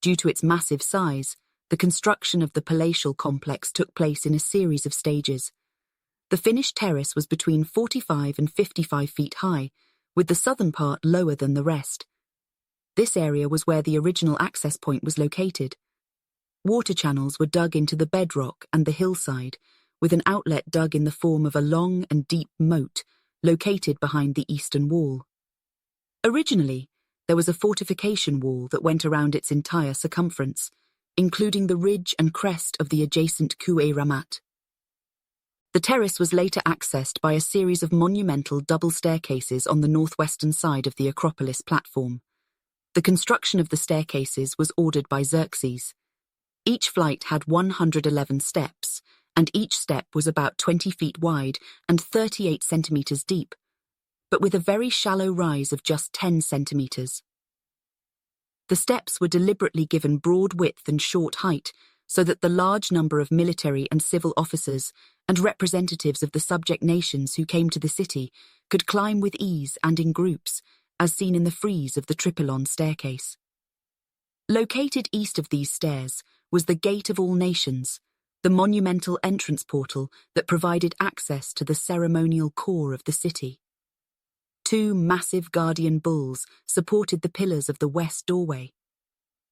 Due to its massive size, the construction of the palatial complex took place in a series of stages. The finished terrace was between 45 and 55 feet high, with the southern part lower than the rest. This area was where the original access point was located. Water channels were dug into the bedrock and the hillside, with an outlet dug in the form of a long and deep moat located behind the eastern wall. Originally, there was a fortification wall that went around its entire circumference, including the ridge and crest of the adjacent Ku'i Rahmat. The terrace was later accessed by a series of monumental double staircases on the northwestern side of the Acropolis platform. The construction of the staircases was ordered by Xerxes. Each flight had 111 steps, and each step was about 20 feet wide and 38 centimeters deep, but with a very shallow rise of just 10 centimeters. The steps were deliberately given broad width and short height, so that the large number of military and civil officers and representatives of the subject nations who came to the city could climb with ease and in groups, as seen in the frieze of the Tripylon staircase. Located east of these stairs was the Gate of All Nations, the monumental entrance portal that provided access to the ceremonial core of the city. Two massive guardian bulls supported the pillars of the west doorway.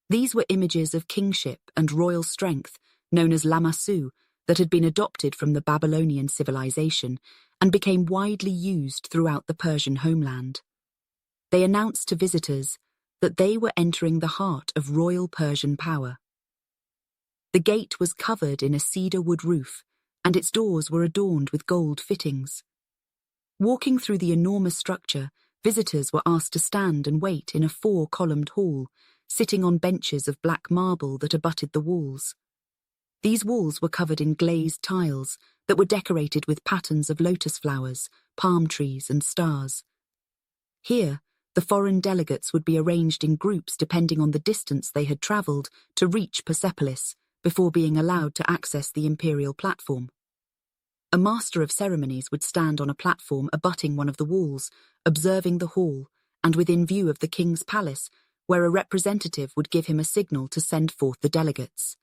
These were images of kingship and royal strength, known as lamassu, that had been adopted from the Babylonian civilization and became widely used throughout the Persian homeland. They announced to visitors that they were entering the heart of royal Persian power. The gate was covered in a cedar wood roof, and its doors were adorned with gold fittings. Walking through the enormous structure, visitors were asked to stand and wait in a 4-columned hall, sitting on benches of black marble that abutted the walls. These walls were covered in glazed tiles that were decorated with patterns of lotus flowers, palm trees, and stars. Here, the foreign delegates would be arranged in groups depending on the distance they had travelled to reach Persepolis before being allowed to access the imperial platform. A master of ceremonies would stand on a platform abutting one of the walls, observing the hall, and within view of the king's palace, where a representative would give him a signal to send forth the delegates.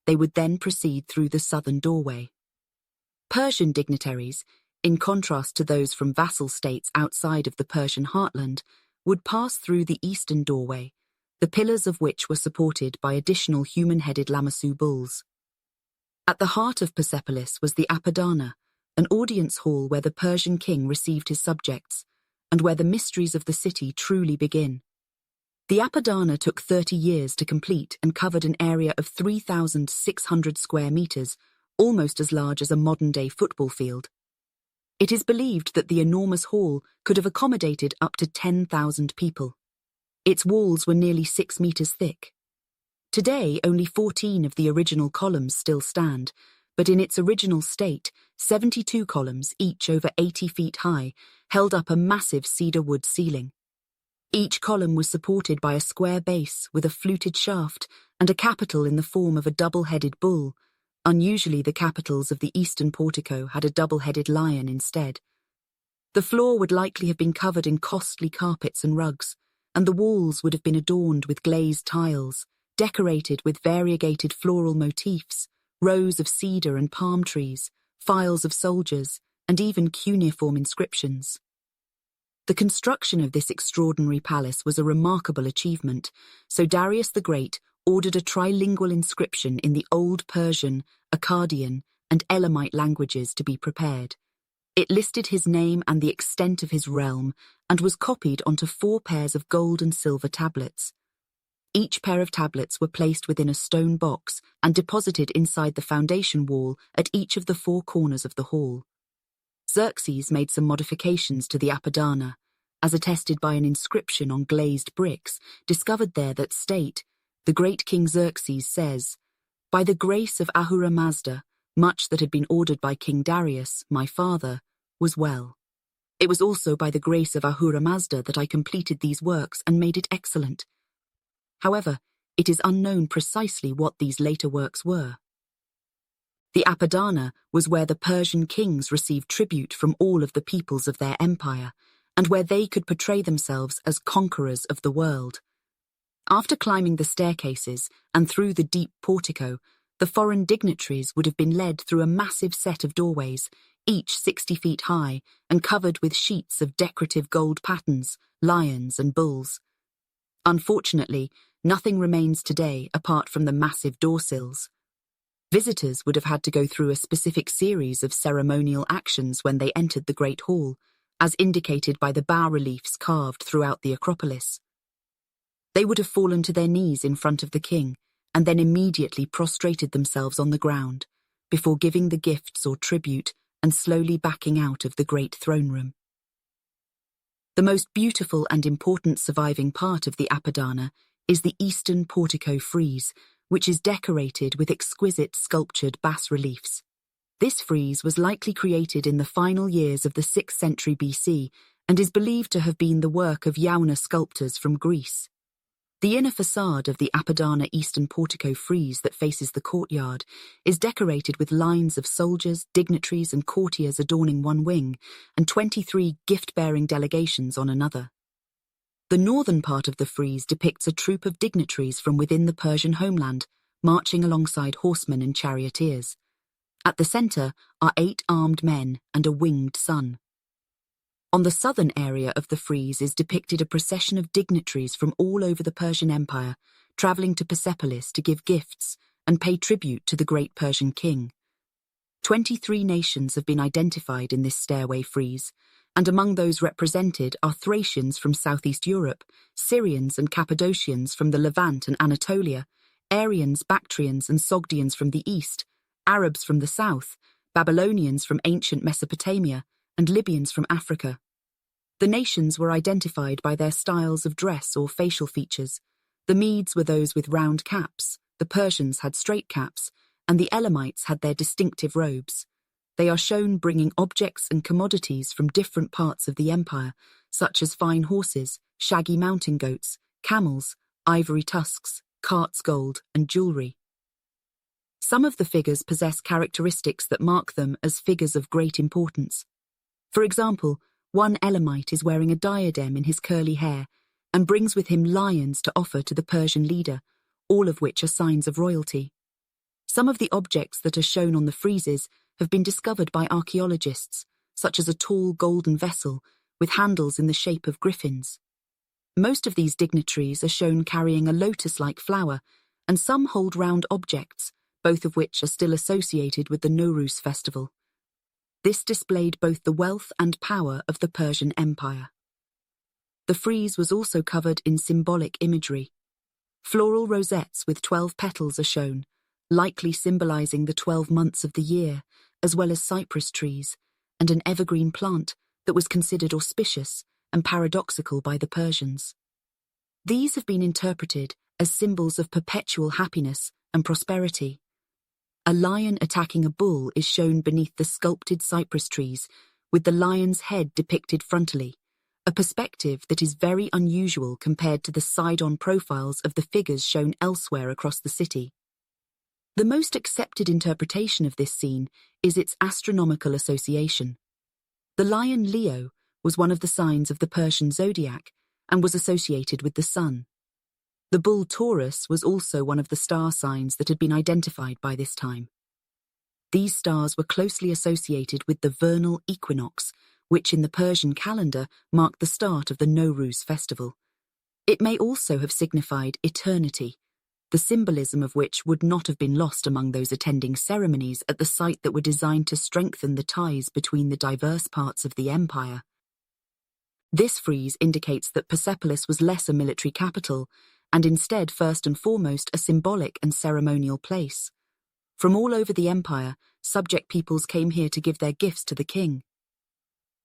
They would then proceed through the southern doorway. Persian dignitaries, in contrast to those from vassal states outside of the Persian heartland, would pass through the eastern doorway, the pillars of which were supported by additional human-headed lamassu bulls. At the heart of Persepolis was the Apadana, an audience hall where the Persian king received his subjects, and where the mysteries of the city truly begin. The Apadana took 30 years to complete and covered an area of 3,600 square meters, almost as large as a modern-day football field. It is believed that the enormous hall could have accommodated up to 10,000 people. Its walls were nearly 6 meters thick. Today, only 14 of the original columns still stand, but in its original state, 72 columns, each over 80 feet high, held up a massive cedar wood ceiling. Each column was supported by a square base with a fluted shaft and a capital in the form of a double-headed bull. Unusually, the capitals of the eastern portico had a double-headed lion instead. The floor would likely have been covered in costly carpets and rugs, and the walls would have been adorned with glazed tiles, decorated with variegated floral motifs, rows of cedar and palm trees, files of soldiers, and even cuneiform inscriptions. The construction of this extraordinary palace was a remarkable achievement, so Darius the Great ordered a trilingual inscription in the Old Persian, Akkadian, and Elamite languages to be prepared. It listed his name and the extent of his realm, and was copied onto 4 pairs of gold and silver tablets. Each pair of tablets were placed within a stone box and deposited inside the foundation wall at each of the 4 corners of the hall. Xerxes made some modifications to the Apadana, as attested by an inscription on glazed bricks discovered there that state, "The great King Xerxes says, 'By the grace of Ahura Mazda, much that had been ordered by King Darius, my father, was well. It was also by the grace of Ahura Mazda that I completed these works and made it excellent.' However, it is unknown precisely what these later works were. The Apadana was where the Persian kings received tribute from all of the peoples of their empire, and where they could portray themselves as conquerors of the world. After climbing the staircases and through the deep portico, the foreign dignitaries would have been led through a massive set of doorways, each 60 feet high and covered with sheets of decorative gold patterns, lions and bulls. Unfortunately, nothing remains today apart from the massive door sills. Visitors would have had to go through a specific series of ceremonial actions when they entered the Great Hall, as indicated by the bas-reliefs carved throughout the Acropolis. They would have fallen to their knees in front of the king, and then immediately prostrated themselves on the ground, before giving the gifts or tribute and slowly backing out of the great throne room. The most beautiful and important surviving part of the Apadana is the eastern portico frieze, which is decorated with exquisite sculptured bas-reliefs. This frieze was likely created in the final years of the 6th century BC and is believed to have been the work of Yauna sculptors from Greece. The inner facade of the Apadana eastern portico frieze that faces the courtyard is decorated with lines of soldiers, dignitaries and courtiers adorning one wing, and 23 gift-bearing delegations on another. The northern part of the frieze depicts a troop of dignitaries from within the Persian homeland, marching alongside horsemen and charioteers. At the center are 8 armed men and a winged sun. On the southern area of the frieze is depicted a procession of dignitaries from all over the Persian Empire, traveling to Persepolis to give gifts and pay tribute to the great Persian king. 23 nations have been identified in this stairway frieze, and among those represented are Thracians from southeast Europe, Syrians and Cappadocians from the Levant and Anatolia, Aryans, Bactrians, and Sogdians from the east, Arabs from the south, Babylonians from ancient Mesopotamia, and Libyans from Africa. The nations were identified by their styles of dress or facial features. The Medes were those with round caps, the Persians had straight caps, and the Elamites had their distinctive robes. They are shown bringing objects and commodities from different parts of the empire, such as fine horses, shaggy mountain goats, camels, ivory tusks, carts, gold, and jewelry. Some of the figures possess characteristics that mark them as figures of great importance. For example, one Elamite is wearing a diadem in his curly hair and brings with him lions to offer to the Persian leader, all of which are signs of royalty. Some of the objects that are shown on the friezes have been discovered by archaeologists, such as a tall golden vessel with handles in the shape of griffins. Most of these dignitaries are shown carrying a lotus-like flower, and some hold round objects, both of which are still associated with the Nowruz festival. This displayed both the wealth and power of the Persian Empire. The frieze was also covered in symbolic imagery. Floral rosettes with 12 petals are shown, likely symbolizing the 12 months of the year, as well as cypress trees, and an evergreen plant that was considered auspicious and paradoxical by the Persians. These have been interpreted as symbols of perpetual happiness and prosperity. A lion attacking a bull is shown beneath the sculpted cypress trees, with the lion's head depicted frontally, a perspective that is very unusual compared to the side-on profiles of the figures shown elsewhere across the city. The most accepted interpretation of this scene is its astronomical association. The lion Leo was one of the signs of the Persian zodiac and was associated with the sun. The bull Taurus was also one of the star signs that had been identified by this time. These stars were closely associated with the vernal equinox, which in the Persian calendar marked the start of the Nowruz festival. It may also have signified eternity, the symbolism of which would not have been lost among those attending ceremonies at the site that were designed to strengthen the ties between the diverse parts of the empire. This frieze indicates that Persepolis was less a military capital, and instead first and foremost a symbolic and ceremonial place. From all over the empire, subject peoples came here to give their gifts to the king.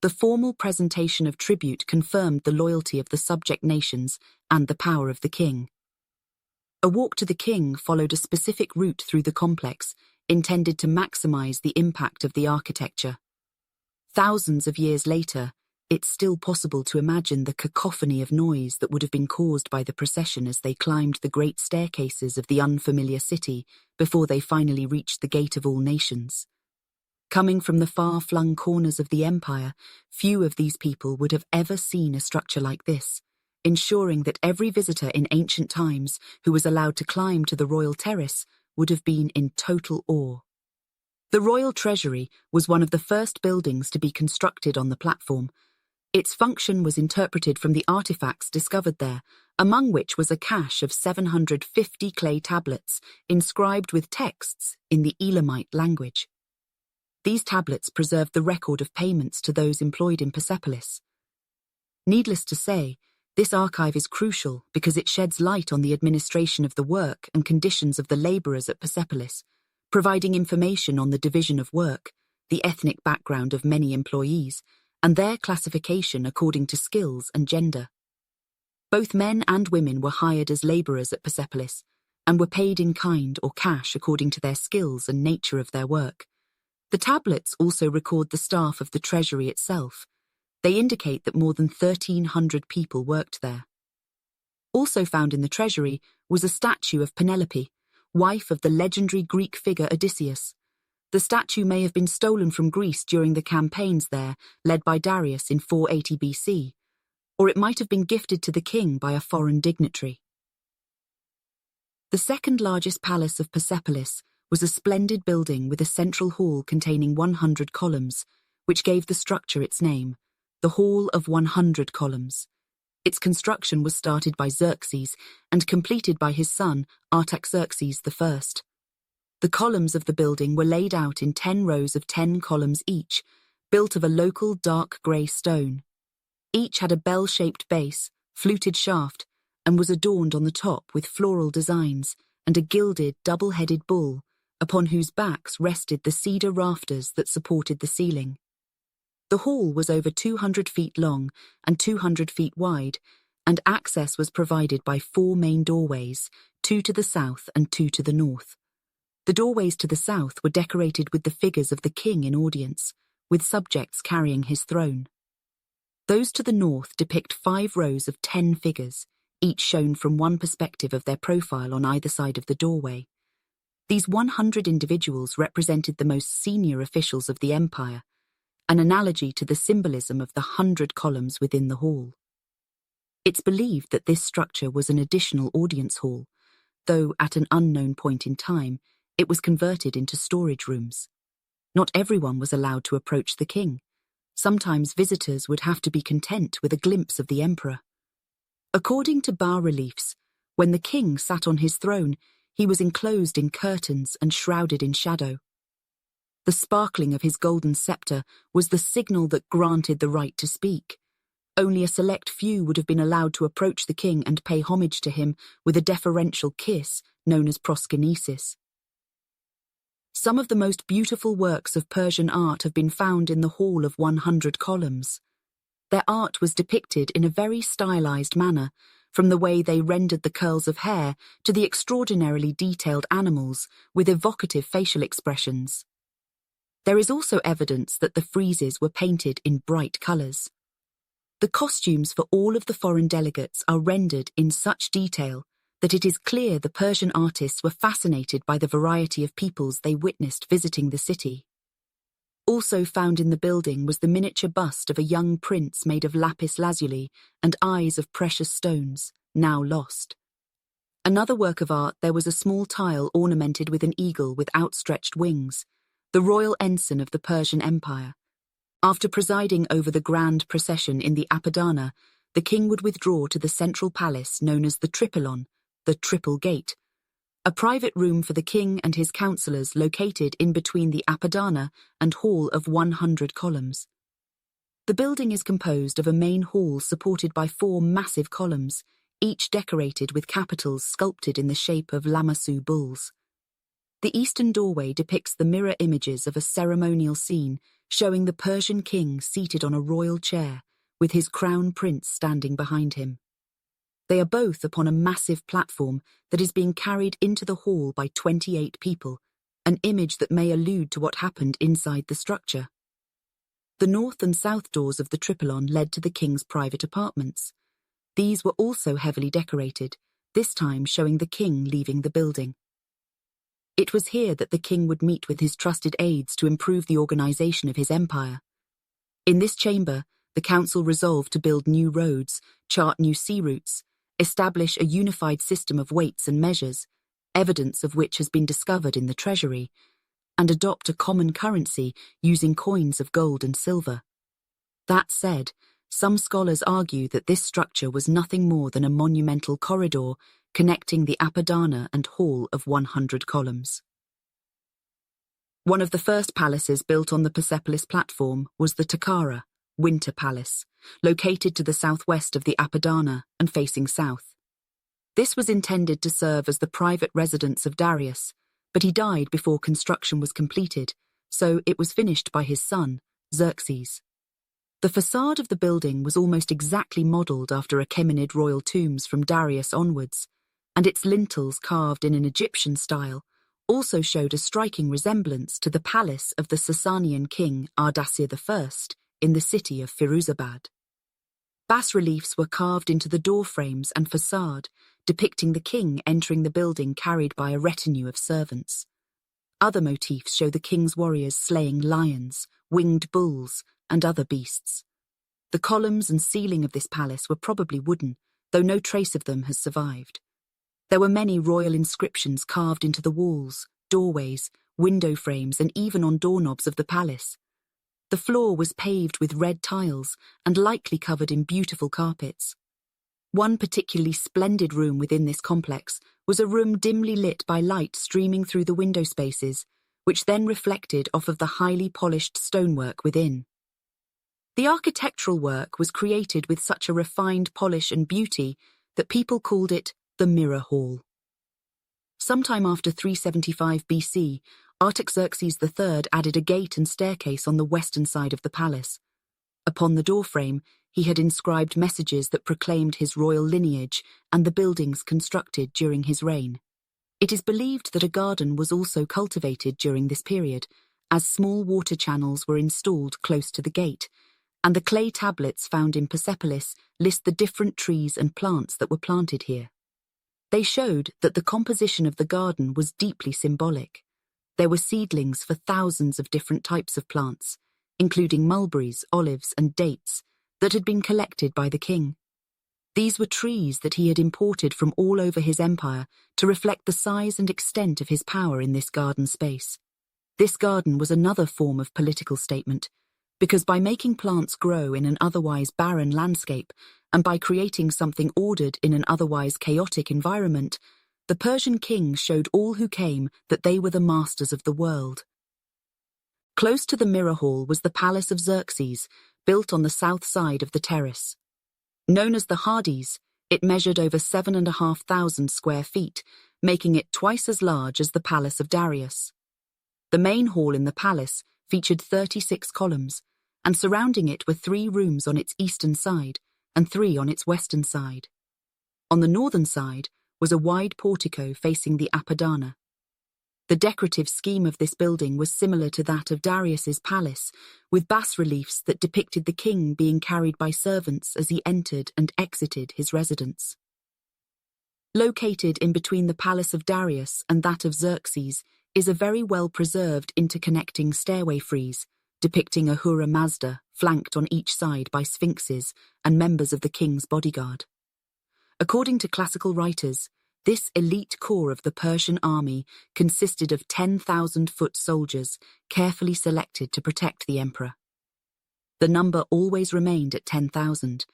The formal presentation of tribute confirmed the loyalty of the subject nations and the power of the king. A walk to the king followed a specific route through the complex, intended to maximize the impact of the architecture. Thousands of years later, it's still possible to imagine the cacophony of noise that would have been caused by the procession as they climbed the great staircases of the unfamiliar city before they finally reached the Gate of All Nations. Coming from the far-flung corners of the empire, few of these people would have ever seen a structure like this, ensuring that every visitor in ancient times who was allowed to climb to the royal terrace would have been in total awe. The royal treasury was one of the first buildings to be constructed on the platform. Its function was interpreted from the artifacts discovered there, among which was a cache of 750 clay tablets inscribed with texts in the Elamite language. These tablets preserved the record of payments to those employed in Persepolis. Needless to say, this archive is crucial because it sheds light on the administration of the work and conditions of the laborers at Persepolis, providing information on the division of work, the ethnic background of many employees, and their classification according to skills and gender. Both men and women were hired as laborers at Persepolis and were paid in kind or cash according to their skills and nature of their work. The tablets also record the staff of the treasury itself. They indicate that more than 1,300 people worked there. Also found in the treasury was a statue of Penelope, wife of the legendary Greek figure Odysseus. The statue may have been stolen from Greece during the campaigns there, led by Darius in 480 BC, or it might have been gifted to the king by a foreign dignitary. The second largest palace of Persepolis was a splendid building with a central hall containing 100 columns, which gave the structure its name, the Hall of 100 Columns. Its construction was started by Xerxes and completed by his son, Artaxerxes I. The columns of the building were laid out in 10 rows of 10 columns each, built of a local dark grey stone. Each had a bell-shaped base, fluted shaft, and was adorned on the top with floral designs, and a gilded, double-headed bull, upon whose backs rested the cedar rafters that supported the ceiling. The hall was over 200 feet long and 200 feet wide, and access was provided by 4 main doorways, 2 to the south and 2 to the north. The doorways to the south were decorated with the figures of the king in audience, with subjects carrying his throne. Those to the north depict 5 rows of 10 figures, each shown from one perspective of their profile on either side of the doorway. These 100 individuals represented the most senior officials of the empire, an analogy to the symbolism of the 100 columns within the hall. It's believed that this structure was an additional audience hall, though at an unknown point in time, it was converted into storage rooms. Not everyone was allowed to approach the king. Sometimes visitors would have to be content with a glimpse of the emperor. According to bas-reliefs, when the king sat on his throne, he was enclosed in curtains and shrouded in shadow. The sparkling of his golden scepter was the signal that granted the right to speak. Only a select few would have been allowed to approach the king and pay homage to him with a deferential kiss known as proskynesis. Some of the most beautiful works of Persian art have been found in the Hall of 100 Columns. Their art was depicted in a very stylized manner, from the way they rendered the curls of hair to the extraordinarily detailed animals with evocative facial expressions. There is also evidence that the friezes were painted in bright colors. The costumes for all of the foreign delegates are rendered in such detail that it is clear the Persian artists were fascinated by the variety of peoples they witnessed visiting the city. Also found in the building was the miniature bust of a young prince made of lapis lazuli and eyes of precious stones, now lost. Another work of art, there was a small tile ornamented with an eagle with outstretched wings, the royal ensign of the Persian Empire. After presiding over the grand procession in the Apadana, the king would withdraw to the central palace known as the Tripylon, the Triple Gate, a private room for the king and his councillors located in between the Apadana and Hall of 100 Columns. The building is composed of a main hall supported by 4 massive columns, each decorated with capitals sculpted in the shape of Lamassu bulls. The eastern doorway depicts the mirror images of a ceremonial scene showing the Persian king seated on a royal chair, with his crown prince standing behind him. They are both upon a massive platform that is being carried into the hall by 28 people, an image that may allude to what happened inside the structure. The north and south doors of the Tripylon led to the king's private apartments. These were also heavily decorated, this time showing the king leaving the building. It was here that the king would meet with his trusted aides to improve the organization of his empire. In this chamber, the council resolved to build new roads, chart new sea routes, establish a unified system of weights and measures, evidence of which has been discovered in the treasury, and adopt a common currency using coins of gold and silver. That said, some scholars argue that this structure was nothing more than a monumental corridor connecting the Apadana and Hall of 100 Columns. One of the first palaces built on the Persepolis platform was the Takara, Winter Palace, located to the southwest of the Apadana and facing south. This was intended to serve as the private residence of Darius, but he died before construction was completed, so it was finished by his son, Xerxes. The facade of the building was almost exactly modelled after Achaemenid royal tombs from Darius onwards, and its lintels carved in an Egyptian style also showed a striking resemblance to the palace of the Sasanian king Ardashir I in the city of Firuzabad. Bas-reliefs were carved into the door frames and facade, depicting the king entering the building carried by a retinue of servants. Other motifs show the king's warriors slaying lions, winged bulls, and other beasts. The columns and ceiling of this palace were probably wooden, though no trace of them has survived. There were many royal inscriptions carved into the walls, doorways, window frames, and even on doorknobs of the palace. The floor was paved with red tiles and likely covered in beautiful carpets. One particularly splendid room within this complex was a room dimly lit by light streaming through the window spaces, which then reflected off of the highly polished stonework within. The architectural work was created with such a refined polish and beauty that people called it the Mirror Hall. Sometime after 375 BC, Artaxerxes III added a gate and staircase on the western side of the palace. Upon the doorframe, he had inscribed messages that proclaimed his royal lineage and the buildings constructed during his reign. It is believed that a garden was also cultivated during this period, as small water channels were installed close to the gate, and the clay tablets found in Persepolis list the different trees and plants that were planted here. They showed that the composition of the garden was deeply symbolic. There were seedlings for thousands of different types of plants, including mulberries, olives, and dates, that had been collected by the king. These were trees that he had imported from all over his empire to reflect the size and extent of his power in this garden space. This garden was another form of political statement, because by making plants grow in an otherwise barren landscape and by creating something ordered in an otherwise chaotic environment, the Persian king showed all who came that they were the masters of the world. Close to the mirror hall was the palace of Xerxes, built on the south side of the terrace. Known as the Hades, it measured over 7,500 square feet, making it twice as large as the palace of Darius. The main hall in the palace featured 36 columns, and surrounding it were 3 rooms on its eastern side and 3 on its western side. On the northern side was a wide portico facing the Apadana. The decorative scheme of this building was similar to that of Darius's palace, with bas-reliefs that depicted the king being carried by servants as he entered and exited his residence. Located in between the palace of Darius and that of Xerxes is a very well-preserved interconnecting stairway frieze, depicting Ahura Mazda flanked on each side by sphinxes and members of the king's bodyguard. According to classical writers, this elite corps of the Persian army consisted of 10,000 foot soldiers carefully selected to protect the emperor. The number always remained at 10,000,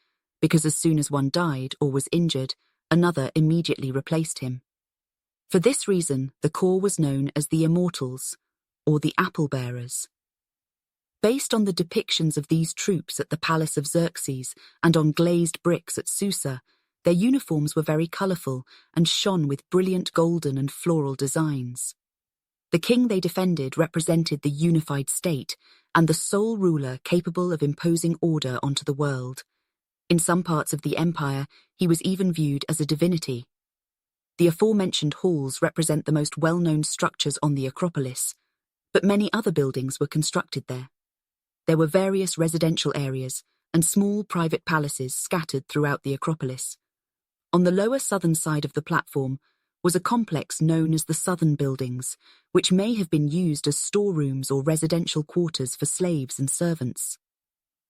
because as soon as one died or was injured, another immediately replaced him. For this reason, the corps was known as the Immortals, or the Apple-Bearers. Based on the depictions of these troops at the palace of Xerxes and on glazed bricks at Susa, their uniforms were very colourful and shone with brilliant golden and floral designs. The king they defended represented the unified state and the sole ruler capable of imposing order onto the world. In some parts of the empire, he was even viewed as a divinity. The aforementioned halls represent the most well-known structures on the Acropolis, but many other buildings were constructed there. There were various residential areas and small private palaces scattered throughout the Acropolis. On the lower southern side of the platform was a complex known as the Southern Buildings, which may have been used as storerooms or residential quarters for slaves and servants.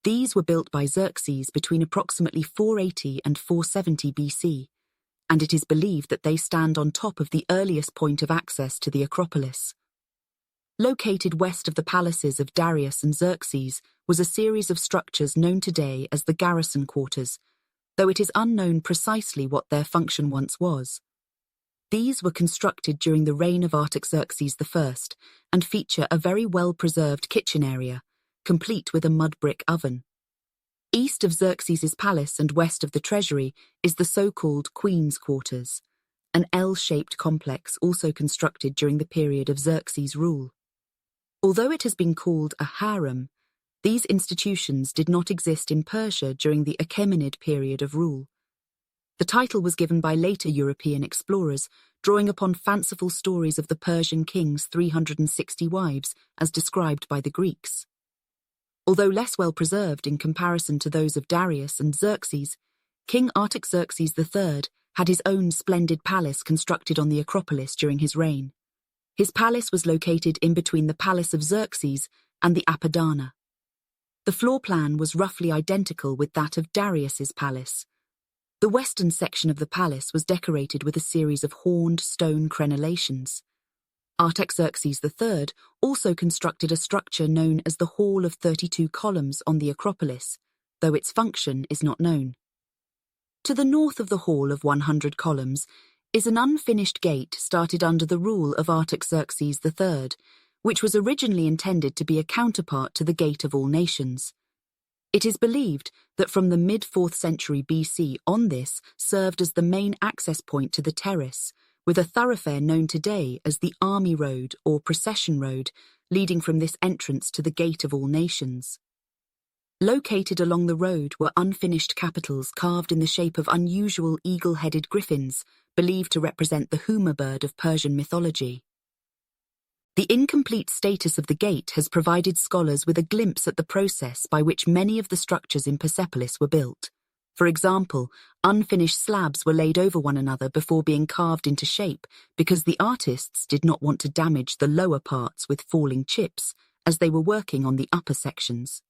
These were built by Xerxes between approximately 480 and 470 BC, and it is believed that they stand on top of the earliest point of access to the Acropolis. Located west of the palaces of Darius and Xerxes was a series of structures known today as the garrison quarters, though it is unknown precisely what their function once was. These were constructed during the reign of Artaxerxes I and feature a very well-preserved kitchen area, complete with a mud brick oven. East of Xerxes's palace and west of the treasury is the so-called Queen's Quarters, an L-shaped complex also constructed during the period of Xerxes' rule. Although it has been called a harem, these institutions did not exist in Persia during the Achaemenid period of rule. The title was given by later European explorers, drawing upon fanciful stories of the Persian king's 360 wives as described by the Greeks. Although less well preserved in comparison to those of Darius and Xerxes, King Artaxerxes III had his own splendid palace constructed on the Acropolis during his reign. His palace was located in between the palace of Xerxes and the Apadana. The floor plan was roughly identical with that of Darius's palace. The western section of the palace was decorated with a series of horned stone crenellations. Artaxerxes III also constructed a structure known as the Hall of 32 Columns on the Acropolis, though its function is not known. To the north of the Hall of 100 Columns is an unfinished gate started under the rule of Artaxerxes III, which was originally intended to be a counterpart to the Gate of All Nations. It is believed that from the mid-4th century BC on this served as the main access point to the terrace, with a thoroughfare known today as the Army Road or Procession Road leading from this entrance to the Gate of All Nations. Located along the road were unfinished capitals carved in the shape of unusual eagle-headed griffins, believed to represent the Huma bird of Persian mythology. The incomplete status of the gate has provided scholars with a glimpse at the process by which many of the structures in Persepolis were built. For example, unfinished slabs were laid over one another before being carved into shape because the artists did not want to damage the lower parts with falling chips as they were working on the upper sections.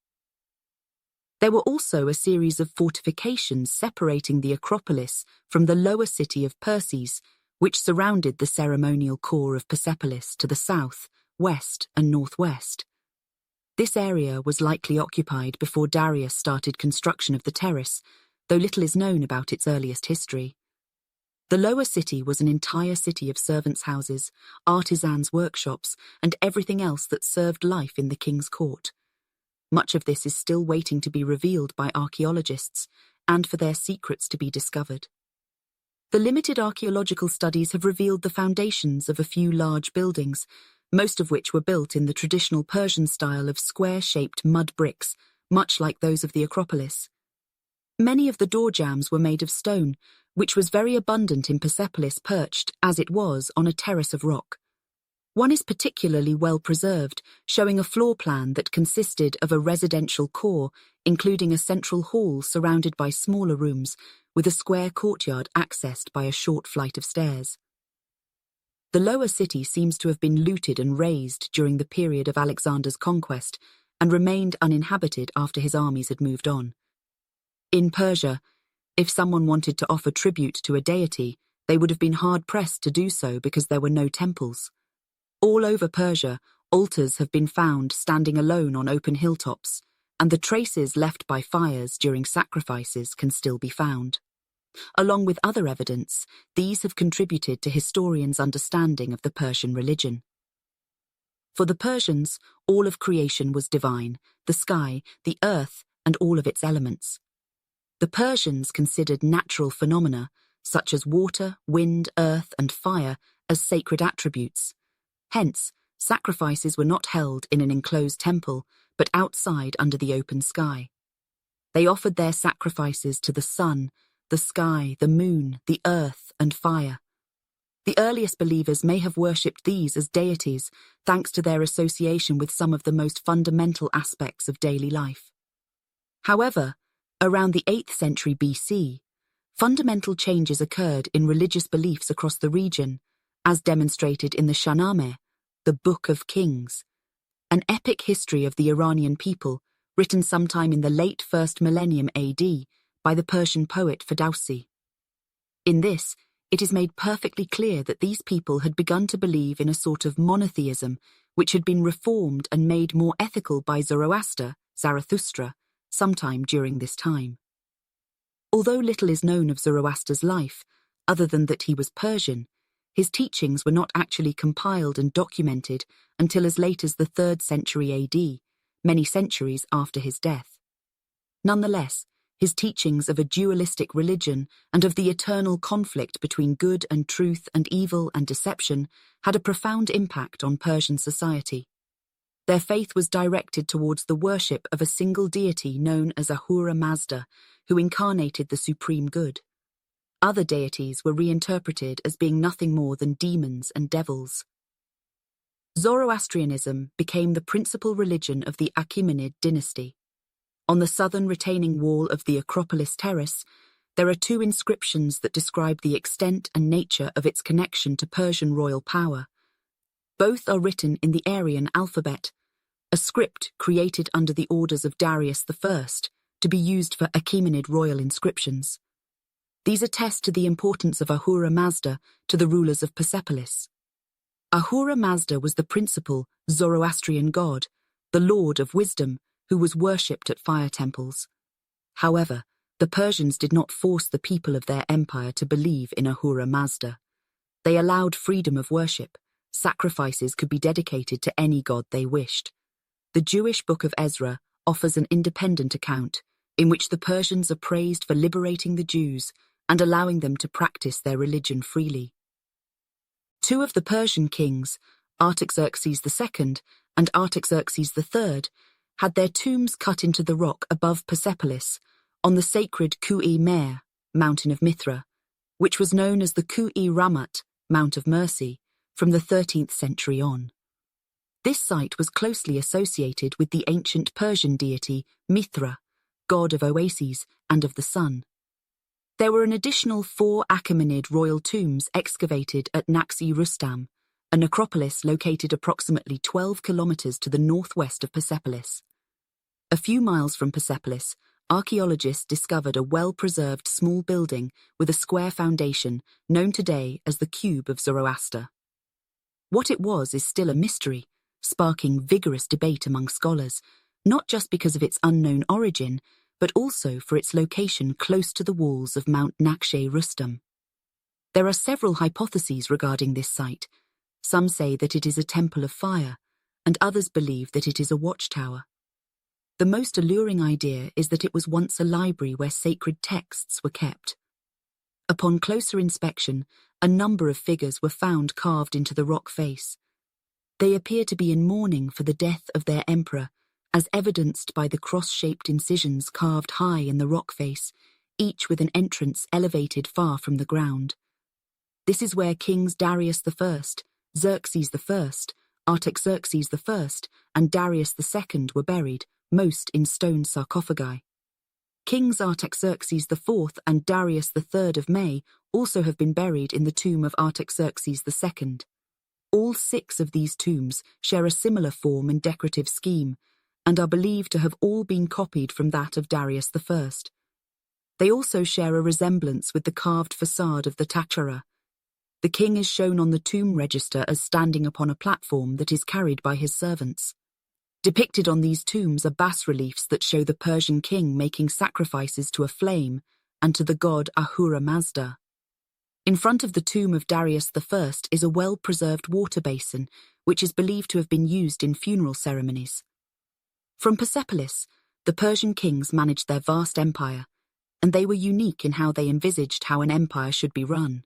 There were also a series of fortifications separating the Acropolis from the lower city of Perses, which surrounded the ceremonial core of Persepolis to the south, west, and northwest. This area was likely occupied before Darius started construction of the terrace, though little is known about its earliest history. The lower city was an entire city of servants' houses, artisans' workshops, and everything else that served life in the king's court. Much of this is still waiting to be revealed by archaeologists and for their secrets to be discovered. The limited archaeological studies have revealed the foundations of a few large buildings, most of which were built in the traditional Persian style of square-shaped mud bricks, much like those of the Acropolis. Many of the door jambs were made of stone, which was very abundant in Persepolis, perched, as it was, on a terrace of rock. One is particularly well preserved, showing a floor plan that consisted of a residential core, including a central hall surrounded by smaller rooms, with a square courtyard accessed by a short flight of stairs. The lower city seems to have been looted and razed during the period of Alexander's conquest and remained uninhabited after his armies had moved on. In Persia, if someone wanted to offer tribute to a deity, they would have been hard-pressed to do so because there were no temples. All over Persia, altars have been found standing alone on open hilltops, and the traces left by fires during sacrifices can still be found. Along with other evidence, these have contributed to historians' understanding of the Persian religion. For the Persians, all of creation was divine, the sky, the earth, and all of its elements. The Persians considered natural phenomena, such as water, wind, earth, and fire, as sacred attributes. Hence, sacrifices were not held in an enclosed temple, but outside under the open sky. They offered their sacrifices to the sun, the sky, the moon, the earth, and fire. The earliest believers may have worshipped these as deities, thanks to their association with some of the most fundamental aspects of daily life. However, around the 8th century BC, fundamental changes occurred in religious beliefs across the region, as demonstrated in the Shahnameh, the Book of Kings, an epic history of the Iranian people written sometime in the late 1st millennium AD by the Persian poet Ferdowsi. In this, it is made perfectly clear that these people had begun to believe in a sort of monotheism which had been reformed and made more ethical by Zoroaster, Zarathustra, sometime during this time. Although little is known of Zoroaster's life, other than that he was Persian, his teachings were not actually compiled and documented until as late as the 3rd century AD, many centuries after his death. Nonetheless, his teachings of a dualistic religion and of the eternal conflict between good and truth and evil and deception had a profound impact on Persian society. Their faith was directed towards the worship of a single deity known as Ahura Mazda, who incarnated the supreme good. Other deities were reinterpreted as being nothing more than demons and devils. Zoroastrianism became the principal religion of the Achaemenid dynasty. On the southern retaining wall of the Acropolis terrace, there are 2 inscriptions that describe the extent and nature of its connection to Persian royal power. Both are written in the Aryan alphabet, a script created under the orders of Darius I to be used for Achaemenid royal inscriptions. These attest to the importance of Ahura Mazda to the rulers of Persepolis. Ahura Mazda was the principal Zoroastrian god, the lord of wisdom, who was worshipped at fire temples. However, the Persians did not force the people of their empire to believe in Ahura Mazda. They allowed freedom of worship. Sacrifices could be dedicated to any god they wished. The Jewish Book of Ezra offers an independent account in which the Persians are praised for liberating the Jews and allowing them to practice their religion freely. Two of the Persian kings, Artaxerxes II and Artaxerxes III, had their tombs cut into the rock above Persepolis, on the sacred Kui-Mer, mountain of Mithra, which was known as the Kui-Ramat, Mount of Mercy, from the 13th century on. This site was closely associated with the ancient Persian deity Mithra, god of oases and of the sun. There were an additional 4 Achaemenid royal tombs excavated at Naxi-Rustam, a necropolis located approximately 12 kilometers to the northwest of Persepolis. A few miles from Persepolis, archaeologists discovered a well-preserved small building with a square foundation known today as the Cube of Zoroaster. What it was is still a mystery, sparking vigorous debate among scholars, not just because of its unknown origin, but also for its location close to the walls of Mount Naxche-Rustam. There are several hypotheses regarding this site. Some say that it is a temple of fire, and others believe that it is a watchtower. The most alluring idea is that it was once a library where sacred texts were kept. Upon closer inspection, a number of figures were found carved into the rock face. They appear to be in mourning for the death of their emperor, as evidenced by the cross-shaped incisions carved high in the rock face, each with an entrance elevated far from the ground. This is where kings Darius I, Xerxes I, Artaxerxes I, and Darius II were buried, most in stone sarcophagi. Kings Artaxerxes IV and Darius III of May also have been buried in the tomb of Artaxerxes II. All 6 of these tombs share a similar form and decorative scheme, and are believed to have all been copied from that of Darius I. They also share a resemblance with the carved facade of the Tachara. The king is shown on the tomb register as standing upon a platform that is carried by his servants. Depicted on these tombs are bas-reliefs that show the Persian king making sacrifices to a flame and to the god Ahura Mazda. In front of the tomb of Darius I is a well-preserved water basin, which is believed to have been used in funeral ceremonies. From Persepolis, the Persian kings managed their vast empire, and they were unique in how they envisaged how an empire should be run.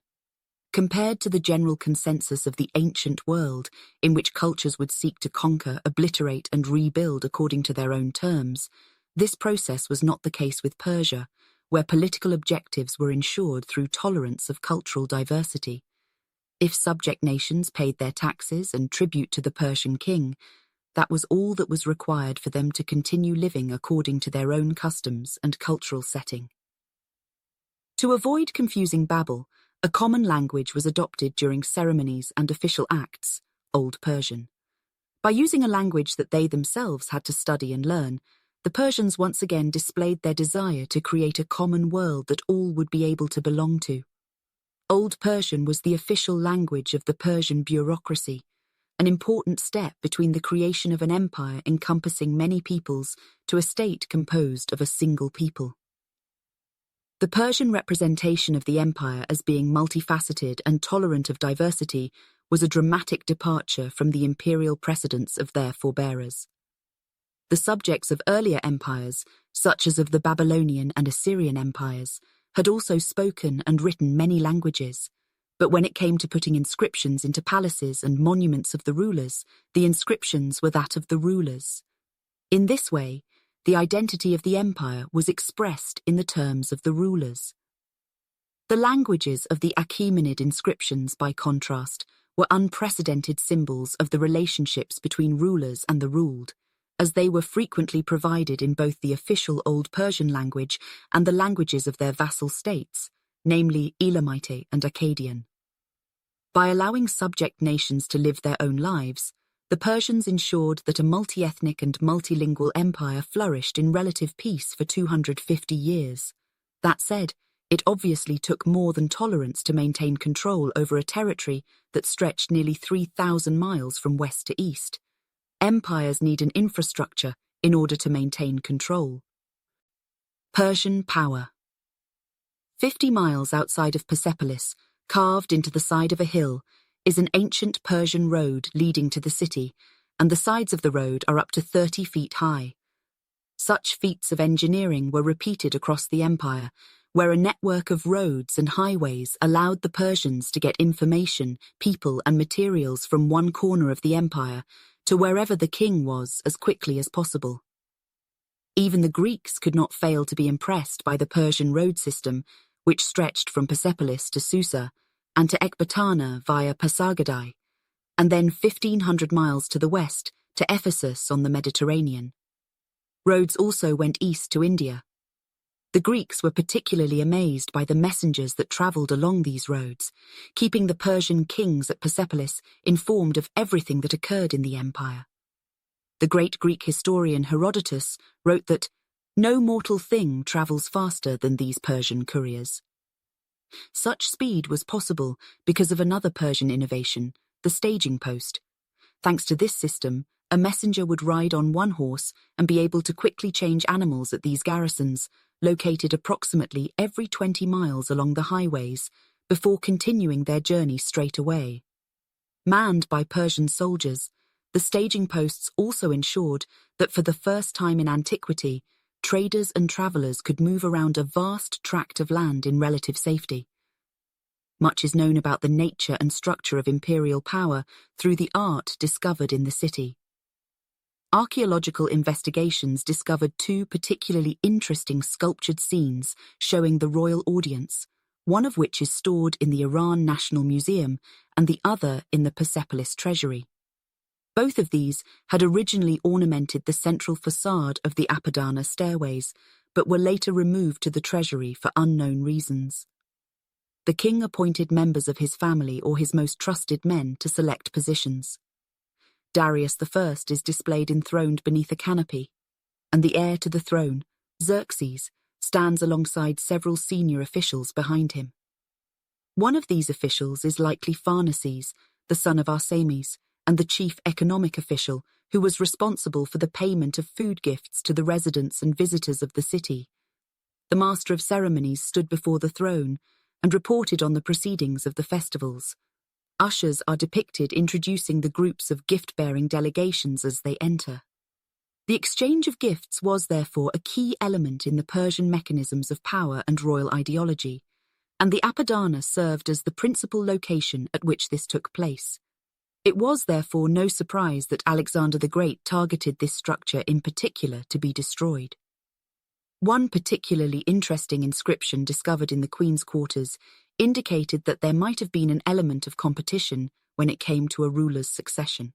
Compared to the general consensus of the ancient world, in which cultures would seek to conquer, obliterate, and rebuild according to their own terms, this process was not the case with Persia, where political objectives were ensured through tolerance of cultural diversity. If subject nations paid their taxes and tribute to the Persian king, that was all that was required for them to continue living according to their own customs and cultural setting. To avoid confusing Babel, a common language was adopted during ceremonies and official acts, Old Persian. By using a language that they themselves had to study and learn, the Persians once again displayed their desire to create a common world that all would be able to belong to. Old Persian was the official language of the Persian bureaucracy, an important step between the creation of an empire encompassing many peoples to a state composed of a single people. The Persian representation of the empire as being multifaceted and tolerant of diversity was a dramatic departure from the imperial precedents of their forebearers. The subjects of earlier empires, such as of the Babylonian and Assyrian empires, had also spoken and written many languages, but when it came to putting inscriptions into palaces and monuments of the rulers, the inscriptions were that of the rulers. In this way, the identity of the empire was expressed in the terms of the rulers. The languages of the Achaemenid inscriptions, by contrast, were unprecedented symbols of the relationships between rulers and the ruled, as they were frequently provided in both the official Old Persian language and the languages of their vassal states, namely Elamite and Akkadian. By allowing subject nations to live their own lives, the Persians ensured that a multi-ethnic and multilingual empire flourished in relative peace for 250 years. That said, it obviously took more than tolerance to maintain control over a territory that stretched nearly 3,000 miles from west to east. Empires need an infrastructure in order to maintain control. Persian power. 50 miles outside of Persepolis, carved into the side of a hill, is an ancient Persian road leading to the city, and the sides of the road are up to 30 feet high. Such feats of engineering were repeated across the empire, where a network of roads and highways allowed the Persians to get information, people, and materials from one corner of the empire to wherever the king was as quickly as possible. Even the Greeks could not fail to be impressed by the Persian road system, which stretched from Persepolis to Susa and to Ecbatana via Pasargadae, and then 1,500 miles to the west to Ephesus on the Mediterranean. Roads also went east to India. The Greeks were particularly amazed by the messengers that travelled along these roads, keeping the Persian kings at Persepolis informed of everything that occurred in the empire. The great Greek historian Herodotus wrote that no mortal thing travels faster than these Persian couriers. Such speed was possible because of another Persian innovation, the staging post. Thanks to this system, a messenger would ride on one horse and be able to quickly change animals at these garrisons, located approximately every 20 miles along the highways, before continuing their journey straight away. Manned by Persian soldiers, the staging posts also ensured that for the first time in antiquity, traders and travellers could move around a vast tract of land in relative safety. Much is known about the nature and structure of imperial power through the art discovered in the city. Archaeological investigations discovered two particularly interesting sculptured scenes showing the royal audience, one of which is stored in the Iran National Museum and the other in the Persepolis Treasury. Both of these had originally ornamented the central facade of the Apadana stairways, but were later removed to the treasury for unknown reasons. The king appointed members of his family or his most trusted men to select positions. Darius I is displayed enthroned beneath a canopy, and the heir to the throne, Xerxes, stands alongside several senior officials behind him. One of these officials is likely Pharnaces, the son of Arsames, and the chief economic official who was responsible for the payment of food gifts to the residents and visitors of the city. The master of ceremonies stood before the throne and reported on the proceedings of the festivals. Ushers are depicted introducing the groups of gift-bearing delegations as they enter. The exchange of gifts was therefore a key element in the Persian mechanisms of power and royal ideology, and the Apadana served as the principal location at which this took place. It was therefore no surprise that Alexander the Great targeted this structure in particular to be destroyed. One particularly interesting inscription discovered in the Queen's quarters indicated that there might have been an element of competition when it came to a ruler's succession.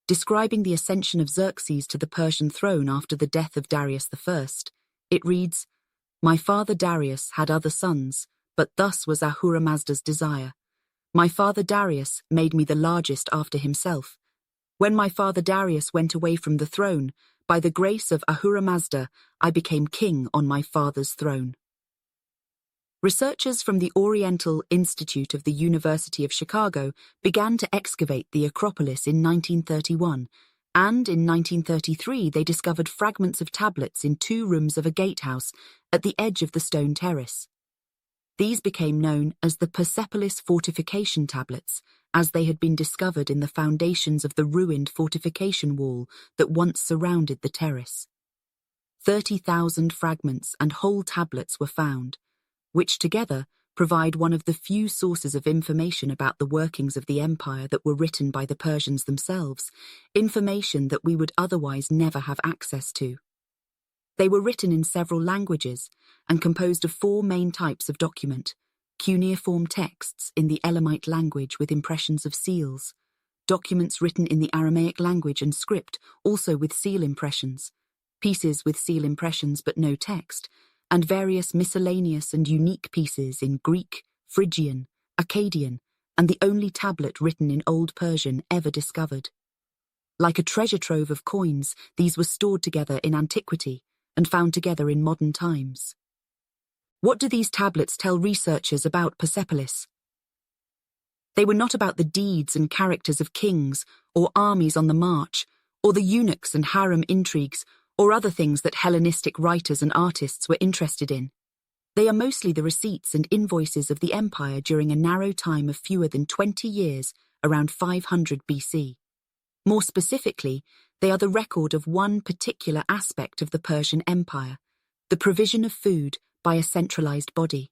Describing the ascension of Xerxes to the Persian throne after the death of Darius I, it reads, "My father Darius had other sons, but thus was Ahura Mazda's desire. My father Darius made me the largest after himself. When my father Darius went away from the throne, by the grace of Ahura Mazda, I became king on my father's throne." Researchers from the Oriental Institute of the University of Chicago began to excavate the Acropolis in 1931, and in 1933 they discovered fragments of tablets in 2 rooms of a gatehouse at the edge of the stone terrace. These became known as the Persepolis fortification tablets, as they had been discovered in the foundations of the ruined fortification wall that once surrounded the terrace. 30,000 fragments and whole tablets were found, which together provide one of the few sources of information about the workings of the empire that were written by the Persians themselves, information that we would otherwise never have access to. They were written in several languages and composed of 4 main types of document: cuneiform texts in the Elamite language with impressions of seals, documents written in the Aramaic language and script, also with seal impressions, pieces with seal impressions but no text, and various miscellaneous and unique pieces in Greek, Phrygian, Akkadian, and the only tablet written in Old Persian ever discovered. Like a treasure trove of coins, these were stored together in antiquity and found together in modern times. What do these tablets tell researchers about Persepolis? They were not about the deeds and characters of kings or armies on the march, or the eunuchs and harem intrigues, or other things that Hellenistic writers and artists were interested in. They are mostly the receipts and invoices of the empire during a narrow time of fewer than 20 years, around 500 BC. More specifically, they are the record of one particular aspect of the Persian Empire, the provision of food by a centralized body.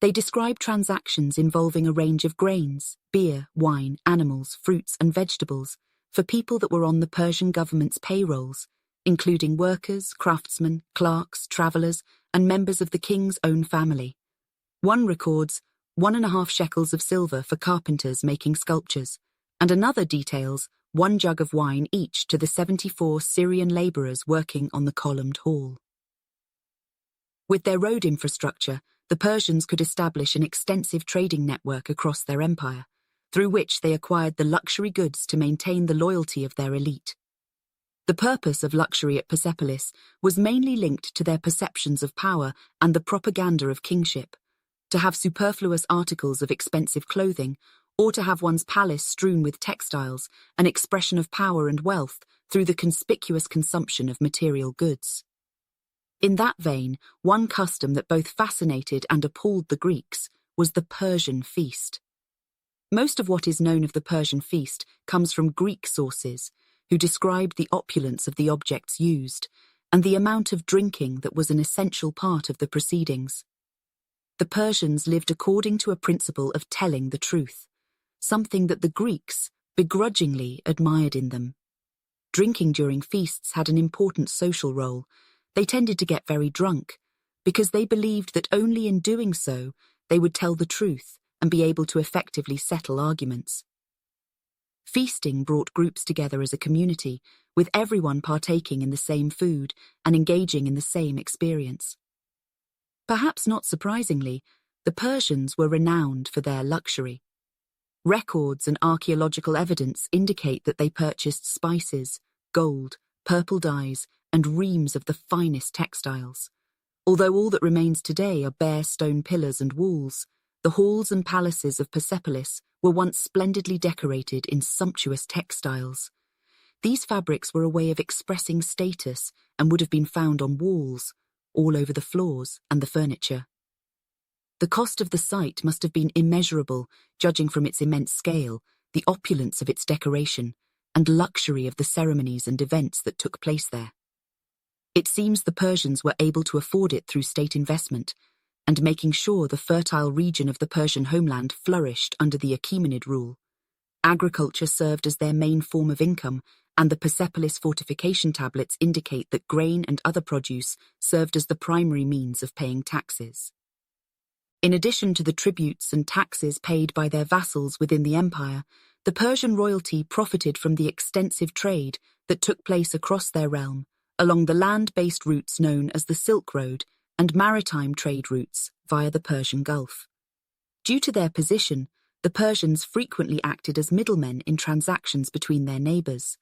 They describe transactions involving a range of grains, beer, wine, animals, fruits, and vegetables for people that were on the Persian government's payrolls, including workers, craftsmen, clerks, travelers, and members of the king's own family. One records 1.5 shekels of silver for carpenters making sculptures, and another details 1 jug of wine each to the 74 Syrian laborers working on the columned hall. With their road infrastructure, the Persians could establish an extensive trading network across their empire, through which they acquired the luxury goods to maintain the loyalty of their elite. The purpose of luxury at Persepolis was mainly linked to their perceptions of power and the propaganda of kingship, to have superfluous articles of expensive clothing, or to have one's palace strewn with textiles, an expression of power and wealth through the conspicuous consumption of material goods. In that vein, one custom that both fascinated and appalled the Greeks was the Persian feast. Most of what is known of the Persian feast comes from Greek sources, who describe the opulence of the objects used and the amount of drinking that was an essential part of the proceedings. The Persians lived according to a principle of telling the truth, something that the Greeks begrudgingly admired in them. Drinking during feasts had an important social role. They tended to get very drunk, because they believed that only in doing so they would tell the truth and be able to effectively settle arguments. Feasting brought groups together as a community, with everyone partaking in the same food and engaging in the same experience. Perhaps not surprisingly, the Persians were renowned for their luxury. Records and archaeological evidence indicate that they purchased spices, gold, purple dyes, and reams of the finest textiles. Although all that remains today are bare stone pillars and walls, the halls and palaces of Persepolis were once splendidly decorated in sumptuous textiles. These fabrics were a way of expressing status and would have been found on walls, all over the floors and the furniture. The cost of the site must have been immeasurable, judging from its immense scale, the opulence of its decoration, and luxury of the ceremonies and events that took place there. It seems the Persians were able to afford it through state investment, and making sure the fertile region of the Persian homeland flourished under the Achaemenid rule. Agriculture served as their main form of income, and the Persepolis fortification tablets indicate that grain and other produce served as the primary means of paying taxes. In addition to the tributes and taxes paid by their vassals within the empire, the Persian royalty profited from the extensive trade that took place across their realm, along the land-based routes known as the Silk Road and maritime trade routes via the Persian Gulf. Due to their position, the Persians frequently acted as middlemen in transactions between their neighbors.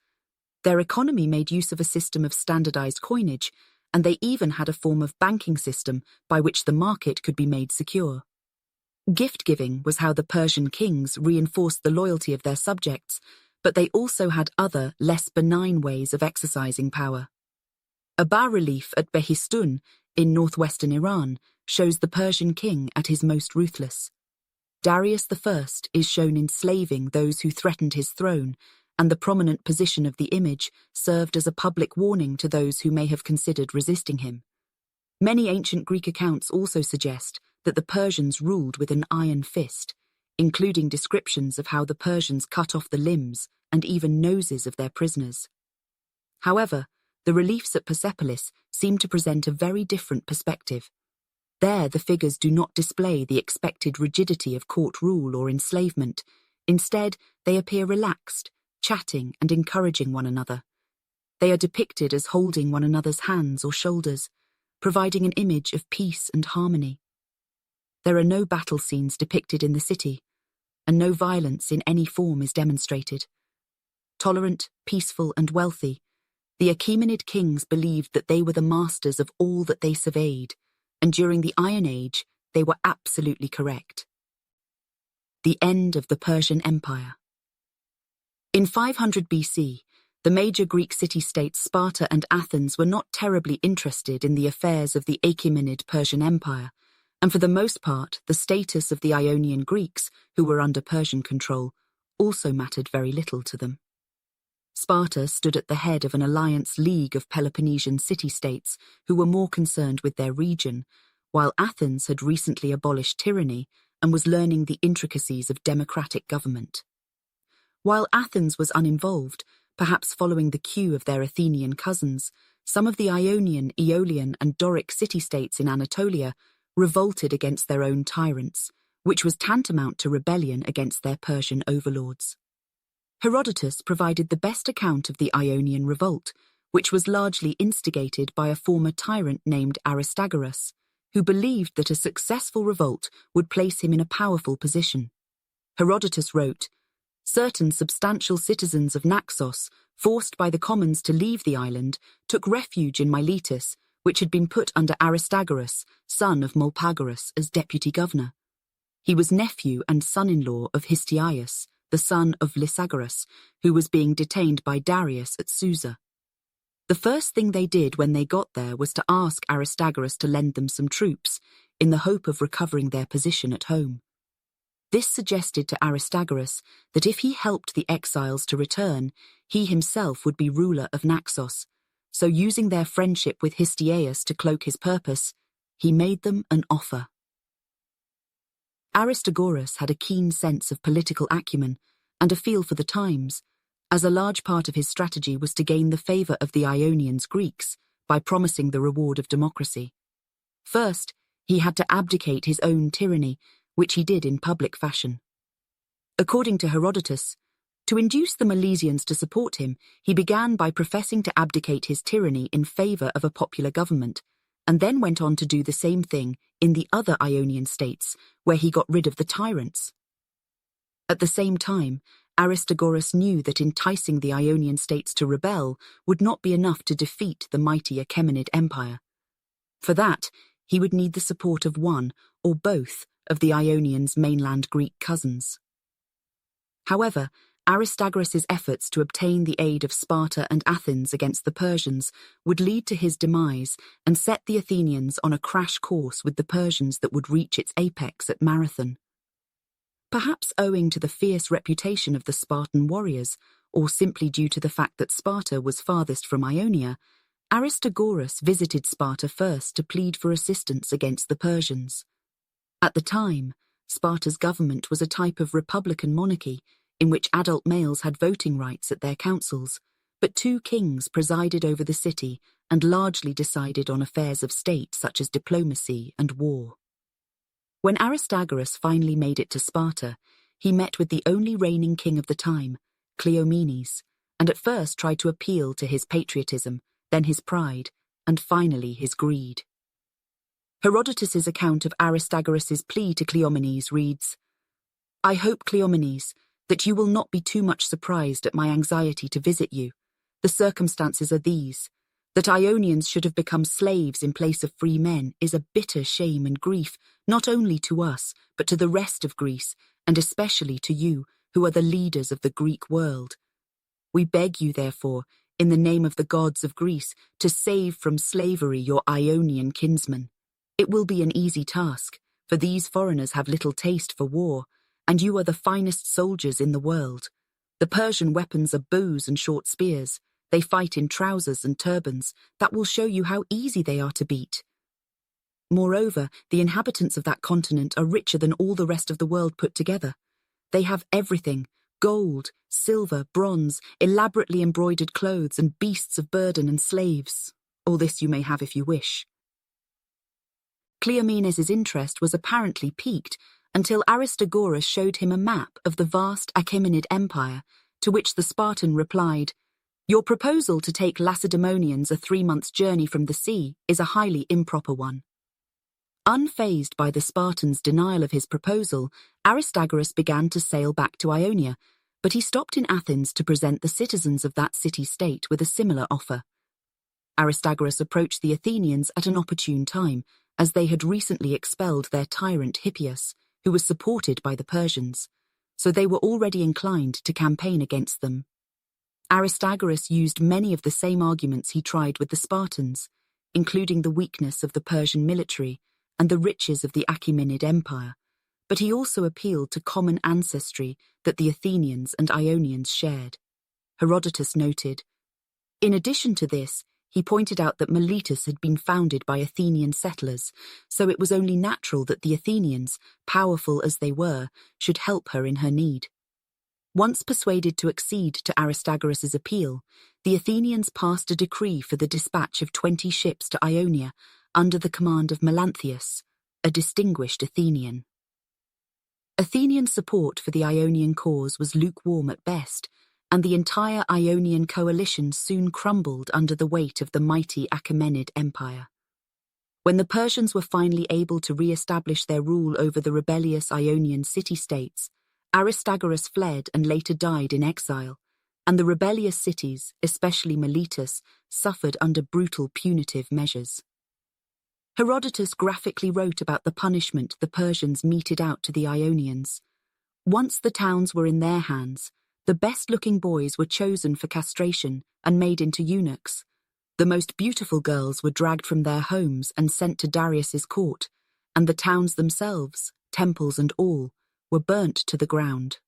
Their economy made use of a system of standardized coinage, and they even had a form of banking system by which the market could be made secure. Gift-giving was how the Persian kings reinforced the loyalty of their subjects, but they also had other, less benign ways of exercising power. A bas-relief at Behistun, in northwestern Iran, shows the Persian king at his most ruthless. Darius I is shown enslaving those who threatened his throne, and the prominent position of the image served as a public warning to those who may have considered resisting him. Many ancient Greek accounts also suggest that the Persians ruled with an iron fist, including descriptions of how the Persians cut off the limbs and even noses of their prisoners. However, the reliefs at Persepolis seem to present a very different perspective. There, the figures do not display the expected rigidity of court rule or enslavement. Instead, they appear relaxed, chatting and encouraging one another. They are depicted as holding one another's hands or shoulders, providing an image of peace and harmony. There are no battle scenes depicted in the city, and no violence in any form is demonstrated. Tolerant, peaceful, and wealthy, the Achaemenid kings believed that they were the masters of all that they surveyed, and during the Iron Age, they were absolutely correct. The end of the Persian Empire. In 500 BC, the major Greek city-states Sparta and Athens were not terribly interested in the affairs of the Achaemenid Persian Empire, and for the most part, the status of the Ionian Greeks, who were under Persian control, also mattered very little to them. Sparta stood at the head of an alliance league of Peloponnesian city-states who were more concerned with their region, while Athens had recently abolished tyranny and was learning the intricacies of democratic government. While Athens was uninvolved, perhaps following the cue of their Athenian cousins, some of the Ionian, Aeolian, and Doric city-states in Anatolia revolted against their own tyrants, which was tantamount to rebellion against their Persian overlords. Herodotus provided the best account of the Ionian revolt, which was largely instigated by a former tyrant named Aristagoras, who believed that a successful revolt would place him in a powerful position. Herodotus wrote, "Certain substantial citizens of Naxos, forced by the commons to leave the island, took refuge in Miletus, which had been put under Aristagoras, son of Molpagoras, as deputy governor. He was nephew and son-in-law of Histiaeus, the son of Lysagoras, who was being detained by Darius at Susa. The first thing they did when they got there was to ask Aristagoras to lend them some troops, in the hope of recovering their position at home. This suggested to Aristagoras that if he helped the exiles to return, he himself would be ruler of Naxos, so using their friendship with Histiaeus to cloak his purpose, he made them an offer." Aristagoras had a keen sense of political acumen and a feel for the times, as a large part of his strategy was to gain the favour of the Ionians Greeks by promising the reward of democracy. First, he had to abdicate his own tyranny, which he did in public fashion. According to Herodotus, to induce the Milesians to support him, he began by professing to abdicate his tyranny in favour of a popular government, and then went on to do the same thing in the other Ionian states, where he got rid of the tyrants. At the same time, Aristagoras knew that enticing the Ionian states to rebel would not be enough to defeat the mighty Achaemenid Empire. For that, he would need the support of one, or both, of the Ionians' mainland Greek cousins. However, Aristagoras' efforts to obtain the aid of Sparta and Athens against the Persians would lead to his demise and set the Athenians on a crash course with the Persians that would reach its apex at Marathon. Perhaps owing to the fierce reputation of the Spartan warriors, or simply due to the fact that Sparta was farthest from Ionia, Aristagoras visited Sparta first to plead for assistance against the Persians. At the time, Sparta's government was a type of republican monarchy in which adult males had voting rights at their councils, but two kings presided over the city and largely decided on affairs of state such as diplomacy and war. When Aristagoras finally made it to Sparta, he met with the only reigning king of the time, Cleomenes, and at first tried to appeal to his patriotism, then his pride, and finally his greed. Herodotus' account of Aristagoras' plea to Cleomenes reads, "I hope, Cleomenes, that you will not be too much surprised at my anxiety to visit you. The circumstances are these. That Ionians should have become slaves in place of free men is a bitter shame and grief, not only to us, but to the rest of Greece, and especially to you, who are the leaders of the Greek world. We beg you, therefore, in the name of the gods of Greece, to save from slavery your Ionian kinsmen. It will be an easy task, for these foreigners have little taste for war, and you are the finest soldiers in the world. The Persian weapons are bows and short spears. They fight in trousers and turbans. That will show you how easy they are to beat. Moreover, the inhabitants of that continent are richer than all the rest of the world put together. They have everything: gold, silver, bronze, elaborately embroidered clothes, and beasts of burden and slaves. All this you may have if you wish." Cleomenes' interest was apparently piqued until Aristagoras showed him a map of the vast Achaemenid Empire, to which the Spartan replied, "Your proposal to take Lacedaemonians a 3-month journey from the sea is a highly improper one." Unfazed by the Spartans' denial of his proposal, Aristagoras began to sail back to Ionia, but he stopped in Athens to present the citizens of that city-state with a similar offer. Aristagoras approached the Athenians at an opportune time, as they had recently expelled their tyrant Hippias, who was supported by the Persians, so they were already inclined to campaign against them. Aristagoras used many of the same arguments he tried with the Spartans, including the weakness of the Persian military and the riches of the Achaemenid Empire, but he also appealed to common ancestry that the Athenians and Ionians shared. Herodotus noted. In addition to this, he pointed out that Miletus had been founded by Athenian settlers, so it was only natural that the Athenians, powerful as they were, should help her in her need. Once persuaded to accede to Aristagorus's appeal, the Athenians passed a decree for the dispatch of 20 ships to Ionia under the command of Melanthius, a distinguished Athenian. Athenian support for the Ionian cause was lukewarm at best, and the entire Ionian coalition soon crumbled under the weight of the mighty Achaemenid Empire. When the Persians were finally able to re-establish their rule over the rebellious Ionian city-states, Aristagoras fled and later died in exile, and the rebellious cities, especially Miletus, suffered under brutal punitive measures. Herodotus graphically wrote about the punishment the Persians meted out to the Ionians. Once the towns were in their hands, the best-looking boys were chosen for castration and made into eunuchs. The most beautiful girls were dragged from their homes and sent to Darius's court, and the towns themselves, temples and all, were burnt to the ground.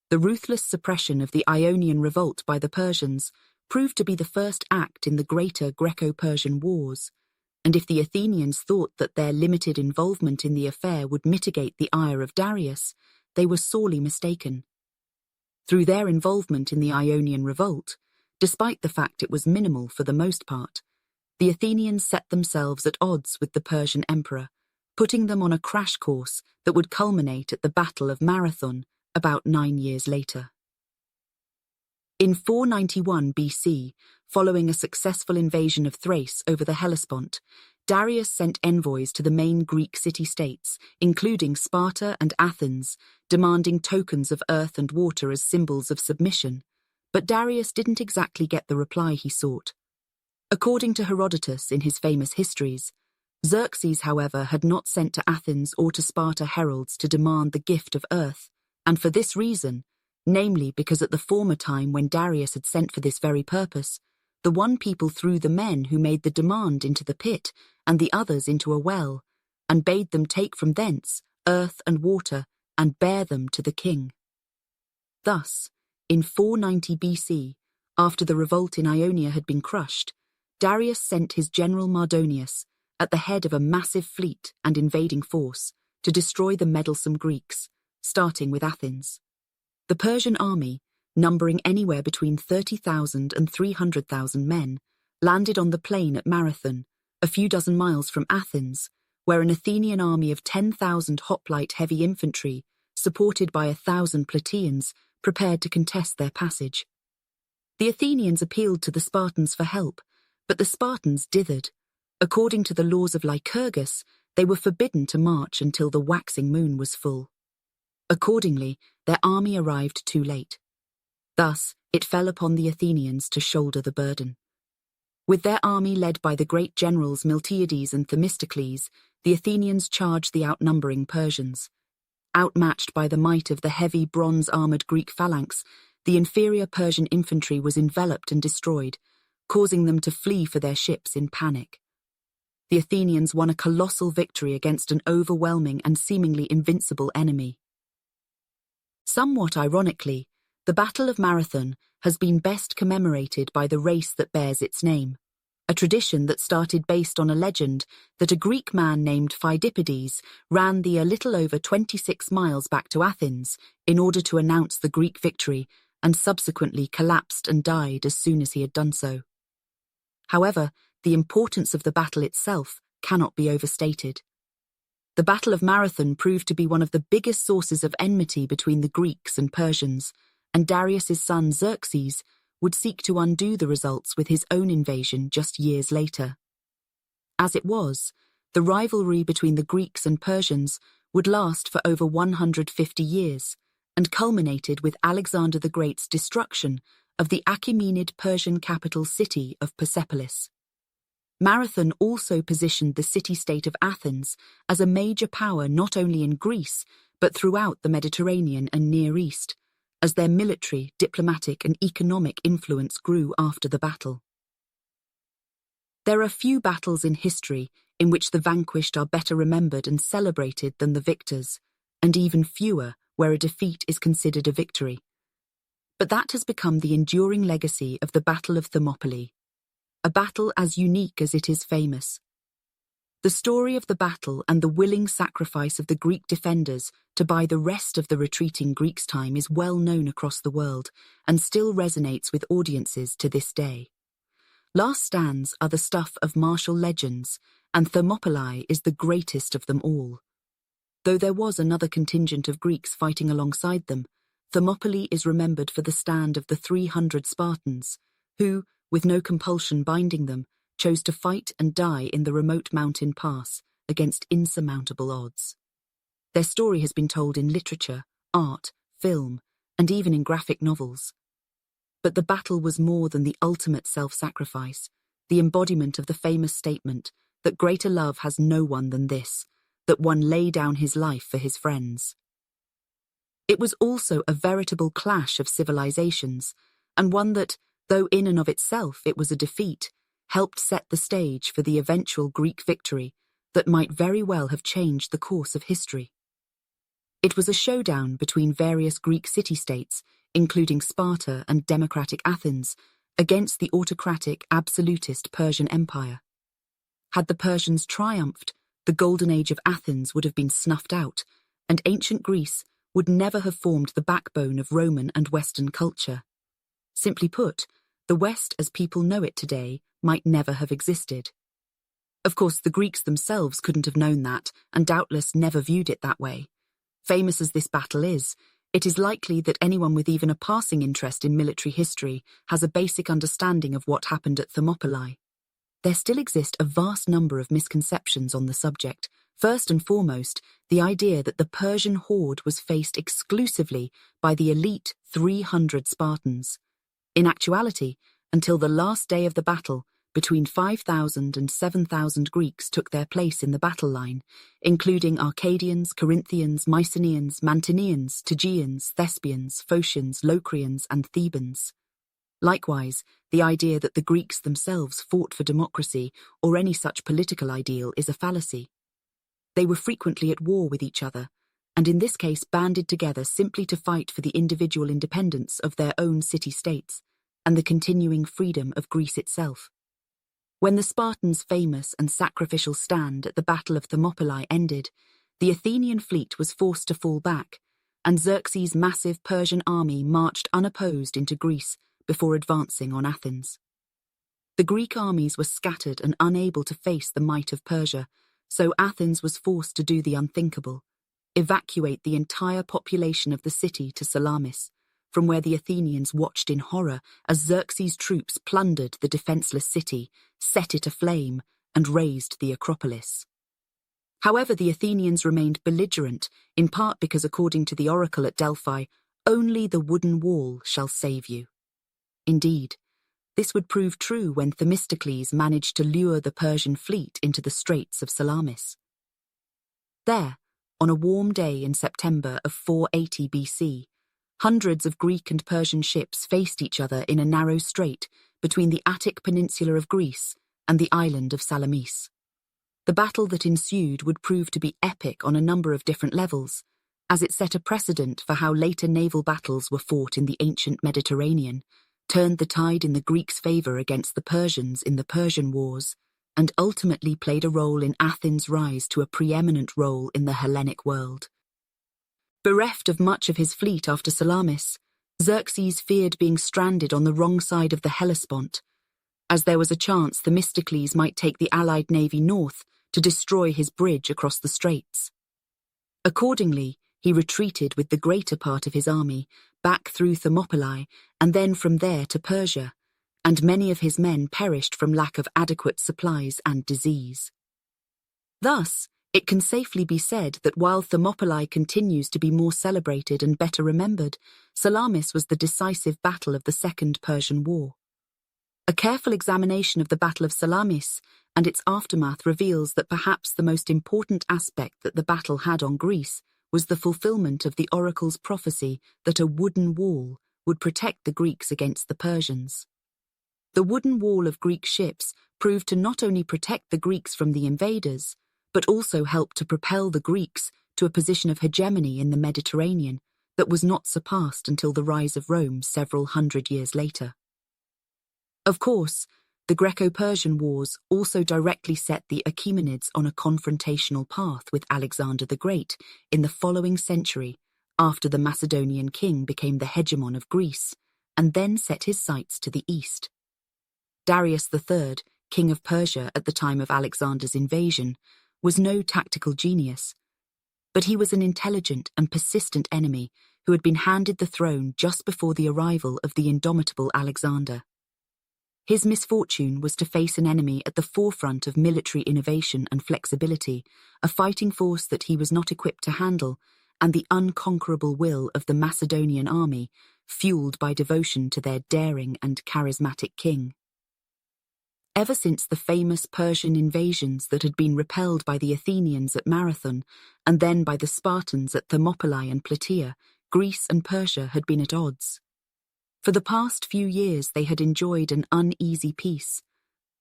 The ruthless suppression of the Ionian revolt by the Persians proved to be the first act in the greater Greco-Persian Wars, and if the Athenians thought that their limited involvement in the affair would mitigate the ire of Darius, they were sorely mistaken. Through their involvement in the Ionian revolt, despite the fact it was minimal for the most part, the Athenians set themselves at odds with the Persian emperor, putting them on a crash course that would culminate at the Battle of Marathon about 9 years later. In 491 BC, following a successful invasion of Thrace over the Hellespont, Darius sent envoys to the main Greek city-states, including Sparta and Athens, demanding tokens of earth and water as symbols of submission, but Darius didn't exactly get the reply he sought. According to Herodotus in his famous histories, Xerxes, however, had not sent to Athens or to Sparta heralds to demand the gift of earth, and for this reason, namely because at the former time when Darius had sent for this very purpose, the one people threw the men who made the demand into the pit and the others into a well, and bade them take from thence earth and water and bear them to the king. Thus, in 490 BC, after the revolt in Ionia had been crushed, Darius sent his general Mardonius, at the head of a massive fleet and invading force, to destroy the meddlesome Greeks, starting with Athens. The Persian army, numbering anywhere between 30,000 and 300,000 men, landed on the plain at Marathon, a few dozen miles from Athens, where an Athenian army of 10,000 hoplite heavy infantry, supported by 1,000 plataeans, prepared to contest their passage. The Athenians appealed to the Spartans for help, but the Spartans dithered. According to the laws of Lycurgus, they were forbidden to march until the waxing moon was full. Accordingly, their army arrived too late. Thus, it fell upon the Athenians to shoulder the burden. With their army led by the great generals Miltiades and Themistocles, the Athenians charged the outnumbering Persians. Outmatched by the might of the heavy bronze-armored Greek phalanx, the inferior Persian infantry was enveloped and destroyed, causing them to flee for their ships in panic. The Athenians won a colossal victory against an overwhelming and seemingly invincible enemy. Somewhat ironically, the Battle of Marathon has been best commemorated by the race that bears its name, a tradition that started based on a legend that a Greek man named Phidippides ran the a little over 26 miles back to Athens in order to announce the Greek victory and subsequently collapsed and died as soon as he had done so. However, the importance of the battle itself cannot be overstated. The Battle of Marathon proved to be one of the biggest sources of enmity between the Greeks and Persians, and Darius's son Xerxes would seek to undo the results with his own invasion just years later. As it was, the rivalry between the Greeks and Persians would last for over 150 years and culminated with Alexander the Great's destruction of the Achaemenid Persian capital city of Persepolis. Marathon also positioned the city-state of Athens as a major power not only in Greece, but throughout the Mediterranean and Near East, as their military, diplomatic, and economic influence grew after the battle. There are few battles in history in which the vanquished are better remembered and celebrated than the victors, and even fewer where a defeat is considered a victory. But that has become the enduring legacy of the Battle of Thermopylae, a battle as unique as it is famous. The story of the battle and the willing sacrifice of the Greek defenders to buy the rest of the retreating Greeks' time is well known across the world and still resonates with audiences to this day. Last stands are the stuff of martial legends, and Thermopylae is the greatest of them all. Though there was another contingent of Greeks fighting alongside them, Thermopylae is remembered for the stand of the 300 Spartans, who, with no compulsion binding them, chose to fight and die in the remote mountain pass against insurmountable odds. Their story has been told in literature, art, film, and even in graphic novels. But the battle was more than the ultimate self-sacrifice, the embodiment of the famous statement that greater love has no one than this, that one lay down his life for his friends. It was also a veritable clash of civilizations, and one that, though in and of itself it was a defeat, helped set the stage for the eventual Greek victory that might very well have changed the course of history. It was a showdown between various Greek city-states, including Sparta and democratic Athens, against the autocratic, absolutist Persian Empire. Had the Persians triumphed, the golden age of Athens would have been snuffed out, and ancient Greece would never have formed the backbone of Roman and Western culture. Simply put, the West as people know it today might never have existed. Of course, the Greeks themselves couldn't have known that, and doubtless never viewed it that way. Famous as this battle is, it is likely that anyone with even a passing interest in military history has a basic understanding of what happened at Thermopylae. There still exist a vast number of misconceptions on the subject. First and foremost, the idea that the Persian horde was faced exclusively by the elite 300 Spartans. In actuality, until the last day of the battle, between 5,000 and 7,000 Greeks took their place in the battle line, including Arcadians, Corinthians, Mycenaeans, Mantineans, Tegeans, Thespians, Phocians, Locrians, and Thebans. Likewise, the idea that the Greeks themselves fought for democracy or any such political ideal is a fallacy. They were frequently at war with each other, and in this case banded together simply to fight for the individual independence of their own city-states and the continuing freedom of Greece itself. When the Spartans' famous and sacrificial stand at the Battle of Thermopylae ended, the Athenian fleet was forced to fall back, and Xerxes' massive Persian army marched unopposed into Greece before advancing on Athens. The Greek armies were scattered and unable to face the might of Persia, so Athens was forced to do the unthinkable, evacuate the entire population of the city to Salamis, from where the Athenians watched in horror as Xerxes' troops plundered the defenseless city, set it aflame, and razed the Acropolis. However, the Athenians remained belligerent, in part because, according to the oracle at Delphi, only the wooden wall shall save you. Indeed, this would prove true when Themistocles managed to lure the Persian fleet into the Straits of Salamis. There, on a warm day in September of 480 BC, hundreds of Greek and Persian ships faced each other in a narrow strait between the Attic peninsula of Greece and the island of Salamis. The battle that ensued would prove to be epic on a number of different levels, as it set a precedent for how later naval battles were fought in the ancient Mediterranean, turned the tide in the Greeks' favour against the Persians in the Persian Wars, and ultimately played a role in Athens' rise to a preeminent role in the Hellenic world. Bereft of much of his fleet after Salamis, Xerxes feared being stranded on the wrong side of the Hellespont, as there was a chance Themistocles might take the allied navy north to destroy his bridge across the straits. Accordingly, he retreated with the greater part of his army back through Thermopylae and then from there to Persia, and many of his men perished from lack of adequate supplies and disease. Thus, it can safely be said that while Thermopylae continues to be more celebrated and better remembered, Salamis was the decisive battle of the Second Persian War. A careful examination of the Battle of Salamis and its aftermath reveals that perhaps the most important aspect that the battle had on Greece was the fulfillment of the oracle's prophecy that a wooden wall would protect the Greeks against the Persians. The wooden wall of Greek ships proved to not only protect the Greeks from the invaders, but also helped to propel the Greeks to a position of hegemony in the Mediterranean, that was not surpassed until the rise of Rome several hundred years later. Of course, the Greco-Persian Wars also directly set the Achaemenids on a confrontational path with Alexander the Great in the following century, after the Macedonian king became the hegemon of Greece, and then set his sights to the east. Darius III, king of Persia at the time of Alexander's invasion, was no tactical genius, but he was an intelligent and persistent enemy who had been handed the throne just before the arrival of the indomitable Alexander. His misfortune was to face an enemy at the forefront of military innovation and flexibility, a fighting force that he was not equipped to handle, and the unconquerable will of the Macedonian army, fueled by devotion to their daring and charismatic king. Ever since the famous Persian invasions that had been repelled by the Athenians at Marathon, and then by the Spartans at Thermopylae and Plataea, Greece and Persia had been at odds. For the past few years they had enjoyed an uneasy peace,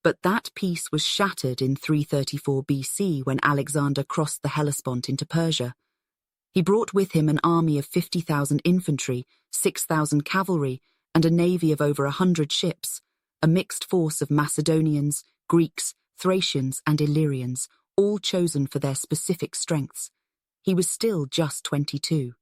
but that peace was shattered in 334 BC when Alexander crossed the Hellespont into Persia. He brought with him an army of 50,000 infantry, 6,000 cavalry, and a navy of over 100 ships, a mixed force of Macedonians, Greeks, Thracians, and Illyrians, all chosen for their specific strengths. He was still just 22.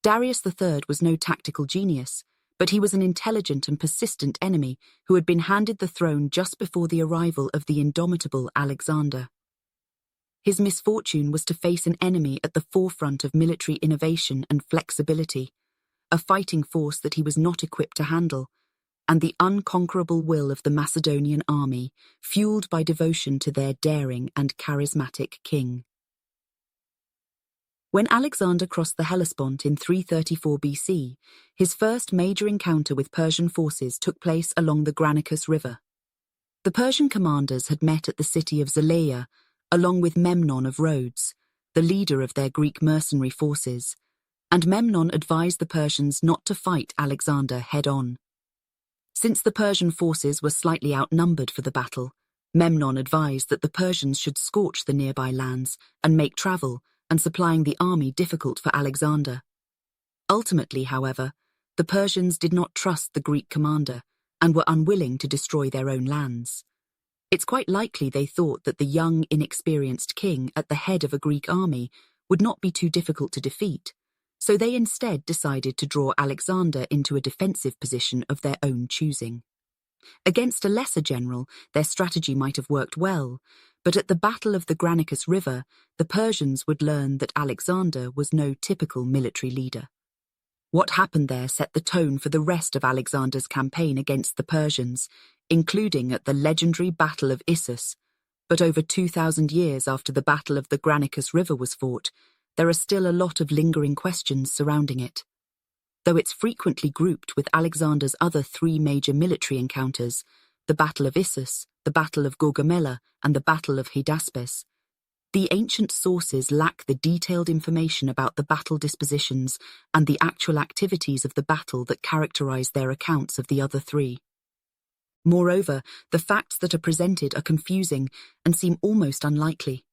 Darius III was no tactical genius, but he was an intelligent and persistent enemy who had been handed the throne just before the arrival of the indomitable Alexander. His misfortune was to face an enemy at the forefront of military innovation and flexibility, a fighting force that he was not equipped to handle, and the unconquerable will of the Macedonian army, fueled by devotion to their daring and charismatic king. When Alexander crossed the Hellespont in 334 BC, his first major encounter with Persian forces took place along the Granicus River. The Persian commanders had met at the city of Zelaea, along with Memnon of Rhodes, the leader of their Greek mercenary forces, and Memnon advised the Persians not to fight Alexander head-on. Since the Persian forces were slightly outnumbered for the battle, Memnon advised that the Persians should scorch the nearby lands and make travel and supplying the army difficult for Alexander. Ultimately, however, the Persians did not trust the Greek commander and were unwilling to destroy their own lands. It's quite likely they thought that the young, inexperienced king at the head of a Greek army would not be too difficult to defeat, so they instead decided to draw Alexander into a defensive position of their own choosing. Against a lesser general, their strategy might have worked well, but at the Battle of the Granicus River, the Persians would learn that Alexander was no typical military leader. What happened there set the tone for the rest of Alexander's campaign against the Persians, including at the legendary Battle of Issus. But over 2,000 years after the Battle of the Granicus River was fought, there are still a lot of lingering questions surrounding it. Though it's frequently grouped with Alexander's other three major military encounters, the Battle of Issus, the Battle of Gaugamela, and the Battle of Hydaspes, the ancient sources lack the detailed information about the battle dispositions and the actual activities of the battle that characterize their accounts of the other three. Moreover, the facts that are presented are confusing and seem almost unlikely.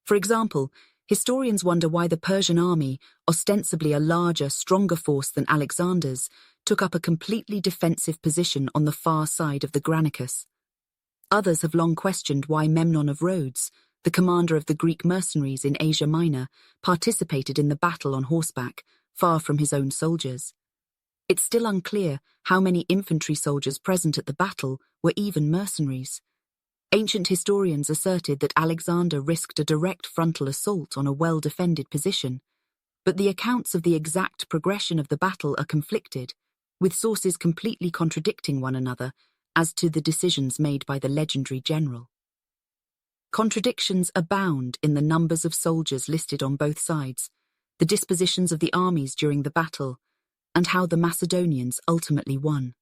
For example, historians wonder why the Persian army, ostensibly a larger, stronger force than Alexander's, took up a completely defensive position on the far side of the Granicus. Others have long questioned why Memnon of Rhodes, the commander of the Greek mercenaries in Asia Minor, participated in the battle on horseback, far from his own soldiers. It's still unclear how many infantry soldiers present at the battle were even mercenaries. Ancient historians asserted that Alexander risked a direct frontal assault on a well-defended position, but the accounts of the exact progression of the battle are conflicted, with sources completely contradicting one another as to the decisions made by the legendary general. Contradictions abound in the numbers of soldiers listed on both sides, the dispositions of the armies during the battle, and how the Macedonians ultimately won.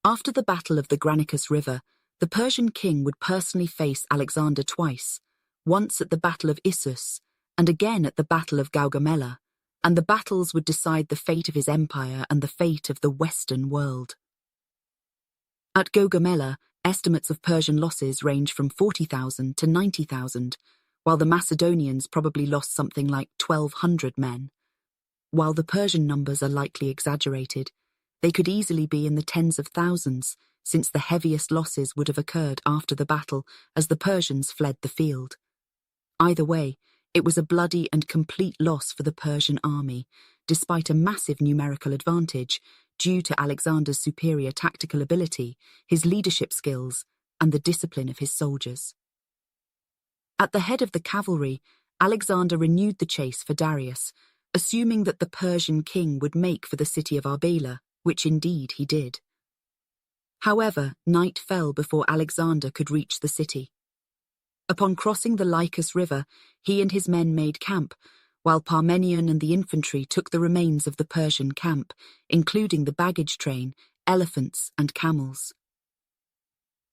After the Battle of the Granicus River, the Persian king would personally face Alexander twice, once at the Battle of Issus and again at the Battle of Gaugamela, and the battles would decide the fate of his empire and the fate of the Western world. At Gaugamela, estimates of Persian losses range from 40,000 to 90,000, while the Macedonians probably lost something like 1,200 men. While the Persian numbers are likely exaggerated, they could easily be in the tens of thousands, since the heaviest losses would have occurred after the battle as the Persians fled the field. Either way, it was a bloody and complete loss for the Persian army, despite a massive numerical advantage due to Alexander's superior tactical ability, his leadership skills, and the discipline of his soldiers. At the head of the cavalry, Alexander renewed the chase for Darius, assuming that the Persian king would make for the city of Arbela, which indeed he did. However, night fell before Alexander could reach the city. Upon crossing the Lycus River, he and his men made camp, while Parmenion and the infantry took the remains of the Persian camp, including the baggage train, elephants, and camels.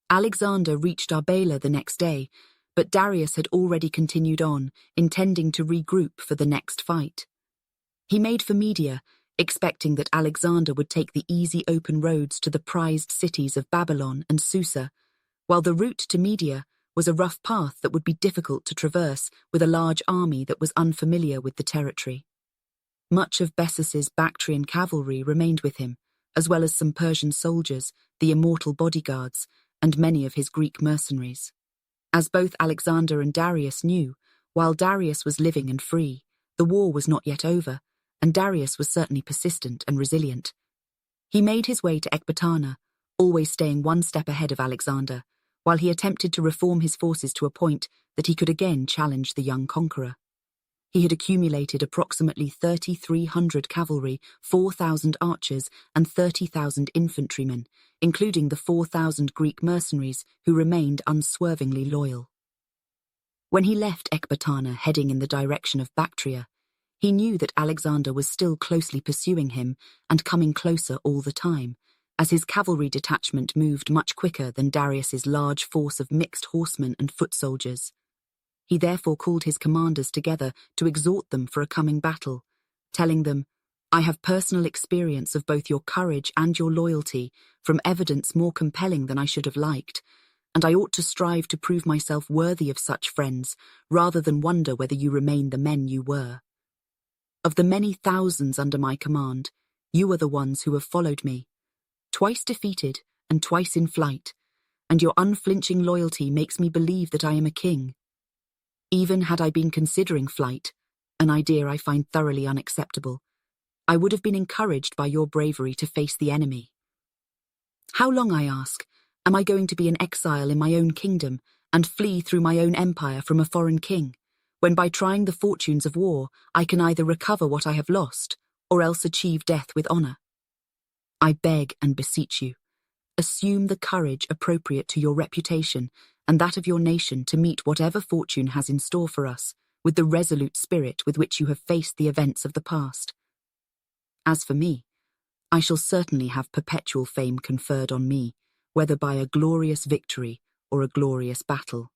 Alexander reached Arbela the next day, but Darius had already continued on, intending to regroup for the next fight. He made for Media, expecting that Alexander would take the easy open roads to the prized cities of Babylon and Susa, while the route to Media was a rough path that would be difficult to traverse with a large army that was unfamiliar with the territory. Much of Bessus's Bactrian cavalry remained with him, as well as some Persian soldiers, the immortal bodyguards, and many of his Greek mercenaries. As both Alexander and Darius knew, while Darius was living and free, the war was not yet over, and Darius was certainly persistent and resilient. He made his way to Ecbatana, always staying one step ahead of Alexander, while he attempted to reform his forces to a point that he could again challenge the young conqueror. He had accumulated approximately 3,300 cavalry, 4,000 archers, and 30,000 infantrymen, including the 4,000 Greek mercenaries who remained unswervingly loyal. When he left Ecbatana heading in the direction of Bactria, he knew that Alexander was still closely pursuing him and coming closer all the time, as his cavalry detachment moved much quicker than Darius's large force of mixed horsemen and foot soldiers. He therefore called his commanders together to exhort them for a coming battle, telling them, "I have personal experience of both your courage and your loyalty from evidence more compelling than I should have liked, and I ought to strive to prove myself worthy of such friends, rather than wonder whether you remain the men you were. Of the many thousands under my command, you are the ones who have followed me, twice defeated and twice in flight, and your unflinching loyalty makes me believe that I am a king. Even had I been considering flight, an idea I find thoroughly unacceptable, I would have been encouraged by your bravery to face the enemy. How long, I ask, am I going to be in exile in my own kingdom and flee through my own empire from a foreign king, when by trying the fortunes of war I can either recover what I have lost or else achieve death with honor? I beg and beseech you, assume the courage appropriate to your reputation and that of your nation to meet whatever fortune has in store for us, with the resolute spirit with which you have faced the events of the past. As for me, I shall certainly have perpetual fame conferred on me, whether by a glorious victory or a glorious battle."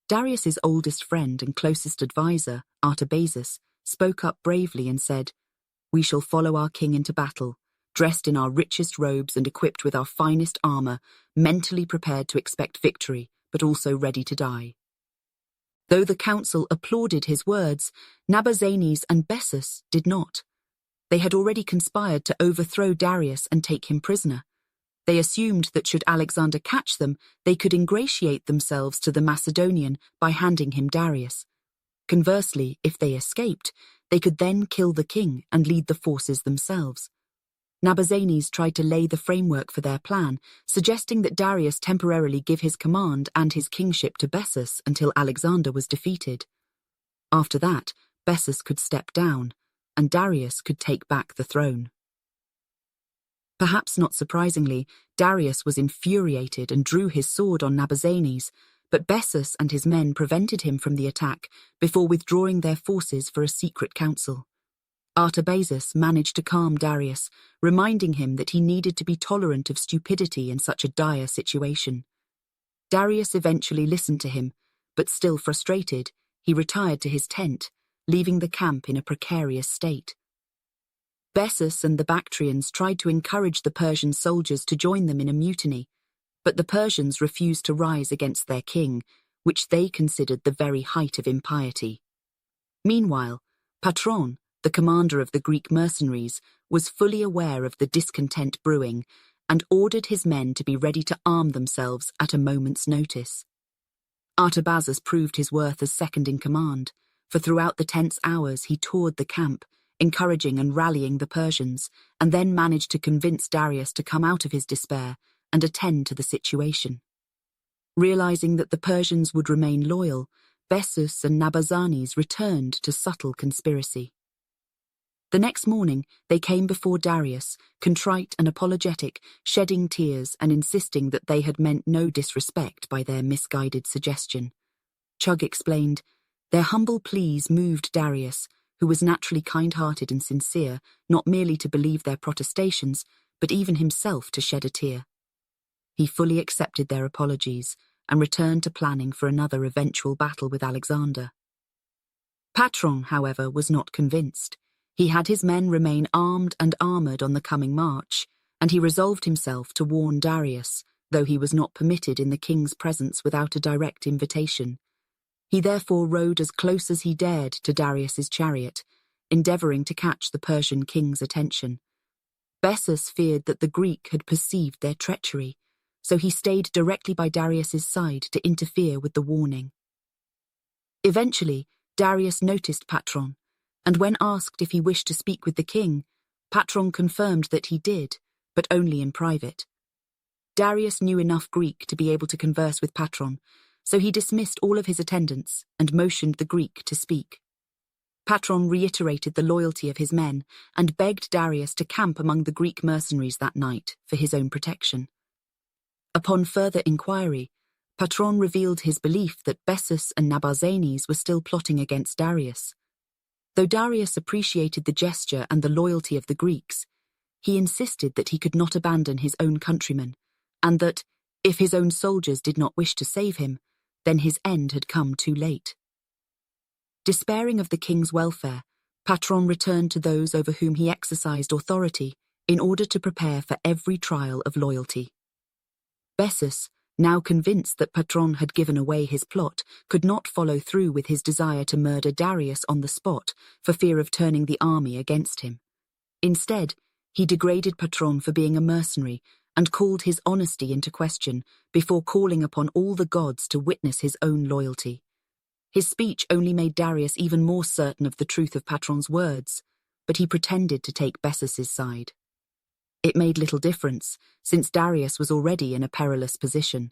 Darius's oldest friend and closest advisor, Artabazus, spoke up bravely and said, "We shall follow our king into battle, dressed in our richest robes and equipped with our finest armor, mentally prepared to expect victory, but also ready to die." Though the council applauded his words, Nabazanes and Bessus did not. They had already conspired to overthrow Darius and take him prisoner. They assumed that should Alexander catch them, they could ingratiate themselves to the Macedonian by handing him Darius. Conversely, if they escaped, they could then kill the king and lead the forces themselves. Nabazanes tried to lay the framework for their plan, suggesting that Darius temporarily give his command and his kingship to Bessus until Alexander was defeated. After that, Bessus could step down, and Darius could take back the throne. Perhaps not surprisingly, Darius was infuriated and drew his sword on Nabazanes, but Bessus and his men prevented him from the attack before withdrawing their forces for a secret council. Artabazus managed to calm Darius, reminding him that he needed to be tolerant of stupidity in such a dire situation. Darius eventually listened to him, but still frustrated, he retired to his tent, leaving the camp in a precarious state. Bessus and the Bactrians tried to encourage the Persian soldiers to join them in a mutiny, but the Persians refused to rise against their king, which they considered the very height of impiety. Meanwhile, Patron, the commander of the Greek mercenaries, was fully aware of the discontent brewing and ordered his men to be ready to arm themselves at a moment's notice. Artabazus proved his worth as second in command, for throughout the tense hours he toured the camp, encouraging and rallying the Persians, and then managed to convince Darius to come out of his despair and attend to the situation. Realizing that the Persians would remain loyal, Bessus and Nabazanes returned to subtle conspiracy. The next morning they came before Darius, contrite and apologetic, shedding tears and insisting that they had meant no disrespect by their misguided suggestion. Chug explained, their humble pleas moved Darius, who was naturally kind-hearted and sincere, not merely to believe their protestations, but even himself to shed a tear. He fully accepted their apologies and returned to planning for another eventual battle with Alexander. Patron, however, was not convinced. He had his men remain armed and armoured on the coming march, and he resolved himself to warn Darius, though he was not permitted in the king's presence without a direct invitation. He therefore rode as close as he dared to Darius's chariot, endeavouring to catch the Persian king's attention. Bessus feared that the Greek had perceived their treachery, so he stayed directly by Darius's side to interfere with the warning. Eventually, Darius noticed Patron, and when asked if he wished to speak with the king, Patron confirmed that he did, but only in private. Darius knew enough Greek to be able to converse with Patron, so he dismissed all of his attendants and motioned the Greek to speak. Patron reiterated the loyalty of his men and begged Darius to camp among the Greek mercenaries that night for his own protection. Upon further inquiry, Patron revealed his belief that Bessus and Nabazanes were still plotting against Darius. Though Darius appreciated the gesture and the loyalty of the Greeks, he insisted that he could not abandon his own countrymen, and that, if his own soldiers did not wish to save him, then his end had come too late. Despairing of the king's welfare, Patron returned to those over whom he exercised authority in order to prepare for every trial of loyalty. Bessus, now convinced that Patron had given away his plot, could not follow through with his desire to murder Darius on the spot for fear of turning the army against him. Instead, he degraded Patron for being a mercenary and called his honesty into question before calling upon all the gods to witness his own loyalty. His speech only made Darius even more certain of the truth of Patron's words, but he pretended to take Bessus's side. It made little difference, since Darius was already in a perilous position.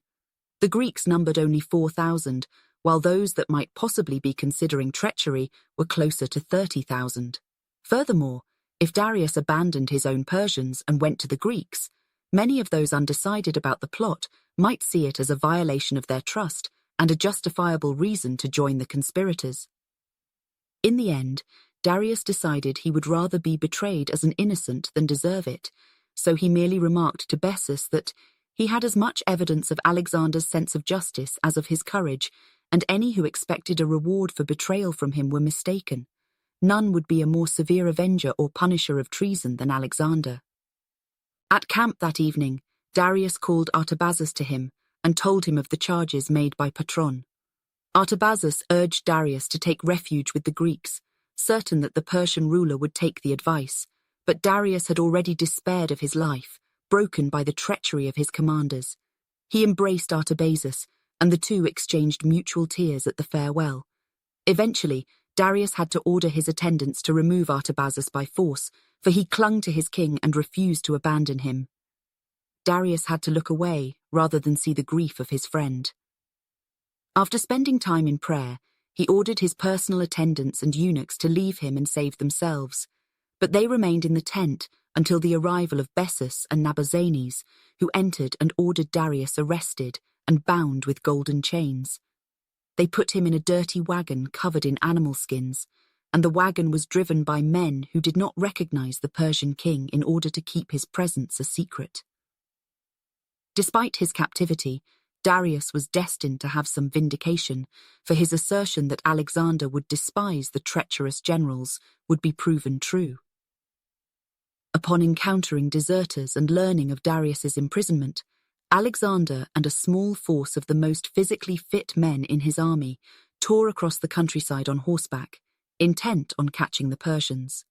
The Greeks numbered only 4,000, while those that might possibly be considering treachery were closer to 30,000. Furthermore, if Darius abandoned his own Persians and went to the Greeks, many of those undecided about the plot might see it as a violation of their trust and a justifiable reason to join the conspirators. In the end, Darius decided he would rather be betrayed as an innocent than deserve it, so he merely remarked to Bessus that he had as much evidence of Alexander's sense of justice as of his courage, and any who expected a reward for betrayal from him were mistaken. None would be a more severe avenger or punisher of treason than Alexander. At camp that evening, Darius called Artabazus to him and told him of the charges made by Patron. Artabazus urged Darius to take refuge with the Greeks, certain that the Persian ruler would take the advice, but Darius had already despaired of his life, broken by the treachery of his commanders. He embraced Artabazus, and the two exchanged mutual tears at the farewell. Eventually, Darius had to order his attendants to remove Artabazus by force, for he clung to his king and refused to abandon him. Darius had to look away rather than see the grief of his friend. After spending time in prayer, he ordered his personal attendants and eunuchs to leave him and save themselves, but they remained in the tent until the arrival of Bessus and Nabazanes, who entered and ordered Darius arrested and bound with golden chains. They put him in a dirty wagon covered in animal skins, and the wagon was driven by men who did not recognize the Persian king in order to keep his presence a secret. Despite his captivity, Darius was destined to have some vindication, for his assertion that Alexander would despise the treacherous generals would be proven true. Upon encountering deserters and learning of Darius's imprisonment, Alexander and a small force of the most physically fit men in his army tore across the countryside on horseback, intent on catching the Persians.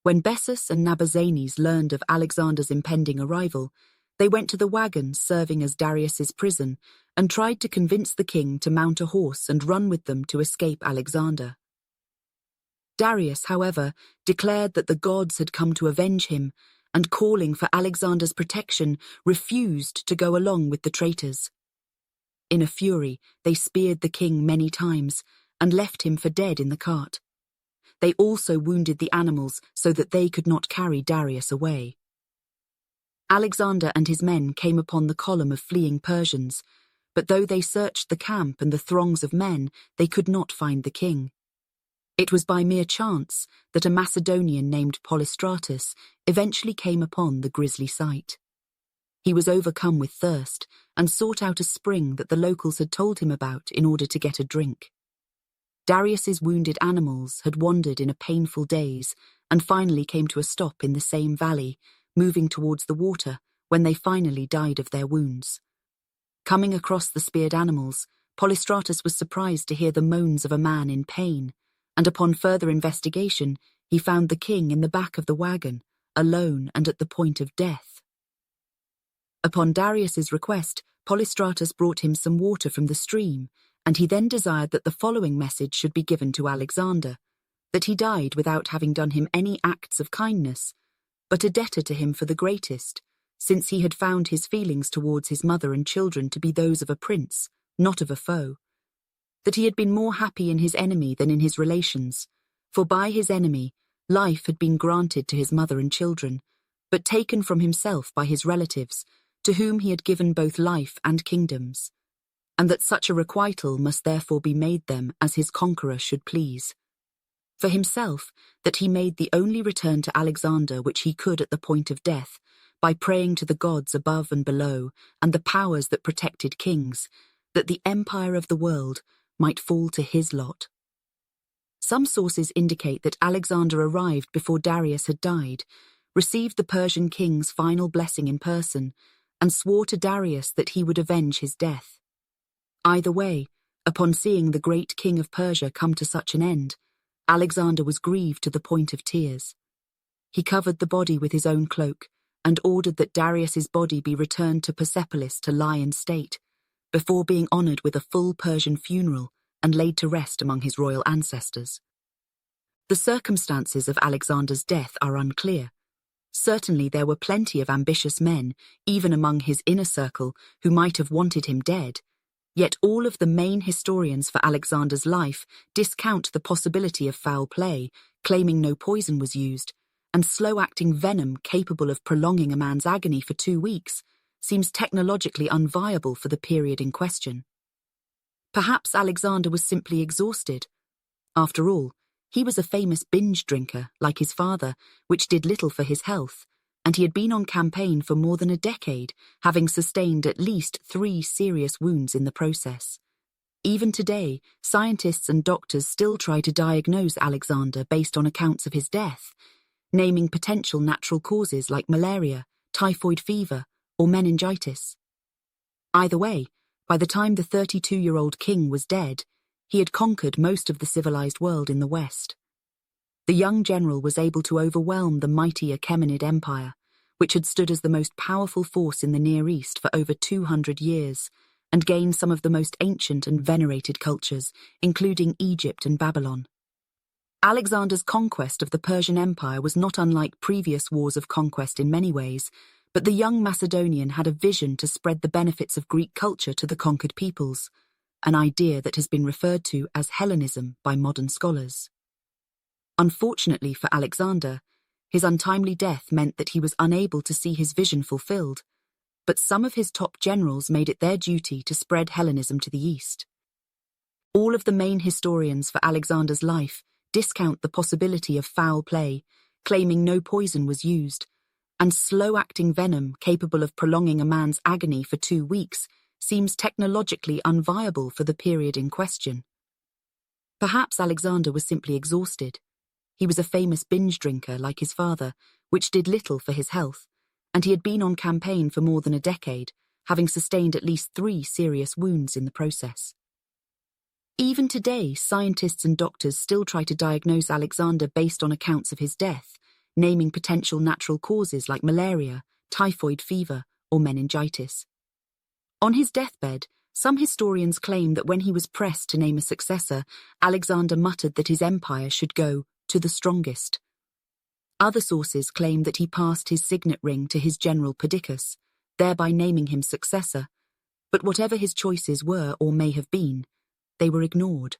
When Bessus and Nabazanes learned of Alexander's impending arrival, they went to the wagons serving as Darius's prison and tried to convince the king to mount a horse and run with them to escape Alexander. Darius, however, declared that the gods had come to avenge him and, calling for Alexander's protection, refused to go along with the traitors. In a fury, they speared the king many times and left him for dead in the cart. They also wounded the animals so that they could not carry Darius away. Alexander and his men came upon the column of fleeing Persians, but though they searched the camp and the throngs of men, they could not find the king. It was by mere chance that a Macedonian named Polystratus eventually came upon the grisly sight. He was overcome with thirst and sought out a spring that the locals had told him about in order to get a drink. Darius's wounded animals had wandered in a painful daze and finally came to a stop in the same valley, moving towards the water when they finally died of their wounds. Coming across the speared animals, Polystratus was surprised to hear the moans of a man in pain, and upon further investigation, he found the king in the back of the wagon, alone and at the point of death. Upon Darius's request, Polystratus brought him some water from the stream, and he then desired that the following message should be given to Alexander, that he died without having done him any acts of kindness, but a debtor to him for the greatest, since he had found his feelings towards his mother and children to be those of a prince, not of a foe, that he had been more happy in his enemy than in his relations, for by his enemy life had been granted to his mother and children, but taken from himself by his relatives, to whom he had given both life and kingdoms, and that such a requital must therefore be made them as his conqueror should please. For himself, that he made the only return to Alexander which he could at the point of death, by praying to the gods above and below, and the powers that protected kings, that the empire of the world might fall to his lot. Some sources indicate that Alexander arrived before Darius had died, received the Persian king's final blessing in person, and swore to Darius that he would avenge his death. Either way, upon seeing the great king of Persia come to such an end, Alexander was grieved to the point of tears. He covered the body with his own cloak and ordered that Darius's body be returned to Persepolis to lie in state, before being honored with a full Persian funeral and laid to rest among his royal ancestors. The circumstances of Alexander's death are unclear. Certainly there were plenty of ambitious men, even among his inner circle, who might have wanted him dead, yet all of the main historians for Alexander's life discount the possibility of foul play, claiming no poison was used, and slow-acting venom capable of prolonging a man's agony for 2 weeks seems technologically unviable for the period in question. Perhaps Alexander was simply exhausted. After all, he was a famous binge drinker, like his father, which did little for his health, and he had been on campaign for more than a decade, having sustained at least 3 serious wounds in the process. Even today, scientists and doctors still try to diagnose Alexander based on accounts of his death, naming potential natural causes like malaria, typhoid fever, or meningitis. Either way, by the time the 32-year-old king was dead, he had conquered most of the civilized world in the West. The young general was able to overwhelm the mighty Achaemenid Empire, which had stood as the most powerful force in the Near East for over 200 years, and gain some of the most ancient and venerated cultures, including Egypt and Babylon. Alexander's conquest of the Persian Empire was not unlike previous wars of conquest in many ways, but the young Macedonian had a vision to spread the benefits of Greek culture to the conquered peoples, an idea that has been referred to as Hellenism by modern scholars. Unfortunately for Alexander, his untimely death meant that he was unable to see his vision fulfilled, but some of his top generals made it their duty to spread Hellenism to the east. All of the main historians for Alexander's life discount the possibility of foul play, claiming no poison was used, and slow-acting venom capable of prolonging a man's agony for 2 weeks seems technologically unviable for the period in question. Perhaps Alexander was simply exhausted. He was a famous binge drinker like his father, which did little for his health, and he had been on campaign for more than a decade, having sustained at least 3 serious wounds in the process. Even today, scientists and doctors still try to diagnose Alexander based on accounts of his death, naming potential natural causes like malaria, typhoid fever, or meningitis. On his deathbed, some historians claim that when he was pressed to name a successor, Alexander muttered that his empire should go to the strongest. Other sources claim that he passed his signet ring to his general Perdiccas, thereby naming him successor, but whatever his choices were or may have been, they were ignored.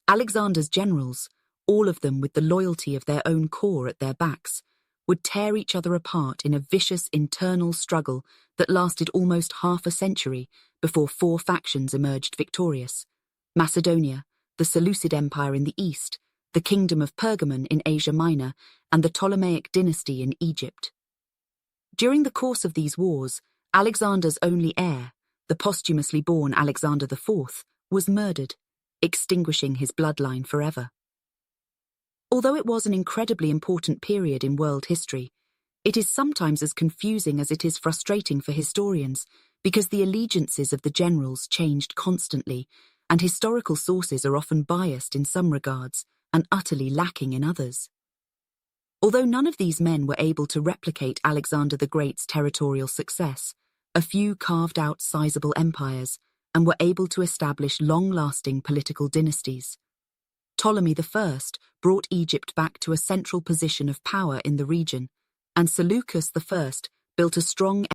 Alexander's generals, all of them with the loyalty of their own corps at their backs, would tear each other apart in a vicious internal struggle that lasted almost half a century before four factions emerged victorious: Macedonia, the Seleucid Empire in the east, the Kingdom of Pergamon in Asia Minor, and the Ptolemaic dynasty in Egypt. During the course of these wars, Alexander's only heir, the posthumously born Alexander IV, was murdered, extinguishing his bloodline forever. Although it was an incredibly important period in world history, it is sometimes as confusing as it is frustrating for historians because the allegiances of the generals changed constantly, and historical sources are often biased in some regards and utterly lacking in others. Although none of these men were able to replicate Alexander the Great's territorial success, a few carved out sizable empires and were able to establish long-lasting political dynasties. Ptolemy I brought Egypt back to a central position of power in the region, and Seleucus I built a strong